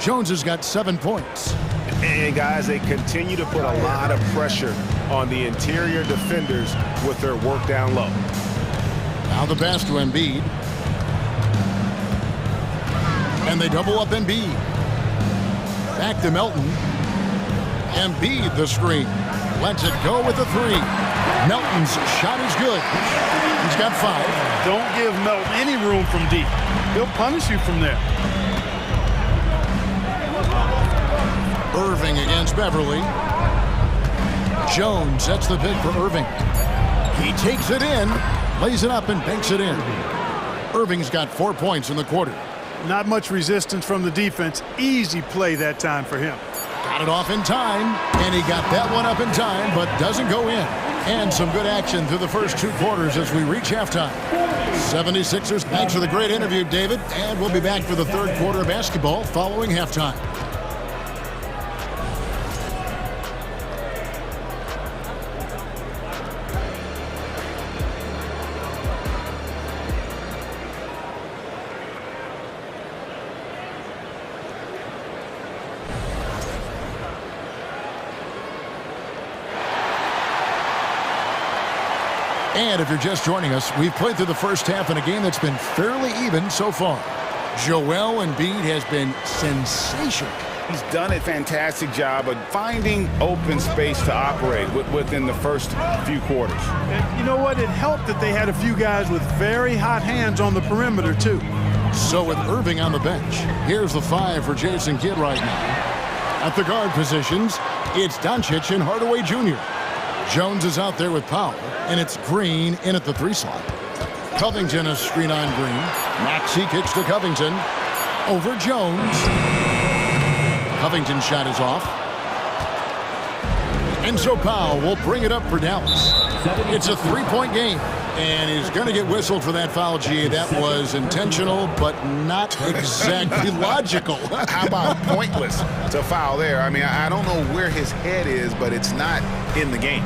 Jones has got 7 points. And guys, they continue to put a lot of pressure on the interior defenders with their work down low. Now the pass to Embiid. And they double up Embiid. Back to Melton. Embiid the screen. Lets it go with a 3. Melton's shot is good. He's got 5. Don't give Melton any room from deep. He'll punish you from there. Irving against Beverly. Jones sets the pick for Irving. He takes it in, lays it up, and banks it in. Irving's got 4 points in the quarter. Not much resistance from the defense. Easy play that time for him. Got it off in time, and he got that one up in time, but doesn't go in. And some good action through the first 2 quarters as we reach halftime. 76ers, thanks for the great interview, David. And we'll be back for the third quarter of basketball following halftime. And if you're just joining us, we've played through the first half in a game that's been fairly even so far. Joel Embiid has been sensational. He's done a fantastic job of finding open space to operate within the first few quarters. And you know what? It helped that they had a few guys with very hot hands on the perimeter, too. So with Irving on the bench, here's the 5 for Jason Kidd right now. At the guard positions, it's Doncic and Hardaway Jr. Jones is out there with Powell. and it's Green in at the 3 slot. Covington a screen on Green. Maxey kicks to Covington. Over Jones. Covington's shot is off. And so Powell will bring it up for Dallas. It's a 3-point game. And he's going to get whistled for that foul, G. That was intentional, but not exactly logical. How about pointless to foul there? I mean, I don't know where his head is, but it's not in the game.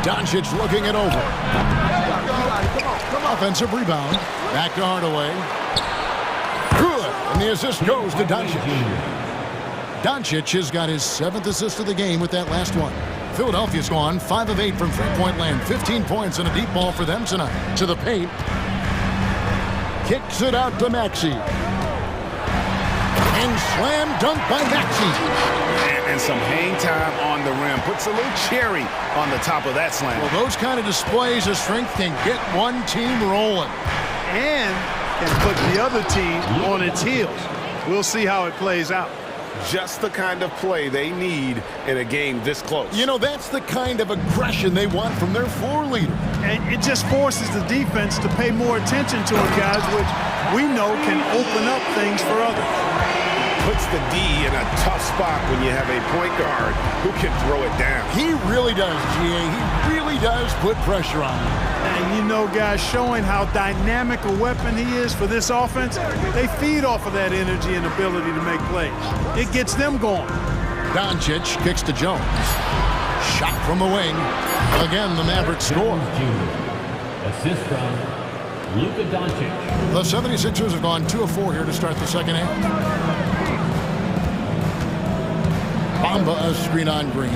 Doncic looking it over. Offensive rebound. Back to Hardaway. Good. And the assist goes to Doncic. Doncic has got his 7th assist of the game with that last one. Philadelphia's gone 5 of 8 from three-point land. 15 points and a deep ball for them tonight. To the paint. Kicks it out to Maxey. And slam dunk by Maxey. And some hang time on the rim. Puts a little cherry on the top of that slam. Well, those kind of displays of strength can get one team rolling. And can put the other team on its heels. We'll see how it plays out. Just the kind of play they need in a game this close. You know, that's the kind of aggression they want from their floor leader. And it just forces the defense to pay more attention to him, guys, which we know can open up things for others. Puts the D in a tough spot when you have a point guard who can throw it down. He really does, G.A. He really does put pressure on him. And you know, guys, showing how dynamic a weapon he is for this offense, they feed off of that energy and ability to make plays. It gets them going. Doncic kicks to Jones. Shot from the wing. Again, the Mavericks score. Assist from Luka Doncic. The 76ers have gone 2 of 4 here to start the second half. Bamba a screen on Green.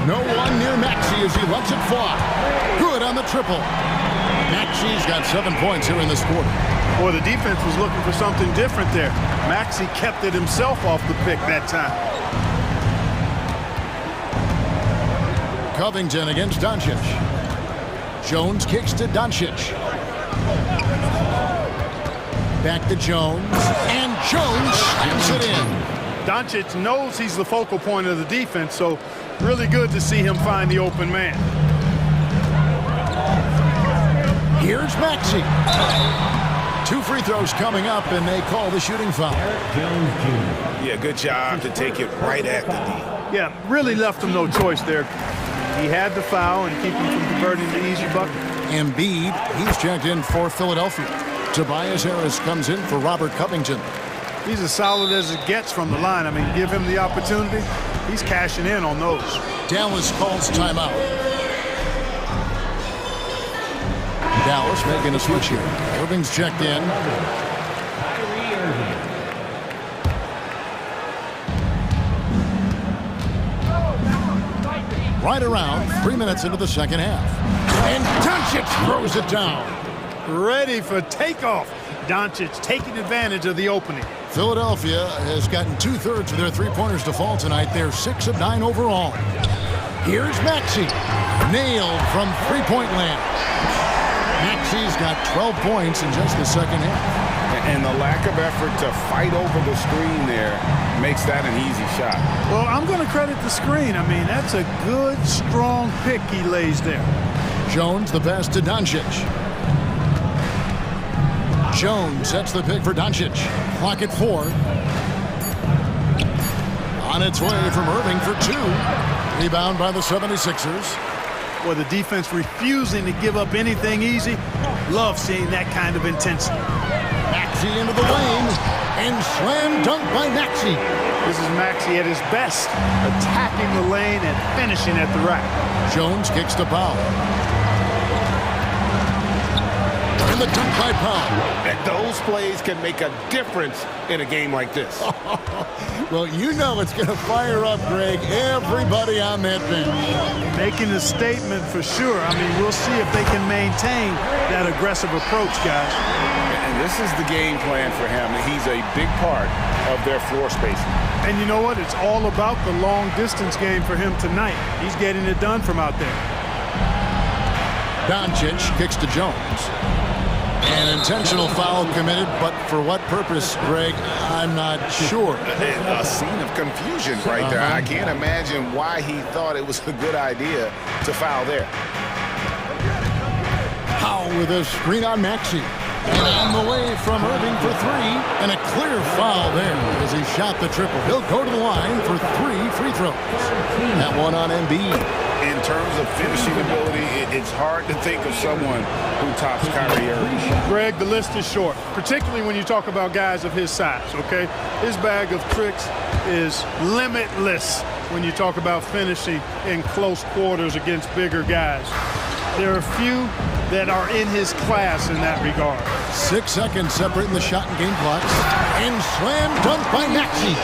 No one near Maxey as he lets it fly. Good on the triple. Maxey's got 7 points here in this quarter. Boy, the defense was looking for something different there. Maxey kept it himself off the pick that time. Covington against Doncic. Jones kicks to Doncic. Back to Jones. And Jones slams it in. Doncic knows he's the focal point of the defense, so really good to see him find the open man. Here's Maxey. 2 free throws coming up, and they call the shooting foul. Yeah, good job to take it right at the D. Yeah, really left him no choice there. He had the foul and keep him from converting the easy bucket. Embiid, he's checked in for Philadelphia. Tobias Harris comes in for Robert Covington. He's as solid as it gets from the line. I mean, give him the opportunity. He's cashing in on those. Dallas calls timeout. Dallas making a switch here. Irving's checked in. Right around 3 minutes into the second half. And Doncic throws it down. Ready for takeoff. Doncic taking advantage of the opening. Philadelphia has gotten 2/3 of their three-pointers to fall tonight. They're 6 of 9 overall. Here's Maxey. Nailed from three-point land. Maxey's got 12 points in just the second half. And the lack of effort to fight over the screen there makes that an easy shot. Well, I'm going to credit the screen. I mean, that's a good, strong pick he lays there. Jones the pass to Doncic. Jones sets the pick for Doncic. Clock at 4. On its way from Irving for 2. Rebound by the 76ers. Well, the defense refusing to give up anything easy. Love seeing that kind of intensity. Maxey into the lane. And slam dunk by Maxey. This is Maxey at his best. Attacking the lane and finishing at the rack. Jones kicks to Powell. And the dunk by Powell. And those plays can make a difference in a game like this. Well, you know it's going to fire up, Greg, everybody on that bench. Making a statement for sure. I mean, we'll see if they can maintain that aggressive approach, guys. And this is the game plan for him. He's a big part of their floor spacing. And you know what? It's all about the long-distance game for him tonight. He's getting it done from out there. Doncic kicks to Jones. An intentional foul committed, but for what purpose, Greg? I'm not sure. A scene of confusion right there. I can't imagine why he thought it was a good idea to foul there. Powell with a screen on Maxey. And on the way from Irving for three, and a clear foul there as he shot the triple. He'll go to the line for 3 free throws. That one on Embiid. In terms of finishing ability, it's hard to think of someone who tops Kyrie Irving. Greg, the list is short, particularly when you talk about guys of his size, okay? His bag of tricks is limitless when you talk about finishing in close quarters against bigger guys. There are few that are in his class in that regard. 6 seconds separating the shot and game clocks. And slam dunk by Maxey.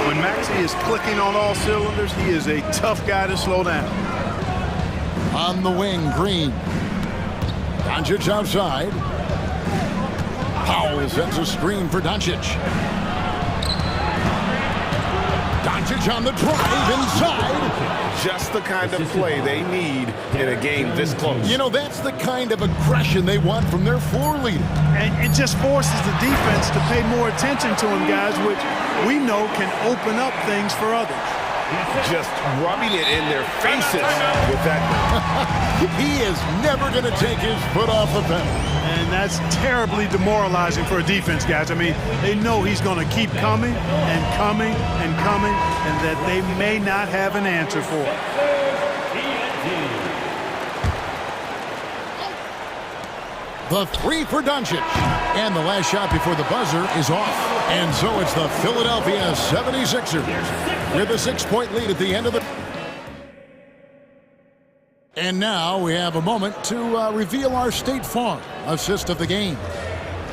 When Maxey is clicking on all cylinders, he is a tough guy to slow down. On the wing, Green. Doncic outside. Powell sends a screen for Doncic. Doncic on the drive inside. Just the kind of play they need in a game this close. You know, that's the kind of aggression they want from their floor leader. And it just forces the defense to pay more attention to him, guys, which we know can open up things for others. Just rubbing it in their faces with that. He is never going to take his foot off the pedal. And that's terribly demoralizing for a defense, guys. I mean, they know he's going to keep coming and coming and coming, and that they may not have an answer for it. The three for Doncic. And the last shot before the buzzer is off. And so it's the Philadelphia 76ers with a 6-point lead at the end of the... And now we have a moment to reveal our State Farm assist of the game.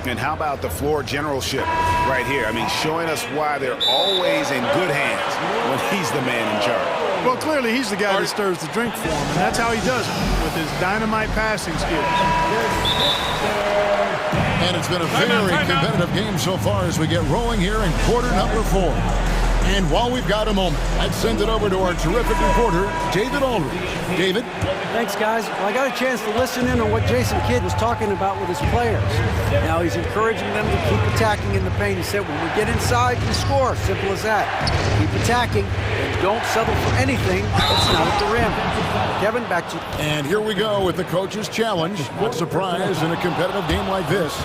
And how about the floor generalship right here? I mean, showing us why they're always in good hands when he's the man in charge. Well, clearly he's the guy that stirs the drink for him, and that's how he does it, with his dynamite passing skills. And it's been a very competitive game so far as we get rolling here in quarter number 4. And while we've got a moment, I'd send it over to our terrific reporter, David Aldridge. David? Thanks, guys. Well, I got a chance to listen in on what Jason Kidd was talking about with his players. Now, he's encouraging them to keep attacking in the paint. He said, when we get inside, we score. Simple as that. Keep attacking and don't settle for anything that's not at the rim. Kevin, back to you. And here we go with the coach's challenge. What surprise in a competitive game like this.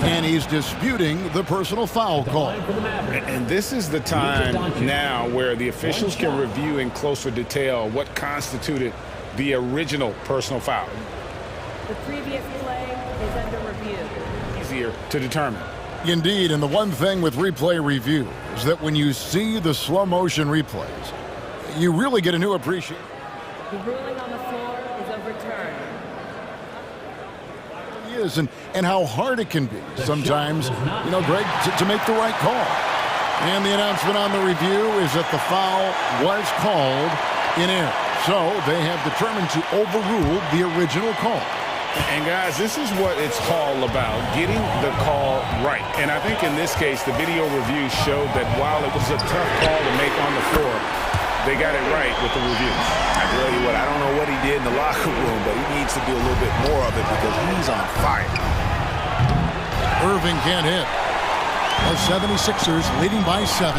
And he's disputing the personal foul call. And this is the time now where the officials can review in closer detail what constituted the original personal foul. The previous play is under review. Easier to determine. Indeed, and the one thing with replay review is that when you see the slow motion replays, you really get a new appreciation. The ruling on the floor is overturned. It is, and how hard it can be sometimes, you know, Greg, to make the right call. And the announcement on the review is that the foul was called in error. So they have determined to overrule the original call. And guys, this is what it's all about, getting the call right. And I think in this case, the video review showed that while it was a tough call to make on the floor, they got it right with the review. I tell you what, I don't know what he did in the locker room, but he needs to do a little bit more of it because he's on fire. Irving can't hit. The 76ers leading by 7.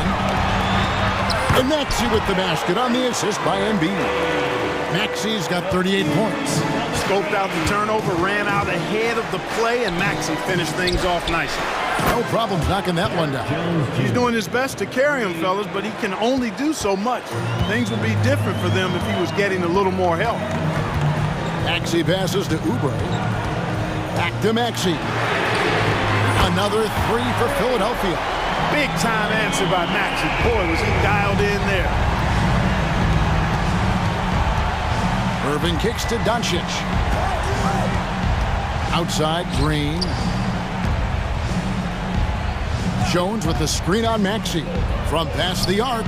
And Maxey with the basket on the assist by Embiid. Maxey's got 38 points. Scoped out the turnover, ran out ahead of the play, and Maxey finished things off nicely. No problem knocking that one down. He's doing his best to carry him, fellas, but he can only do so much. Things would be different for them if he was getting a little more help. Maxey passes to Oubre. Back to Maxey. Another 3 for Philadelphia. Big time answer by Maxey. Boy, was he dialed in there. Irving kicks to Doncic. Outside, Green. Jones with the screen on Maxey. From past the arc.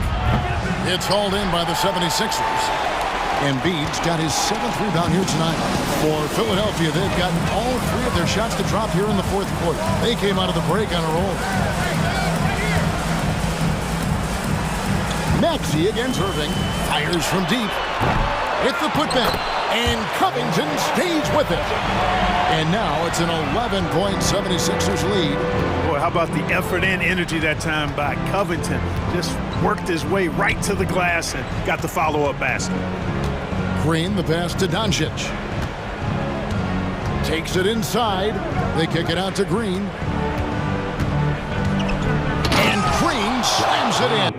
It's hauled in by the 76ers. Embiid's got his 7th rebound here tonight. For Philadelphia, they've gotten all 3 of their shots to drop here in the 4th quarter. They came out of the break on a roll. Maxey against Irving. Fires from deep. It's the putback, and Covington stays with it. And now it's an 11-point 76ers lead. Boy, how about the effort and energy that time by Covington? Just worked his way right to the glass and got the follow-up basket. Green, the pass to Doncic. Takes it inside. They kick it out to Green. And Green slams it in.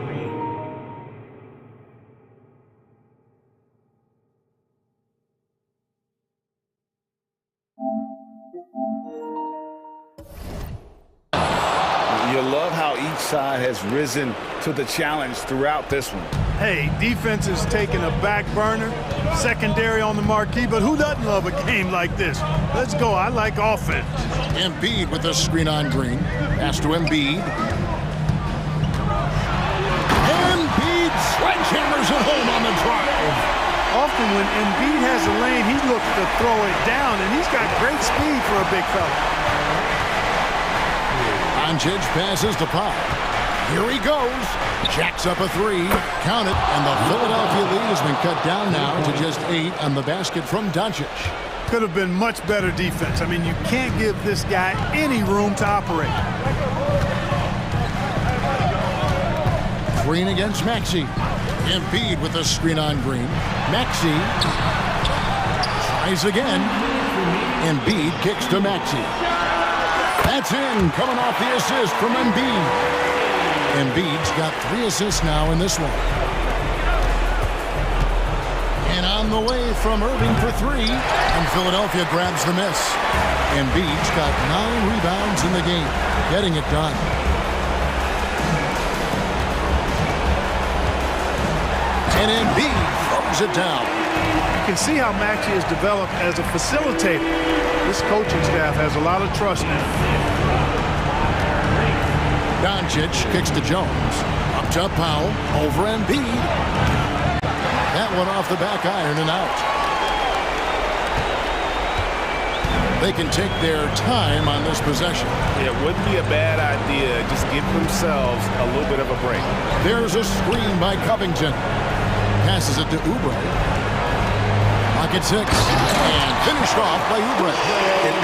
You love how each side has risen to the challenge throughout this one. Hey, defense is taking a back burner, secondary on the marquee, but who doesn't love a game like this? Let's go. I like offense. Embiid with the screen on Green. Pass to Embiid. Embiid sledgehammers it home on the drive. Often when Embiid has a lane, he looks to throw it down, and he's got great speed for a big fella. Doncic passes to Pop. Here he goes. Jacks up a three. Count it. And the Philadelphia lead has been cut down now to just 8 on the basket from Doncic. Could have been much better defense. I mean, you can't give this guy any room to operate. Green against Maxey. Embiid with the screen on Green. Maxey tries again. Embiid kicks to Maxey. That's in, coming off the assist from Embiid. Embiid's got 3 assists now in this one. And on the way from Irving for 3, and Philadelphia grabs the miss. Embiid's got 9 rebounds in the game, getting it done. And Embiid throws it down. You can see how Maxey has developed as a facilitator. This coaching staff has a lot of trust in him. Doncic kicks to Jones. Up to Powell. Over Embiid. That one off the back iron and out. They can take their time on this possession. It wouldn't be a bad idea. Just give themselves a little bit of a break. There's a screen by Covington. Passes it to Oubre. Pocket 6. And finished off by Oubre.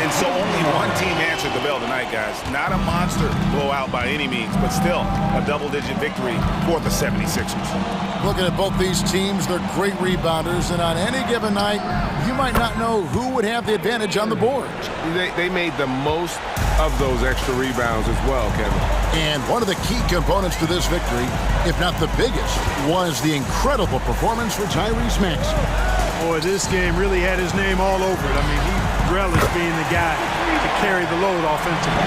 And so only one team answered the bell tonight, guys. Not a monster blowout by any means, but still a double-digit victory for the 76ers. Looking at both these teams, they're great rebounders, and on any given night, you might not know who would have the advantage on the board. They made the most of those extra rebounds as well, Kevin. And one of the key components to this victory, if not the biggest, was the incredible performance for Tyrese Maxey. Boy, this game really had his name all over it. I mean, he relished being the guy to carry the load offensively.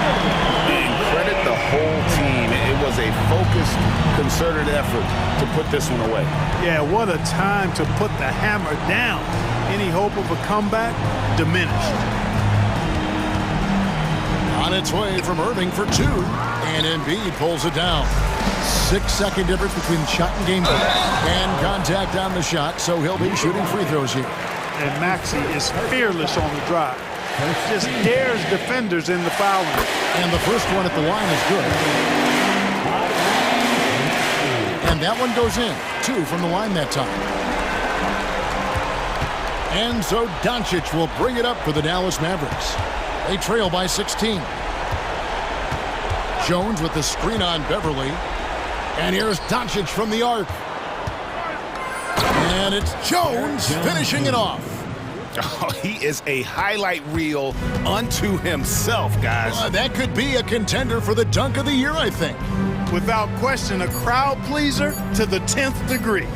And credit the whole team. It was a focused, concerted effort to put this one away. Yeah, what a time to put the hammer down. Any hope of a comeback diminished. On its way from Irving for 2, and Embiid pulls it down. 6-second difference between shot and game and contact on the shot, so he'll be shooting free throws here. And Maxey is fearless on the drive. Just dares defenders in the foul line. And the first one at the line is good. And that one goes in. 2 from the line that time. And so Doncic will bring it up for the Dallas Mavericks. They trail by 16. Jones with the screen on Beverly. And here's Doncic from the arc. And it's Jones finishing it off. Oh, he is a highlight reel unto himself, guys. That could be a contender for the dunk of the year, I think. Without question, a crowd pleaser to the 10th degree.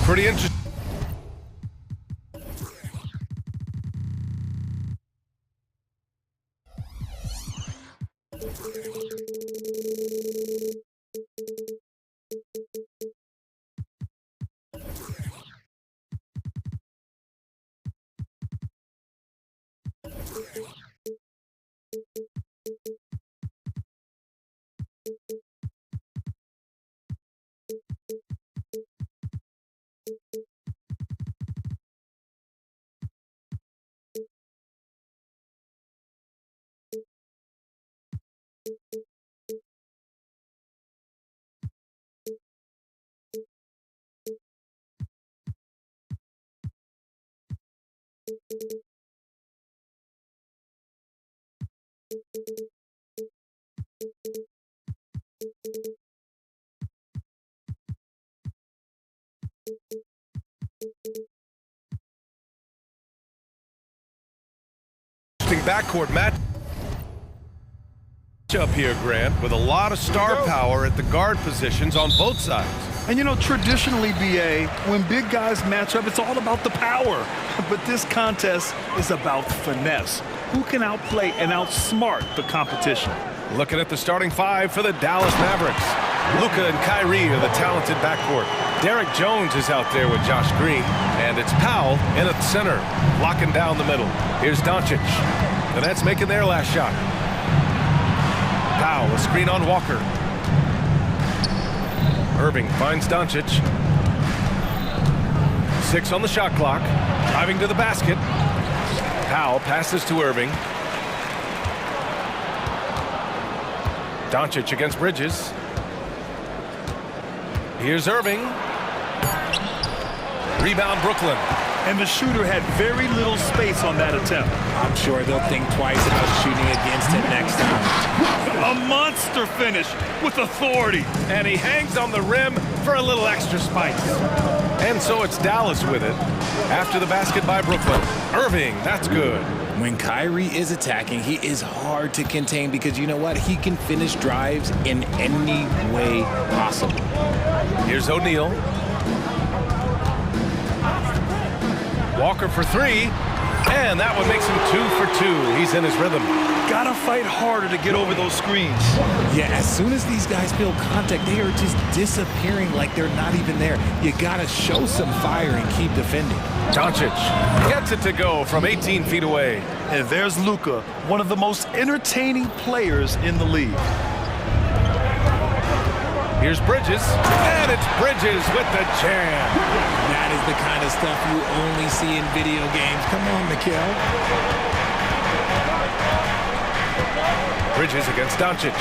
Pretty interesting. Backcourt match up here, Grant, with a lot of star power at the guard positions on both sides. And you know, traditionally, BA, when big guys match up, it's all about the power. But this contest is about finesse. Who can outplay and outsmart the competition? Looking at the starting five for the Dallas Mavericks. Luka and Kyrie are the talented backcourt. Derek Jones is out there with Josh Green, and it's Powell in at the center, locking down the middle. Here's Doncic. The Nets making their last shot. Powell, a screen on Walker. Irving finds Doncic. 6 on the shot clock. Driving to the basket. Powell passes to Irving. Doncic against Bridges. Here's Irving. Rebound Brooklyn. And the shooter had very little space on that attempt. I'm sure they'll think twice about shooting against it next time. A monster finish with authority. And he hangs on the rim for a little extra spice. And so it's Dallas with it. After the basket by Brooklyn. Irving, that's good. When Kyrie is attacking, he is hard to contain because you know what? He can finish drives in any way possible. Here's O'Neal. Walker for 3, and that one makes him 2 for 2. He's in his rhythm. Gotta fight harder to get over those screens. Yeah, as soon as these guys feel contact, they are just disappearing like they're not even there. You gotta show some fire and keep defending. Doncic gets it to go from 18 feet away. And there's Luka, one of the most entertaining players in the league. Here's Bridges, and it's Bridges with the jam. That is the kind of stuff you only see in video games. Come on, Mikhail. Bridges against Doncic.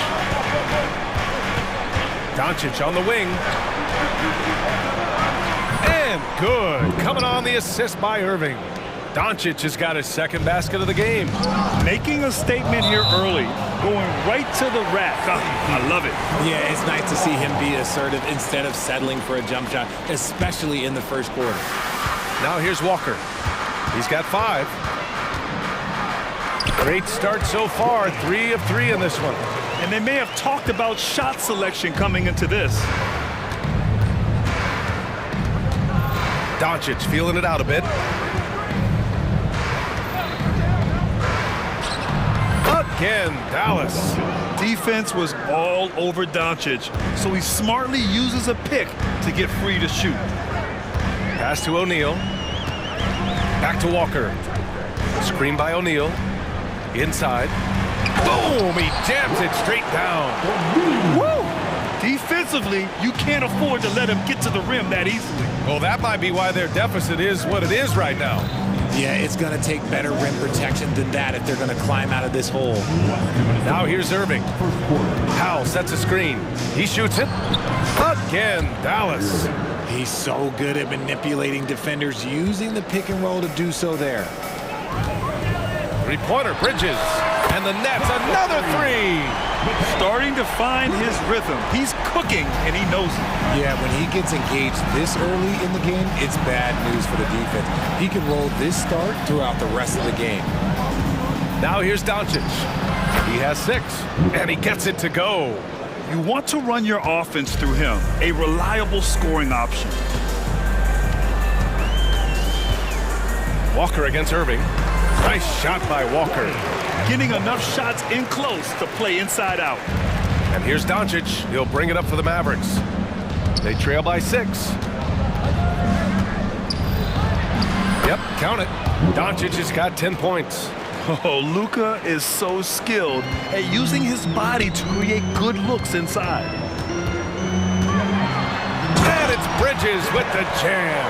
Doncic on the wing. And good. Coming on the assist by Irving. Doncic has got his second basket of the game. Making a statement here early. Going right to the rack. I love it. Yeah, it's nice to see him be assertive instead of settling for a jump shot, especially in the first quarter. Now here's Walker. He's got 5. Great start so far. 3 of 3 in this one. And they may have talked about shot selection coming into this. Doncic feeling it out a bit. Again, Dallas. Defense was all over Doncic, so he smartly uses a pick to get free to shoot. Pass to O'Neal. Back to Walker. Screen by O'Neal. Inside. Boom! He jams it straight down. Woo! Defensively, you can't afford to let him get to the rim that easily. Well, that might be why their deficit is what it is right now. Yeah, it's going to take better rim protection than that if they're going to climb out of this hole. Now here's Irving. Powell sets a screen. He shoots it. Again, Dallas. He's so good at manipulating defenders, using the pick and roll to do so there. Three-pointer, Bridges. And the net's another three. Starting to find his rhythm. He's cooking, and he knows it. Yeah, when he gets engaged this early in the game, it's bad news for the defense. He can roll this start throughout the rest of the game. Now here's Doncic. He has 6, and he gets it to go. You want to run your offense through him, a reliable scoring option. Walker against Irving. Nice shot by Walker. Getting enough shots in close to play inside out. And here's Doncic. He'll bring it up for the Mavericks. They trail by 6. Yep, count it. Doncic has got 10 points. Oh, Luka is so skilled at using his body to create good looks inside. And it's Bridges with the jam.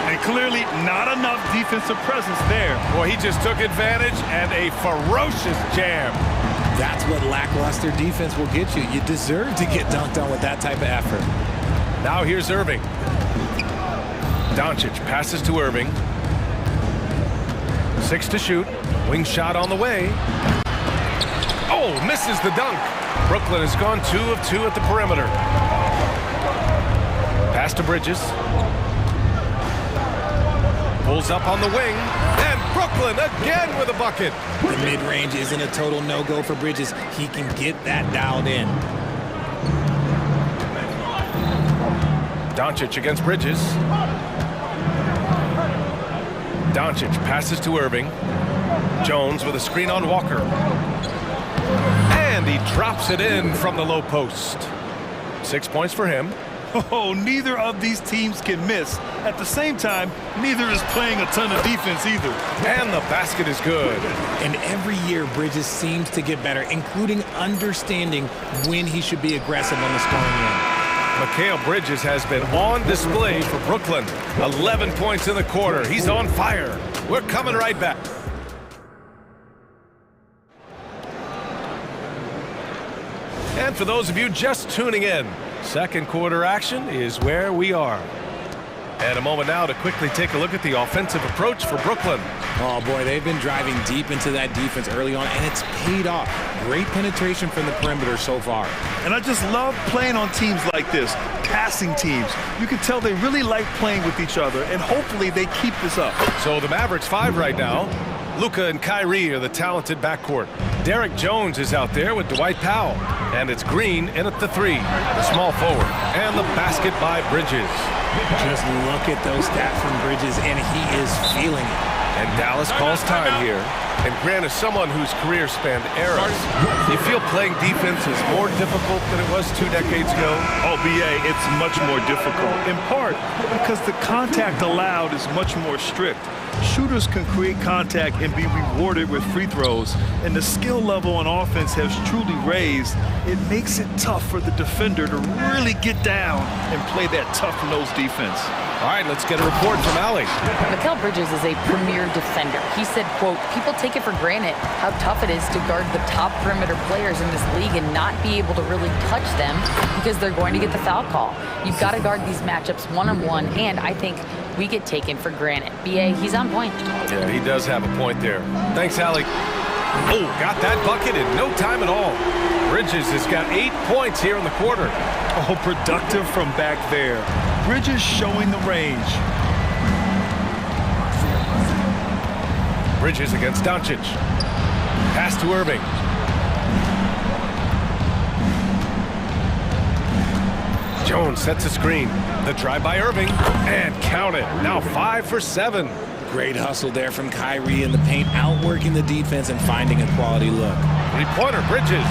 And clearly not enough defensive presence there. Boy, he just took advantage and a ferocious jam. That's what lackluster defense will get you. You deserve to get dunked on with that type of effort. Now here's Irving. Doncic passes to Irving. 6 to shoot. Wing shot on the way. Oh, misses the dunk. Brooklyn has gone 2 of 2 at the perimeter. Pass to Bridges. Pulls up on the wing. And Brooklyn again with a bucket. The mid-range isn't a total no-go for Bridges. He can get that dialed in. Doncic against Bridges. Doncic passes to Irving. Jones with a screen on Walker. And he drops it in from the low post. 6 points for him. Oh, neither of these teams can miss. At the same time, neither is playing a ton of defense either. And the basket is good. And every year, Bridges seems to get better, including understanding when he should be aggressive on the scoring end. Mikal Bridges has been on display for Brooklyn. 11 points in the quarter. He's on fire. We're coming right back. And for those of you just tuning in, second quarter action is where we are. And a moment now to quickly take a look at the offensive approach for Brooklyn. Oh boy, they've been driving deep into that defense early on, and it's paid off. Great penetration from the perimeter so far. And I just love playing on teams like this, passing teams. You can tell they really like playing with each other, and hopefully they keep this up. So the Mavericks 5 right now. Luka and Kyrie are the talented backcourt. Derek Jones is out there with Dwight Powell. And it's Green in at the 3, the small forward. And the basket by Bridges. Just look at those stats from Bridges, and he is feeling it. And Dallas calls time here. And Grant is someone whose career spanned eras. You feel playing defense is more difficult than it was 2 decades ago? Oh, BA, it's much more difficult. In part because the contact allowed is much more strict. Shooters can create contact and be rewarded with free throws, and the skill level on offense has truly raised. It makes it tough for the defender to really get down and play that tough-nosed defense. All right, let's get a report from Allie. Mikal Bridges is a premier defender. He said, quote, people take it for granted how tough it is to guard the top perimeter players in this league and not be able to really touch them because they're going to get the foul call. You've got to guard these matchups one-on-one, and I think we get taken for granted. BA, he's on point. Yeah, he does have a point there. Thanks, Allie. Oh, got that bucket in no time at all. Bridges has got 8 points here in the quarter. Oh, productive from back there. Bridges showing the range. Bridges against Doncic. Pass to Irving. Jones sets a screen. The drive by Irving. And count it. Now 5 for 7. Great hustle there from Kyrie in the paint, outworking the defense and finding a quality look. Three-pointer, Bridges.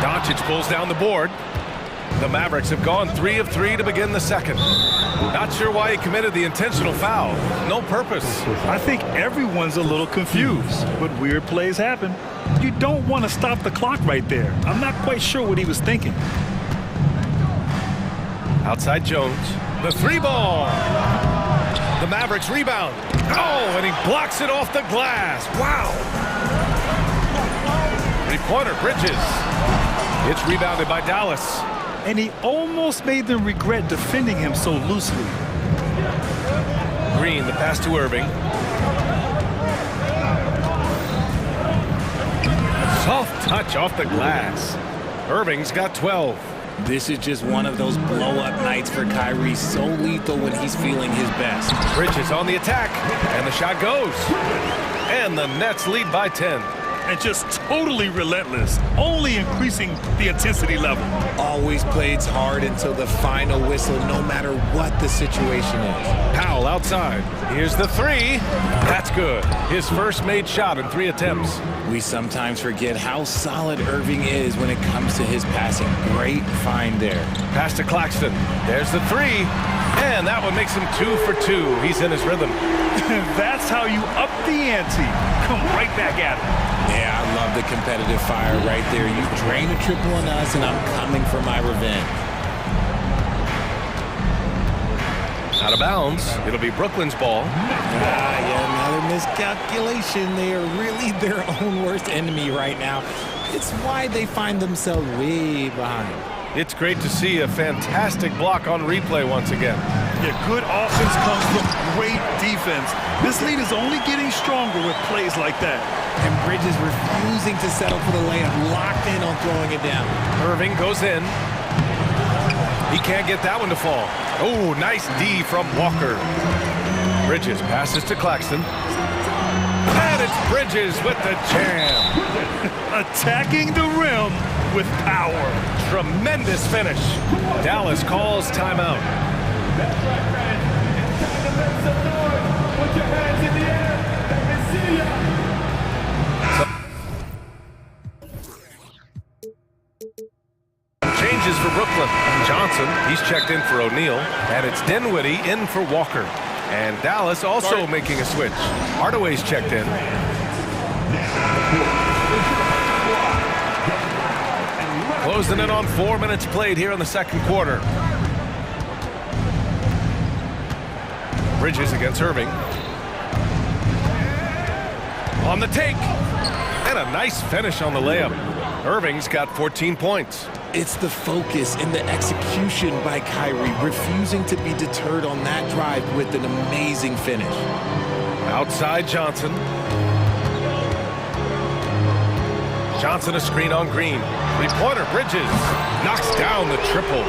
Doncic pulls down the board. The Mavericks have gone 3 of 3 to begin the second. Not sure why he committed the intentional foul. No purpose. I think everyone's a little confused, but weird plays happen. You don't want to stop the clock right there. I'm not quite sure what he was thinking. Outside Jones. The 3 ball. The Mavericks rebound. Oh, and he blocks it off the glass. Wow. Three-pointer, Bridges. It's rebounded by Dallas. And he almost made them regret defending him so loosely. Green, the pass to Irving. Soft touch off the glass. Irving's got 12. This is just one of those blow-up nights for Kyrie, so lethal when he's feeling his best. Bridges on the attack, and the shot goes. And the Nets lead by 10. And just totally relentless, only increasing the intensity level. Always plays hard until the final whistle, no matter what the situation is. Powell outside. Here's the three. That's good. His first made shot in 3 attempts. We sometimes forget how solid Irving is when it comes to his passing. Great find there. Pass to Claxton. There's the three. And that one makes him 2 for 2. He's in his rhythm. That's how you up the ante. Come right back at him. Yeah, I love the competitive fire right there. You drain a triple on us, and I'm coming for my revenge. Out of bounds. It'll be Brooklyn's ball. Yeah, another miscalculation. They are really their own worst enemy right now. It's why they find themselves way behind. It's great to see a fantastic block on replay once again. Yeah, good offense comes from great defense. This lead is only getting stronger with plays like that. And Bridges refusing to settle for the layup, locked in on throwing it down. Irving goes in. He can't get that one to fall. Oh, nice D from Walker. Bridges passes to Claxton. And it's Bridges with the jam. Attacking the rim with power. Tremendous finish. Dallas calls timeout. That's right, friends. It's time to make some noise. Put your hands in the air. Let me see ya. Changes for Brooklyn. Johnson, he's checked in for O'Neal. And it's Dinwiddie in for Walker. And Dallas also making a switch. Hardaway's checked in. Closing in on 4 minutes played here in the second quarter. Bridges against Irving. On the take. And a nice finish on the layup. Irving's got 14 points. It's the focus and the execution by Kyrie, refusing to be deterred on that drive with an amazing finish. Outside Johnson. Johnson a screen on Green. Three-pointer, Bridges. Knocks down the triple.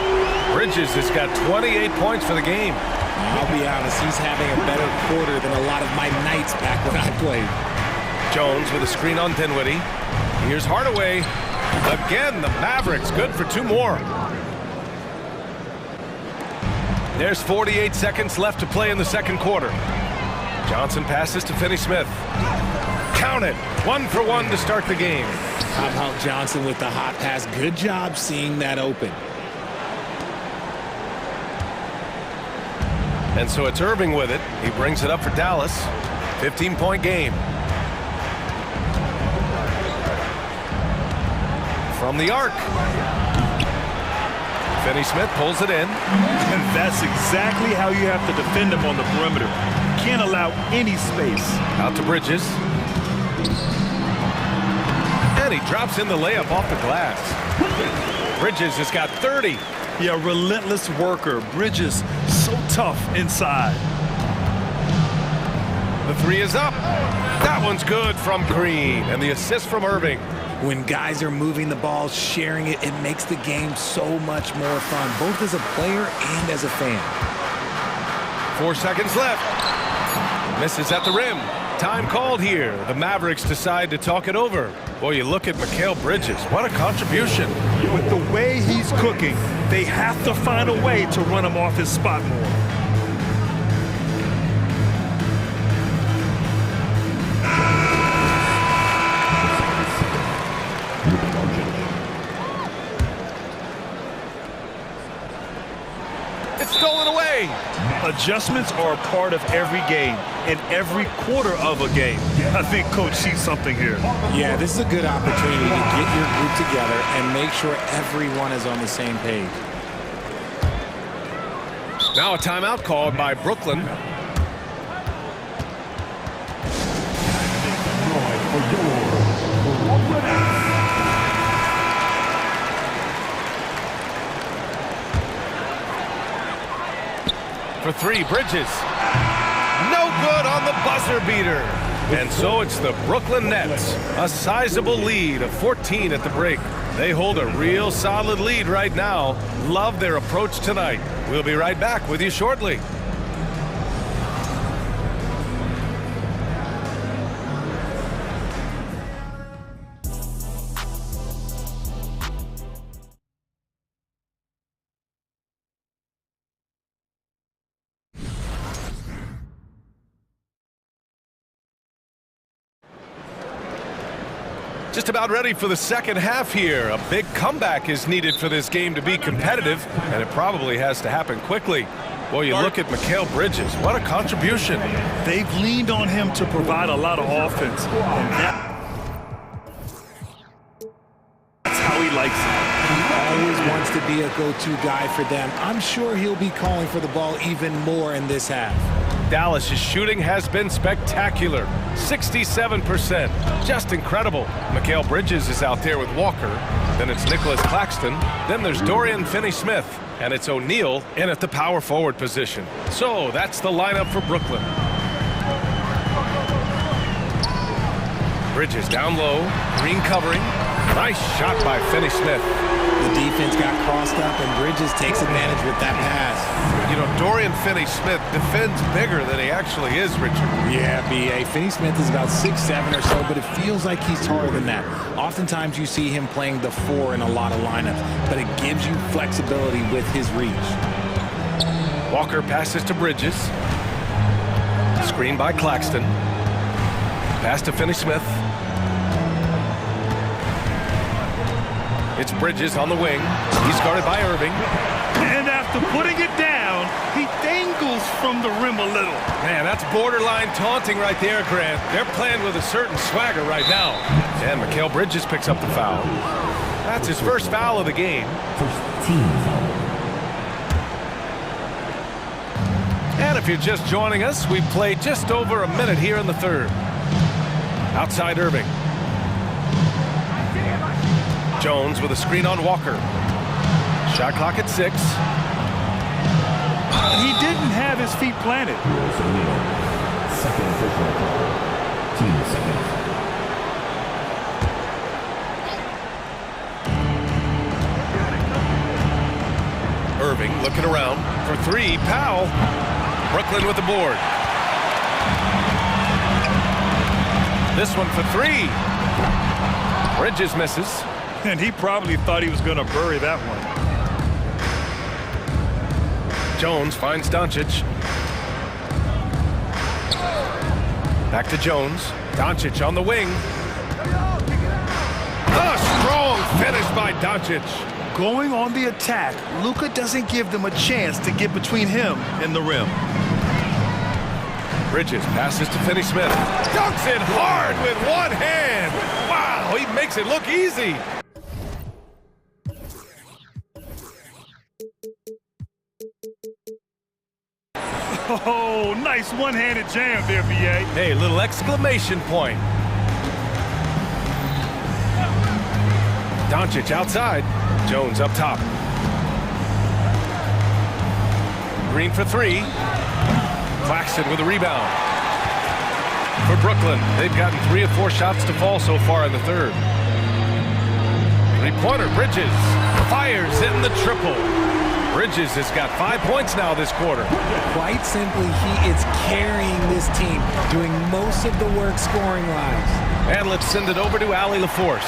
Bridges has got 28 points for the game. I'll be honest, he's having a better quarter than a lot of my nights back when I played. Jones with a screen on Dinwiddie. Here's Hardaway. Again, the Mavericks good for 2 more. There's 48 seconds left to play in the second quarter. Johnson passes to Finney-Smith. Count it. 1 for 1 to start the game. How about Johnson with the hot pass? Good job seeing that open. And so it's Irving with it. He brings it up for Dallas. 15-point game. From the arc. Finney-Smith pulls it in. And that's exactly how you have to defend him on the perimeter. Can't allow any space. Out to Bridges. And he drops in the layup off the glass. Bridges has got 30. Yeah, relentless worker. Bridges, so tough inside. The three is up. That one's good from Green. And the assist from Irving. When guys are moving the ball, sharing it, it makes the game so much more fun, both as a player and as a fan. 4 seconds left. Misses at the rim. Time called here. The Mavericks decide to talk it over. Boy, you look at Mikal Bridges. What a contribution. With the way he's cooking, they have to find a way to run him off his spot more. It's stolen away. Adjustments are a part of every game and every quarter of a game. I think Coach sees something here. Yeah, this is a good opportunity to get your group together and make sure everyone is on the same page. Now a timeout called by Brooklyn. For three, Bridges. No good on the buzzer beater. And so it's the Brooklyn Nets. A sizable lead of 14 at the break. They hold a real solid lead right now. Love their approach tonight. We'll be right back with you shortly. Just about ready for the second half here. A big comeback is needed for this game to be competitive, and it probably has to happen quickly. Boy, you look at Mikal Bridges. What a contribution. They've leaned on him to provide a lot of offense. And that's how he likes it. He always wants to be a go-to guy for them. I'm sure he'll be calling for the ball even more in this half. Dallas's shooting has been spectacular. 67%. Just incredible. Mikal Bridges is out there with Walker. Then it's Nicholas Claxton. Then there's Dorian Finney-Smith. And it's O'Neal in at the power forward position. So that's the lineup for Brooklyn. Bridges down low. Green covering. Nice shot by Finney-Smith. The defense got crossed up, and Bridges takes advantage with that pass. You know, Dorian Finney-Smith defends bigger than he actually is, Richard. Yeah, B.A. Finney-Smith is about 6'7" or so, but it feels like he's taller than that. Oftentimes you see him playing the 4 in a lot of lineups, but it gives you flexibility with his reach. Walker passes to Bridges. Screen by Claxton. Pass to Finney-Smith. It's Bridges on the wing. He's guarded by Irving. And after putting it down, he dangles from the rim a little. Man, that's borderline taunting right there, Grant. They're playing with a certain swagger right now. And Mikal Bridges picks up the foul. That's his first foul of the game. First team foul. And if you're just joining us, we've played just over a minute here in the third. Outside Irving. Jones with a screen on Walker. Shot clock at 6. He didn't have his feet planted. Second official call. Team seconds. Irving looking around for 3. Powell. Brooklyn with the board. This one for 3. Bridges misses. And he probably thought he was going to bury that one. Jones finds Doncic. Back to Jones. Doncic on the wing. A strong finish by Doncic. Going on the attack, Luka doesn't give them a chance to get between him and the rim. Bridges passes to Finney-Smith. Dunks it hard with one hand. Wow, he makes it look easy. Oh, nice one-handed jam there, B.A. Hey, little exclamation point. Doncic outside. Jones up top. Green for 3. Claxton with a rebound. For Brooklyn, they've gotten 3 of 4 shots to fall so far in the third. Three-pointer, Bridges. Fires in the triple. Bridges has got 5 points now this quarter. Quite simply, he is carrying this team, doing most of the work scoring-wise. And let's send it over to Allie LaForce.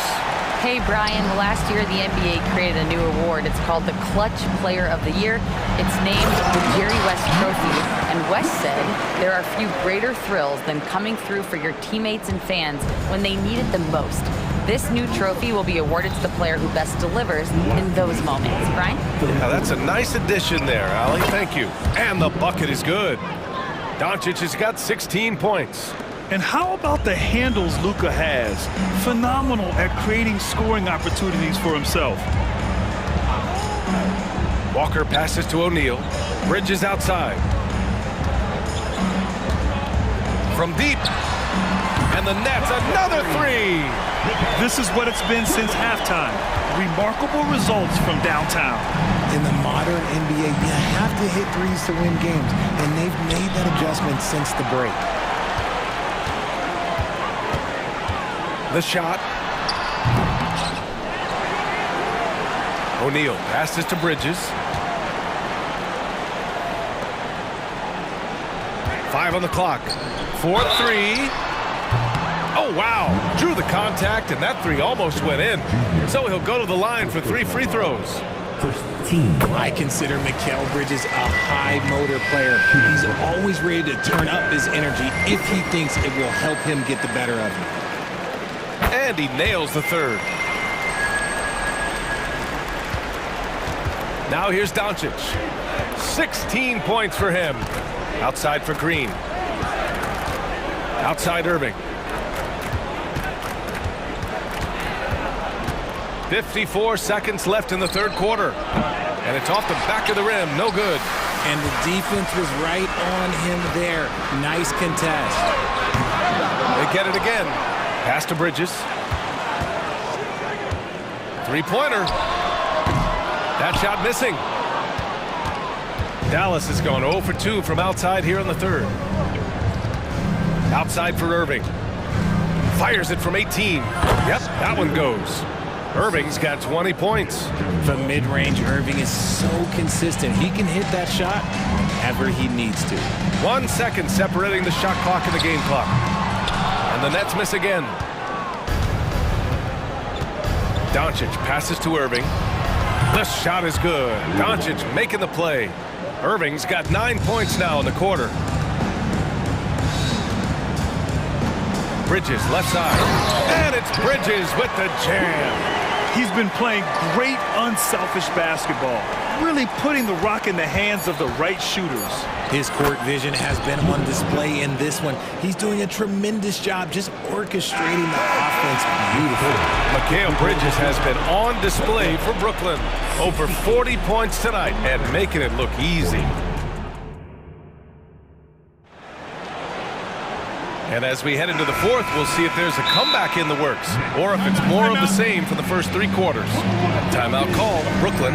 Hey, Brian, last year the NBA created a new award. It's called the Clutch Player of the Year. It's named the Jerry West Trophy. And West said there are few greater thrills than coming through for your teammates and fans when they need it the most. This new trophy will be awarded to the player who best delivers in those moments. Brian? Now that's a nice addition there, Allie. Thank you. And the bucket is good. Doncic has got 16 points. And how about the handles Luka has? Phenomenal at creating scoring opportunities for himself. Walker passes to O'Neal. Bridges outside. From deep. And the net's another three. This is what it's been since halftime. Remarkable results from downtown. In the modern NBA, you have to hit threes to win games, and they've made that adjustment since the break. The shot. O'Neal passes to Bridges. 5 on the clock. 4-3. Oh, wow. Drew the contact, and that three almost went in. So he'll go to the line for 3 free throws. I consider Mikal Bridges a high motor player. He's always ready to turn up his energy if he thinks it will help him get the better of him. And he nails the third. Now here's Doncic. 16 points for him. Outside for Green. Outside Irving. 54 seconds left in the third quarter. And it's off the back of the rim. No good. And the defense was right on him there. Nice contest. They get it again. Pass to Bridges. Three-pointer. That shot missing. Dallas has gone 0 for 2 from outside here in the third. Outside for Irving. Fires it from 18. Yep, that one goes. Irving's got 20 points. From mid-range, Irving is so consistent. He can hit that shot whenever he needs to. 1 second separating the shot clock and the game clock. And the Nets miss again. Doncic passes to Irving. The shot is good. Doncic making the play. Irving's got 9 points now in the quarter. Bridges, left side. And it's Bridges with the jam. He's been playing great, unselfish basketball, really putting the rock in the hands of the right shooters. His court vision has been on display in this one. He's doing a tremendous job just orchestrating the offense beautifully. Mikal Bridges has been on display for Brooklyn. Over 40 points tonight and making it look easy. And as we head into the fourth, we'll see if there's a comeback in the works or if it's more of the same for the first 3 quarters. Timeout called, Brooklyn.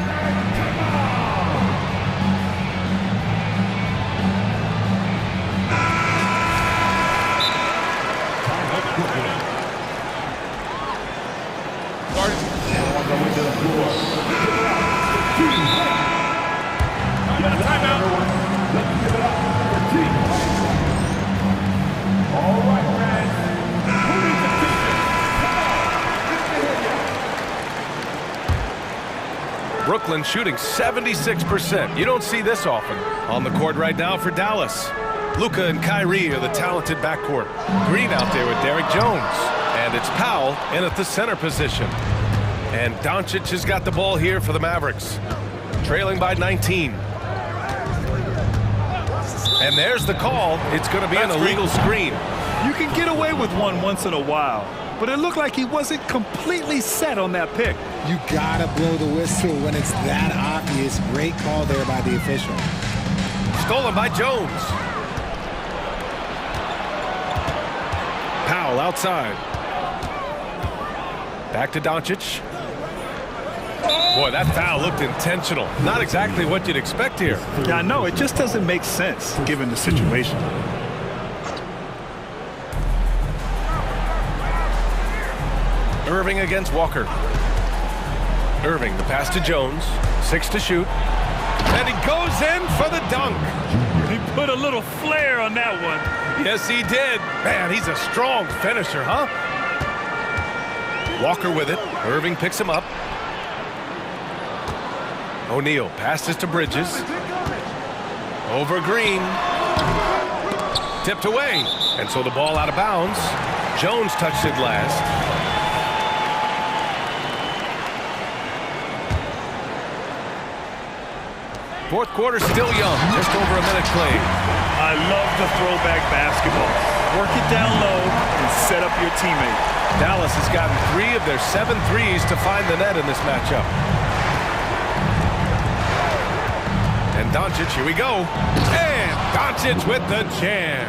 Brooklyn shooting 76%. You don't see this often. On the court right now for Dallas. Luka and Kyrie are the talented backcourt. Green out there with Derrick Jones. And it's Powell in at the center position. And Doncic has got the ball here for the Mavericks. Trailing by 19. And there's the call. It's going to be an illegal screen. You can get away with one once in a while, but it looked like he wasn't completely set on that pick. You gotta blow the whistle when it's that obvious. Great call there by the official. Stolen by Jones. Powell outside. Back to Doncic. Boy, that foul looked intentional. Not exactly what you'd expect here. Yeah, I know. It just doesn't make sense given the situation. Irving against Walker. Irving, the pass to Jones. 6 to shoot. And he goes in for the dunk. He put a little flair on that one. Yes, he did. Man, he's a strong finisher, huh? Walker with it. Irving picks him up. O'Neal passes to Bridges. Over Green. Tipped away. And so the ball out of bounds. Jones touched it last. Fourth quarter still young, just over a minute played. I love the throwback basketball. Work it down low and set up your teammate. Dallas has gotten 3 of their 7 threes to find the net in this matchup. And Doncic, here we go. And Doncic with the jam.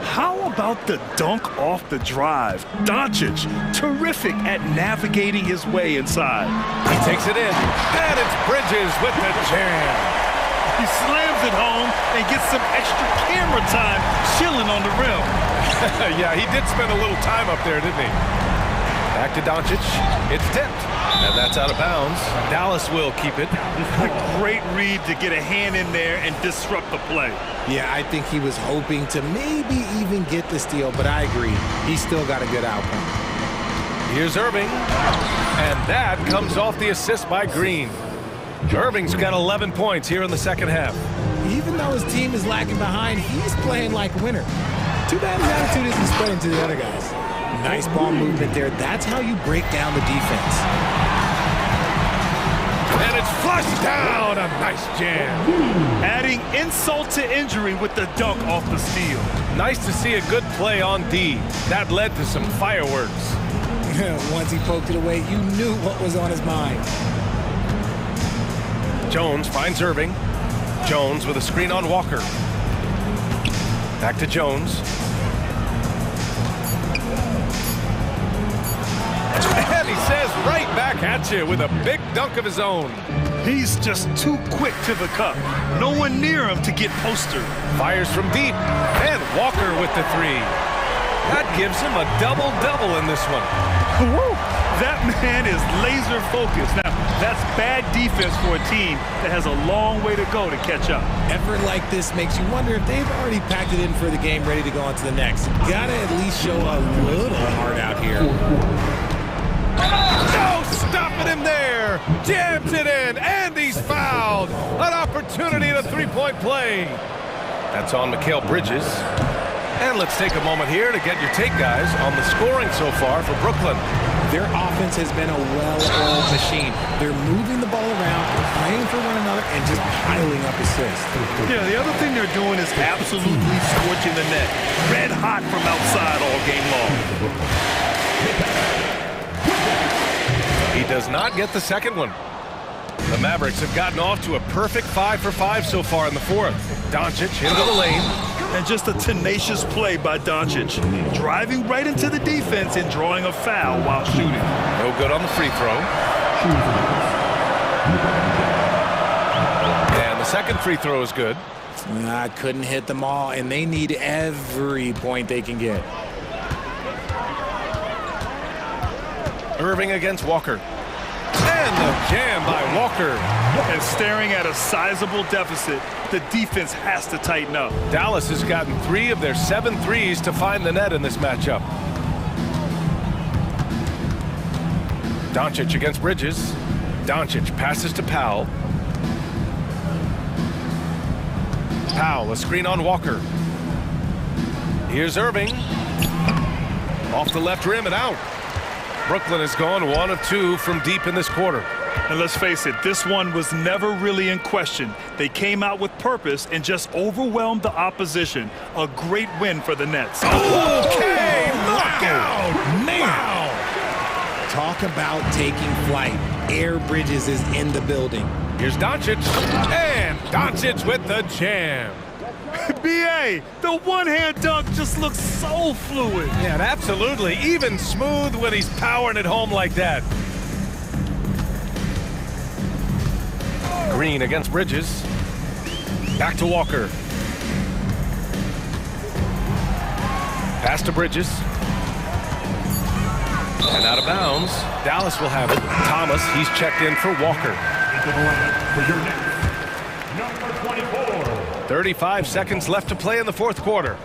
How about the dunk off the drive? Doncic, terrific at navigating his way inside. He takes it in, and it's Bridges with the jam. He slams it home and gets some extra camera time chilling on the rim. Yeah, he did spend a little time up there, didn't he? Back to Doncic. It's tipped, and that's out of bounds. Dallas will keep it. A great read to get a hand in there and disrupt the play. Yeah, I think he was hoping to maybe even get the steal, but I agree. He's still got a good outcome. Here's Irving, and that comes off the assist by Green. Irving's got 11 points here in the second half. Even though his team is lagging behind, he's playing like a winner. Too bad his attitude isn't spreading to the other guys. Nice ball movement there. That's how you break down the defense. And it's flushed down. A nice jam. Adding insult to injury with the dunk off the steal. Nice to see a good play on D. That led to some fireworks. Once he poked it away, you knew what was on his mind. Jones finds Irving. Jones with a screen on Walker. Back to Jones. And he says right back at you with a big dunk of his own. He's just too quick to the cup. No one near him to get postered. Fires from deep. And Walker with the three. That gives him a double-double in this one. Woo! That man is laser focused. Now, that's bad defense for a team that has a long way to go to catch up. Effort like this makes you wonder if they've already packed it in for the game, ready to go on to the next. Gotta at least show a little heart out here. No stopping him there. Jams it in, and he's fouled. An opportunity at a three-point play. That's on Mikal Bridges. And let's take a moment here to get your take, guys, on the scoring so far for Brooklyn. Their offense has been a well-oiled machine. They're moving the ball around, playing for one another, and just piling up assists. Yeah, the other thing they're doing is absolutely scorching the net. Red hot from outside all game long. He does not get the second one. The Mavericks have gotten off to a perfect 5 for 5 so far in the fourth. Doncic into the lane. And just a tenacious play by Doncic. Driving right into the defense and drawing a foul while shooting. No good on the free throw. And the second free throw is good. Couldn't hit them all, and they need every point they can get. Irving against Walker. And the jam by Walker. And staring at a sizable deficit, the defense has to tighten up. Dallas has gotten 3 of their 7 threes to find the net in this matchup. Doncic against Bridges. Doncic passes to Powell. Powell, a screen on Walker. Here's Irving. Off the left rim and out. Brooklyn has gone 1 of 2 from deep in this quarter. And let's face it, this one was never really in question. They came out with purpose and just overwhelmed the opposition. A great win for the Nets. Okay, knockout! Wow! Talk about taking flight. Air Bridges is in the building. Here's Doncic, and Doncic with the jam. B.A., the one-hand dunk just looks so fluid. Yeah, absolutely. Even smooth when he's powering it home like that. Green against Bridges. Back to Walker. Pass to Bridges. And out of bounds. Dallas will have it. Thomas, he's checked in for Walker. For your next, number 24. 35 seconds left to play in the fourth quarter.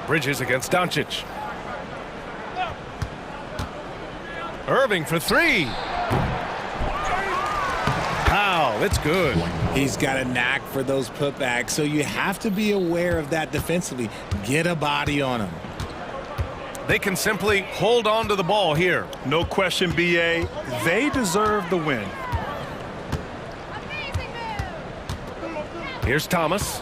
Bridges against Doncic. Irving for 3. Powell, it's good. He's got a knack for those putbacks, so you have to be aware of that defensively. Get a body on him. They can simply hold on to the ball here. No question, B.A., they deserve the win. Here's Thomas.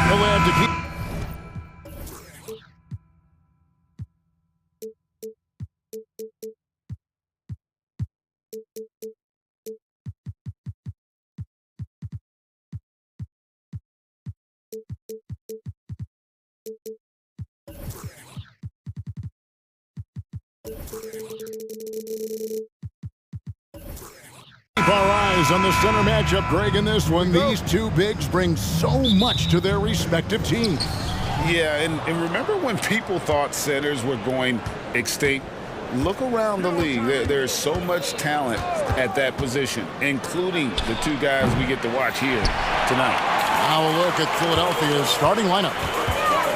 He'll have to keep. Keep our eyes on the center matchup, Greg, in this one. These two bigs bring so much to their respective teams. Yeah, and remember when people thought centers were going extinct? Look around the league. There's so much talent at that position, including the two guys we get to watch here tonight. Now a look at Philadelphia's starting lineup.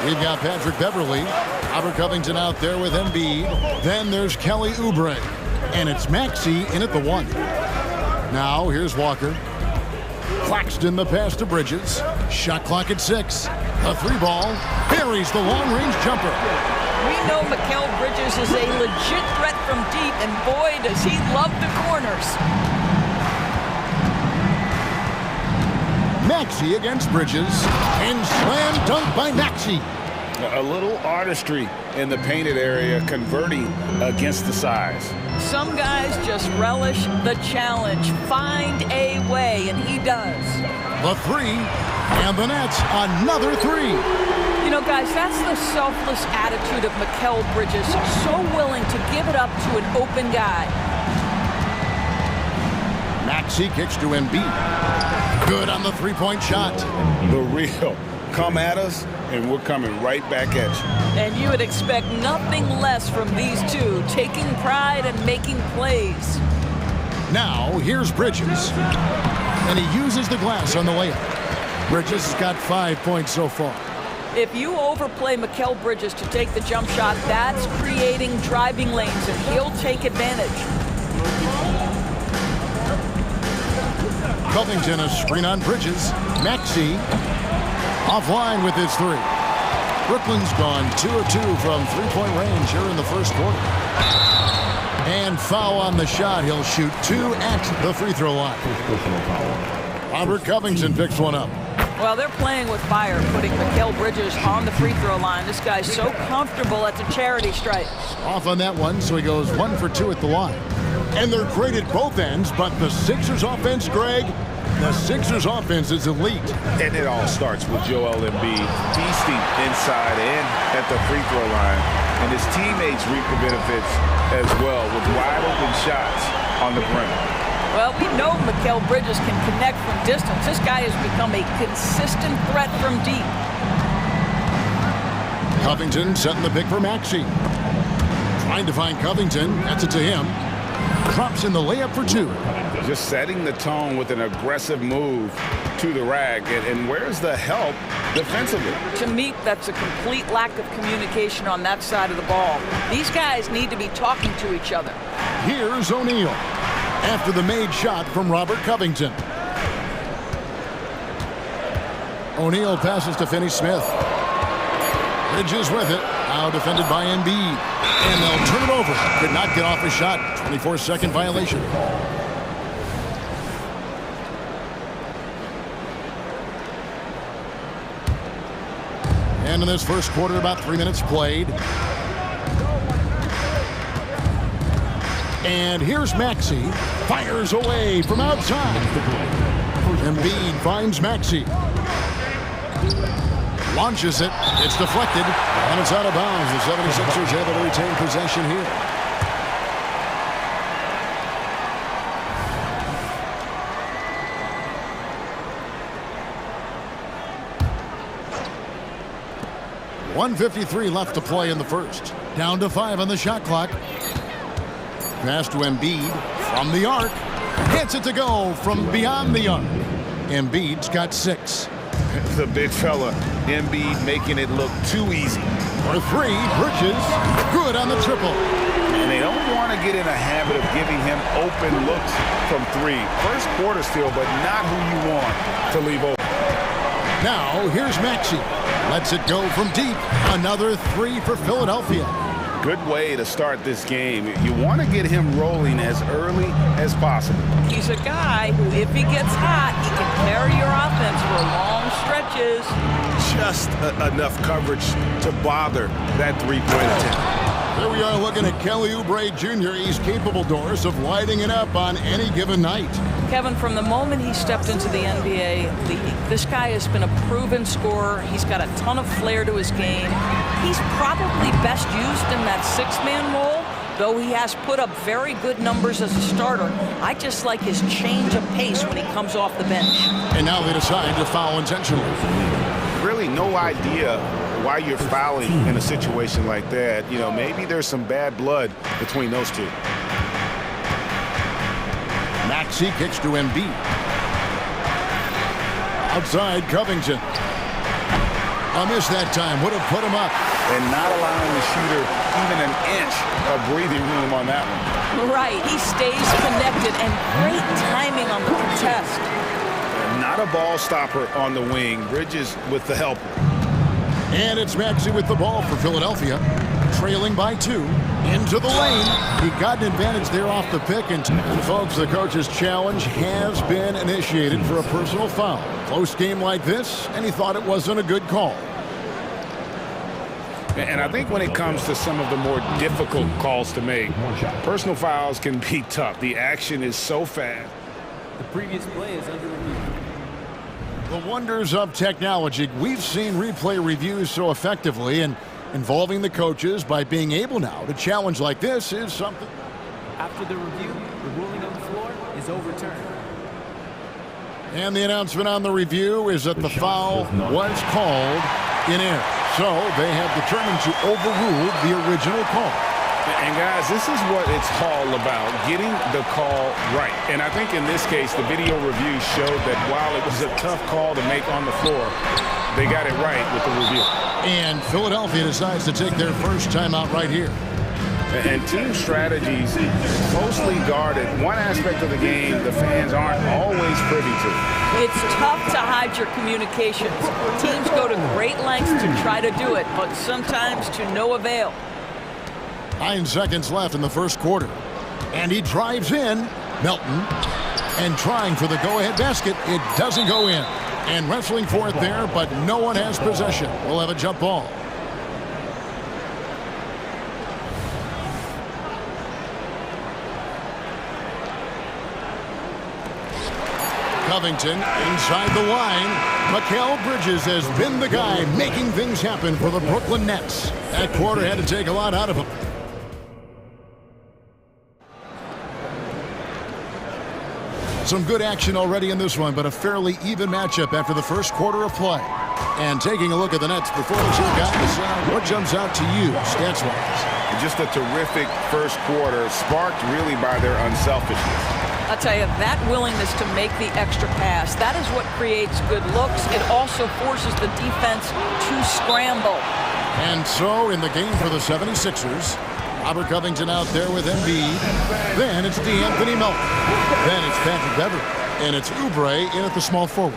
We've got Patrick Beverley, Robert Covington out there with Embiid. Then there's Kelly Oubre, and it's Maxey in at the 1. Now here's Walker. Claxton the pass to Bridges. Shot clock at 6. The 3 ball buries the long-range jumper. We know Mikal Bridges is a legit threat from deep, and boy, does he love the corners. Maxey against Bridges, and slam dunk by Maxey. A little artistry in the painted area, converting against the size. Some guys just relish the challenge. Find a way, and he does. The 3, and the net's another 3. You know, guys, that's the selfless attitude of Mikal Bridges. So willing to give it up to an open guy. Maxey kicks to Embiid. Good on the 3-point shot. The real. Come at us, and we're coming right back at you. And you would expect nothing less from these two, taking pride and making plays. Now, here's Bridges. And he uses the glass on the layup. Bridges has got 5 points so far. If you overplay Mikal Bridges to take the jump shot, that's creating driving lanes, and he'll take advantage. Covington, a screen on Bridges. Maxey offline with his 3. Brooklyn's gone 2 of 2 from 3-point range here in the first quarter. And foul on the shot. He'll shoot 2 at the free throw line. Robert Covington picks one up. Well, they're playing with fire, putting Mikal Bridges on the free throw line. This guy's so comfortable at the charity stripe. Off on that one, so he goes 1 for 2 at the line. And they're great at both ends, but the Sixers offense, Greg, the Sixers offense is elite. And it all starts with Joel Embiid feasting inside and at the free throw line. And his teammates reap the benefits as well with wide open shots on the perimeter. Well, we know Mikal Bridges can connect from distance. This guy has become a consistent threat from deep. Covington setting the pick for Maxey. Trying to find Covington. That's it to him. Drops in the layup for 2. Just setting the tone with an aggressive move to the rack. And where's the help defensively? To me, that's a complete lack of communication on that side of the ball. These guys need to be talking to each other. Here's O'Neal after the made shot from Robert Covington. O'Neal passes to Finney-Smith. Bridges with it. Now defended by Embiid. And they'll turn it over. Could not get off a shot. 24-second violation. And in this first quarter, about 3 minutes played. And here's Maxey. Fires away from outside. Embiid finds Maxey. Launches it. It's deflected. And it's out of bounds. The 76ers able to retain possession here. .153 left to play in the first. Down to 5 on the shot clock. Pass to Embiid from the arc. Gets it to go from beyond the arc. Embiid's got 6. The big fella, Embiid, making it look too easy. For 3, Bridges, good on the triple. And they don't want to get in a habit of giving him open looks from 3. First quarter still, but not who you want to leave open. Now, here's Maxey. Lets it go from deep. Another three for Philadelphia. Good way to start this game. You want to get him rolling as early as possible. He's a guy who, if he gets hot, he can carry your offense for long stretches. Just enough coverage to bother that three-point attempt. Here we are looking at Kelly Oubre Jr. He's capable, Doris, of lighting it up on any given night. Kevin, from the moment he stepped into the NBA league, this guy has been a proven scorer. He's got a ton of flair to his game. He's probably best used in that six-man role, though he has put up very good numbers as a starter. I just like his change of pace when he comes off the bench. And now they decide to foul intentionally. Really no idea why you're fouling in a situation like that. You know, maybe there's some bad blood between those two. Maxey kicks to Embiid. Outside, Covington. A miss that time. Would have put him up. And not allowing the shooter even an inch of breathing room on that one. Right. He stays connected, and great timing on the contest. Not a ball stopper on the wing. Bridges with the helper. And it's Maxey with the ball for Philadelphia. Trailing by 2. Into the lane. He got an advantage there off the pick. And folks, the coach's challenge has been initiated for a personal foul. Close game like this, and he thought it wasn't a good call. And I think when it comes to some of the more difficult calls to make, personal fouls can be tough. The action is so fast. The previous play is under review. The wonders of technology. We've seen replay reviews so effectively, and involving the coaches by being able now to challenge like this is something. After the review, the ruling on the floor is overturned. And the announcement on the review is that the foul was called in error. So they have determined to overrule the original call. And guys, this is what it's all about, getting the call right. And I think in this case, the video review showed that while it was a tough call to make on the floor, they got it right with the review. And Philadelphia decides to take their first timeout right here. And team strategies closely guarded. One aspect of the game the fans aren't always privy to. It's tough to hide your communications. Teams go to great lengths to try to do it, but sometimes to no avail. 9 seconds left in the first quarter. And he drives in. Melton. And trying for the go-ahead basket. It doesn't go in. And wrestling for it there, but no one has possession. We'll have a jump ball. Covington inside the line. Mikal Bridges has been the guy making things happen for the Brooklyn Nets. That quarter had to take a lot out of him. Some good action already in this one, but a fairly even matchup after the first quarter of play. And taking a look at the Nets performance here, guys, what jumps out to you stats-wise? Just a terrific first quarter, sparked really by their unselfishness. I'll tell you, that willingness to make the extra pass, that is what creates good looks. It also forces the defense to scramble. And so in the game for the 76ers, Robert Covington out there with Embiid. Then it's DeAnthony Melton. Then it's Patrick Beverley. And it's Oubre in at the small forward.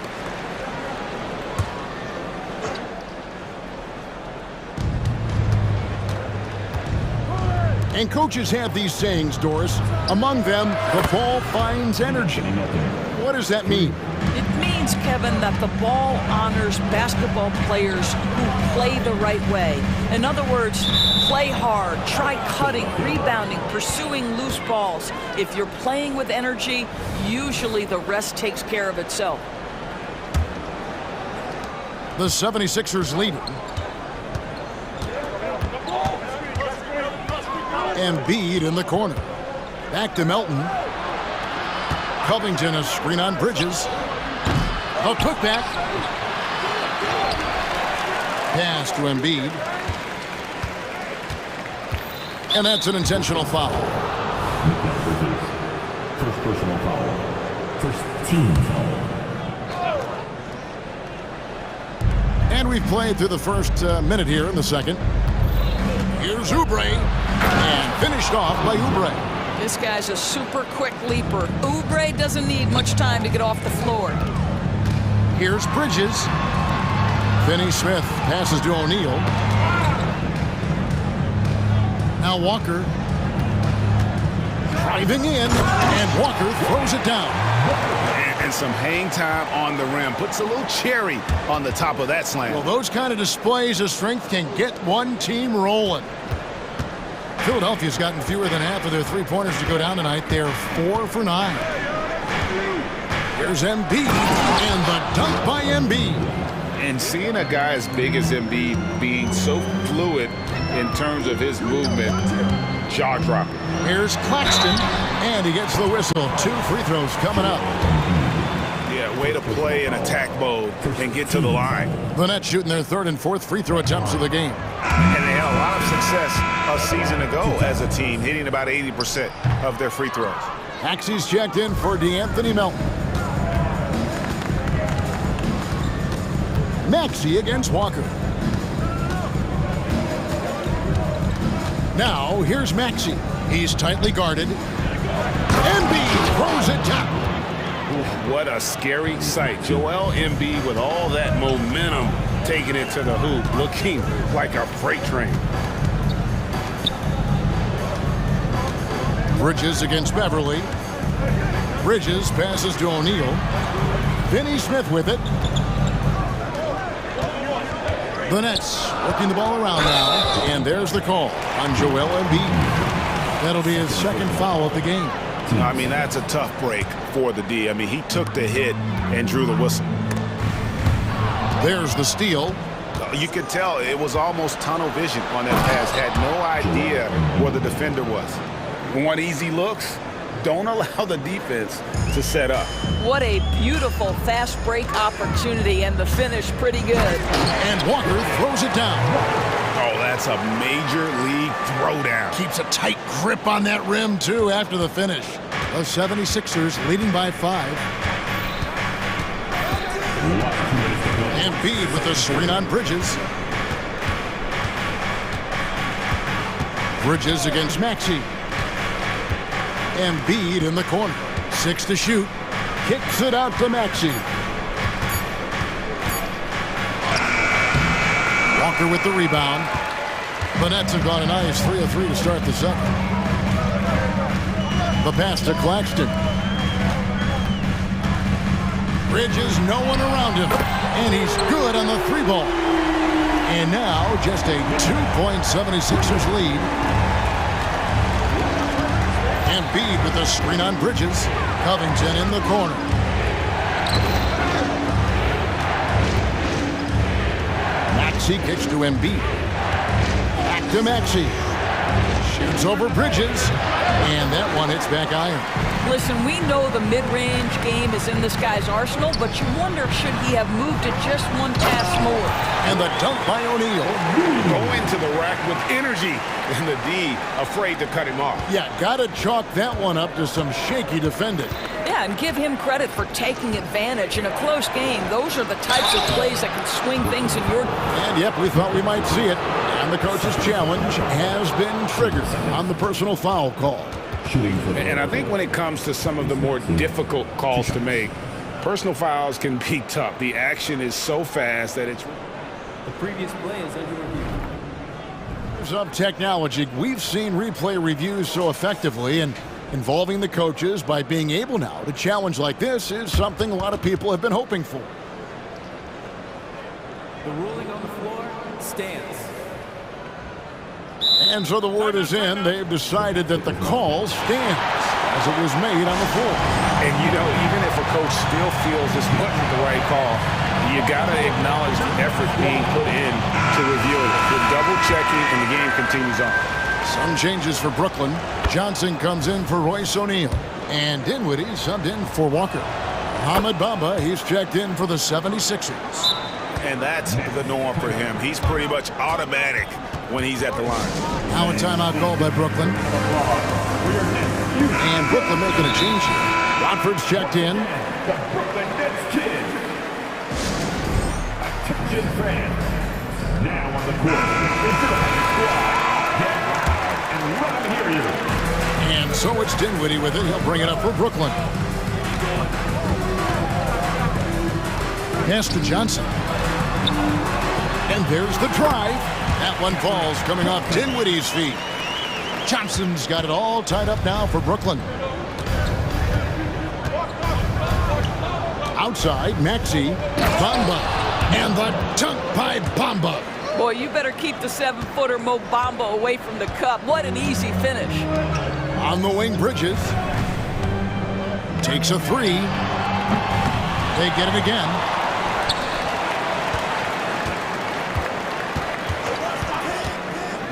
And coaches have these sayings, Doris. Among them, the ball finds energy. What does that mean? It means, Kevin, that the ball honors basketball players who play the right way. In other words, play hard, try cutting, rebounding, pursuing loose balls. If you're playing with energy, usually the rest takes care of itself. The 76ers leading. Embiid in the corner. Back to Melton. Covington, a screen on Bridges. A putback. Pass to Embiid. And that's an intentional foul. First personal foul. First team foul. And we've played through the first minute here in the second. Here's Oubre. And finished off by Oubre. This guy's a super quick leaper. Oubre doesn't need much time to get off the floor. Here's Bridges. Finney Smith passes to O'Neal. Now Walker driving in, and Walker throws it down. And some hang time on the rim. Puts a little cherry on the top of that slam. Well, those kind of displays of strength can get one team rolling. Philadelphia's gotten fewer than half of their three-pointers to go down tonight. They're 4 for 9. Here's Embiid, and the dunk by Embiid. And seeing a guy as big as Embiid being so fluid in terms of his movement, jaw-dropping. Here's Claxton, and he gets the whistle. 2 free throws coming up. Yeah, way to play in attack mode and get to the line. The Nets shooting their 3rd and 4th free throw attempts of the game. And they had a lot of success a season ago as a team, hitting about 80% of their free throws. Maxey's checked in for DeAnthony Melton. Maxey against Walker. Now, here's Maxey. He's tightly guarded. Embiid throws it down. What a scary sight. Joel Embiid with all that momentum taking it to the hoop, looking like a freight train. Bridges against Beverly. Bridges passes to O'Neal. Finney Smith with it. The Nets working the ball around now, and there's the call on Joel Embiid. That'll be his 2nd foul of the game. I mean, that's a tough break for the D. I mean, he took the hit and drew the whistle. There's the steal. You could tell it was almost tunnel vision on that pass. Had no idea where the defender was. Want easy looks? Don't allow the defense to set up. What a beautiful fast break opportunity, and the finish pretty good. And Walker throws it down. Oh, that's a major league throwdown. Keeps a tight grip on that rim, too, after the finish. The 76ers leading by 5. Embiid with the screen on Bridges. Bridges against Maxey. Embiid in the corner. 6 to shoot. Kicks it out to Maxey. Walker with the rebound. The Nets have gone a nice 3 of 3 to start the 2nd. The pass to Claxton. Bridges, no one around him. And he's good on the 3-ball. And now just a 2-point 76ers lead. Embiid with the screen on Bridges. Covington in the corner. Maxey kicks to Embiid. Back to Maxey. Shoots over Bridges. And that one hits back iron. Listen, we know the mid-range game is in this guy's arsenal, but you wonder, should he have moved it just one pass more? And the dunk by O'Neal. Go into the rack with energy. And the D afraid to cut him off. Yeah, gotta chalk that one up to some shaky defending. Yeah, and give him credit for taking advantage in a close game. Those are the types of plays that can swing things in your... And yep, we thought we might see it. And the coach's challenge has been triggered on the personal foul call. And I think when it comes to some of the more difficult calls to make, personal fouls can be tough. The action is so fast that it's... The previous play is under review. Of technology, we've seen replay reviews so effectively, and involving the coaches by being able now to challenge like this is something a lot of people have been hoping for. The ruling on the floor stands. And so the word is in. They've decided that the call stands as it was made on the floor. And, you know, even if a coach still feels this wasn't the right call, you got to acknowledge the effort being put in to review it. You're double-checking, and the game continues on. Some changes for Brooklyn. Johnson comes in for Royce O'Neal. And Dinwiddie subbed in for Walker. Ahmed Bamba, he's checked in for the 76ers. And that's the norm for him. He's pretty much automatic when he's at the line. Now a timeout call by Brooklyn. And Brooklyn making a change here. Rodford's checked in. The Brooklyn Nets kid. Attention fans. Now on the court. Into the squad. Get loud and let them hear you. And so it's Dinwiddie with it. He'll bring it up for Brooklyn. Pass to Johnson. And there's the drive. That one falls coming off Dinwiddie's feet. Johnson's got it all tied up now for Brooklyn. Outside, Maxey, Bamba, and the dunk by Bamba. Boy, you better keep the 7-footer Mo Bamba away from the cup. What an easy finish. On the wing, Bridges. Takes a three. They get it again.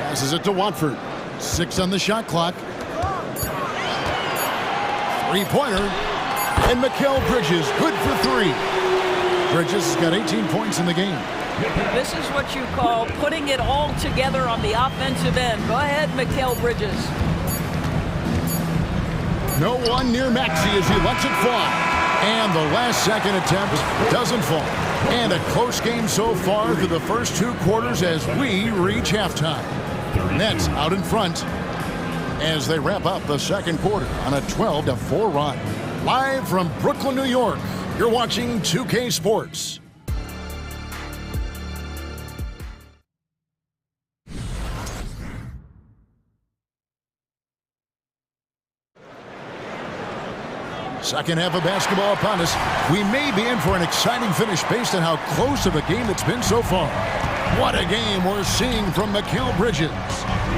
Passes it to Watford. 6 on the shot clock. Three-pointer. And Mikal Bridges, good for 3. Bridges has got 18 points in the game. This is what you call putting it all together on the offensive end. Go ahead, Mikal Bridges. No one near Maxey as he lets it fly. And the last second attempt doesn't fall. And a close game so far through the first 2 quarters as we reach halftime. Nets out in front as they wrap up the second quarter on a 12-4 run. Live from Brooklyn, New York, you're watching 2K Sports. Second half of basketball upon us. We may be in for an exciting finish based on how close of a game it's been so far. What a game we're seeing from Mikal Bridges.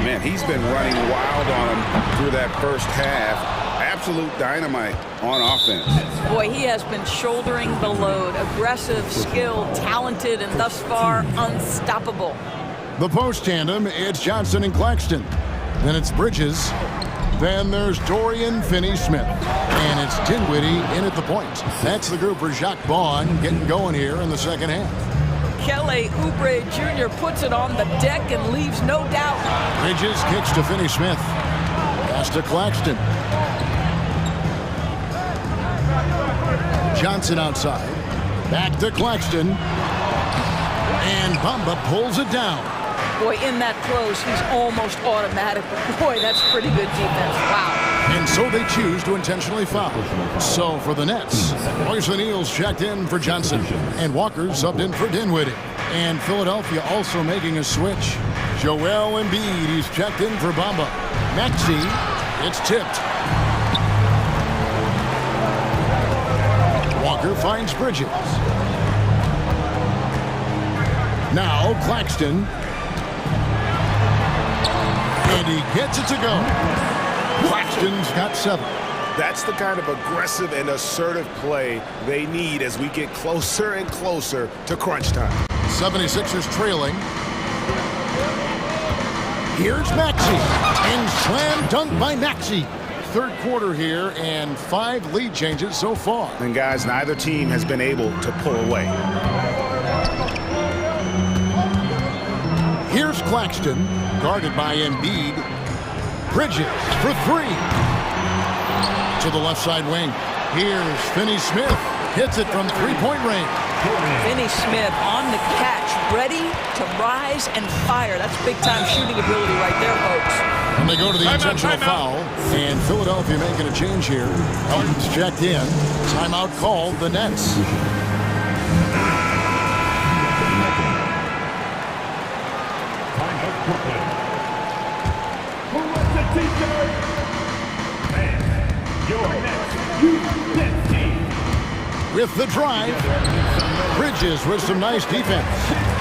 Man, he's been running wild on him through that first half. Absolute dynamite on offense. Boy, he has been shouldering the load. Aggressive, skilled, talented, and thus far unstoppable. The post tandem, it's Johnson and Claxton. Then it's Bridges. Then there's Dorian Finney-Smith. And it's Dinwiddie in at the point. That's the group for Jacques Vaughn getting going here in the second half. Kelly Oubre Jr. puts it on the deck and leaves no doubt. Bridges kicks to Finney-Smith. Pass to Claxton. Johnson outside. Back to Claxton. And Bamba pulls it down. Boy, in that close, he's almost automatic. But boy, that's pretty good defense. Wow. And so they choose to intentionally foul. So for the Nets, Royce O'Neal's checked in for Johnson. And Walker subbed in for Dinwiddie. And Philadelphia also making a switch. Joel Embiid, he's checked in for Bamba. Maxey, it's tipped. Walker finds Bridges. Now Claxton. And he gets it to go. Claxton's got 7. That's the kind of aggressive and assertive play they need as we get closer and closer to crunch time. 76ers trailing. Here's Maxey. And slam dunk by Maxey. Third quarter here and 5 lead changes so far. And guys, neither team has been able to pull away. Here's Claxton, guarded by Embiid. Bridges for 3. To the left side wing. Here's Finney-Smith. Hits it from 3-point range. Finney-Smith on the catch, ready to rise and fire. That's big-time shooting ability right there, folks. And they go to the intentional foul. And Philadelphia making a change here. Elton's checked in. Timeout called the Nets. With the drive, Bridges with some nice defense.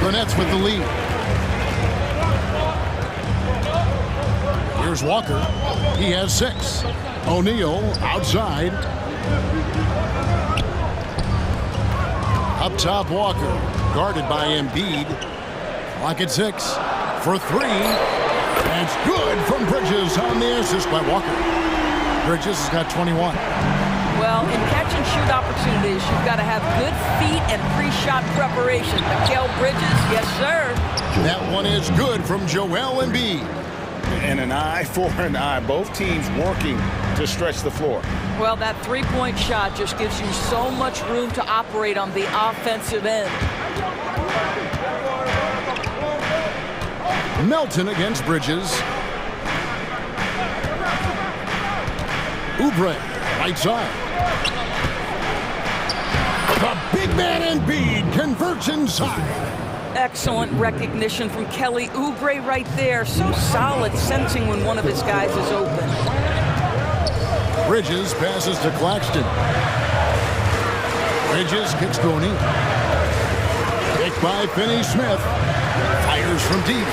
The Nets with the lead. Here's Walker. He has 6. O'Neal outside. Up top, Walker. Guarded by Embiid. Clock at 6. For 3. That's good from Bridges on the assist by Walker. Bridges has got 21. Well, in catch-and-shoot opportunities, you've got to have good feet and pre-shot preparation. Mikal Bridges, yes, sir. That one is good from Joel Embiid. And an eye for an eye. Both teams working to stretch the floor. Well, that three-point shot just gives you so much room to operate on the offensive end. Melton against Bridges. Oubre, right side. The Big man Embiid converts inside. Excellent recognition from Kelly Oubre right there. So solid, sensing when one of his guys is open. Bridges passes to Claxton. Bridges kicks to O'Neal. Kick by Finney-Smith. Fires from deep.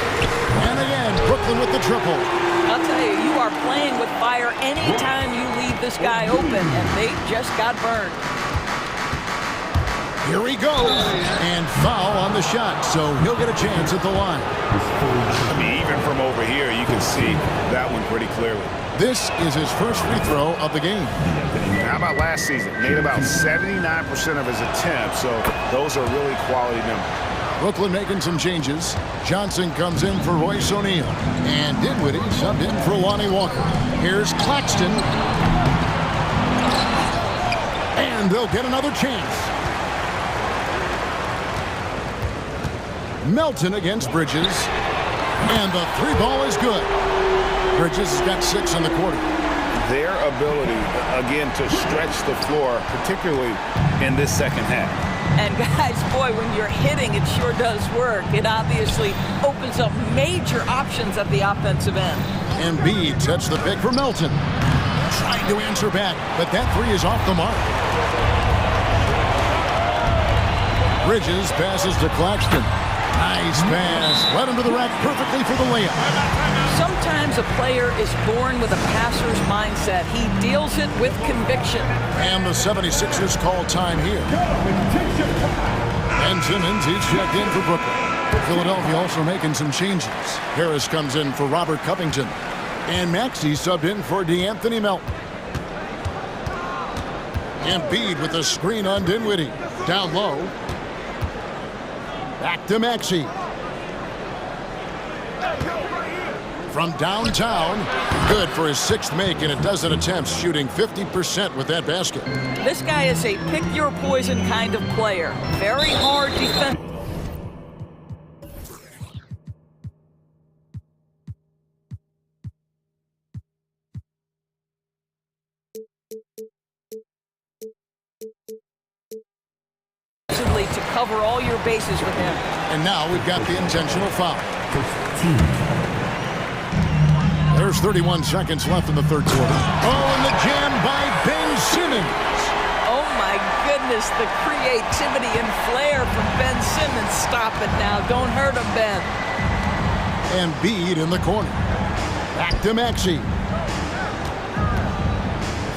And again, Brooklyn with the triple. I'll tell you, you are playing with fire anytime you leave this guy open, and they just got burned. Here he goes, and foul on the shot, so he'll get a chance at the line. I mean, even from over here, you can see that one pretty clearly. This is his first free throw of the game. How about last season? Made about 79% of his attempts, so those are really quality numbers. Brooklyn making some changes. Johnson comes in for Royce O'Neal. And Dinwiddie subbed in for Lonnie Walker. Here's Claxton. And they'll get another chance. Melton against Bridges. And the three ball is good. Bridges has got 6 in the quarter. Their ability, again, to stretch the floor, particularly in this second half. And guys, boy, when you're hitting, it sure does work. It obviously opens up major options at the offensive end. Embiid sets the pick for Melton. Trying to answer back, but that three is off the mark. Bridges passes to Claxton. Nice pass. Led him to the rack perfectly for the layup. Sometimes a player is born with a passer's mindset. He deals it with conviction. And the 76ers call time here. Ben Simmons, he's checked in for Brooklyn. Philadelphia also making some changes. Harris comes in for Robert Covington. And Maxey subbed in for DeAnthony Melton. Embiid with a screen on Dinwiddie. Down low. Back to Maxey. From downtown, good for his 6th make in a dozen attempts, shooting 50% with that basket. This guy is a pick-your-poison kind of player. Very hard defense. To cover all your bases with him. And now we've got the intentional foul. There's 31 seconds left in the third quarter. Oh, and the jam by Ben Simmons. Oh, my goodness, the creativity and flair from Ben Simmons. Stop it now. Don't hurt him, Ben. Embiid in the corner. Back to Maxey.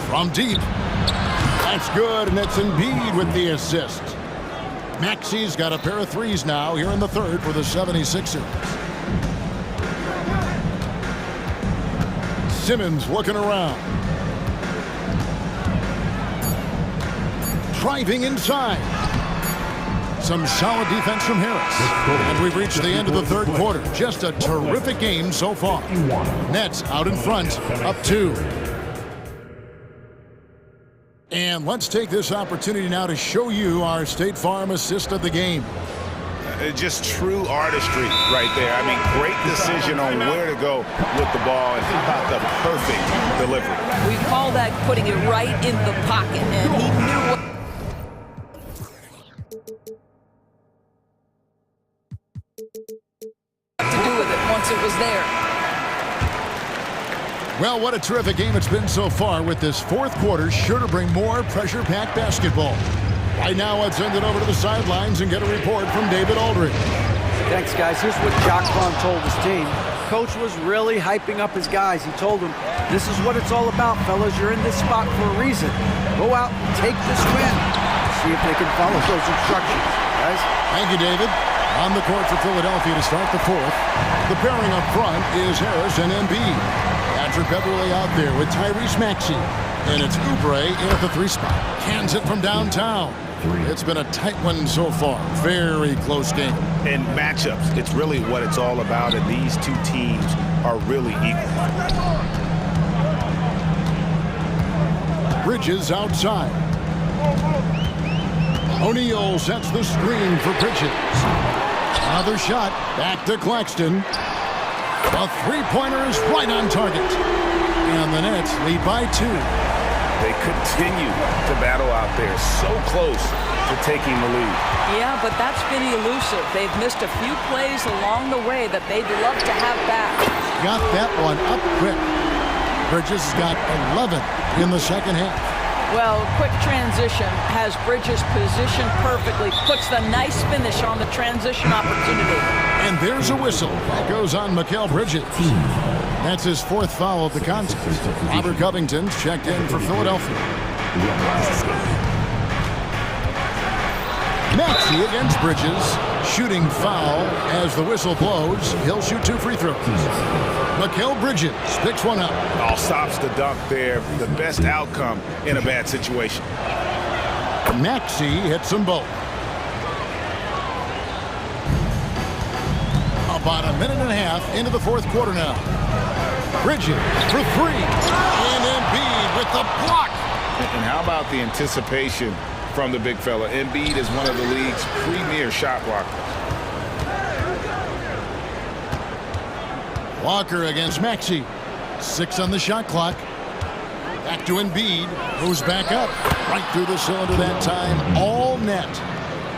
From deep. That's good, and it's Embiid with the assist. Maxey's got a pair of threes now here in the third for the 76ers. Simmons looking around. Driving inside. Some solid defense from Harris. And we've reached the end of the third quarter. Just a terrific game so far. Nets out in front, up 2. And let's take this opportunity now to show you our State Farm assist of the game. Just true artistry right there. I mean, great decision on where to go with the ball, and how about the perfect delivery. We call that putting it right in the pocket, and he knew what to do with it once it was there. Well, what a terrific game it's been so far, with this fourth quarter sure to bring more pressure-packed basketball. Right now, let's send it over to the sidelines and get a report from David Aldridge. Thanks, guys. Here's what Jacques Vaughn told his team. Coach was really hyping up his guys. He told them, this is what it's all about, fellas. You're in this spot for a reason. Go out and take this win. See if they can follow those instructions, guys. Thank you, David. On the court for Philadelphia to start the fourth. The pairing up front is Harris and Embiid. Patrick Beverly out there with Tyrese Maxey. And it's Oubre in at the 3 spot. Cans it from downtown. It's been a tight one so far. Very close game. In matchups, it's really what it's all about, and these two teams are really equal. Bridges outside. O'Neal sets the screen for Bridges. Another shot. Back to Claxton. The three-pointer is right on target. And the Nets lead by 2. They continue to battle out there. So close to taking the lead. Yeah, but that's been elusive. They've missed a few plays along the way that they'd love to have back. Got that one up quick. Bridges has got 11 in the second half. Well, quick transition has Bridges positioned perfectly, puts the nice finish on the transition opportunity. And there's a whistle. That goes on Mikal Bridges. That's his fourth foul of the contest. Robert Covington's checked in for Philadelphia. Maxey against Bridges. Shooting foul as the whistle blows. He'll shoot 2 free throws. Mikal Bridges picks one up. Oh, stops the dunk there. The best outcome in a bad situation. Maxey hits them both. About a minute and a half into the fourth quarter now. Bridges for 3. And Embiid with the block. And how about the anticipation from the big fella? Embiid is one of the league's premier shot blockers. Walker against Maxey. 6 on the shot clock. Back to Embiid. Moves back up. Right through the cylinder that time. All net.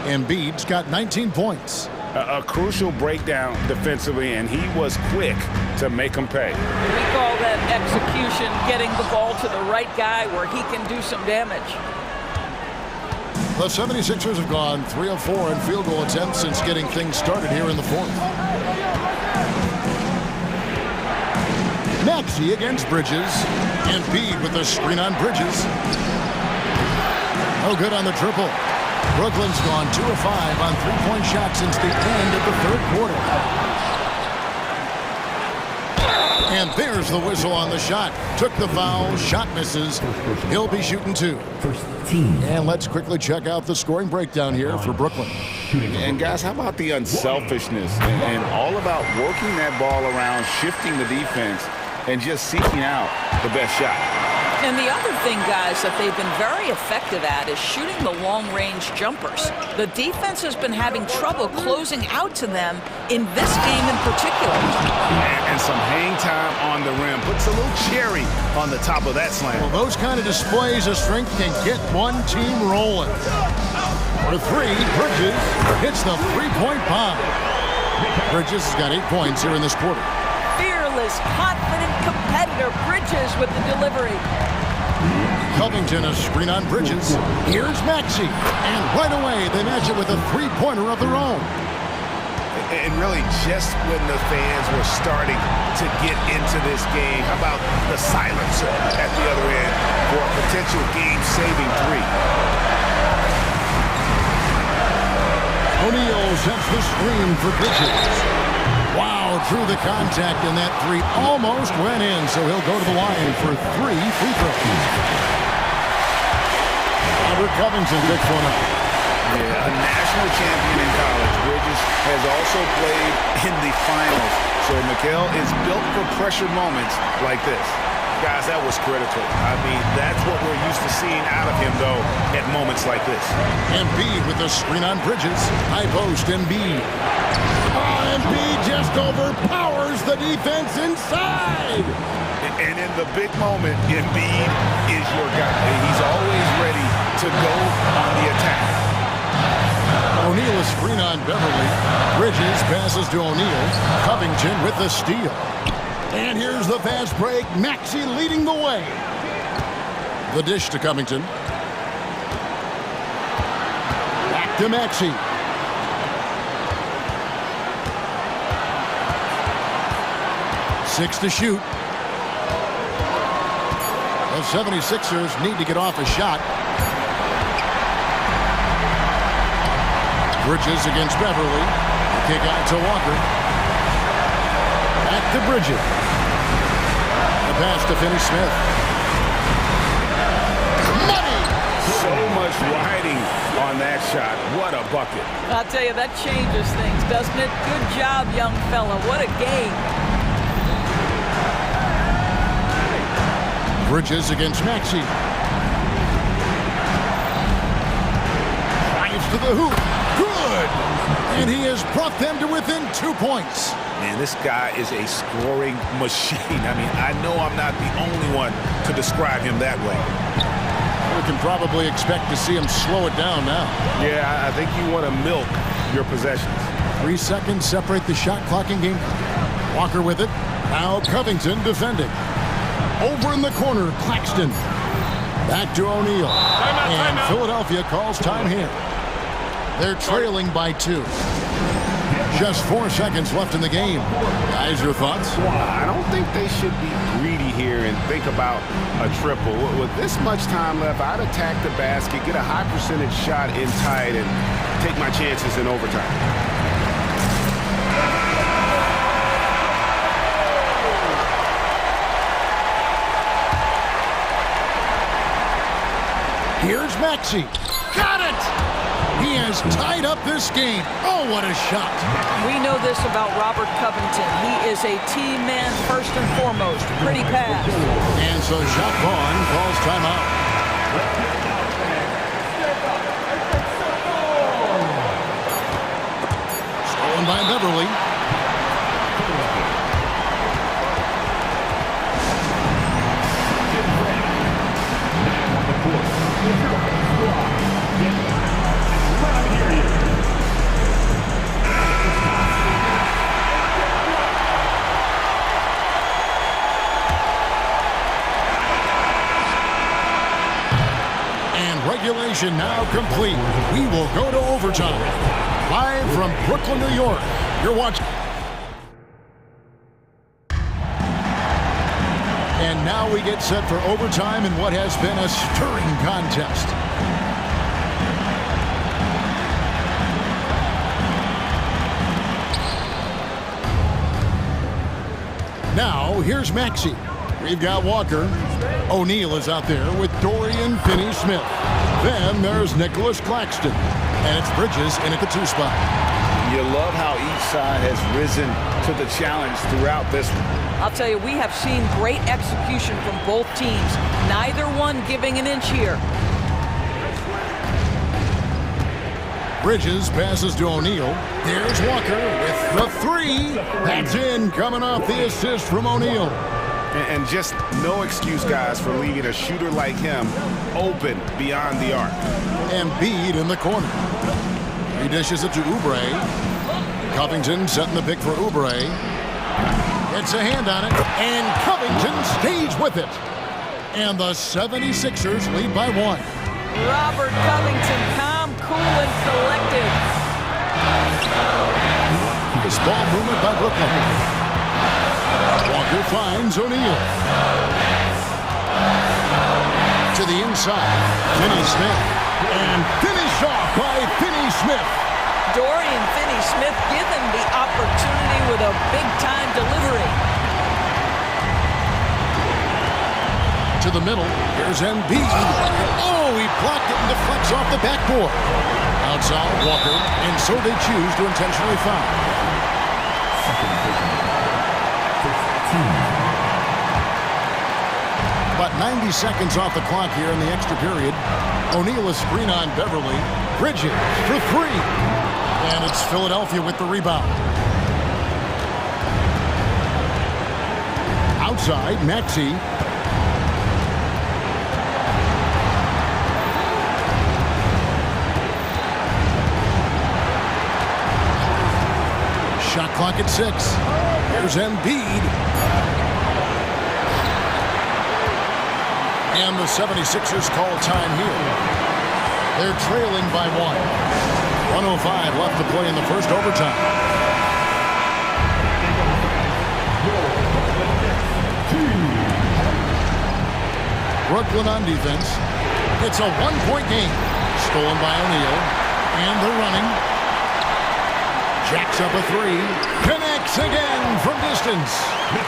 Embiid's got 19 points. A crucial breakdown defensively, and he was quick to make him pay. We call that execution, getting the ball to the right guy where he can do some damage. The 76ers have gone 3 of 4 in field goal attempts since getting things started here in the fourth. Maxey against Bridges. Embiid with the screen on Bridges. No good on the triple. Brooklyn's gone 2 of 5 on three-point shots since the end of the third quarter. And there's the whistle on the shot. Took the foul, shot misses. He'll be shooting 2. And let's quickly check out the scoring breakdown here for Brooklyn. And guys, how about the unselfishness and all about working that ball around, shifting the defense, and just seeking out the best shot. And the other thing, guys, that they've been very effective at is shooting the long-range jumpers. The defense has been having trouble closing out to them in this game in particular. And some hang time on the rim. Puts a little cherry on the top of that slam. Well, those kind of displays of strength can get one team rolling. For 3, Bridges hits the three-point bomb. Bridges has got 8 points here in this quarter. Fearless, confident competitor. Bridges with the delivery. Covington a screen on Bridges. Here's Maxey. And right away, they match it with a three-pointer of their own. And really, just when the fans were starting to get into this game, how about the silencer at the other end for a potential game-saving 3? O'Neal sets the screen for Bridges. Wow, through the contact, and that 3 almost went in, so he'll go to the line for 3 free throws. Robert Covington picks one up. Yeah, a national champion in college. Bridges has also played in the finals, so Mikal is built for pressure moments like this. Guys, that was critical. I mean, that's what we're used to seeing out of him, though, at moments like this. Embiid with the screen on Bridges. High post, Embiid. Embiid just overpowers the defense inside. And in the big moment, Embiid is your guy. He's always ready to go on the attack. O'Neal a screen on Beverly. Bridges passes to O'Neal. Covington with the steal. And here's the fast break. Maxey leading the way. The dish to Covington. Back to Maxey. Six to shoot. The 76ers need to get off a shot. Bridges against Beverly. Kick out to Walker. Back to Bridges. The pass to Finney-Smith. Money! So much riding on that shot. What a bucket. I'll tell you, that changes things, doesn't it? Good job, young fella. What a game. Bridges against Maxey. Drives to the hoop. Good! And he has brought them to within 2 points. Man, this guy is a scoring machine. I mean, I know I'm not the only one to describe him that way. We can probably expect to see him slow it down now. Yeah, I think you want to milk your possessions. 3 seconds separate the shot clock in game. Walker with it. Now Covington defending. Over in the corner, Claxton. Back to O'Neal. And Philadelphia calls time here. They're trailing by 2. Just 4 seconds left in the game. Guys, your thoughts? I don't think they should be greedy here and think about a triple. With this much time left, I'd attack the basket, get a high percentage shot in tight, and take my chances in overtime. Here's Maxey. Got it! He has tied up this game. Oh, what a shot. We know this about Robert Covington. He is a team man first and foremost. Pretty pass. And so Shot Vaughn calls timeout. Stolen by Beverly. Regulation now complete. We will go to overtime. Live from Brooklyn, New York. You're watching. And now we get set for overtime in what has been a stirring contest. Now, here's Maxey. We've got Walker. O'Neal is out there with Dorian Finney-Smith. Then there's Nicholas Claxton. And it's Bridges in at the 2 spot. You love how each side has risen to the challenge throughout this one. I'll tell you, we have seen great execution from both teams. Neither one giving an inch here. Bridges passes to O'Neal. There's Walker with the 3. That's in, coming off the assist from O'Neal. And just no excuse, guys, for leaving a shooter like him open beyond the arc. Embiid in the corner. He dishes it to Oubre. Covington setting the pick for Oubre. Gets a hand on it, and Covington stays with it. And the 76ers lead by 1. Robert Covington, calm, cool, and collected. This ball movement by Brooklyn. Walker finds O'Neal. To the inside, Finney-Smith. And finish off by Finney-Smith. Dorian Finney-Smith given the opportunity with a big-time delivery. To the middle, here's Embiid. Oh, he blocked it and deflects off the backboard. Outside, Walker, and so they choose to intentionally foul. About 90 seconds off the clock here in the extra period. O'Neal is screen on Beverly. Bridges for 3. And it's Philadelphia with the rebound. Outside, Maxey. Shot clock at 6. Here's Embiid. And the 76ers call time here. They're trailing by 1. 1:05 left to play in the first overtime. Brooklyn on defense. It's a 1-point game. Stolen by O'Neal. And they're running. Jacks up a 3. Connects again from distance.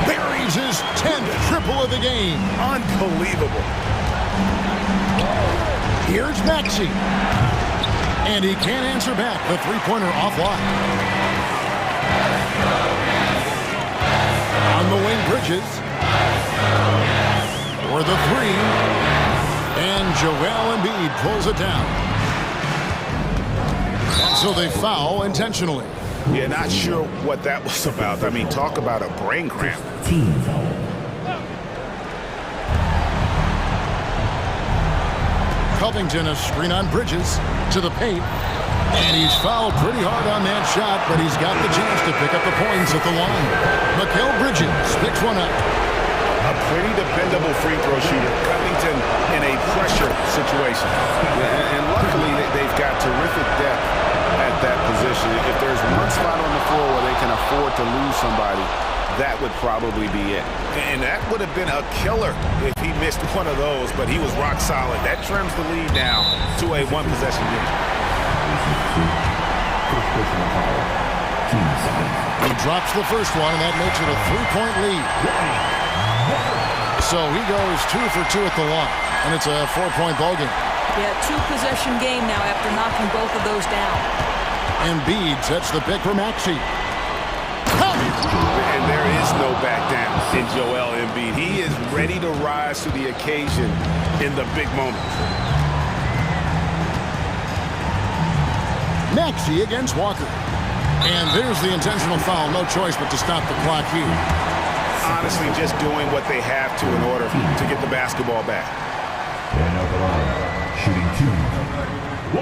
Buries his 10th triple of the game. Unbelievable. Here's Maxey. And he can't answer back. The 3-pointer offline. On the wing, Bridges. For the 3. And Joel Embiid pulls it down. And so they foul intentionally. Yeah, not sure what that was about. I mean, talk about a brain cramp. Covington, a screen on Bridges to the paint. And he's fouled pretty hard on that shot, but he's got the chance to pick up the points at the line. Mikal Bridges picks one up. A pretty dependable free throw shooter. Covington in a pressure situation. And luckily, they've got terrific depth at that position. If there's one spot on the floor where they can afford to lose somebody, that would probably be it. And that would have been a killer if he missed one of those, but he was rock solid. That trims the lead now to a one-possession game. He drops the first one, and that makes it a 3-point lead. So he goes 2 for 2 at the line, and it's a 4-point ball game. Yeah, 2-possession game now after knocking both of those down. Embiid sets the pick for Maxey. And there is no back down in Joel Embiid. He is ready to rise to the occasion in the big moments. Maxey against Walker. And there's the intentional foul. No choice but to stop the clock here. Honestly, just doing what they have to in order to get the basketball back. And at the line, shooting 2,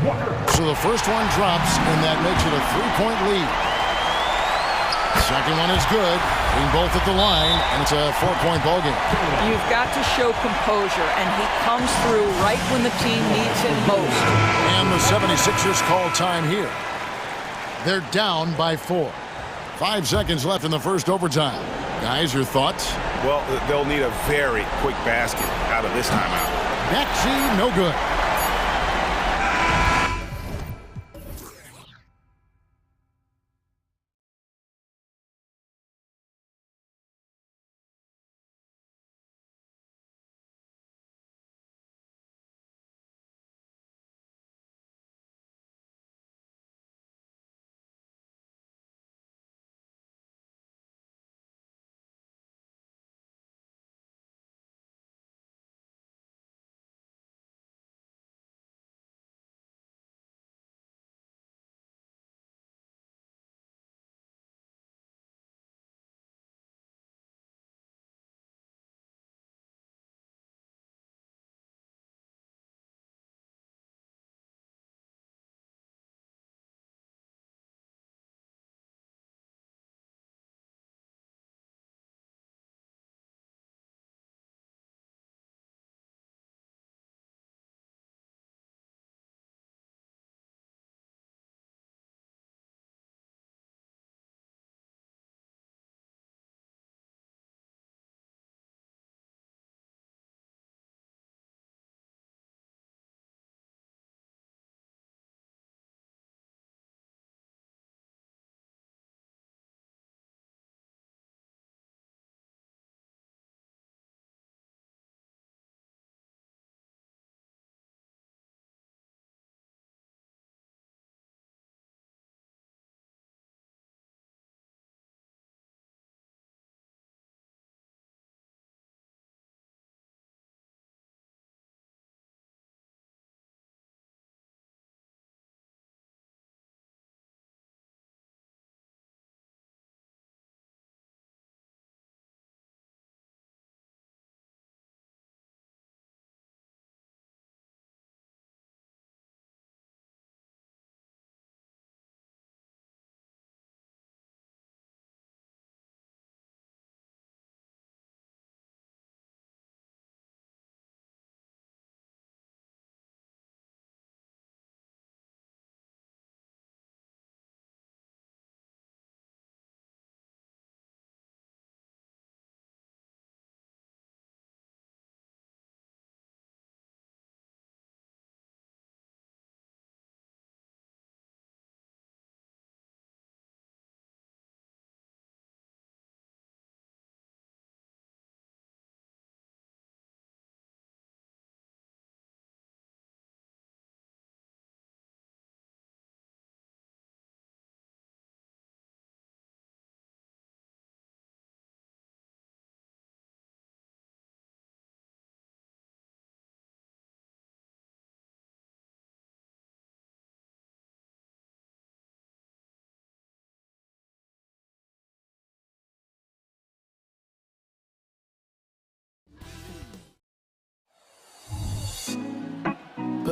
Walker. So the first one drops, and that makes it a 3-point lead. Second one is good. Being both at the line, and it's a 4-point ball game. You've got to show composure, and he comes through right when the team needs him most. And the 76ers call time here. They're down by 4. 5 seconds left in the first overtime. Guys, your thoughts? Well, they'll need a very quick basket out of this timeout. Maxey, no good.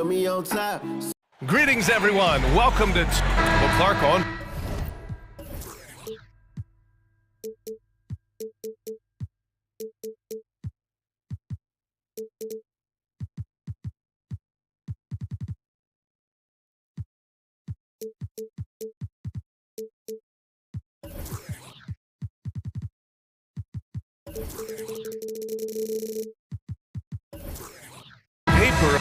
put me on top. Greetings, everyone. Welcome to Clark on. Paper.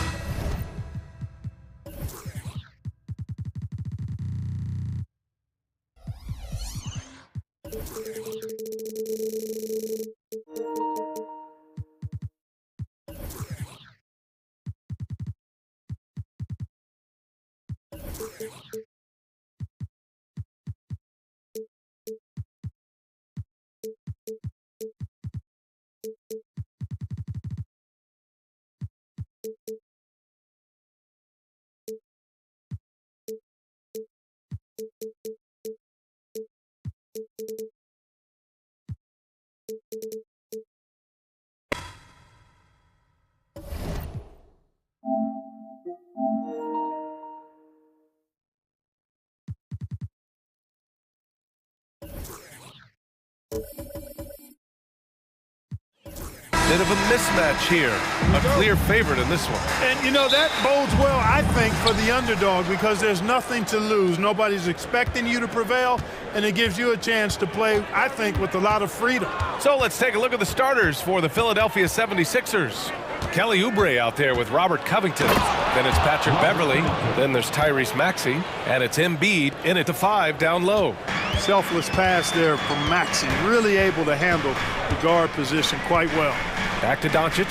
Bit of a mismatch here. A clear favorite in this one. And, you know, that bodes well, I think, for the underdog because there's nothing to lose. Nobody's expecting you to prevail, and it gives you a chance to play, I think, with a lot of freedom. So let's take a look at the starters for the Philadelphia 76ers. Kelly Oubre out there with Robert Covington. Then it's Patrick Beverly. Then there's Tyrese Maxey. And it's Embiid in at the 5 down low. Selfless pass there from Maxey. Really able to handle the guard position quite well. Back to Doncic.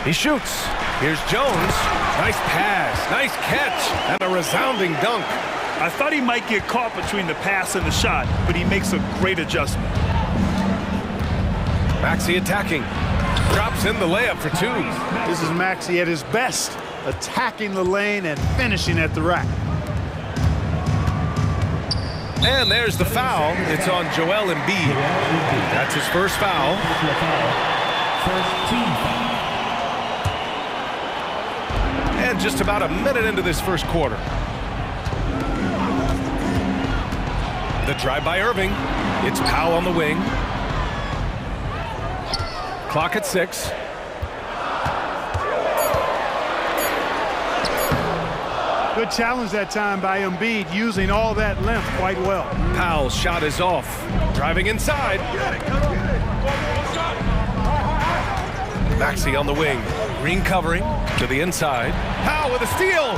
He shoots. Here's Jones. Nice pass. Nice catch. And a resounding dunk. I thought he might get caught between the pass and the shot, but he makes a great adjustment. Maxey attacking. Drops in the layup for 2. This is Maxey at his best, attacking the lane and finishing at the rack. And there's the foul. It's on Joel Embiid. That's his first foul. First team foul. And just about a minute into this first quarter. The drive by Irving. It's Powell on the wing. Clock at 6. Good challenge that time by Embiid, using all that length quite well. Powell's shot is off. Driving inside. Maxey on the wing. Green covering to the inside. Powell with a steal.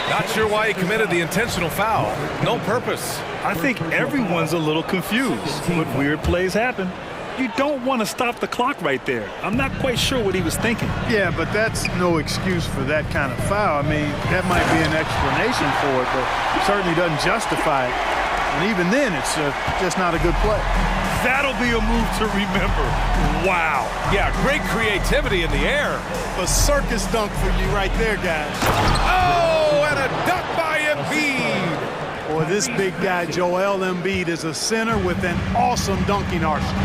Not sure why he committed the intentional foul. No purpose. I think everyone's a little confused, but weird plays happen. You don't want to stop the clock right there. I'm not quite sure what he was thinking. Yeah, but that's no excuse for that kind of foul. I mean, that might be an explanation for it, but certainly doesn't justify it. And even then, it's just not a good play. That'll be a move to remember. Wow. Yeah, great creativity in the air. A circus dunk for you right there, guys. Oh, and a dunk by Embiid. Boy, this big guy, Joel Embiid, is a center with an awesome dunking arsenal.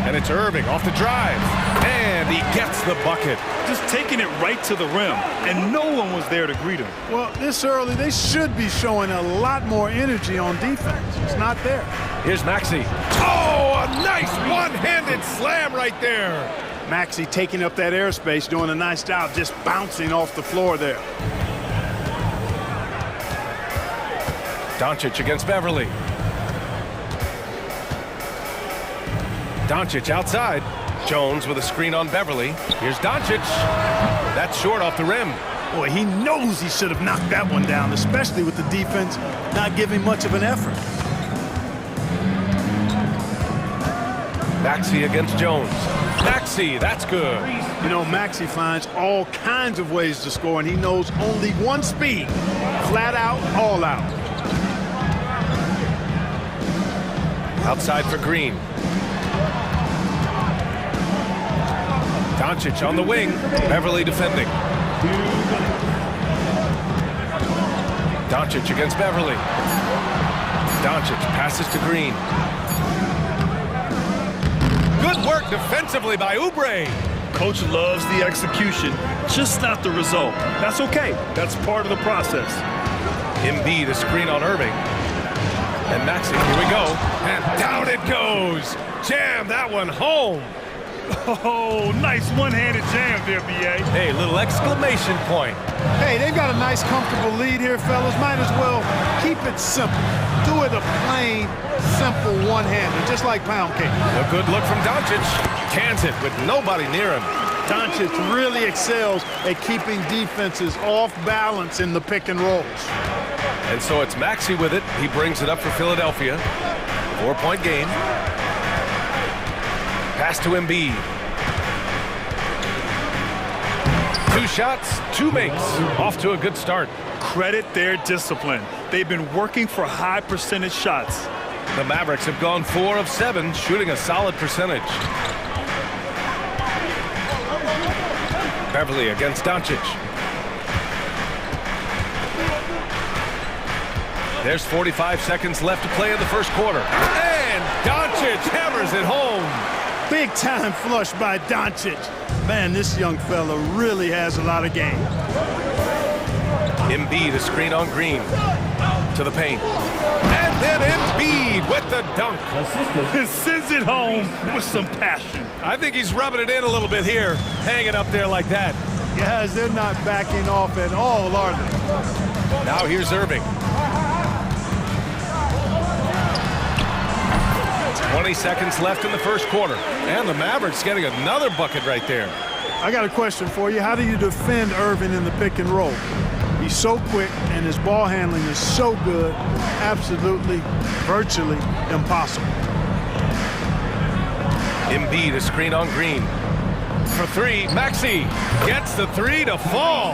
And it's Irving off the drive. And he gets the bucket. Just taking it right to the rim, and no one was there to greet him. Well, this early, they should be showing a lot more energy on defense. It's not there. Here's Maxey. Oh, a nice one-handed slam right there. Maxey taking up that airspace, doing a nice job just bouncing off the floor there. Doncic against Beverly. Doncic outside. Jones with a screen on Beverly. Here's Doncic. That's short off the rim. Boy, he knows he should have knocked that one down, especially with the defense not giving much of an effort. Maxey against Jones. Maxey, that's good. You know, Maxey finds all kinds of ways to score, and he knows only one speed. Flat out, all out. Outside for Green. Doncic on the wing. Beverly defending. Doncic against Beverly. Doncic passes to Green. Good work defensively by Oubre. Coach loves the execution, just not the result. That's okay. That's part of the process. Embiid a screen on Irving. And Maxey, here we go. And down it goes. Jam that one home. Oh, nice one-handed jam there, B.A. Hey, little exclamation point. Hey, they've got a nice, comfortable lead here, fellas. Might as well keep it simple. Do it a plain, simple one-hander, just like pound cake. A good look from Doncic. Cans it with nobody near him. Doncic really excels at keeping defenses off balance in the pick and rolls. And so it's Maxey with it. He brings it up for Philadelphia. 4-point game. Pass to Embiid. 2 shots, 2 makes. Off to a good start. Credit their discipline. They've been working for high percentage shots. The Mavericks have gone 4 of 7, shooting a solid percentage. Beverly against Doncic. There's 45 seconds left to play in the first quarter. And Doncic hammers it home. Big time flush by Doncic. Man, this young fella really has a lot of game. Embiid a screen on Green. To the paint. And then Embiid with the dunk. Sends it home with some passion. I think he's rubbing it in a little bit here, hanging up there like that. Guys, they're not backing off at all, are they? Now here's Irving. 20 seconds left in the first quarter. And the Mavericks getting another bucket right there. I got a question for you. How do you defend Irving in the pick and roll? He's so quick, and his ball handling is so good, absolutely, virtually impossible. Embiid a screen on Green. For 3, Maxey gets the 3 to fall.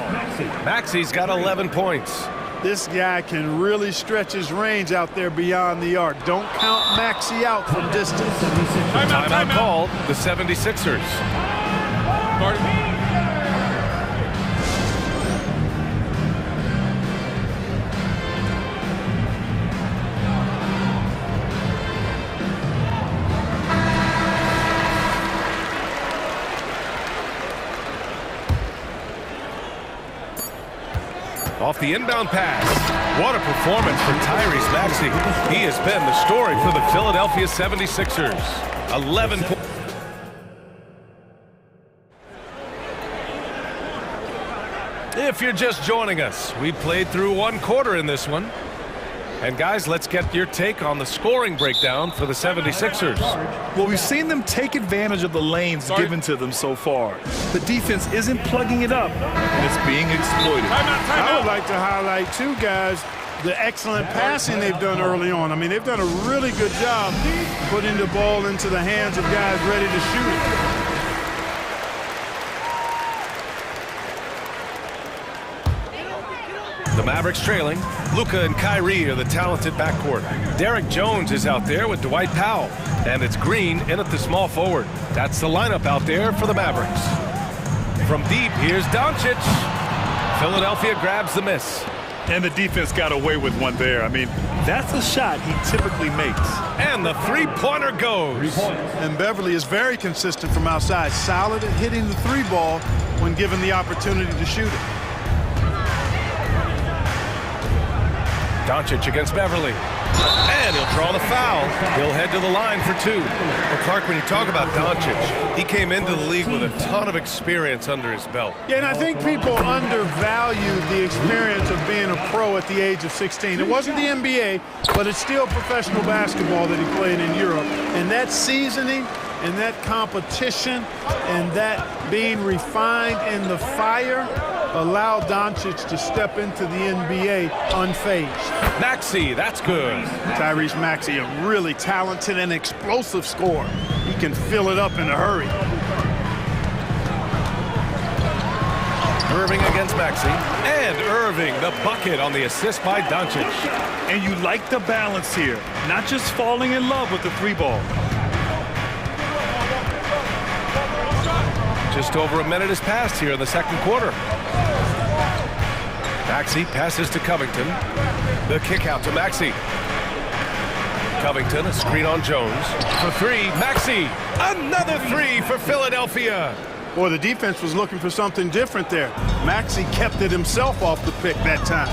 Maxey's got 11 points. This guy can really stretch his range out there beyond the arc. Don't count Maxey out from distance. Timeout called, the 76ers. Off the inbound pass. What a performance from Tyrese Maxey. He has been the story for the Philadelphia 76ers. 11 points. If you're just joining us, we played through 1 quarter in this one. And guys, let's get your take on the scoring breakdown for the 76ers. Well, we've seen them take advantage of the lanes given to them so far. The defense isn't plugging it up, and it's being exploited. I would like to highlight, too, guys, the excellent passing they've done early on. I mean, they've done a really good job putting the ball into the hands of guys ready to shoot it. The Mavericks trailing. Luka and Kyrie are the talented backcourt. Derek Jones is out there with Dwight Powell. And it's Green in at the small forward. That's the lineup out there for the Mavericks. From deep, here's Doncic. Philadelphia grabs the miss. And the defense got away with one there. I mean, that's a shot he typically makes. And the three-pointer goes. And Beverly is very consistent from outside. Solid at hitting the 3 ball when given the opportunity to shoot it. Doncic against Beverly. And he'll draw the foul. He'll head to the line for 2. Well, Clark, when you talk about Doncic, he came into the league with a ton of experience under his belt. Yeah, and I think people undervalue the experience of being a pro at the age of 16. It wasn't the NBA, but it's still professional basketball that he played in Europe. And that seasoning and that competition and that being refined in the fire allowed Doncic to step into the NBA unfazed. Maxey, that's good. Tyrese Maxey, a really talented and explosive scorer. He can fill it up in a hurry. Irving against Maxey. And Irving, the bucket on the assist by Doncic. And you like the balance here, not just falling in love with the 3 ball. Just over a minute has passed here in the second quarter. Maxey passes to Covington. The kick out to Maxey. Covington, a screen on Jones. For three, Maxey. Another three for Philadelphia. Boy, the defense was looking for something different there. Maxey kept it himself off the pick that time.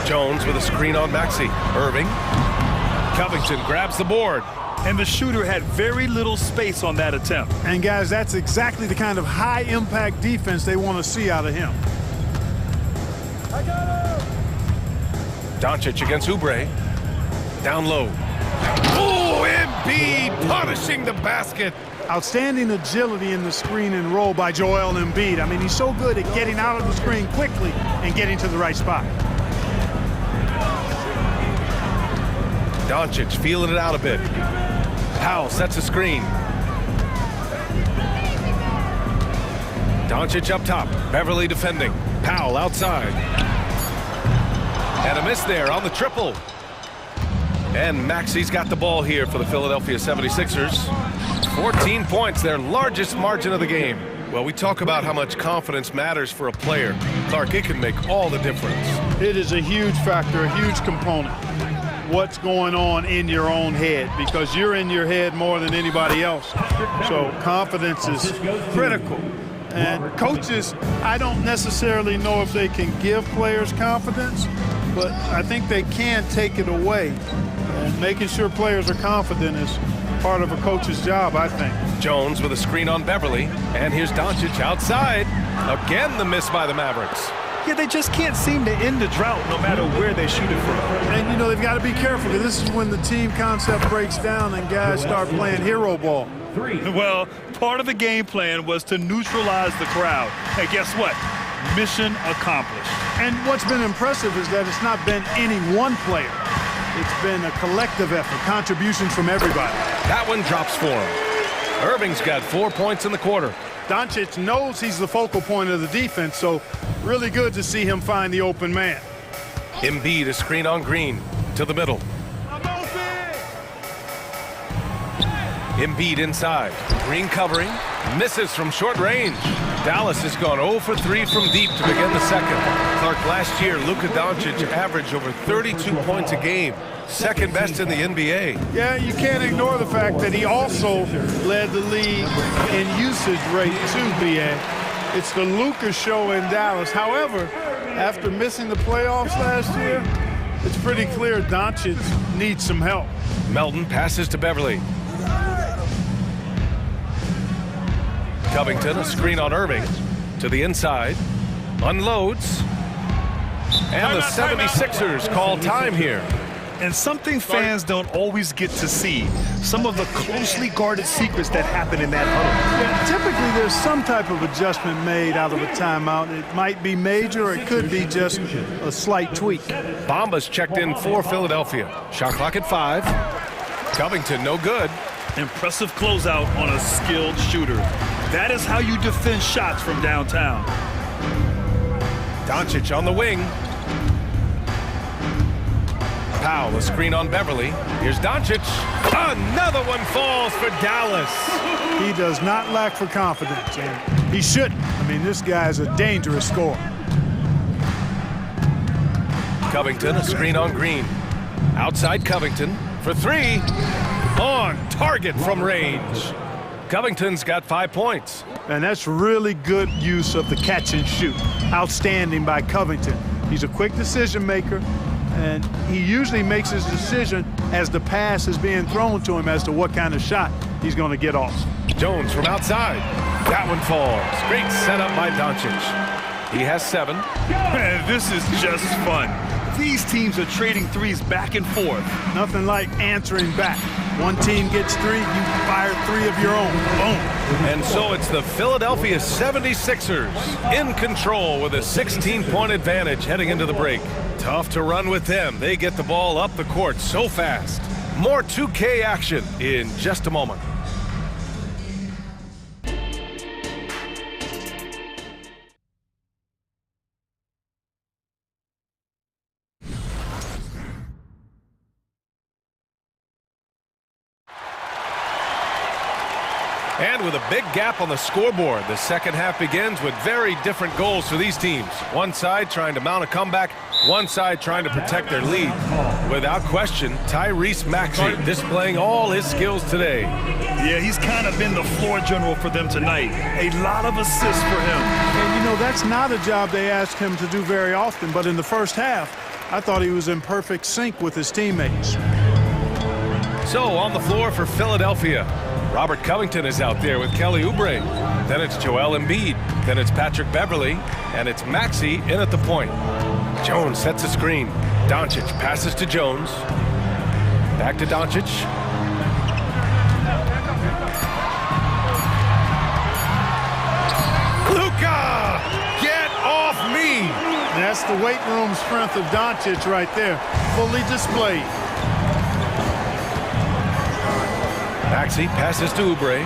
Jones with a screen on Maxey. Irving. Covington grabs the board. And the shooter had very little space on that attempt. And guys, that's exactly the kind of high-impact defense they want to see out of him. Doncic against Oubre. Down low. Oh, Embiid punishing the basket. Outstanding agility in the screen and roll by Joel Embiid. I mean, he's so good at getting out of the screen quickly and getting to the right spot. Doncic feeling it out a bit. Powell sets a screen. Doncic up top. Beverly defending. Powell outside. And a miss there on the triple. And Maxey's got the ball here for the Philadelphia 76ers. 14 points, their largest margin of the game. Well, we talk about how much confidence matters for a player. Clark, it can make all the difference. It is a huge factor, a huge component. What's going on in your own head, because you're in your head more than anybody else. So confidence is critical. And coaches, I don't necessarily know if they can give players confidence, but I think they can take it away. And making sure players are confident is part of a coach's job, I think. Jones with a screen on Beverly. And here's Doncic outside. Again, the miss by the Mavericks. Yeah, they just can't seem to end the drought no matter where they shoot it from. And, you know, they've got to be careful, because this is when the team concept breaks down and guys start playing hero ball. Well, part of the game plan was to neutralize the crowd. Hey, guess what? Mission accomplished. And what's been impressive is that it's not been any one player. It's been a collective effort, contributions from everybody. That one drops for him. Irving's got 4 points in the quarter. Doncic knows he's the focal point of the defense, so really good to see him find the open man. Embiid, a screen on Green to the middle. Embiid inside. Green covering. Misses from short range. Dallas has gone 0 for 3 from deep to begin the second. Clark, last year, Luka Doncic averaged over 32 points a game. Second best in the NBA. Yeah, you can't ignore the fact that he also led the league in usage rate too, BA. It's the Luka show in Dallas. However, after missing the playoffs last year, it's pretty clear Doncic needs some help. Melton passes to Beverly. Covington, a screen on Irving. To the inside. Unloads. And the 76ers call time here. And something fans don't always get to see, some of the closely guarded secrets that happen in that huddle. Yeah, typically there's some type of adjustment made out of a timeout. It might be major, or it could be just a slight tweak. Bamba's checked in for Philadelphia. Shot clock at 5. Covington, no good. Impressive closeout on a skilled shooter. That is how you defend shots from downtown. Doncic on the wing. Powell, a screen on Beverly. Here's Doncic. Another one falls for Dallas. He does not lack for confidence, and he shouldn't. I mean, this guy's a dangerous scorer. Covington, a screen on Green. Outside Covington for 3. On target from range. Covington's got 5 points. And that's really good use of the catch and shoot. Outstanding by Covington. He's a quick decision maker, and he usually makes his decision as the pass is being thrown to him as to what kind of shot he's going to get off. Jones from outside. That one falls. Great setup by Doncic. He has 7. Man, this is just fun. These teams are trading threes back and forth. Nothing like answering back. One team gets 3, you fire 3 of your own. Boom. And so it's the Philadelphia 76ers in control with a 16-point advantage heading into the break. Tough to run with them. They get the ball up the court so fast. More 2K action in just a moment. And with a big gap on the scoreboard, the second half begins with very different goals for these teams. One side trying to mount a comeback, one side trying to protect their lead. Without question, Tyrese Maxey displaying all his skills today. Yeah, he's kind of been the floor general for them tonight. A lot of assists for him. And, you know, that's not a job they ask him to do very often, but in the first half, I thought he was in perfect sync with his teammates. So on the floor for Philadelphia, Robert Covington is out there with Kelly Oubre. Then it's Joel Embiid. Then it's Patrick Beverley. And it's Maxey in at the point. Jones sets a screen. Doncic passes to Jones. Back to Doncic. Luka! Get off me! That's the weight room strength of Doncic right there. Fully displayed. Maxey passes to Oubre.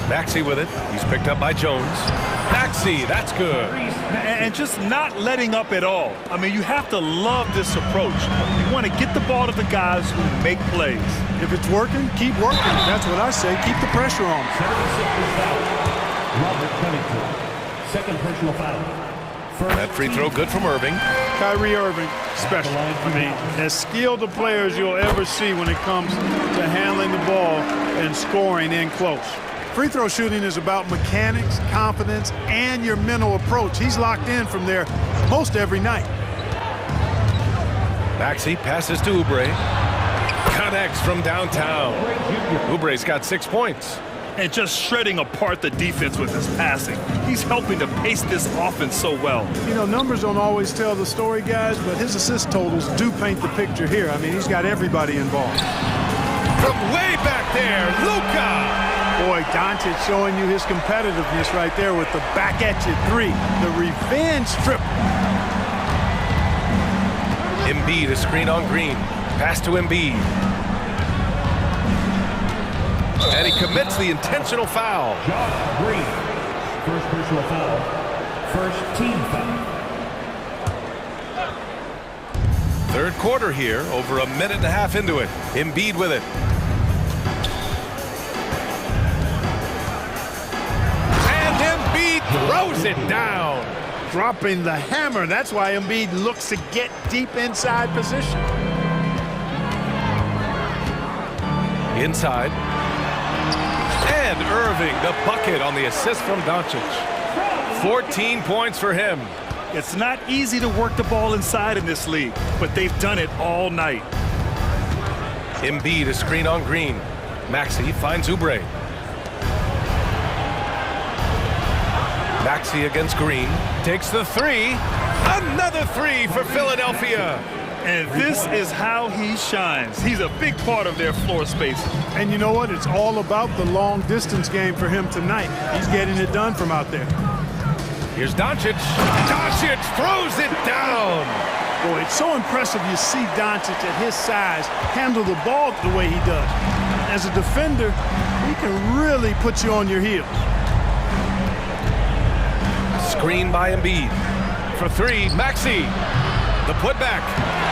Maxey with it. He's picked up by Jones. Maxey, that's good. And just not letting up at all. I mean, you have to love this approach. You want to get the ball to the guys who make plays. If it's working, keep working. That's what I say. Keep the pressure on. Robert Covington. Second personal foul. That free throw good from Irving. Kyrie Irving, special. I mean, as skilled a player as you'll ever see when it comes to handling the ball and scoring in close. Free throw shooting is about mechanics, confidence, and your mental approach. He's locked in from there most every night. Maxey passes to Oubre. Connects from downtown. Oubre's got 6 points. And just shredding apart the defense with his passing. He's helping to pace this offense so well. You know, numbers don't always tell the story, guys, but his assist totals do paint the picture here. I mean, he's got everybody involved. From way back there, Luka! Boy, Doncic showing you his competitiveness right there with the back at you three. The revenge triple. Embiid, a screen on Green. Pass to Embiid. And he commits the intentional foul. Josh Green. First personal foul. First team foul. Third quarter here, over a minute and a half into it. Embiid with it. And Embiid throws it down. Dropping the hammer. That's why Embiid looks to get deep inside position. Inside. And Irving, the bucket on the assist from Doncic. 14 points for him. It's not easy to work the ball inside in this league, but they've done it all night. Embiid, a screen on Green. Maxey finds Oubre. Maxey against Green. Takes the three. Another three for Philadelphia. And this is how he shines. He's a big part of their floor space. And you know what? It's all about the long distance game for him tonight. He's getting it done from out there. Here's Doncic. Doncic throws it down. Boy, it's so impressive you see Doncic at his size handle the ball the way he does. As a defender, he can really put you on your heels. Screen by Embiid. For three, Maxey. The putback.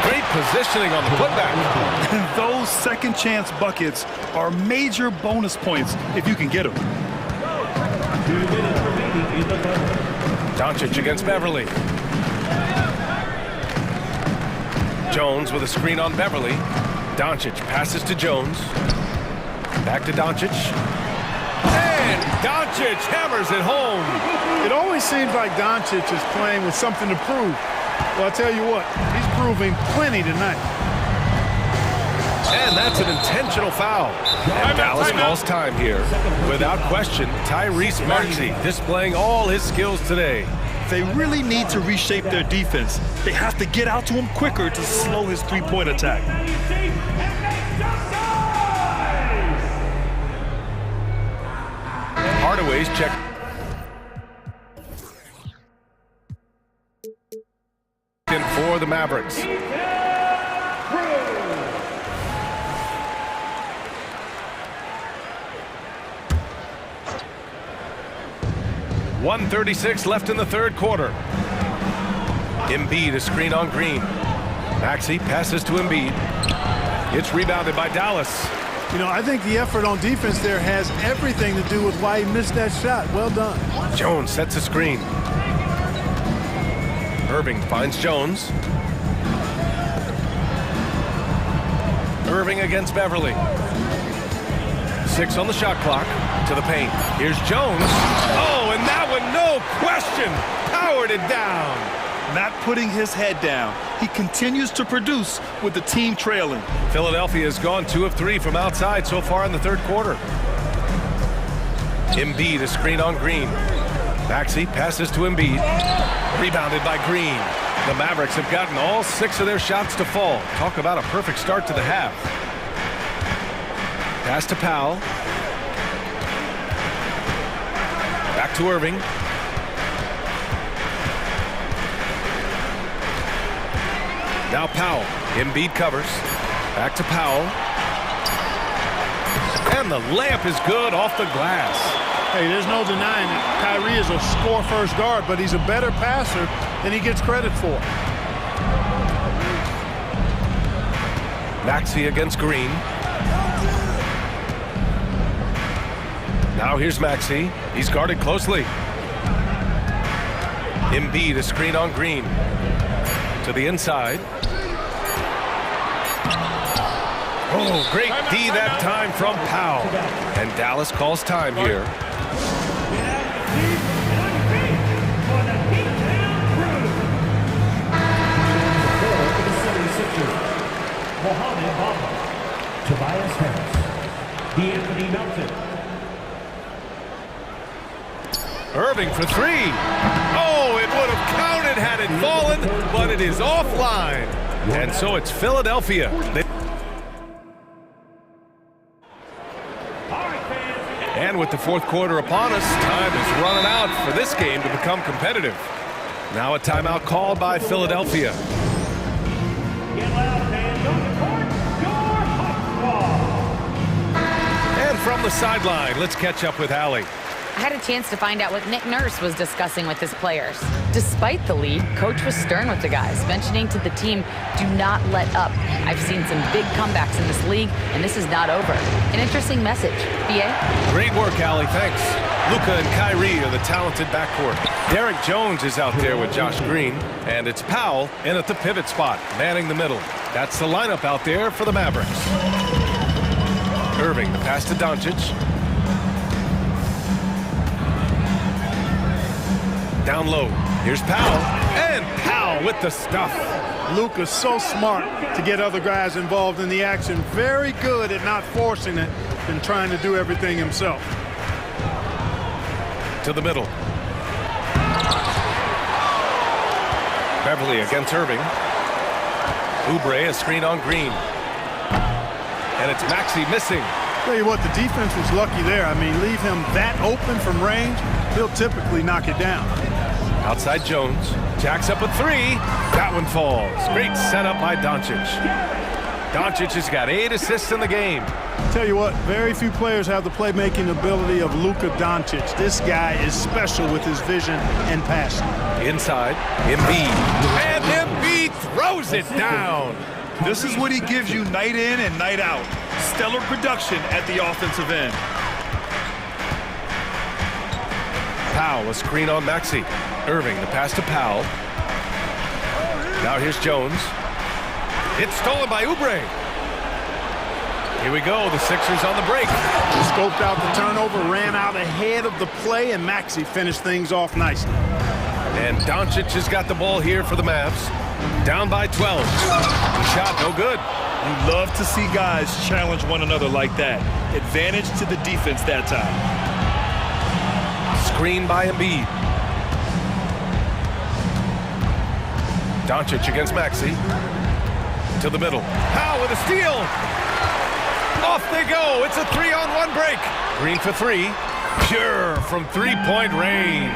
Great positioning on the putback. Those second chance buckets are major bonus points if you can get them. 2 minutes remaining in the quarter. Doncic against Beverley. Jones with a screen on Beverley. Doncic passes to Jones. Back to Doncic. And Doncic hammers it home. It always seems like Doncic is playing with something to prove. Well, I'll tell you what, he's proving plenty tonight. And that's an intentional foul. And Dallas calls time here. Without question, Tyrese Maxey displaying all his skills today. They really need to reshape their defense. They have to get out to him quicker to slow his three-point attack. Hardaway's check. For the Mavericks. .136 left in the third quarter. Embiid, a screen on Green. Maxey passes to Embiid. It's rebounded by Dallas. You know, I think the effort on defense there has everything to do with why he missed that shot. Well done. Jones sets a screen. Irving finds Jones. Irving against Beverly. 6 on the shot clock. To the paint. Here's Jones. Oh, and that one, no question, powered it down. Not putting his head down. He continues to produce with the team trailing. Philadelphia has gone 2 of 3 from outside so far in the third quarter. Embiid, a screen on Green. Maxey passes to Embiid. Rebounded by Green. The Mavericks have gotten all 6 of their shots to fall. Talk about a perfect start to the half. Pass to Powell. Back to Irving. Now Powell. Embiid covers. Back to Powell. And the layup is good off the glass. Hey, there's no denying it. Kyrie is a score-first guard, but he's a better passer than he gets credit for. Maxey against Green. Now here's Maxey. He's guarded closely. Embiid, a screen on Green. To the inside. Oh, great D that time from Powell. And Dallas calls time here. Mohamed Bamba, Tobias Harris, D'Anthony Melton. Irving for 3. Oh, it would have counted had it fallen, but it is offline. And so it's Philadelphia. And with the fourth quarter upon us, time is running out for this game to become competitive. Now a timeout called by Philadelphia. And from the sideline, let's catch up with Allie. I had a chance to find out what Nick Nurse was discussing with his players. Despite the lead, Coach was stern with the guys, mentioning to the team, do not let up. I've seen some big comebacks in this league, and this is not over. An interesting message. B.A.? Great work, Allie. Thanks. Luka and Kyrie are the talented backcourt. Derek Jones is out there with Josh Green, and it's Powell in at the pivot spot, manning the middle. That's the lineup out there for the Mavericks. Irving, the pass to Doncic. Down low. Here's Powell. And Powell with the stuff. Luka's so smart to get other guys involved in the action. Very good at not forcing it and trying to do everything himself. To the middle. Beverly against Irving. Oubre, a screen on Green. And it's Maxey missing. Tell you what, the defense was lucky there. I mean, leave him that open from range, he'll typically knock it down. Outside Jones. Jacks up a 3. That one falls. Great setup by Doncic. Doncic has got 8 assists in the game. Tell you what, very few players have the playmaking ability of Luka Doncic. This guy is special with his vision and passion. Inside, Embiid. And Embiid throws it down. This is what he gives you night in and night out. Stellar production at the offensive end. Powell, a screen on Maxey. Irving, the pass to Powell. Now here's Jones. It's stolen by Oubre. Here we go, the Sixers on the break. Scoped out the turnover, ran out ahead of the play, and Maxey finished things off nicely. And Doncic has got the ball here for the Mavs. Down by 12. The shot, no good. You love to see guys challenge one another like that. Advantage to the defense that time. Screen by Embiid. Doncic against Maxey. To the middle. Powell with a steal. Off they go. It's a 3-on-1 break. Green for 3. Pure from three-point range.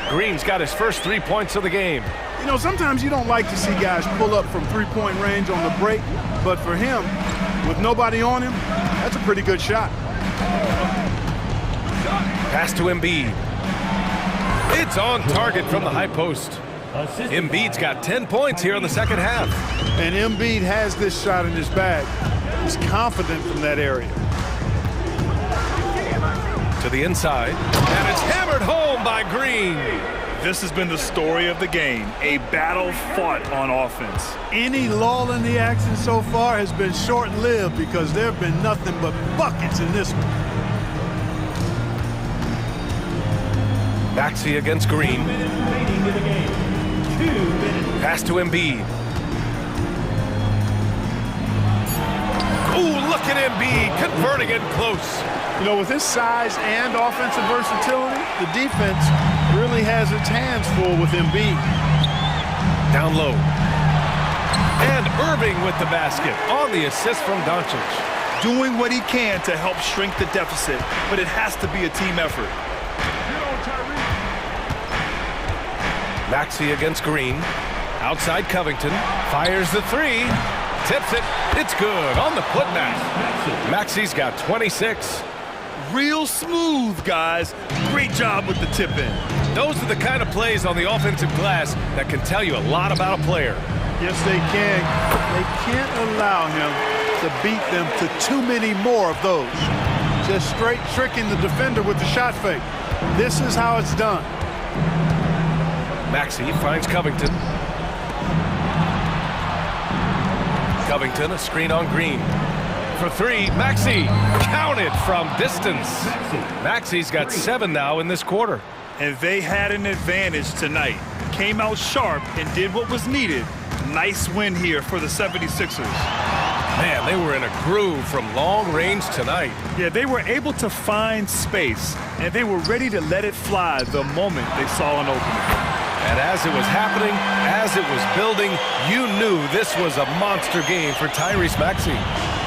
Green's got his first 3 points of the game. You know, sometimes you don't like to see guys pull up from three-point range on the break, but for him, with nobody on him, that's a pretty good shot. Pass to Embiid. It's on target from the high post. Embiid's got 10 points here in the second half. And Embiid has this shot in his bag. He's confident from that area. To the inside, and it's hammered home by Green. This has been the story of the game, a battle fought on offense. Any lull in the action so far has been short-lived because there have been nothing but buckets in this one. Maxey against Green. Pass to Embiid. Ooh, look at Embiid converting it close. You know, with his size and offensive versatility, the defense really has its hands full with Embiid. Down low. And Irving with the basket on the assist from Doncic. Doing what he can to help shrink the deficit, but it has to be a team effort. Maxey against Green. Outside Covington. Fires the three. Tips it. It's good on the putback. Maxey's got 26. Real smooth, guys. Great job with the tip-in. Those are the kind of plays on the offensive glass that can tell you a lot about a player. Yes, they can. They can't allow him to beat them to too many more of those. Just straight tricking the defender with the shot fake. This is how it's done. Maxey finds Covington. Covington, a screen on Green. For three, Maxey counted from distance. Maxey's got 7 now in this quarter. And they had an advantage tonight. Came out sharp and did what was needed. Nice win here for the 76ers. Man, they were in a groove from long range tonight. Yeah, they were able to find space, and they were ready to let it fly the moment they saw an opening. And as it was happening, as it was building, you knew this was a monster game for Tyrese Maxey.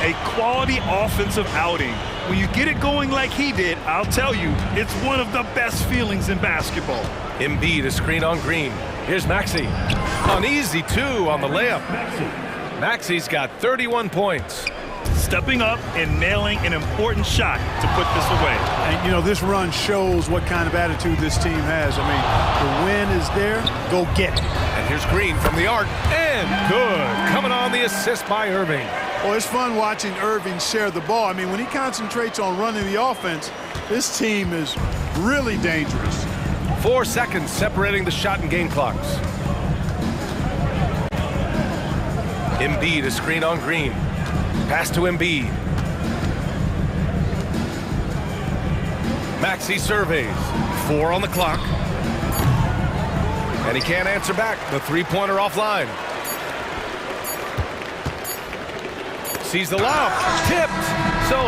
A quality offensive outing. When you get it going like he did, I'll tell you, it's one of the best feelings in basketball. Embiid, a screen on Green. Here's Maxey. An easy 2 on the layup. Maxey's got 31 points. Stepping up and nailing an important shot to put this away. And, you know, this run shows what kind of attitude this team has. I mean, the win is there, go get it. And here's Green from the arc, and good. Coming on the assist by Irving. Well, it's fun watching Irving share the ball. I mean, when he concentrates on running the offense, this team is really dangerous. 4 seconds separating the shot and game clocks. Embiid, a screen on Green. Pass to Embiid. Maxey surveys. 4 on the clock. And he can't answer back. The three-pointer offline. Sees the lob. Tipped. So